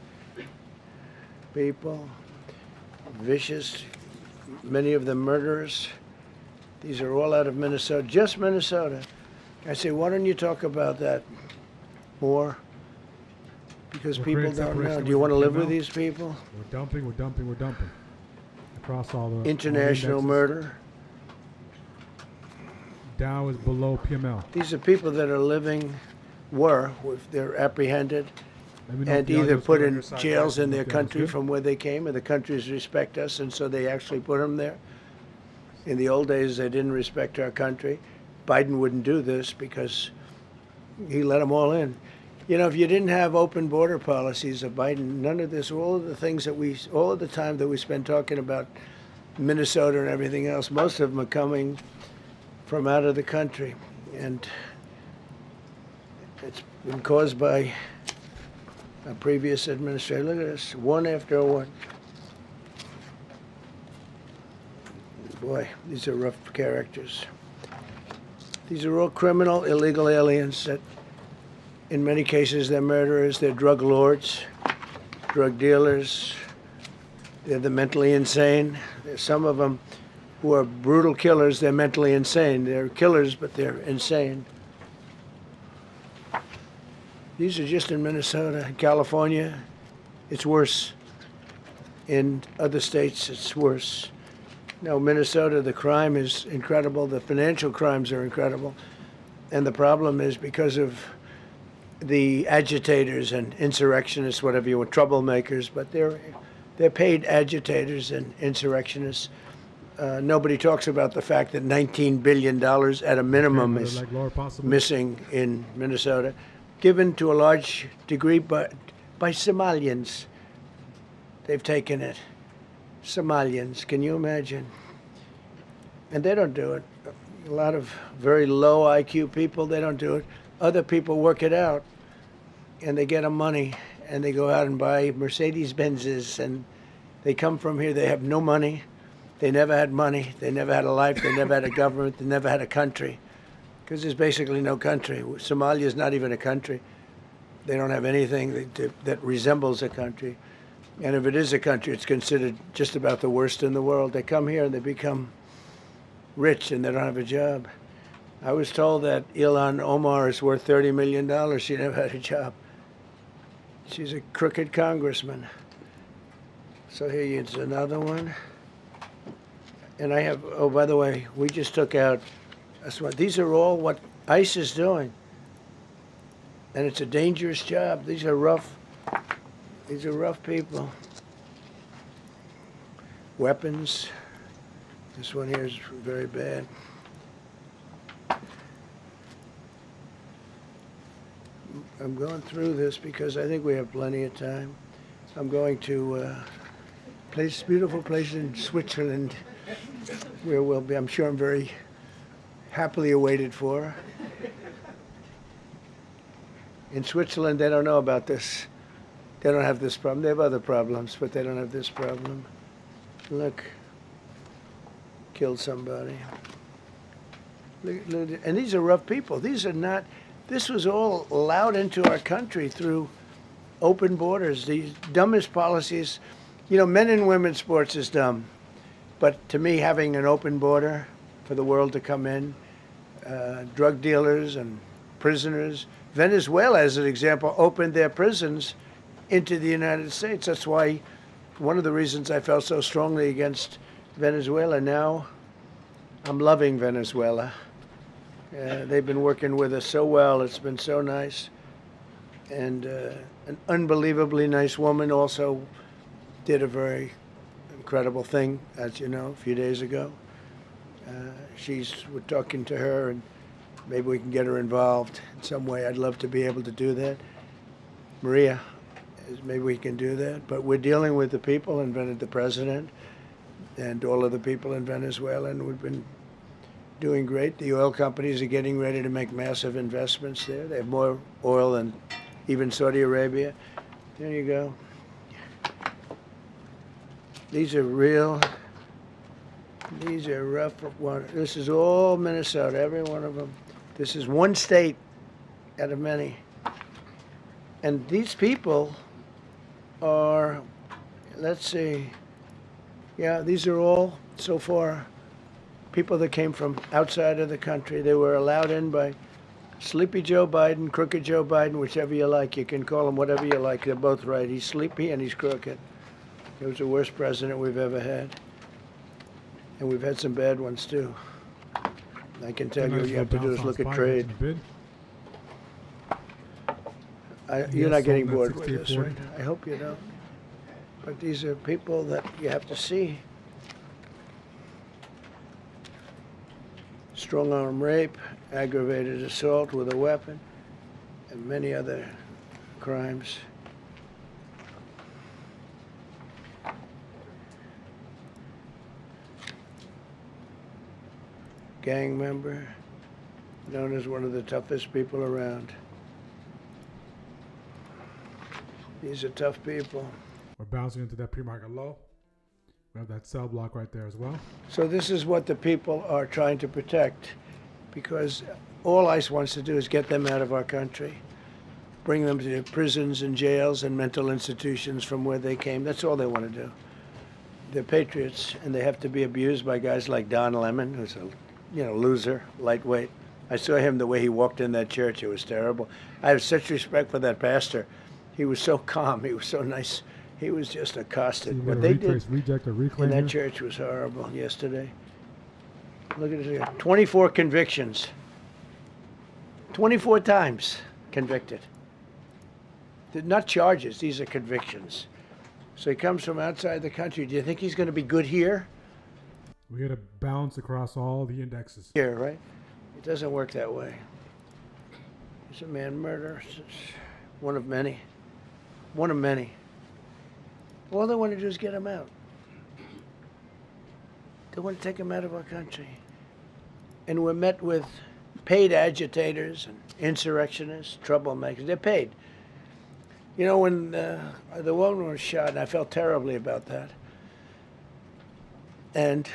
people, vicious, many of them murderers. These are all out of Minnesota, just Minnesota. I say, why don't you talk about that more? Because people don't know. Do you want to live with these people? We're dumping. Across all the international murder. Dow is below PML. These are people that are they're apprehended and either put in jails in their country from where they came, and the countries respect us, and so they actually put them there. In the old days, they didn't respect our country. Biden wouldn't do this because he let them all in. You know, if you didn't have open border policies of Biden, none of this, all of the time that we spend talking about Minnesota and everything else, most of them are coming from out of the country. And it's been caused by a previous administrator. Look at this, one after one. Boy, these are rough characters. These are all criminal, illegal aliens that, in many cases, they're murderers, they're drug lords, drug dealers, they're the mentally insane. There's some of them who are brutal killers, they're mentally insane. They're killers, but they're insane. These are just in Minnesota. In California, it's worse. In other states, it's worse. Now, Minnesota, the crime is incredible. The financial crimes are incredible. And the problem is because of the agitators and insurrectionists, whatever you want, troublemakers, but they're paid agitators and insurrectionists. Nobody talks about the fact that $19 billion at a minimum is missing in Minnesota, given to a large degree by Somalians. They've taken it. Somalians, can you imagine? And they don't do it. A lot of very low IQ people, they don't do it. Other people work it out, and they get them money, and they go out and buy Mercedes-Benzes, and they come from here, they have no money. They never had money. They never had a life. They never had a government. They never had a country, because there's basically no country. Somalia is not even a country. They don't have anything that resembles a country. And if it is a country, it's considered just about the worst in the world. They come here and they become rich and they don't have a job. I was told that Ilhan Omar is worth $30 million. She never had a job. She's a crooked congressman. So here is another one. And I have, oh, by the way, we just took out, these are all what ICE is doing. And it's a dangerous job. These are rough people. Weapons. This one here is very bad. I'm going through this because I think we have plenty of time. I'm going to beautiful place in Switzerland, where we'll be, I'm sure I'm very happily awaited for. In Switzerland, they don't know about this. They don't have this problem. They have other problems, but they don't have this problem. Look, killed somebody. Look, and these are rough people. These are not, this was all allowed into our country through open borders. These dumbest policies, you know, men and women's sports is dumb. But to me, having an open border for the world to come in, drug dealers and prisoners, Venezuela, as an example, opened their prisons into the United States. That's why one of the reasons I felt so strongly against Venezuela. Now I'm loving Venezuela. They've been working with us so well. It's been so nice. And an unbelievably nice woman also did a very incredible thing, as you know, a few days ago. We're talking to her, and maybe we can get her involved in some way. I'd love to be able to do that. Maria, maybe we can do that. But we're dealing with the people and the president and all of the people in Venezuela, and we've been doing great. The oil companies are getting ready to make massive investments there. They have more oil than even Saudi Arabia. There you go. These are real. These are rough. This is all Minnesota, every one of them. This is one state out of many. And these people are, let's see, yeah, these are all, so far, people that came from outside of the country. They were allowed in by Sleepy Joe Biden, Crooked Joe Biden, whichever you like. You can call him whatever you like. They're both right. He's sleepy and he's crooked. He was the worst president we've ever had. And we've had some bad ones, too. I can tell you, all you have to do is look at trade. You're not getting bored with this, right? I hope you don't. But these are people that you have to see. Strong-arm rape, aggravated assault with a weapon, and many other crimes. Gang member, known as one of the toughest people around. These are tough people. We're bouncing into that pre-market low. We have that sell block right there as well. So this is what the people are trying to protect, because all ICE wants to do is get them out of our country, bring them to prisons and jails and mental institutions from where they came. That's all they want to do. They're patriots, and they have to be abused by guys like Don Lemon, who's a loser, lightweight. I saw him the way he walked in that church. It was terrible. I have such respect for that pastor. He was so calm. He was so nice. He was just accosted. So What they retrace, did reject, or reclaim in that here. church was horrible yesterday. Look at it here. 24 convictions. 24 times convicted. They're not charges, these are convictions. So he comes from outside the country. Do you think he's going to be good here? We got to bounce across all the indexes. Here, right? It doesn't work that way. It's a man murder. It's one of many. One of many. All they want to do is get him out. They want to take him out of our country. And we're met with paid agitators and insurrectionists, troublemakers. They're paid. You know, when the woman was shot, and I felt terribly about that. And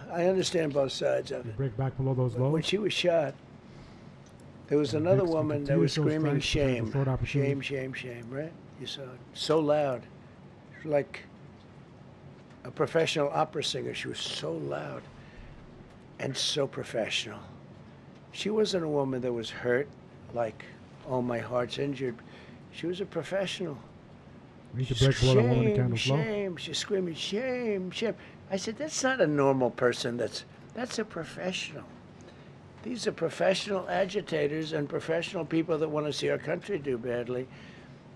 I understand both sides of it. Break back below those lows. When she was shot, there was another woman that was screaming shame, shame, shame, shame, right? You saw it. So loud. Like a professional opera singer. She was so loud and so professional. She wasn't a woman that was hurt, like, oh, my heart's injured. She was a professional. We need to break below that 1 minute candle flow. Shame. She's screaming, shame, shame. I said, that's not a normal person. That's a professional. These are professional agitators and professional people that want to see our country do badly.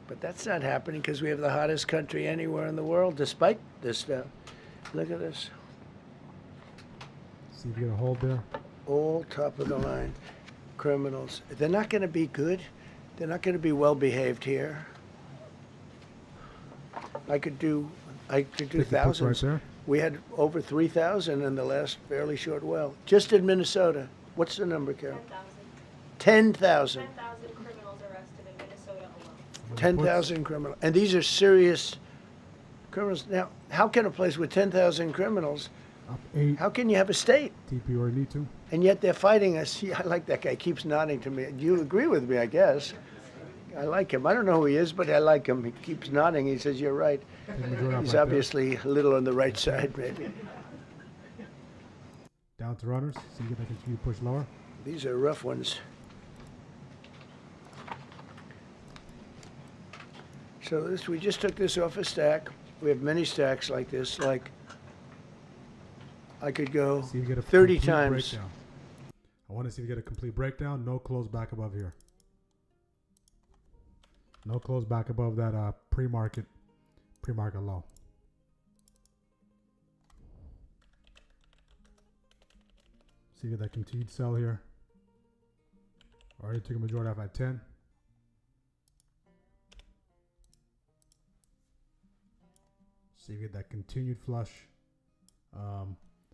But that's not happening because we have the hottest country anywhere in the world, despite this stuff. Look at this. See if you get a hold there. All top of the line criminals. They're not going to be good. They're not going to be well behaved here. I could do thousands. Right there. We had over 3,000 in the last fairly short while. Just in Minnesota. What's the number, Carol? 10,000. 10,000 criminals arrested in Minnesota alone. 10,000 criminals. And these are serious criminals. Now, how can a place with 10,000 criminals, how can you have a state? TP or need to. And yet they're fighting us. I like that guy. Keeps nodding to me. You agree with me, I guess. I like him. I don't know who he is, but I like him. He keeps nodding. He says, you're right. He's obviously a little on the right side, maybe. Down to runners. See if they continue to push lower. These are rough ones. So this, we just took this off a stack. We have many stacks like this. Like I could go 30 times. Breakdown. I want to see if you get a complete breakdown. No close back above here. No close back above that pre-market low. See if that continued sell here. Already took a majority off at 10. See if you get that continued flush. I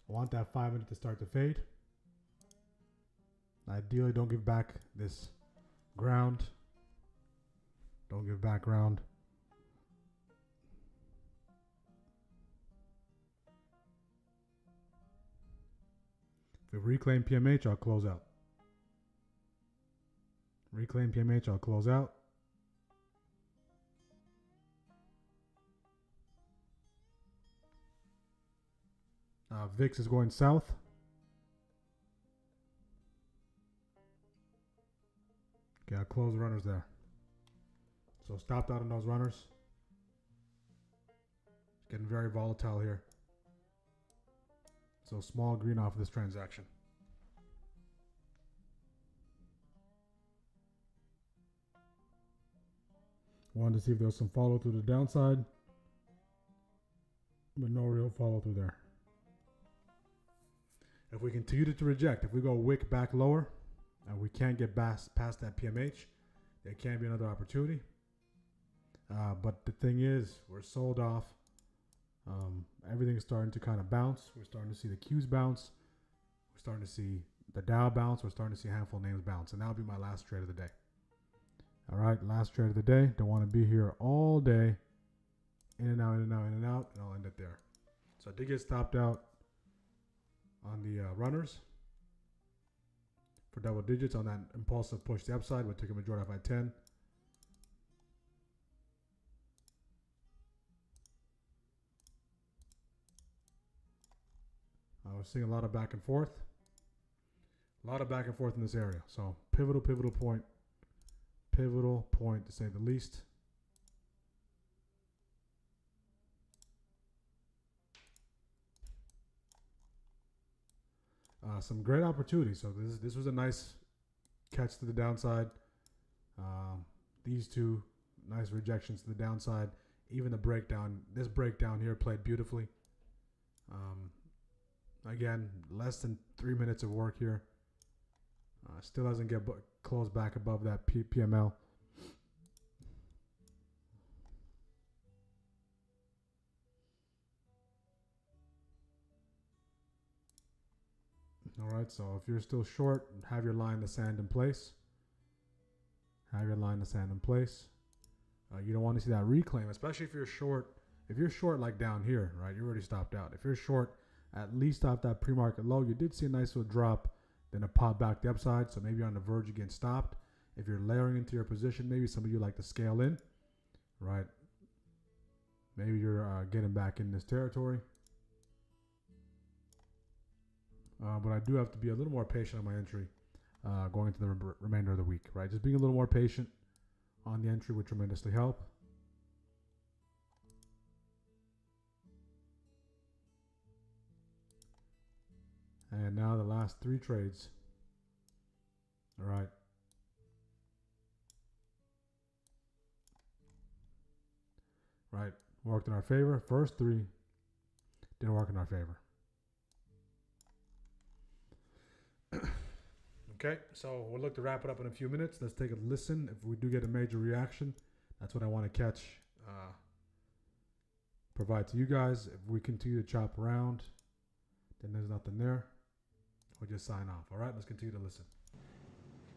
want that 5 minute to start to fade. Ideally, don't give back this ground. Don't give back ground. If we reclaim PMH, I'll close out. Reclaim PMH, I'll close out. VIX is going south. Okay, I'll close the runners there. So stopped out on those runners. It's getting very volatile here. So small green off of this transaction. Wanted to see if there was some follow through the downside, but no real follow through there. If we continue to reject, if we go wick back lower and we can't get past that PMH, there can be another opportunity. But the thing is, we're sold off. Everything is starting to kind of bounce. We're starting to see the Qs bounce. We're starting to see the Dow bounce. We're starting to see a handful of names bounce. And that'll be my last trade of the day. All right, last trade of the day. Don't want to be here all day. In and out, in and out, in and out. And I'll end it there. So I did get stopped out on the runners for double digits on that impulsive push to the upside, but took a majority off at 10. I was seeing a lot of back and forth. A lot of back and forth in this area. So pivotal point. Pivotal point to say the least. some great opportunities. So this was a nice catch to the downside. These two nice rejections to the downside. Even the breakdown, this breakdown here played beautifully. Again, less than 3 minutes of work here. Still doesn't get closed back above that PML. All right, so if you're still short, have your line in the sand in place. Have your line in the sand in place. You don't want to see that reclaim, especially if you're short. If you're short like down here, right, you already stopped out. If you're short, at least off that pre-market low, you did see a nice little drop, then a pop back the upside, so maybe you're on the verge of getting stopped. If you're layering into your position, maybe some of you like to scale in, right? Maybe you're getting back in this territory. But I do have to be a little more patient on my entry going into the remainder of the week, right? Just being a little more patient on the entry would tremendously help. And now the last 3 trades. All right. Right. Worked in our favor. First 3 didn't work in our favor. Okay, so we'll look to wrap it up in a few minutes. Let's take a listen. If we do get a major reaction, that's what I want to catch, provide to you guys. If we continue to chop around, then there's nothing there. We'll just sign off. All right, let's continue to listen.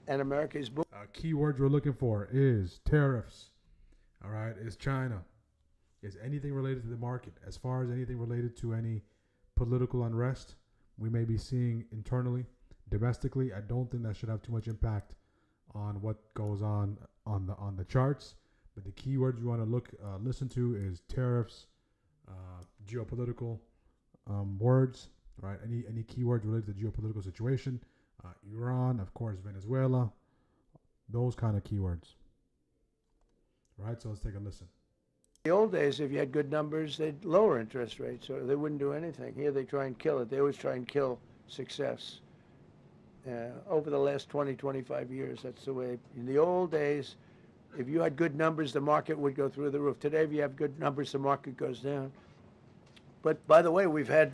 And America's book. Keywords we're looking for is tariffs. All right, is China. Is anything related to the market? As far as anything related to any political unrest we may be seeing internally. Domestically, I don't think that should have too much impact on what goes on the charts. But the keywords you want to listen to is tariffs, geopolitical words, right? Any keywords related to the geopolitical situation, Iran, of course, Venezuela, those kind of keywords. Right. So let's take a listen. In the old days, if you had good numbers, they'd lower interest rates, or they wouldn't do anything. Here, they try and kill it. They always try and kill success. Over the last 20, 25 years, that's the way. In the old days, if you had good numbers, the market would go through the roof. Today, if you have good numbers, the market goes down. But by the way, we've had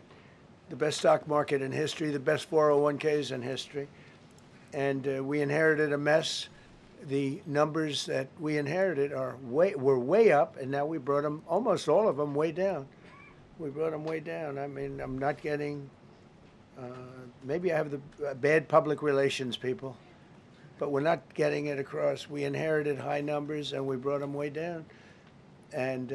the best stock market in history, the best 401ks in history, and we inherited a mess. The numbers that we inherited were way up, and now we brought them, almost all of them, way down. We brought them way down. I mean, I'm not getting... maybe I have the bad public relations people, but we're not getting it across. We inherited high numbers and we brought them way down. And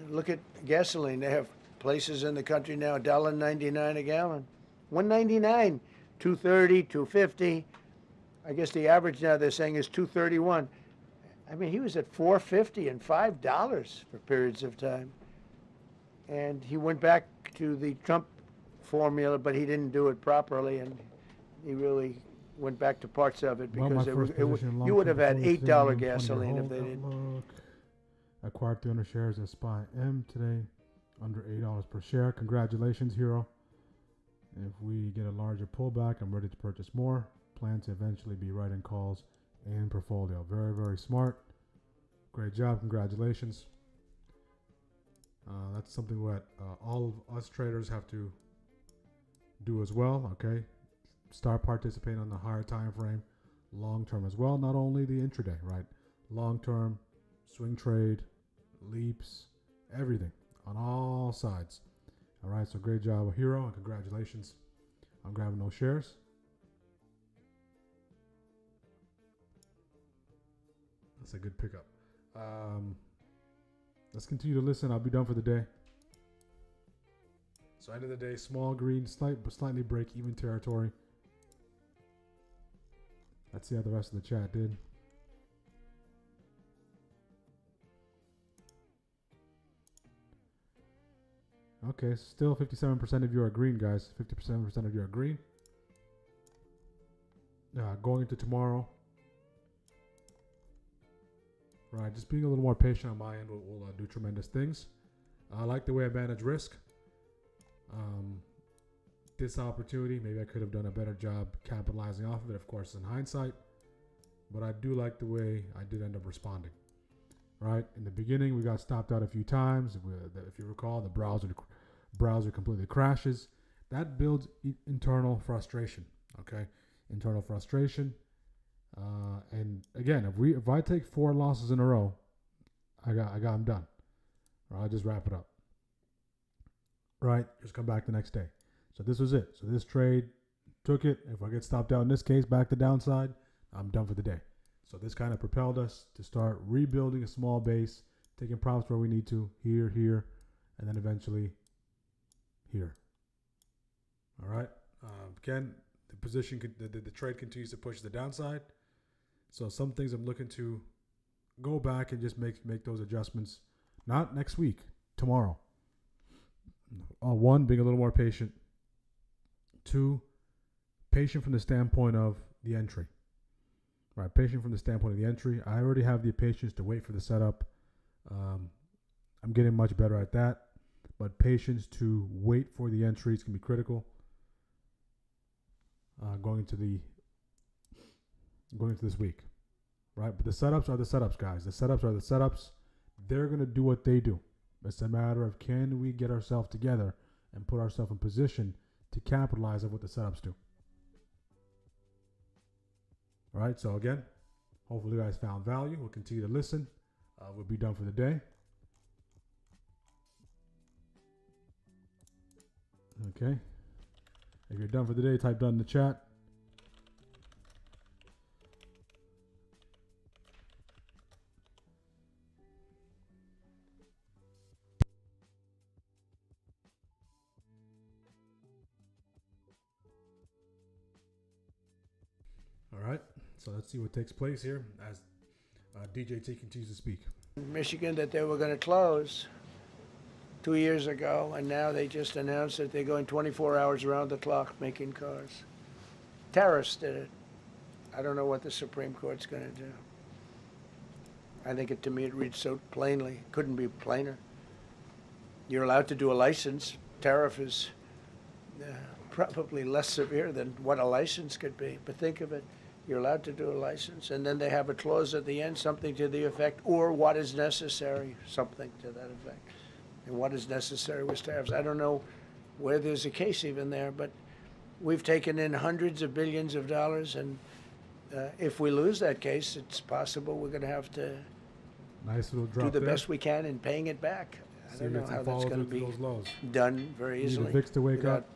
look at gasoline. They have places in the country now, $1.99 a gallon. $1.99, $2.30, $2.50. I guess the average now they're saying is $2.31. I mean, he was at $4.50 and $5 for periods of time. And he went back to the Trump formula, but he didn't do it properly, and he really went back to parts of it because you would have had $8 gasoline if they didn't. Acquired 300 shares of SPY M today, under $8 per share. Congratulations, Hero. If we get a larger pullback, I'm ready to purchase more. Plan to eventually be writing calls in portfolio. Very, very smart. Great job. Congratulations. That's something that all of us traders have to do as well. Okay, start participating on the higher time frame, long term as well. Not only the intraday, right? Long term, swing trade, leaps, everything on all sides. All right, so great job, Hero, and congratulations on grabbing those shares. That's a good pickup. Let's continue to listen. I'll be done for the day. So end of the day, small green, slightly break-even territory. Let's see how the rest of the chat did. Okay, still 57% of you are green, guys. 57% of you are green. Going into tomorrow. Right, just being a little more patient on my end will do tremendous things. I like the way I manage risk. this opportunity. Maybe I could have done a better job capitalizing off of it, of course, in hindsight. But I do like the way I did end up responding. Right? In the beginning, we got stopped out a few times. If you recall, the browser completely crashes. That builds internal frustration. Okay? Internal frustration. And again, if I take 4 losses in a row, I got them done. Or I'll just wrap it up. Right? Just come back the next day. So this was it. So this trade took it. If I get stopped out in this case, back to downside, I'm done for the day. So this kind of propelled us to start rebuilding a small base, taking profits where we need to, here, and then eventually here. All right. Again, the position, the trade continues to push the downside. So some things I'm looking to go back and just make those adjustments. Not next week, tomorrow. 1, being a little more patient. 2, patient from the standpoint of the entry. Right, patient from the standpoint of the entry. I already have the patience to wait for the setup. I'm getting much better at that. But patience to wait for the entries can be critical. Going into this week. Right? But the setups are the setups, guys. The setups are the setups. They're going to do what they do. It's a matter of, can we get ourselves together and put ourselves in position to capitalize on what the setups do. All right, so again, hopefully you guys found value. We'll continue to listen. We'll be done for the day. Okay. If you're done for the day, type done in the chat. All right, so let's see what takes place here as DJT continues to speak. Michigan that they were going to close 2 years ago, and now they just announced that they're going 24 hours around the clock making cars. Tariffs did it. I don't know what the Supreme Court's going to do. I think to me it reads so plainly. Couldn't be plainer. You're allowed to do a license. Tariff is probably less severe than what a license could be. But think of it. You're allowed to do a license, and then they have a clause at the end, something to the effect, or what is necessary, something to that effect. And what is necessary with tariffs. I don't know where there's a case even there, but we've taken in hundreds of billions of dollars, and if we lose that case, it's possible we're going to have to do the best we can in paying it back. I don't know how that's going to be done very easily without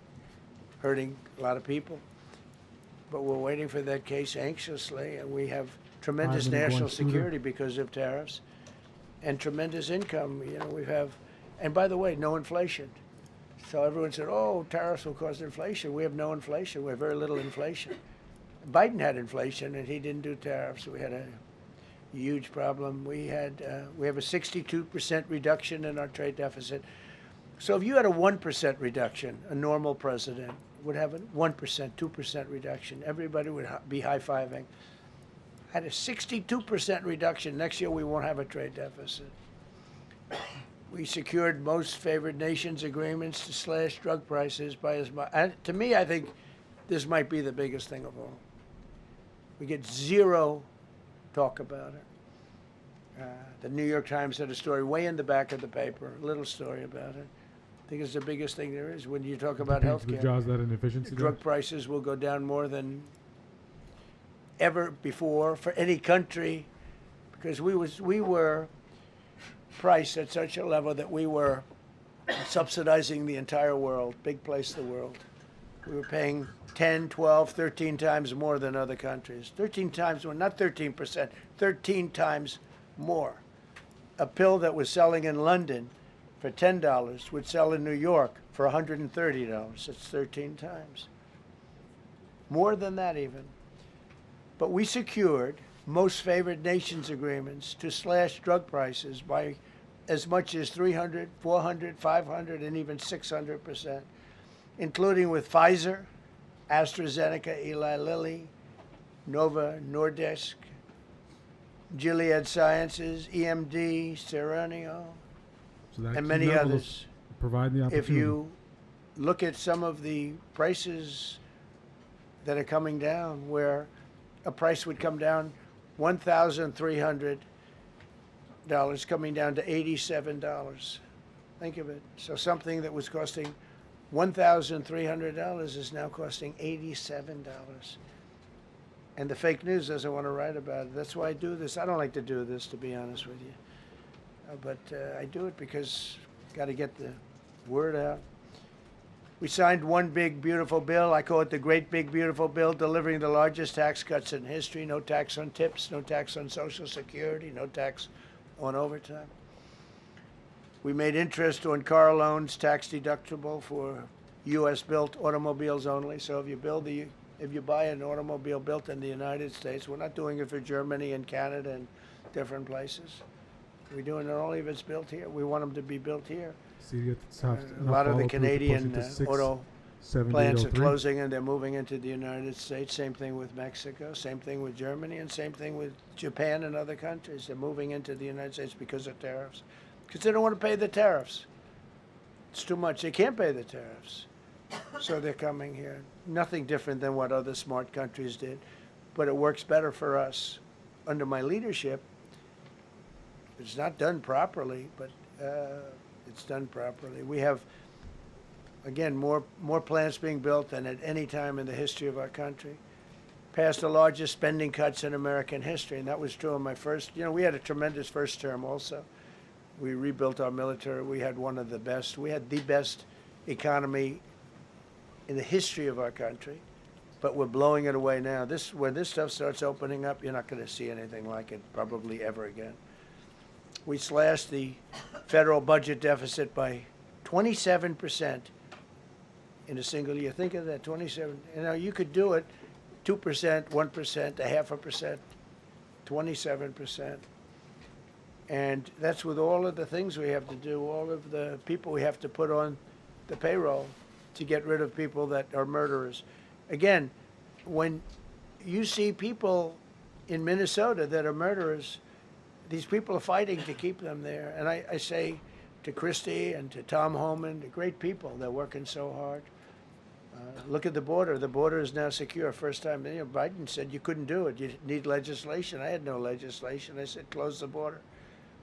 hurting a lot of people. But we're waiting for that case anxiously, and we have tremendous national security because of tariffs and tremendous income. You know, we have, and by the way, no inflation. So everyone said, oh, tariffs will cause inflation. We have no inflation. We have very little inflation. Biden had inflation, and he didn't do tariffs. We had a huge problem. We have a 62% reduction in our trade deficit. So if you had a 1% reduction, a normal president would have a 1%, 2% reduction. Everybody would be high-fiving. Had a 62% reduction. Next year, we won't have a trade deficit. We secured most favored nations agreements to slash drug prices by as much. And to me, I think this might be the biggest thing of all. We get zero talk about it. The New York Times had a story way in the back of the paper, a little story about it. I think it's the biggest thing there is when you talk about health care. Drug prices will go down more than ever before for any country, because we were priced at such a level that we were subsidizing the entire world, big place of the world. We were paying 10, 12, 13 times more than other countries. 13 times more, not 13%, 13 times more. A pill that was selling in London for $10 would sell in New York for $130. It's 13 times. More than that even. But we secured most favored nations agreements to slash drug prices by as much as 300, 400, 500, and even 600%, including with Pfizer, AstraZeneca, Eli Lilly, Novo Nordisk, Gilead Sciences, EMD, Serenio, and many others. Provide the opportunity. If you look at some of the prices that are coming down, where a price would come down $1,300 coming down to $87. Think of it. So something that was costing $1,300 is now costing $87. And the fake news doesn't want to write about it. That's why I do this. I don't like to do this, to be honest with you. But I do it because got to get the word out. We signed one big, beautiful bill. I call it the Great Big Beautiful Bill, delivering the largest tax cuts in history. No tax on tips, no tax on Social Security, no tax on overtime. We made interest on car loans tax deductible for U.S.-built automobiles only. So if you buy an automobile built in the United States, we're not doing it for Germany and Canada and different places. We're doing it only if it's built here. We want them to be built here. A lot of the Canadian auto plants are closing and they're moving into the United States. Same thing with Mexico, same thing with Germany, and same thing with Japan and other countries. They're moving into the United States because of tariffs. Because they don't want to pay the tariffs. It's too much. They can't pay the tariffs. So they're coming here. Nothing different than what other smart countries did. But it works better for us. Under my leadership, it's not done properly, but it's done properly. We have, again, more plants being built than at any time in the history of our country. Passed the largest spending cuts in American history, and that was true in my first. We had a tremendous first term also. We rebuilt our military. We had one of the best. We had the best economy in the history of our country, but we're blowing it away now. When this stuff starts opening up, you're not going to see anything like it probably ever again. We slashed the federal budget deficit by 27% in a single year. Think of that, 27. You could do it 2%, 1%, 0.5%, 27%. And that's with all of the things we have to do, all of the people we have to put on the payroll to get rid of people that are murderers. Again, when you see people in Minnesota that are murderers, these people are fighting to keep them there. And I say to Christie and to Tom Homan, the great people, they're working so hard. Look at the border. The border is now secure. First time, Biden said you couldn't do it. You need legislation. I had no legislation. I said close the border.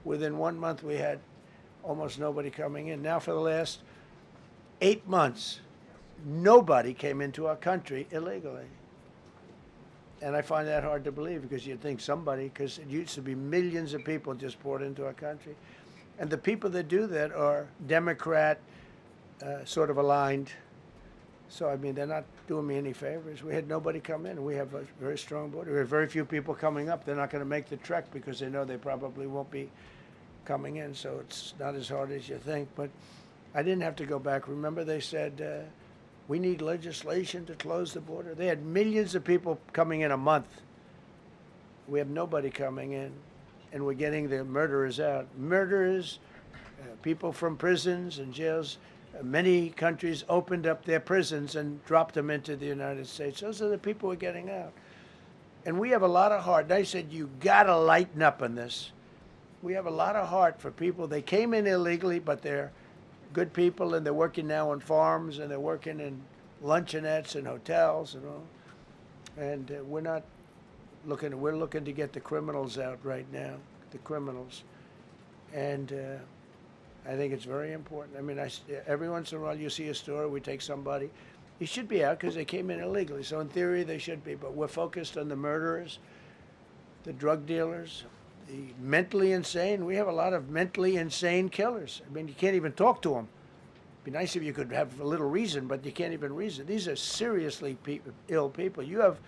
Within 1 month, we had almost nobody coming in. Now for the last 8 months, nobody came into our country illegally. And I find that hard to believe because you'd think somebody, because it used to be millions of people just poured into our country. And the people that do that are Democrat sort of aligned. So, they're not doing me any favors. We had nobody come in. We have a very strong border. We have very few people coming up. They're not going to make the trek because they know they probably won't be coming in. So it's not as hard as you think. But I didn't have to go back. Remember they said, we need legislation to close the border. They had millions of people coming in a month. We have nobody coming in, and we're getting the murderers out. Murderers, people from prisons and jails. Many countries opened up their prisons and dropped them into the United States. Those are the people we're getting out. And we have a lot of heart. And I said, you got to lighten up on this. We have a lot of heart for people. They came in illegally, but they're good people, and they're working now on farms, and they're working in luncheonettes and hotels and all. And we're looking to get the criminals out right now, the criminals. And I think it's very important. Every once in a while you see a story, we take somebody. He should be out because they came in illegally. So in theory, they should be. But we're focused on the murderers, the drug dealers, the mentally insane. We have a lot of mentally insane killers. You can't even talk to them. It'd be nice if you could have a little reason, but you can't even reason. These are seriously ill people. You have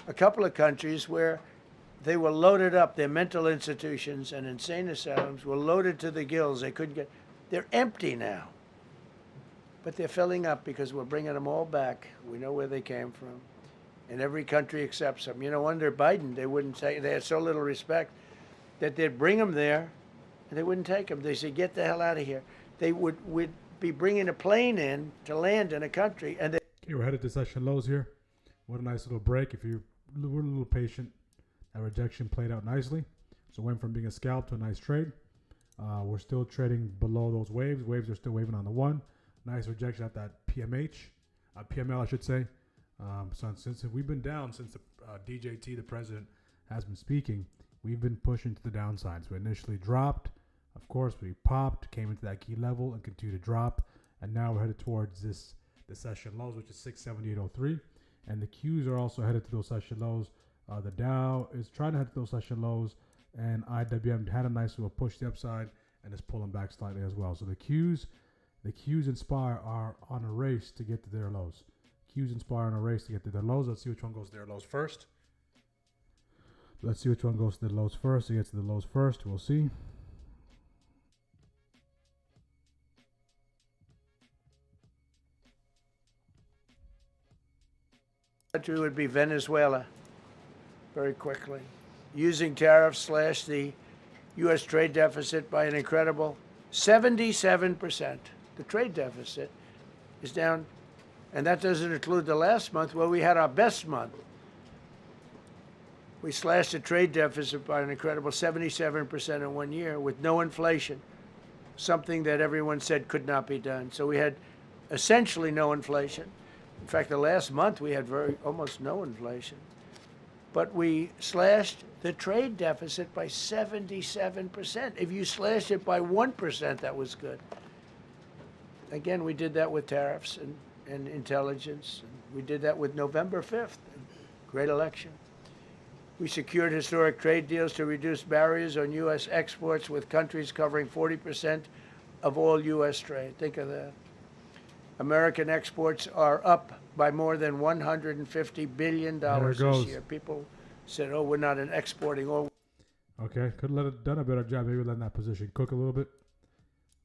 a couple of countries where they were loaded up. Their mental institutions and insane asylums were loaded to the gills. They couldn't get. They're empty now. But they're filling up because we're bringing them all back. We know where they came from. And every country accepts them. Under Biden, they wouldn't take. They had so little respect that they'd bring them there, and they wouldn't take them. They said, get the hell out of here. They would be bringing a plane in to land in a country. And Okay, we're headed to session lows here. What a nice little break. If you were a little patient, that rejection played out nicely. So it went from being a scalp to a nice trade. We're still trading below those waves. Waves are still waving on the 1. Nice rejection at that PML, I should say. So since we've been down since the DJT, the president, has been speaking, we've been pushing to the downside. So we initially dropped. Of course, we popped, came into that key level, and continued to drop. And now we're headed towards the session lows, which is 678.03. And the Qs are also headed to those session lows. The Dow is trying to head to those session lows. And IWM had a nice little push to the upside and is pulling back slightly as well. So the Qs and SPY are on a race to get to their lows. Qs and SPY are on a race to get to their lows. Let's see which one goes to their lows first. Let's see which one goes to the lows first. It gets to the lows first. We'll see. Country would be Venezuela very quickly. Using tariffs slashed the U.S. trade deficit by an incredible 77%. The trade deficit is down, and that doesn't include the last month where we had our best month. We slashed the trade deficit by an incredible 77% in 1 year with no inflation, something that everyone said could not be done. So we had essentially no inflation. In fact, the last month we had almost no inflation. But we slashed the trade deficit by 77%. If you slashed it by 1%, that was good. Again, we did that with tariffs and intelligence. We did that with November 5th, great election. We secured historic trade deals to reduce barriers on U.S. exports with countries covering 40% of all U.S. trade. Think of that. American exports are up by more than $150 billion this year. People said, oh, we're not an exporting oil. Okay, could have done a better job maybe letting that position cook a little bit.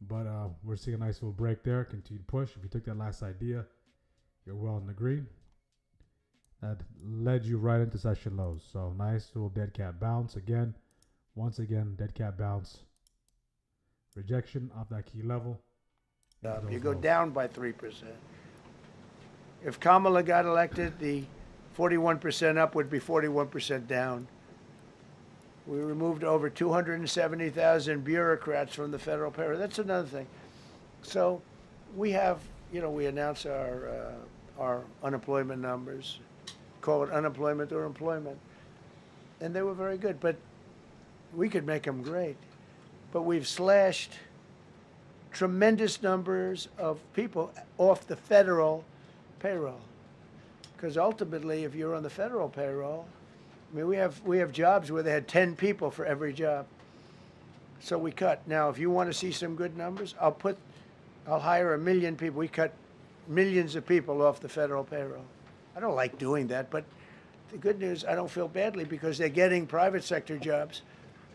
But we're seeing a nice little break there. Continued push. If you took that last idea, you're well in the green. That led you right into session lows. So nice little dead cat bounce again. Once again, dead cat bounce. Rejection off that key level. You go down by 3%. If Kamala got elected, the 41% up would be 41% down. We removed over 270,000 bureaucrats from the federal payroll. That's another thing. So we have, we announce our unemployment numbers, call it unemployment or employment, and they were very good. But we could make them great. But we've slashed tremendous numbers of people off the federal payroll. Because ultimately, if you're on the federal payroll, I mean, we have jobs where they had 10 people for every job. So we cut. Now, if you want to see some good numbers, I'll hire 1 million people. We cut millions of people off the federal payroll. I don't like doing that, but the good news, I don't feel badly because they're getting private sector jobs.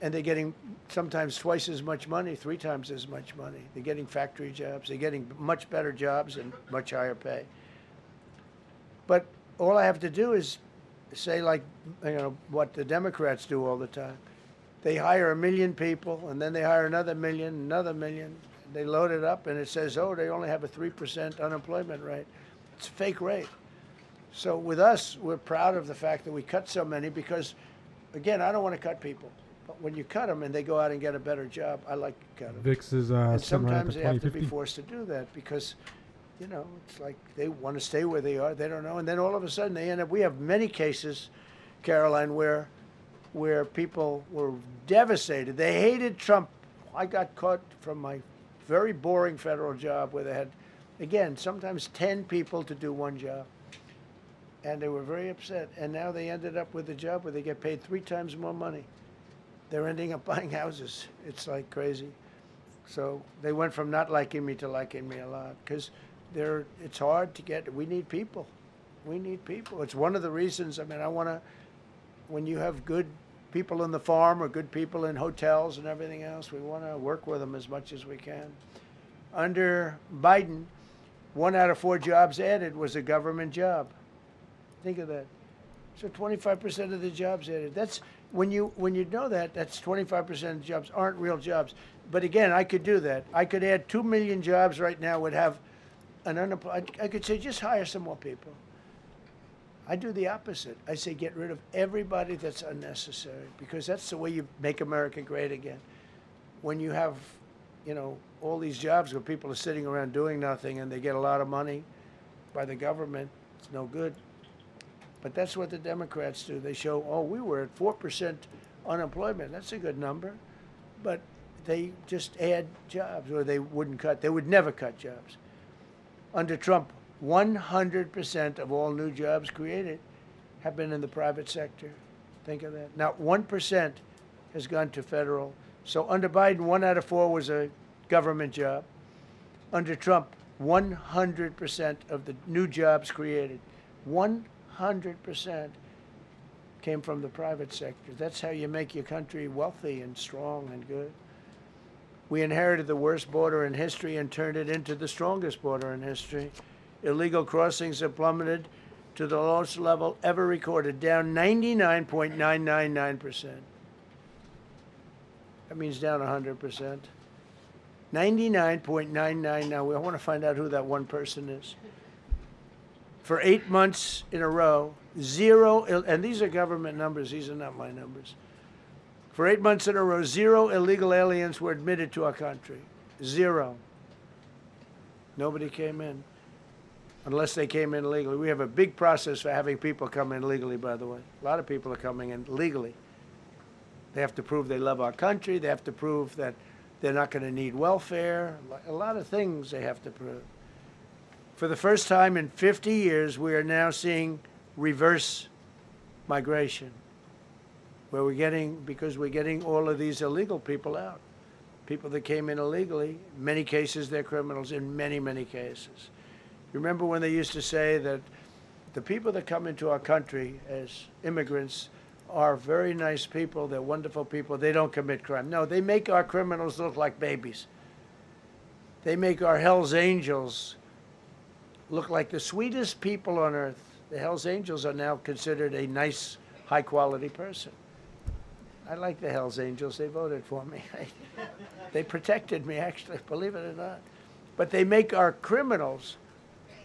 And they're getting sometimes twice as much money, 3 times as much money. They're getting factory jobs. They're getting much better jobs and much higher pay. But all I have to do is say, like, what the Democrats do all the time. They hire 1 million people, and then they hire another million. They load it up, and it says, oh, they only have a 3% unemployment rate. It's a fake rate. So with us, we're proud of the fact that we cut so many because, again, I don't want to cut people. When you cut them and they go out and get a better job, I like to cut them. VIX is and sometimes they have to be forced to do that because, it's like they want to stay where they are. They don't know. And then all of a sudden they end up, we have many cases, Caroline, where people were devastated. They hated Trump. I got caught from my very boring federal job where they had, again, sometimes 10 people to do one job. And they were very upset. And now they ended up with a job where they get paid 3 times more money. They're ending up buying houses. It's like crazy. So they went from not liking me to liking me a lot because it's hard to get. We need people. We need people. It's one of the reasons. I mean, when you have good people in the farm or good people in hotels and everything else, we want to work with them as much as we can. Under Biden, 1 out of 4 jobs added was a government job. Think of that. So 25% of the jobs added. That's when you know that, that's 25% of the jobs aren't real jobs. But again, I could do that. I could add 2 million jobs right now, would have an unemployed. I could say just hire some more people. I do the opposite. I say get rid of everybody that's unnecessary because that's the way you make America great again. When you have all these jobs where people are sitting around doing nothing and they get a lot of money by the government. It's no good. But that's what the Democrats do. They show, we were at 4% unemployment. That's a good number. But they just add jobs, or they would never cut jobs. Under Trump, 100% of all new jobs created have been in the private sector. Think of that. Not 1% has gone to federal. So under Biden, 1 out of 4 was a government job. Under Trump, 100% of the new jobs created, 100% came from the private sector. That's how you make your country wealthy and strong and good. We inherited the worst border in history and turned it into the strongest border in history. Illegal crossings have plummeted to the lowest level ever recorded, down 99.999%. That means down 100%. 99.99. Now, I want to find out who that one person is. For 8 months in a row, zero, and these are government numbers, these are not my numbers. For 8 months in a row, 0 illegal aliens were admitted to our country. 0. Nobody came in, unless they came in legally. We have a big process for having people come in legally, by the way. A lot of people are coming in legally. They have to prove they love our country. They have to prove that they're not going to need welfare. A lot of things they have to prove. For the first time in 50 years, we are now seeing reverse migration, where because we're getting all of these illegal people out. People that came in illegally, in many cases, they're criminals in many, many cases. Remember when they used to say that the people that come into our country as immigrants are very nice people, they're wonderful people, they don't commit crime. No, they make our criminals look like babies. They make our Hells Angels look like the sweetest people on earth. The Hells Angels are now considered a nice, high-quality person. I like the Hells Angels. They voted for me. They protected me, actually, believe it or not. But they make our criminals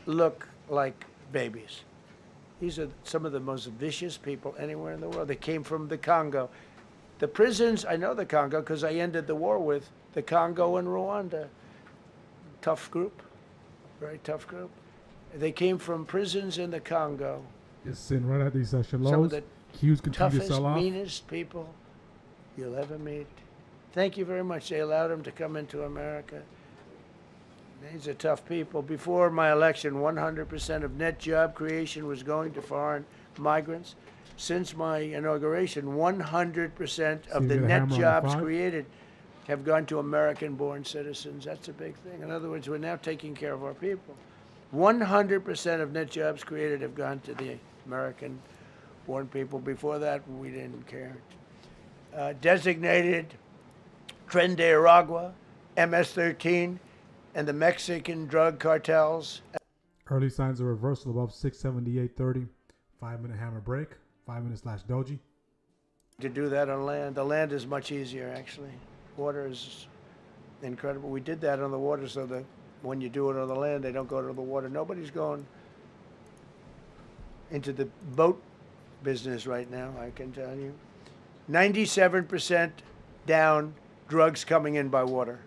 look like babies. These are some of the most vicious people anywhere in the world. They came from the Congo. The prisons, I know the Congo because I ended the war with the Congo and Rwanda. Tough group, very tough group. They came from prisons in the Congo. It's sitting right at these session Some lows. of the Qs continue to toughest, sell off. meanest people you'll ever meet. Thank you very much. They allowed them to come into America. These are tough people. Before my election, 100% of net job creation was going to foreign migrants. Since my inauguration, 100% of the net jobs created have gone to American-born citizens. That's a big thing. In other words, we're now taking care of our people. 100% of net jobs created have gone to the American-born people. Before that, we didn't care. Designated Tren de Aragua, MS-13, and the Mexican drug cartels. Early signs of reversal above 678.30. 5-minute hammer break. 5-minute / doji. To do that on land. The land is much easier, actually. Water is incredible. We did that on the water so that when you do it on the land, they don't go to the water. Nobody's going into the boat business right now, I can tell you. 97% down drugs coming in by water.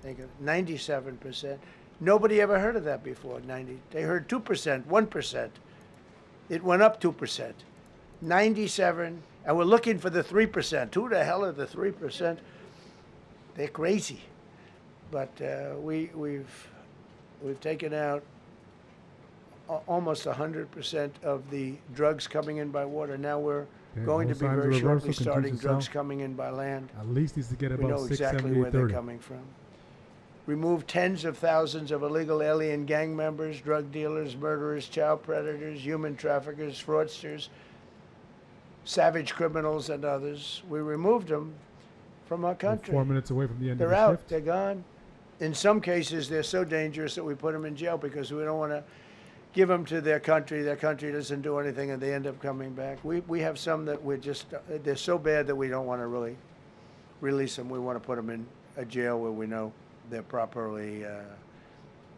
Think of it, 97%. Nobody ever heard of that before, 90. They heard 2%, 1%. It went up 2%. 97, and we're looking for the 3%. Who the hell are the 3%? They're crazy. But we've taken out almost 100% of the drugs coming in by water. Now we're going to be very shortly starting drugs coming in by land. At least needs to get We above know exactly where they're 678.30. coming from. Remove tens of thousands of illegal alien gang members, drug dealers, murderers, child predators, human traffickers, fraudsters, savage criminals, and others. We removed them from our country. 4 minutes away from the end of They're the out. shift. They're gone. In some cases, they're so dangerous that we put them in jail because we don't want to give them to their country. Their country doesn't do anything, and they end up coming back. We have some that we're just, they're so bad that we don't want to really release them. We want to put them in a jail where we know they're properly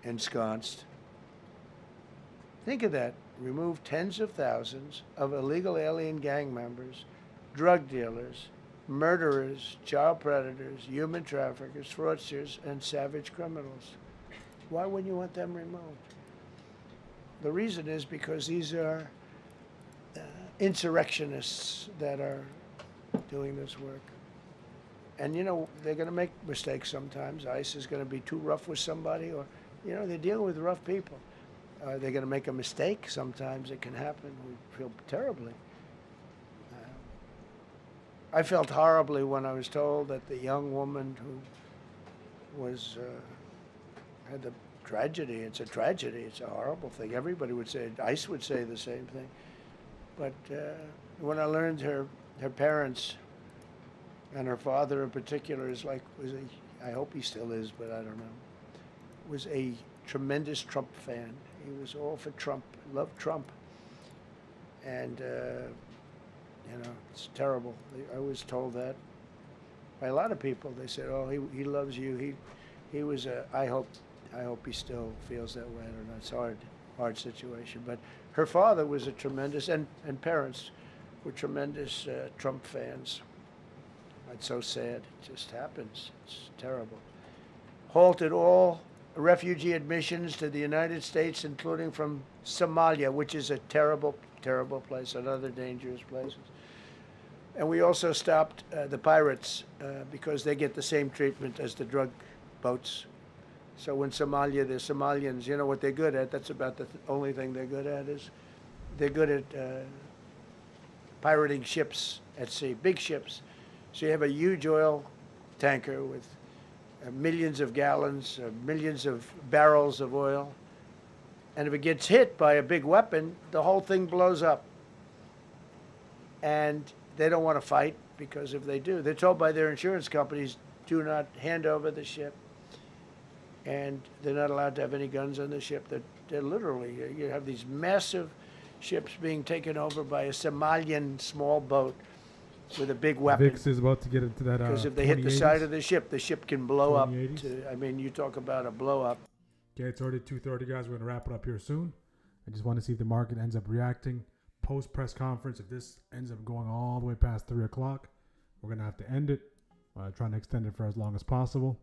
ensconced. Think of that. Remove tens of thousands of illegal alien gang members, drug dealers, murderers, child predators, human traffickers, fraudsters, and savage criminals. Why wouldn't you want them removed? The reason is because these are insurrectionists that are doing this work. And, you know, they're going to make mistakes sometimes. ICE is going to be too rough with somebody, or, you know, they're dealing with rough people. They're going to make a mistake. Sometimes it can happen. We feel terribly. I felt horribly when I was told that the young woman who was had the tragedy. It's a tragedy. It's a horrible thing. Everybody would say, ICE would say the same thing. But when I learned her parents and her father in particular I hope he still is, but I don't know, was a tremendous Trump fan. He was all for Trump, loved Trump. And, you know, it's terrible. I was told that by a lot of people. They said, oh, he loves you. He was I hope he still feels that way. I don't know. It's a hard situation. But her father was a tremendous, and parents were tremendous Trump fans. It's so sad. It just happens. It's terrible. Halted all refugee admissions to the United States, including from Somalia, which is a terrible, terrible place, another dangerous place. And we also stopped the pirates because they get the same treatment as the drug boats. So in Somalia, the Somalians, you know what they're good at? That's about the only thing they're good at is they're good at pirating ships at sea, big ships. So you have a huge oil tanker with millions of gallons, millions of barrels of oil. And if it gets hit by a big weapon, the whole thing blows up. And they don't want to fight, because if they do, they're told by their insurance companies, do not hand over the ship. And they're not allowed to have any guns on the ship. They're literally, you have these massive ships being taken over by a Somalian small boat with a big weapon. VIX is about to get into that. Because if they hit the side of the ship can blow up. I mean, you talk about a blow up. Okay, it's already 2:30, guys. We're going to wrap it up here soon. I just want to see if the market ends up reacting. Post-press conference, if this ends up going all the way past 3 o'clock, we're going to have to end it. Trying to extend it for as long as possible.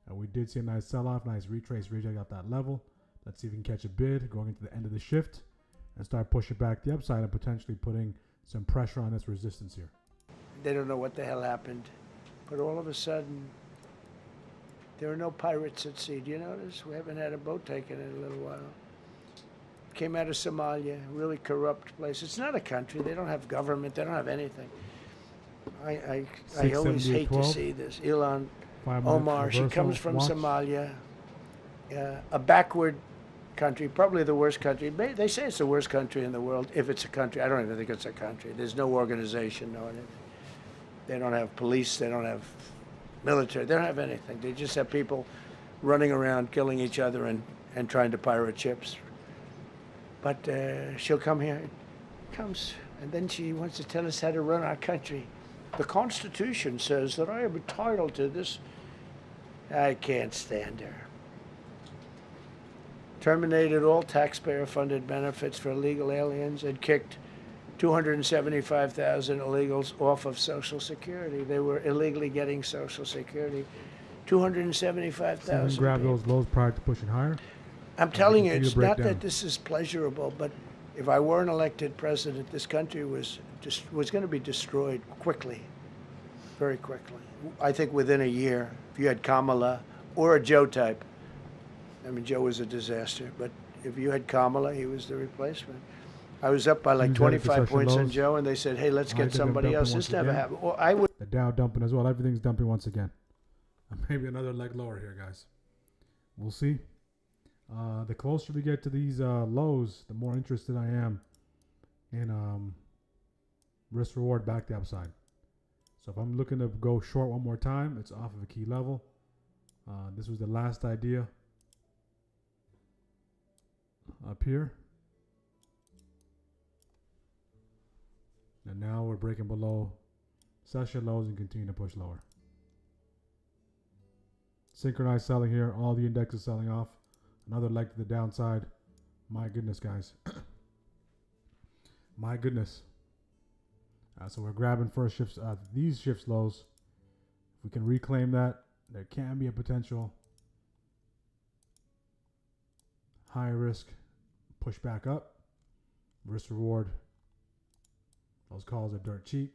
We did see a nice sell-off, nice retrace, reject at that level. Let's see if we can catch a bid going into the end of the shift and start pushing back the upside and potentially putting some pressure on this resistance here. They don't know what the hell happened. But all of a sudden, there are no pirates at sea. Do you notice? We haven't had a boat taken in a little while. Came out of Somalia, really corrupt place. It's not a country. They don't have government. They don't have anything. I always hate to see this. Ilan Omar, she comes from Somalia, a backward country, probably the worst country. They say it's the worst country in the world, if it's a country. I don't even think it's a country. There's no organization, no anything. They don't have police. They don't have military. They don't have anything. They just have people running around, killing each other and trying to pirate ships. But she'll come here, comes, and then she wants to tell us how to run our country. The Constitution says that I am entitled to this. I can't stand her. Terminated all taxpayer-funded benefits for illegal aliens and kicked 275,000 illegals off of Social Security. They were illegally getting Social Security. 275,000. Grab those lows prior to pushing higher. I'm telling you, it's not that this is pleasurable, but if I were an elected president, this country was going to be destroyed quickly, very quickly. I think within a year, if you had Kamala or a Joe type. I mean, Joe was a disaster, but if you had Kamala, he was the replacement. I was up by like 25 points on Joe, and they said, hey, let's get somebody else. This never happened. Well, the Dow dumping as well. Everything's dumping once again. Maybe another leg lower here, guys. We'll see. The closer we get to these lows, the more interested I am in risk reward back the upside. So if I'm looking to go short one more time, it's off of a key level. This was the last idea up here. And now we're breaking below session lows and continue to push lower. Synchronized selling here. All the indexes selling off. Another leg to the downside. My goodness, guys. My goodness. So we're grabbing first shifts, these shifts lows. If we can reclaim that, there can be a potential high risk push back up. Risk reward. Those calls are dirt cheap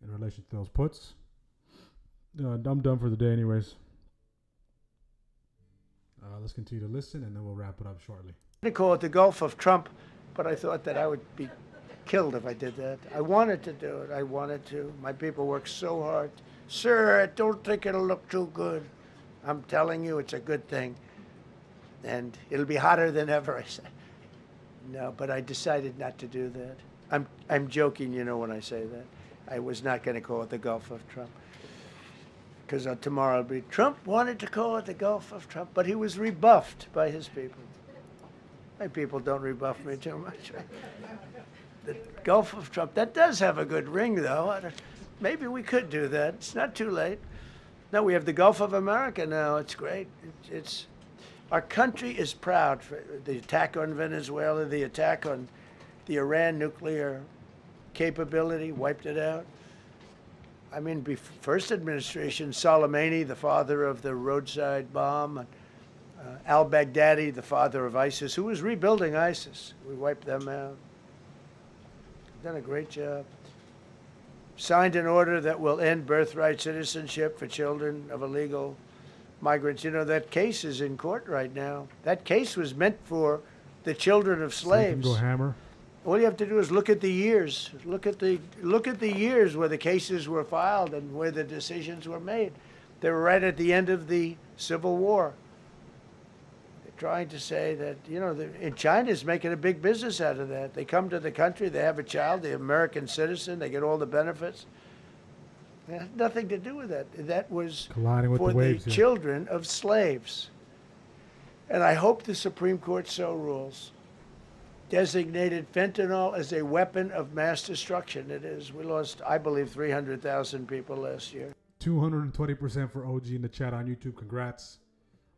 in relation to those puts. I'm done for the day anyways. Let's continue to listen and then we'll wrap it up shortly. I call it the Gulf of Trump, but I thought that I would be killed if I did that. I wanted to do it. I wanted to. My people work so hard. Sir, I don't think it'll look too good. I'm telling you, it's a good thing. And it'll be hotter than ever, I said. No, but I decided not to do that. I'm joking, you know, when I say that. I was not going to call it the Gulf of Trump. Because tomorrow it'll be, Trump wanted to call it the Gulf of Trump, but he was rebuffed by his people. My people don't rebuff me too much. The Gulf of Trump, that does have a good ring, though. Maybe we could do that. It's not too late. No, we have the Gulf of America now. It's great. Our country is proud for the attack on Venezuela, the attack on the Iran nuclear capability, wiped it out. I mean, first administration, Soleimani, the father of the roadside bomb, al-Baghdadi, the father of ISIS, who was rebuilding ISIS. We wiped them out. Done a great job. Signed an order that will end birthright citizenship for children of illegal migrants. You know, that case is in court right now. That case was meant for the children of slaves. Go hammer. All you have to do is look at the years. Look at the years where the cases were filed and where the decisions were made. They were right at the end of the Civil War. They're trying to say that, you know, China's making a big business out of that. They come to the country, they have a child, the American citizen, they get all the benefits. It had nothing to do with that. That was for the children of slaves. And I hope the Supreme Court so rules. Designated fentanyl as a weapon of mass destruction. It is. We lost, I believe, 300,000 people last year. 220% for OG in the chat on YouTube. Congrats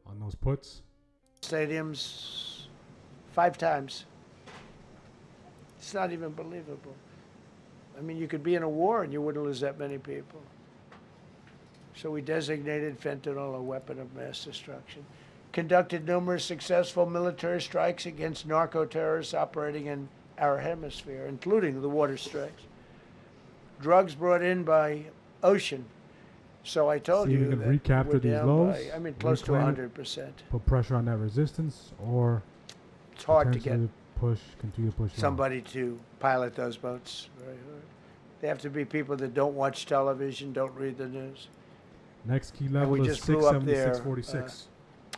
on those puts. Stadiums 5 times. It's not even believable. I mean, you could be in a war and you wouldn't lose that many people. So we designated fentanyl a weapon of mass destruction. Conducted numerous successful military strikes against narco-terrorists operating in our hemisphere, including the water strikes. Drugs brought in by ocean. So I told you that recapture these lows. I mean, close to 100%. Put pressure on that resistance, or it's hard to get continue to push somebody to pilot those boats. Very hard. They have to be people that don't watch television, don't read the news. Next key level we is just blew up their 646.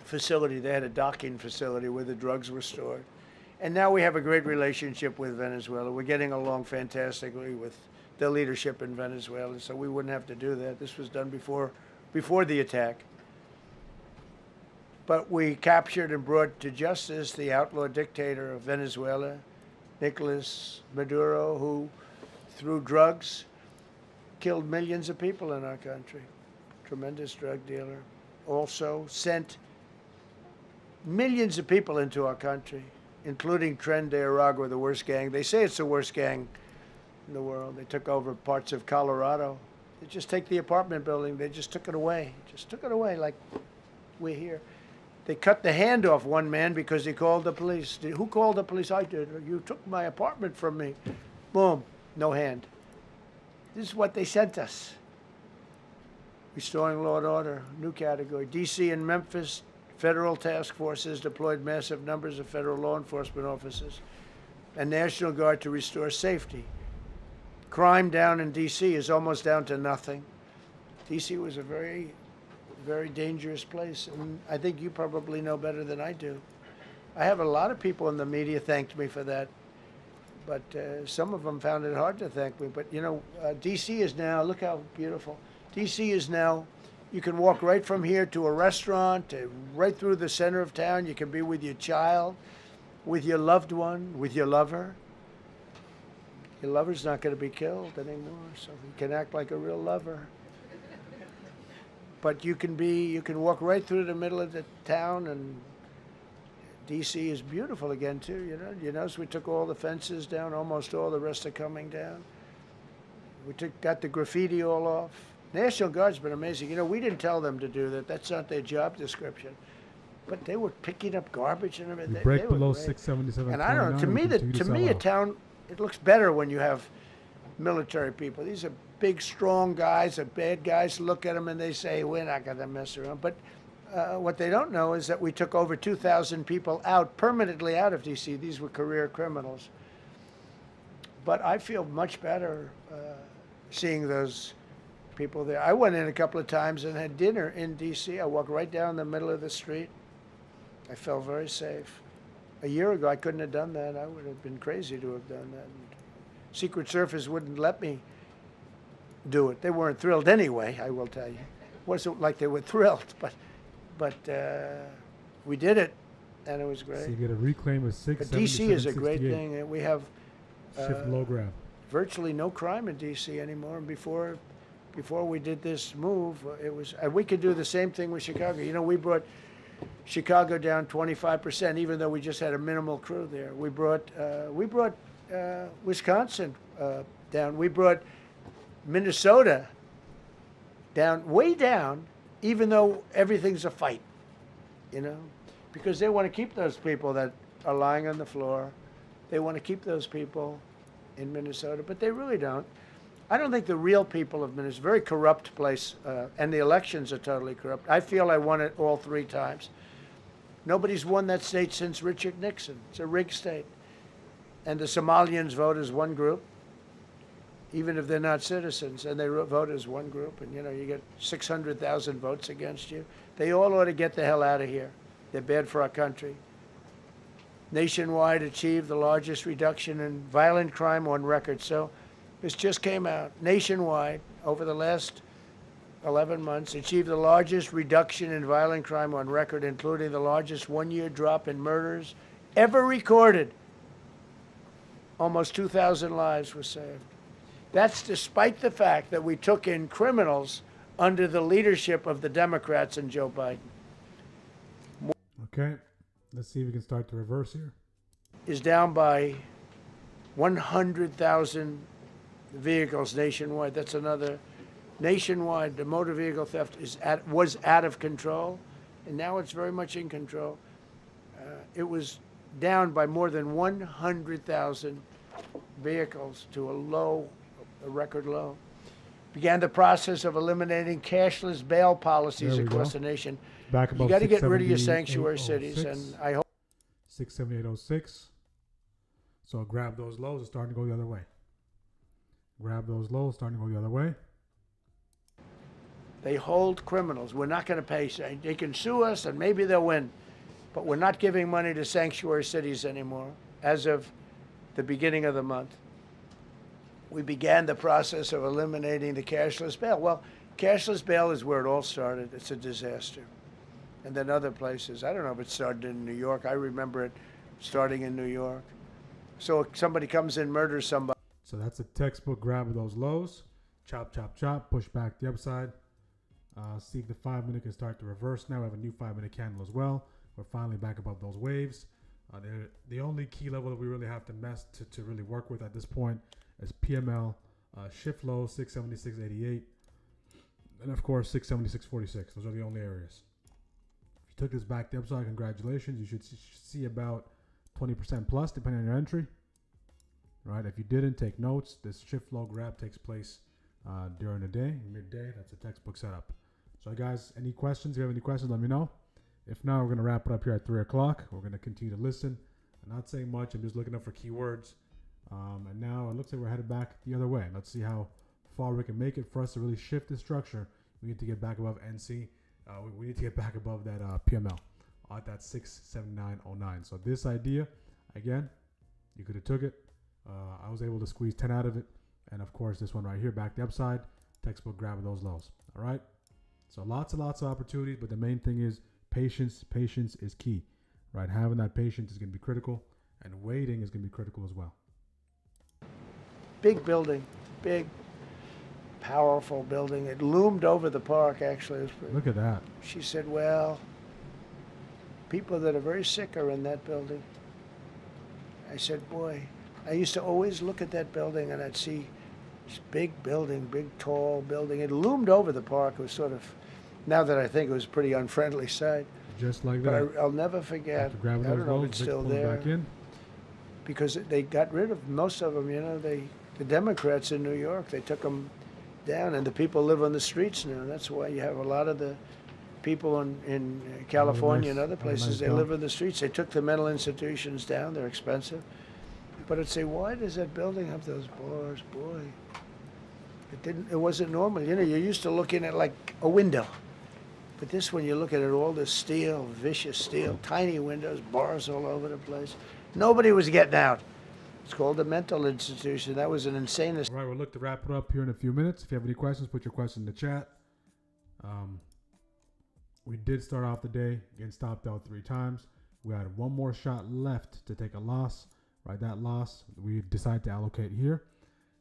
Facility. They had a docking facility where the drugs were stored. And now we have a great relationship with Venezuela. We're getting along fantastically with the leadership in Venezuela, so we wouldn't have to do that. This was done before the attack. But we captured and brought to justice the outlaw dictator of Venezuela, Nicolas Maduro, who, through drugs, killed millions of people in our country. Tremendous drug dealer. Also sent millions of people into our country, including Tren de Aragua, the worst gang. They say it's the worst gang in the world. They took over parts of Colorado. They just take the apartment building. They just took it away. Just took it away like we're here. They cut the hand off one man because he called the police. Who called the police? I did. You took my apartment from me. Boom, no hand. This is what they sent us. Restoring law and order, new category. D.C. and Memphis, federal task forces deployed massive numbers of federal law enforcement officers and National Guard to restore safety. Crime down in D.C. is almost down to nothing. D.C. was a very, very dangerous place, and I think you probably know better than I do. I have a lot of people in the media thanked me for that, but some of them found it hard to thank me. But, you know, D.C. is now, look how beautiful. D.C. is now, you can walk right from here to a restaurant, right through the center of town. You can be with your child, with your loved one, with your lover. Your lover's not going to be killed anymore, so you can act like a real lover. But you can walk right through the middle of the town, and D.C. is beautiful again, too. You notice we took all the fences down, almost all, the rest are coming down. got the graffiti all off. National Guard's been amazing. You know, we didn't tell them to do that. That's not their job description. But they were picking up garbage and everything. We break they were below great. 677. And I don't know. To me, a town, it looks better when you have military people. These are big, strong guys, are bad guys. Look at them and they say, we're not going to mess around. But what they don't know is that we took over 2,000 people out, permanently out of D.C. These were career criminals. But I feel much better seeing those people there. I went in a couple of times and had dinner in D.C. I walked right down the middle of the street. I felt very safe. A year ago, I couldn't have done that. I would have been crazy to have done that. Secret Service wouldn't let me do it. They weren't thrilled anyway, I will tell you. It wasn't like they were thrilled, but we did it, and it was great. So you get a reclaim of 6. But D.C. is a great thing. We have shift low grab. Virtually no crime in D.C. anymore. And before we did this move, it was. And we could do the same thing with Chicago. You know, we brought Chicago down 25%, even though we just had a minimal crew there. We brought Wisconsin down. We brought Minnesota down, way down, even though everything's a fight, you know, because they want to keep those people that are lying on the floor. They want to keep those people in Minnesota, but they really don't. I don't think the real people of Minnesota, very corrupt place, and the elections are totally corrupt. I feel I won it all 3 times. Nobody's won that state since Richard Nixon. It's a rigged state. And the Somalians vote as one group, even if they're not citizens, and they vote as one group, and, you know, you get 600,000 votes against you. They all ought to get the hell out of here. They're bad for our country. Nationwide achieved the largest reduction in violent crime on record. So this just came out. Nationwide, over the last 11 months, achieved the largest reduction in violent crime on record, including the largest one-year drop in murders ever recorded. Almost 2,000 lives were saved. That's despite the fact that we took in criminals under the leadership of the Democrats and Joe Biden. Okay, let's see if we can start to reverse here. Is down by 100,000 vehicles nationwide. That's another nationwide. The motor vehicle theft was out of control, and now it's very much in control. It was down by more than 100,000 vehicles to a record low. Began the process of eliminating cashless bail policies across the nation. Back You got to get rid of your sanctuary cities, and I hope 678.06. So grab those lows, it's starting to go the other way. Grab those lows, starting to go the other way. they hold criminals. We're not going to pay. They can sue us, and maybe they'll win, but we're not giving money to sanctuary cities anymore as of the beginning of the month. We began the process of eliminating the cashless bail. Well, cashless bail is where it all started. It's a disaster. And then other places. I don't know if it started in New York. I remember it starting in New York. So if somebody comes in, murders somebody. So that's a textbook grab of those lows. Chop, chop, chop. Push back the upside. See if the 5 minute can start to reverse now. We have a new 5 minute candle as well. We're finally back above those waves. The only key level that we really have to mess to really work with at this point is PML, shift low 676.88, and of course 676.46. Those are the only areas. If you took this back the upside, congratulations. You should see about 20% plus depending on your entry. Right? If you didn't take notes, this shift low grab takes place during the day, midday. That's a textbook setup. So guys, any questions? If you have any questions, let me know. If not, we're going to wrap it up here at 3 o'clock. We're going to continue to listen. I'm not saying much. I'm just looking up for keywords. And now it looks like we're headed back the other way. Let's see how far we can make it. For us to really shift this structure, we need to get back above NC. We need to get back above that PML at that 679.09. So this idea, again, you could have took it. I was able to squeeze 10 out of it. And of course, this one right here, back the upside, textbook grab of those lows. All right. So lots and lots of opportunities, but the main thing is patience. Patience is key, right? Having that patience is going to be critical, and waiting is going to be critical as well. Big building, big, powerful building. It loomed over the park, actually. Look at that. She said, well, people that are very sick are in that building. I said, boy, I used to always look at that building and I'd see This big building, big tall building. It loomed over the park. It was sort of, now that I think, it was a pretty unfriendly sight. Just like But that. I'll never forget. I don't know if it's still there. Back in. Because they got rid of most of them, the Democrats in New York, they took them down, and the people live on the streets now. That's why you have a lot of the people in California and other places, they live in the streets. They took the mental institutions down. They're expensive. But I'd say, why does that building have those bars? Boy, it wasn't normal. You're used to looking at like a window. But this one, you're looking at all this steel, vicious steel, tiny windows, bars all over the place. Nobody was getting out. It's called a mental institution. That was an insane. All right, we'll look to wrap it up here in a few minutes. If you have any questions, put your question in the chat. We did start off the day, getting stopped out 3 times. We had one more shot left to take a loss. Right, that loss, we decided to allocate here.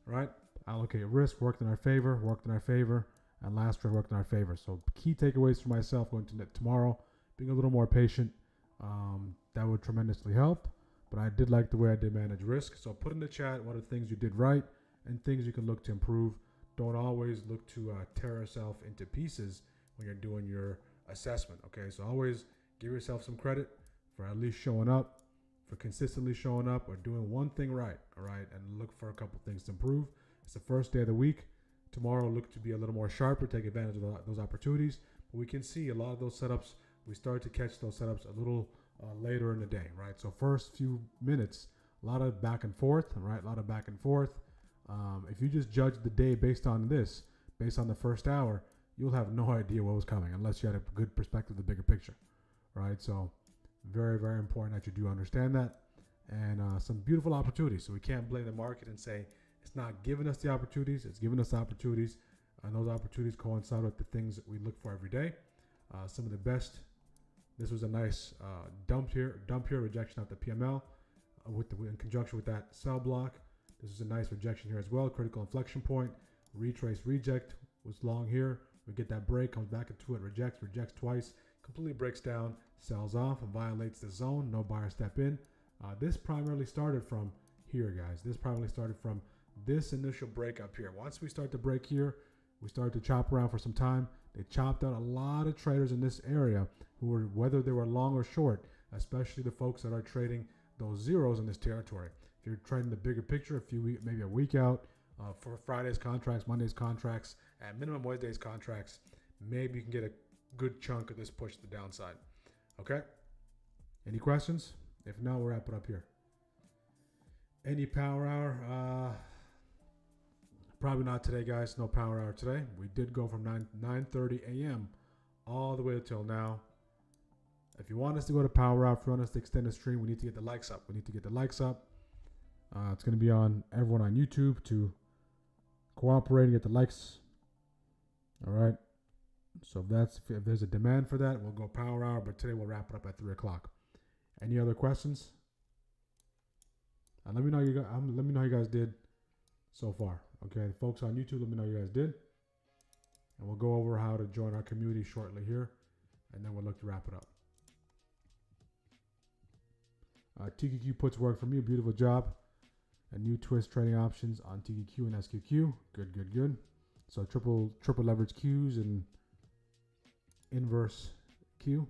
Right, allocate risk, worked in our favor, and last trade worked in our favor. So key takeaways for myself going to tomorrow, being a little more patient. That would tremendously help. But I did like the way I did manage risk. So put in the chat what are the things you did right and things you can look to improve. Don't always look to tear yourself into pieces when you're doing your assessment. Okay, so always give yourself some credit for at least showing up, for consistently showing up or doing one thing right. All right, and look for a couple things to improve. It's the first day of the week. Tomorrow look to be a little more sharper, take advantage of those opportunities. But we can see a lot of those setups. We start to catch those setups a little later in the day, right? So first few minutes, a lot of back and forth, right? A lot of back and forth. If you just judge the day based on this, based on the first hour, you'll have no idea what was coming unless you had a good perspective of the bigger picture, right? So very, very important that you do understand that. And some beautiful opportunities. So we can't blame the market and say it's not giving us the opportunities. It's giving us opportunities. And those opportunities coincide with the things that we look for every day. Some of the best. This was a nice dump here rejection at the PML in conjunction with that sell block. This is a nice rejection here as well. Critical inflection point. Retrace reject was long here. We get that break, comes back into it, rejects twice, completely breaks down, sells off, and violates the zone. No buyer step in. This primarily started from here, guys. This primarily started from this initial break up here. Once we start to break here, we started to chop around for some time. They chopped out a lot of traders in this area who were, whether they were long or short, especially the folks that are trading those zeros in this territory. If you're trading the bigger picture, maybe a week out, for Friday's contracts, Monday's contracts, at minimum Wednesday's contracts, maybe you can get a good chunk of this push to the downside. Okay? Any questions? If not, we'll wrap it up here. Any power hour? Probably not today, guys. No power hour today. We did go from 9:30 a.m. all the way till now. If you want us to go to power hour, if you want us to extend the stream, we need to get the likes up. It's going to be on everyone on YouTube to cooperate and get the likes. All right. So if there's a demand for that, we'll go power hour. But today we'll wrap it up at 3 o'clock. Any other questions? Let me know how you guys did so far. Okay, folks on YouTube, let me know how you guys did. And we'll go over how to join our community shortly here. And then we'll look to wrap it up. TQQ puts work for me. A beautiful job. A new twist trading options on TQQ and SQQ. Good. So triple leverage Qs and inverse Q.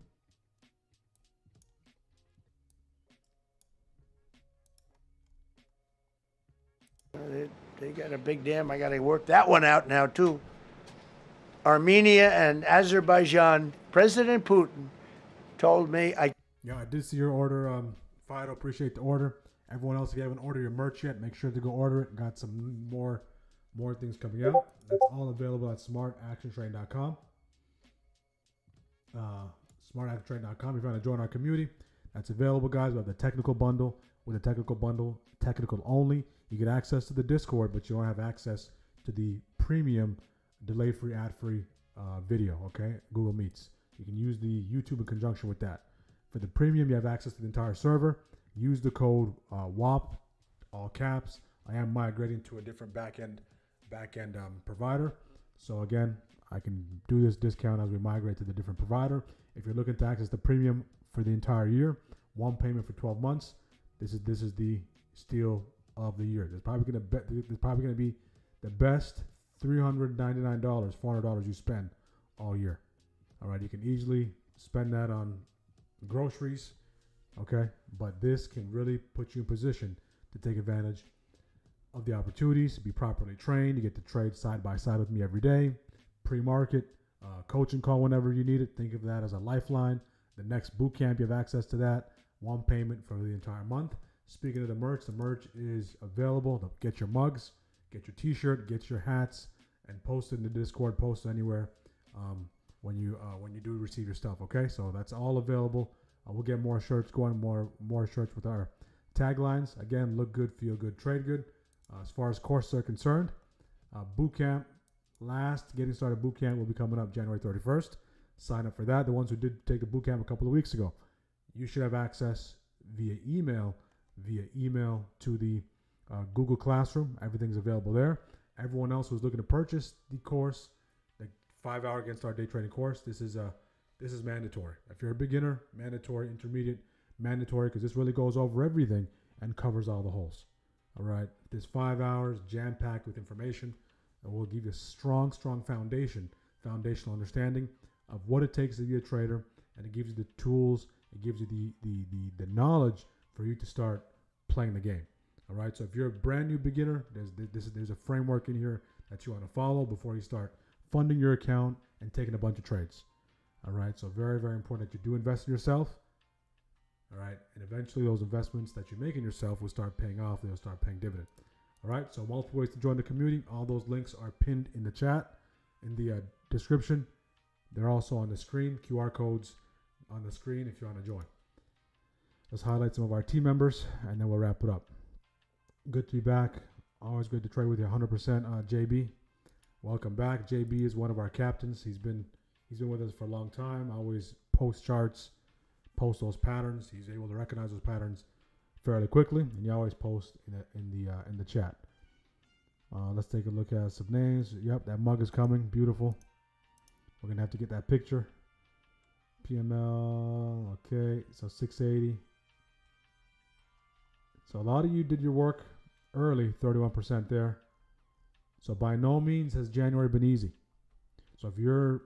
They got a big dam. I got to work that one out now, too. Armenia and Azerbaijan. President Putin told me Yeah, I did see your order, Fido. Appreciate the order. Everyone else, if you haven't ordered your merch yet, make sure to go order it. Got some more things coming out. That's all available at smartactiontrade.com. Smartactiontrade.com. If you want to join our community, that's available, guys. We have the technical bundle. With the technical bundle, technical only, you get access to the Discord, but you don't have access to the premium delay-free, ad-free video, okay? Google Meets. You can use the YouTube in conjunction with that. For the premium, you have access to the entire server. Use the code WAP, all caps. I am migrating to a different back-end provider. So again, I can do this discount as we migrate to the different provider. If you're looking to access the premium for the entire year, one payment for 12 months, this is the steal of the year. There's probably going to be the best $399, $400 you spend all year. All right, you can easily spend that on groceries, okay? But this can really put you in position to take advantage of the opportunities, be properly trained. You get to trade side by side with me every day, pre-market, coaching call whenever you need it. Think of that as a lifeline. The next boot camp, you have access to that. One payment for the entire month. Speaking of the merch is available. Get your mugs, get your t-shirt, get your hats, and post it in the Discord, post it anywhere when you do receive your stuff, okay? So that's all available. We'll get more shirts going, more shirts with our taglines. Again, look good, feel good, trade good. As far as courses are concerned, boot camp, getting started boot camp will be coming up January 31st. Sign up for that. The ones who did take the boot camp a couple of weeks ago, you should have access via email to the Google Classroom. Everything's available there. Everyone else who's looking to purchase the course, the 5-hour Against Our Day Trading course, this is mandatory. If you're a beginner, mandatory, intermediate, mandatory, because this really goes over everything and covers all the holes. All right, this 5 hours jam-packed with information, and will give you a strong foundational understanding of what it takes to be a trader, and it gives you the tools, it gives you the knowledge for you to start playing the game. All right, so if you're a brand new beginner, there's a framework in here that you want to follow before you start funding your account and taking a bunch of trades. All right, so very, very important that you do invest in yourself. All right, and eventually those investments that you make in yourself will start paying off. They'll start paying dividend. All right, so multiple ways to join the community. All those links are pinned in the chat, in the description. They're also on the screen, QR codes on the screen if you want to join. Let's highlight some of our team members, and then we'll wrap it up. Good to be back. Always good to trade with you 100%. JB, welcome back. JB is one of our captains. He's been with us for a long time. Always post charts, post those patterns. He's able to recognize those patterns fairly quickly, and you always post in the chat. Let's take a look at some names. Yep, that mug is coming. Beautiful. We're gonna have to get that picture. PML. Okay, so 680. So a lot of you did your work early, 31% there. So by no means has January been easy. So if you're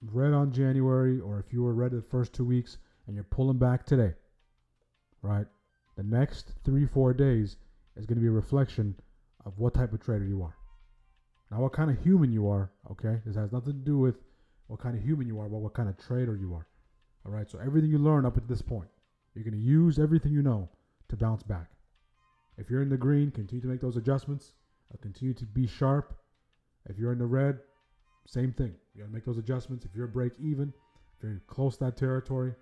red on January, or if you were red the first 2 weeks and you're pulling back today, right? The next 3-4 days is going to be a reflection of what type of trader you are. Now, what kind of human you are, okay? This has nothing to do with what kind of human you are, but what kind of trader you are. All right, so everything you learn up at this point, you're going to use everything you know to bounce back. If you're in the green, continue to make those adjustments. Continue to be sharp. If you're in the red, same thing. You got to make those adjustments. If you're break even, if you're close to that territory,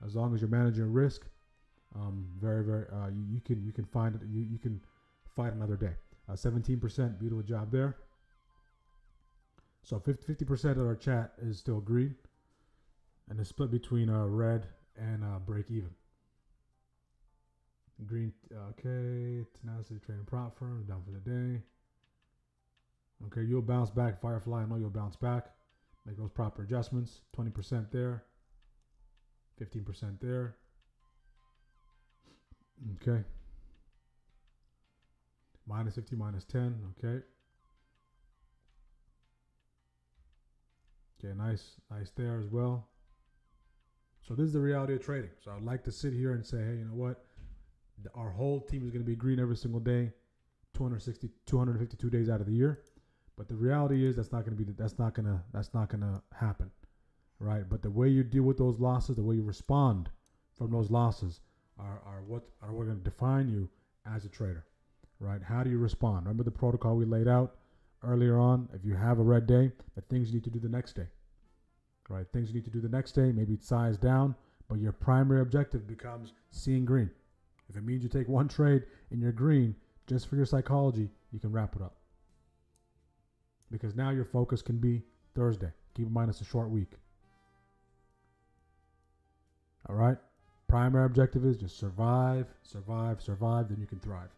as long as you're managing risk, you can find it. You can fight another day. 17%, beautiful job there. So 50% of our chat is still green, and it's split between red and break even. Green, okay. Tenacity trading prop firm down for the day. Okay, you'll bounce back, Firefly. I know you'll bounce back. Make those proper adjustments. 20% there, 15% there. Okay. Minus 50, minus 10. Okay. Okay, nice there as well. So this is the reality of trading. So I'd like to sit here and say, hey, you know what? Our whole team is going to be green every single day, 252 days out of the year. But the reality is that's not going to happen, right? But the way you deal with those losses, the way you respond from those losses, are what going to define you as a trader, right? How do you respond? Remember the protocol we laid out earlier on. If you have a red day, the things you need to do the next day, right? Things you need to do the next day, maybe it's size down, but your primary objective becomes seeing green. If it means you take one trade and you're green, just for your psychology, you can wrap it up. Because now your focus can be Thursday. Keep in mind it's a short week. All right? Primary objective is just survive, then you can thrive.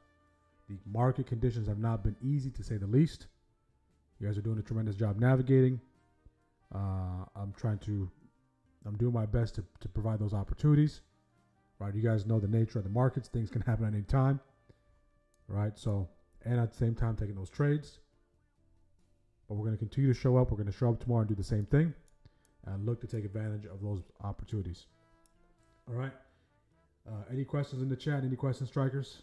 The market conditions have not been easy, to say the least. You guys are doing a tremendous job navigating. I'm doing my best to provide those opportunities. Right, you guys know the nature of the markets. Things can happen at any time. Right, so, and at the same time taking those trades. But we're going to continue to show up. We're going to show up tomorrow and do the same thing and look to take advantage of those opportunities. All right. Any questions in the chat? Any questions, strikers?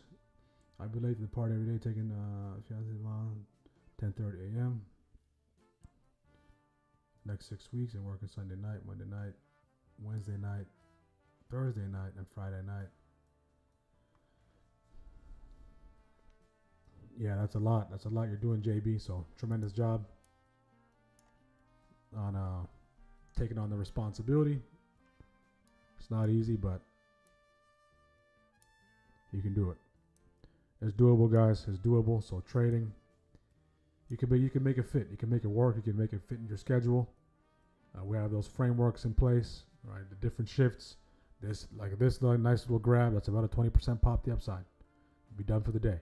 I believe in the party every day, taking 10:30 a.m. Next 6 weeks and working Sunday night, Monday night, Wednesday night, Thursday night, and Friday night. Yeah, that's a lot. That's a lot you're doing, JB. So tremendous job on taking on the responsibility. It's not easy, but you can do it. It's doable, guys. It's doable. So trading, you can make it fit. You can make it work. You can make it fit in your schedule. We have those frameworks in place, right? The different shifts. This nice little grab. That's about a 20% pop the upside. Be done for the day.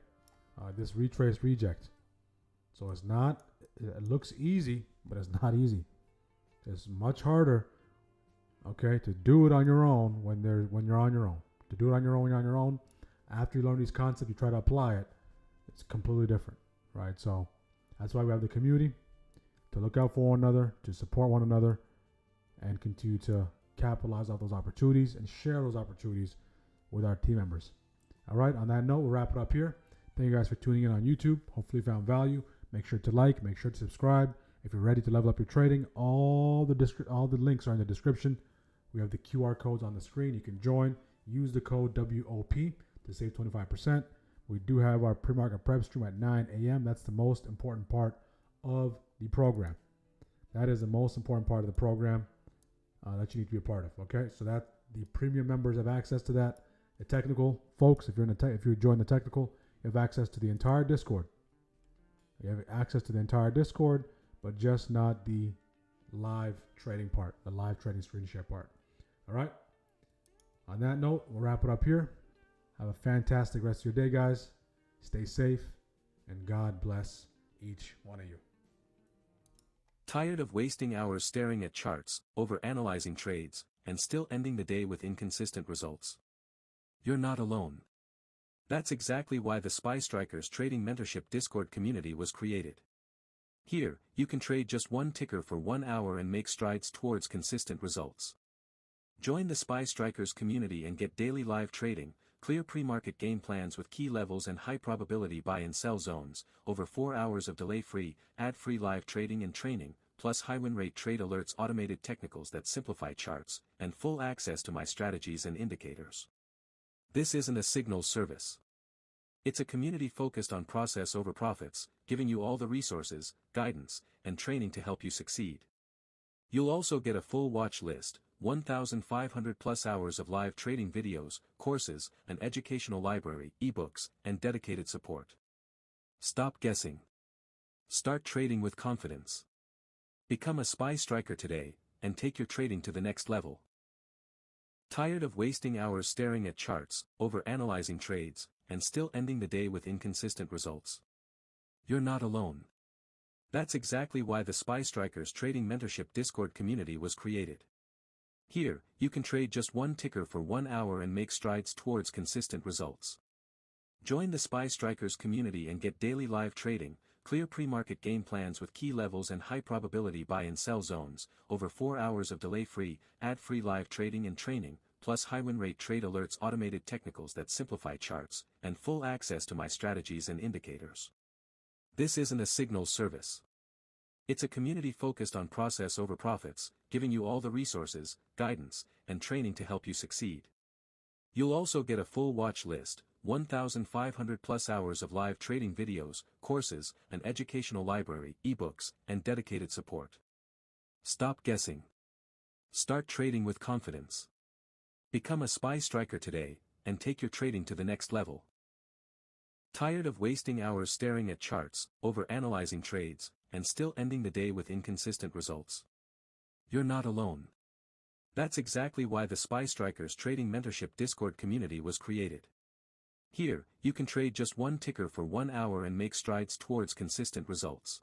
This retrace reject. So it's not. It looks easy, but it's not easy. It's much harder. Okay, to do it on your own when you're on your own. To do it on your own when you're on your own. After you learn these concepts, you try to apply it. It's completely different, right? So that's why we have the community, to look out for one another, to support one another, and continue to capitalize on those opportunities and share those opportunities with our team members. All right, on that note, we'll wrap it up here. Thank you guys for tuning in on YouTube. Hopefully you found value. Make sure to like, make sure to subscribe. If you're ready to level up your trading, all the links are in the description. We have the QR codes on the screen. You can join. Use the code WOP to save 25%. We do have our pre-market prep stream at 9 a.m. That's the most important part of the program. That is the most important part of the program that you need to be a part of. Okay, so that the premium members have access to that. The technical folks, if you join the technical, you have access to the entire Discord. You have access to the entire Discord, but just not the live trading part, the live trading screen share part. All right. On that note, we'll wrap it up here. Have a fantastic rest of your day, guys. Stay safe, and God bless each one of you. Tired of wasting hours staring at charts, over-analyzing trades, and still ending the day with inconsistent results? You're not alone. That's exactly why the Spy Strikers Trading Mentorship Discord community was created. Here, you can trade just one ticker for 1 hour and make strides towards consistent results. Join the Spy Strikers community and get daily live trading, clear pre-market game plans with key levels and high probability buy and sell zones, over 4 hours of delay-free, ad-free live trading and training, plus high win rate trade alerts, automated technicals that simplify charts, and full access to my strategies and indicators. This isn't a signal service. It's a community focused on process over profits, giving you all the resources, guidance, and training to help you succeed. You'll also get a full watch list, 1,500 plus hours of live trading videos, courses, an educational library, ebooks, and dedicated support. Stop guessing. Start trading with confidence. Become a Spy Striker today, and take your trading to the next level. Tired of wasting hours staring at charts, over-analyzing trades, and still ending the day with inconsistent results? You're not alone. That's exactly why the Spy Strikers Trading Mentorship Discord community was created. Here, you can trade just one ticker for 1 hour and make strides towards consistent results. Join the Spy Strikers community and get daily live trading, clear pre-market game plans with key levels and high probability buy and sell zones, over 4 hours of delay-free, ad-free live trading and training, plus high win rate trade alerts, automated technicals that simplify charts, and full access to my strategies and indicators. This isn't a signal service. It's a community focused on process over profits, giving you all the resources, guidance, and training to help you succeed. You'll also get a full watch list, 1,500 plus hours of live trading videos, courses, an educational library, ebooks, and dedicated support. Stop guessing. Start trading with confidence. Become a Spy Striker today, and take your trading to the next level. Tired of wasting hours staring at charts, over-analyzing trades, and still ending the day with inconsistent results? You're not alone. That's exactly why the Spy Strikers Trading Mentorship Discord community was created. Here, you can trade just one ticker for 1 hour and make strides towards consistent results.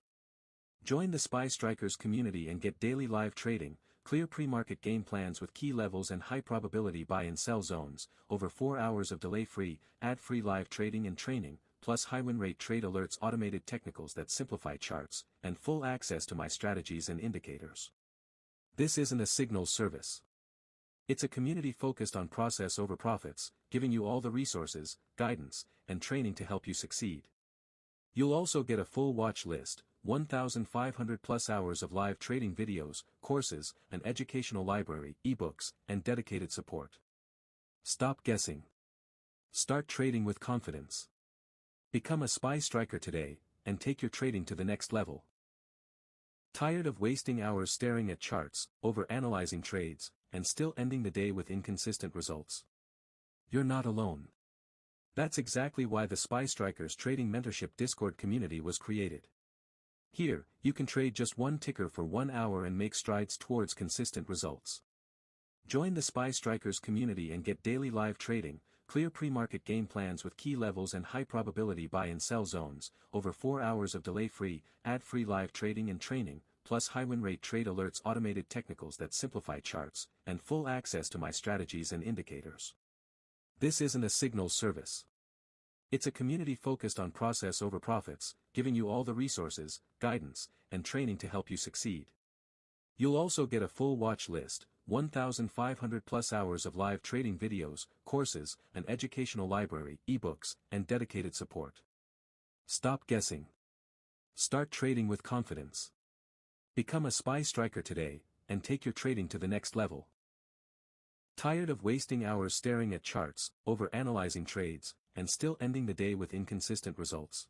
Join the Spy Strikers community and get daily live trading, clear pre-market game plans with key levels and high probability buy and sell zones, over 4 hours of delay-free, ad-free live trading and training, plus high win rate trade alerts, automated technicals that simplify charts, and full access to my strategies and indicators. This isn't a signals service. It's a community focused on process over profits, giving you all the resources, guidance, and training to help you succeed. You'll also get a full watch list, 1,500 plus hours of live trading videos, courses, an educational library, ebooks, and dedicated support. Stop guessing. Start trading with confidence. Become a SPY striker today, and take your trading to the next level. Tired of wasting hours staring at charts, over-analyzing trades, and still ending the day with inconsistent results? You're not alone. That's exactly why the SPY Strikers Trading Mentorship Discord community was created. Here, you can trade just one ticker for 1 hour and make strides towards consistent results. Join the SPY Strikers community and get daily live trading, clear pre-market game plans with key levels and high probability buy and sell zones, over 4 hours of delay-free, ad-free live trading and training, plus high win rate trade alerts, automated technicals that simplify charts, and full access to my strategies and indicators. This isn't a signals service. It's a community focused on process over profits, giving you all the resources, guidance, and training to help you succeed. You'll also get a full watch list, 1,500 plus hours of live trading videos, courses, an educational library, ebooks, and dedicated support. Stop guessing. Start trading with confidence. Become a SPY striker today, and take your trading to the next level. Tired of wasting hours staring at charts, over-analyzing trades, and still ending the day with inconsistent results?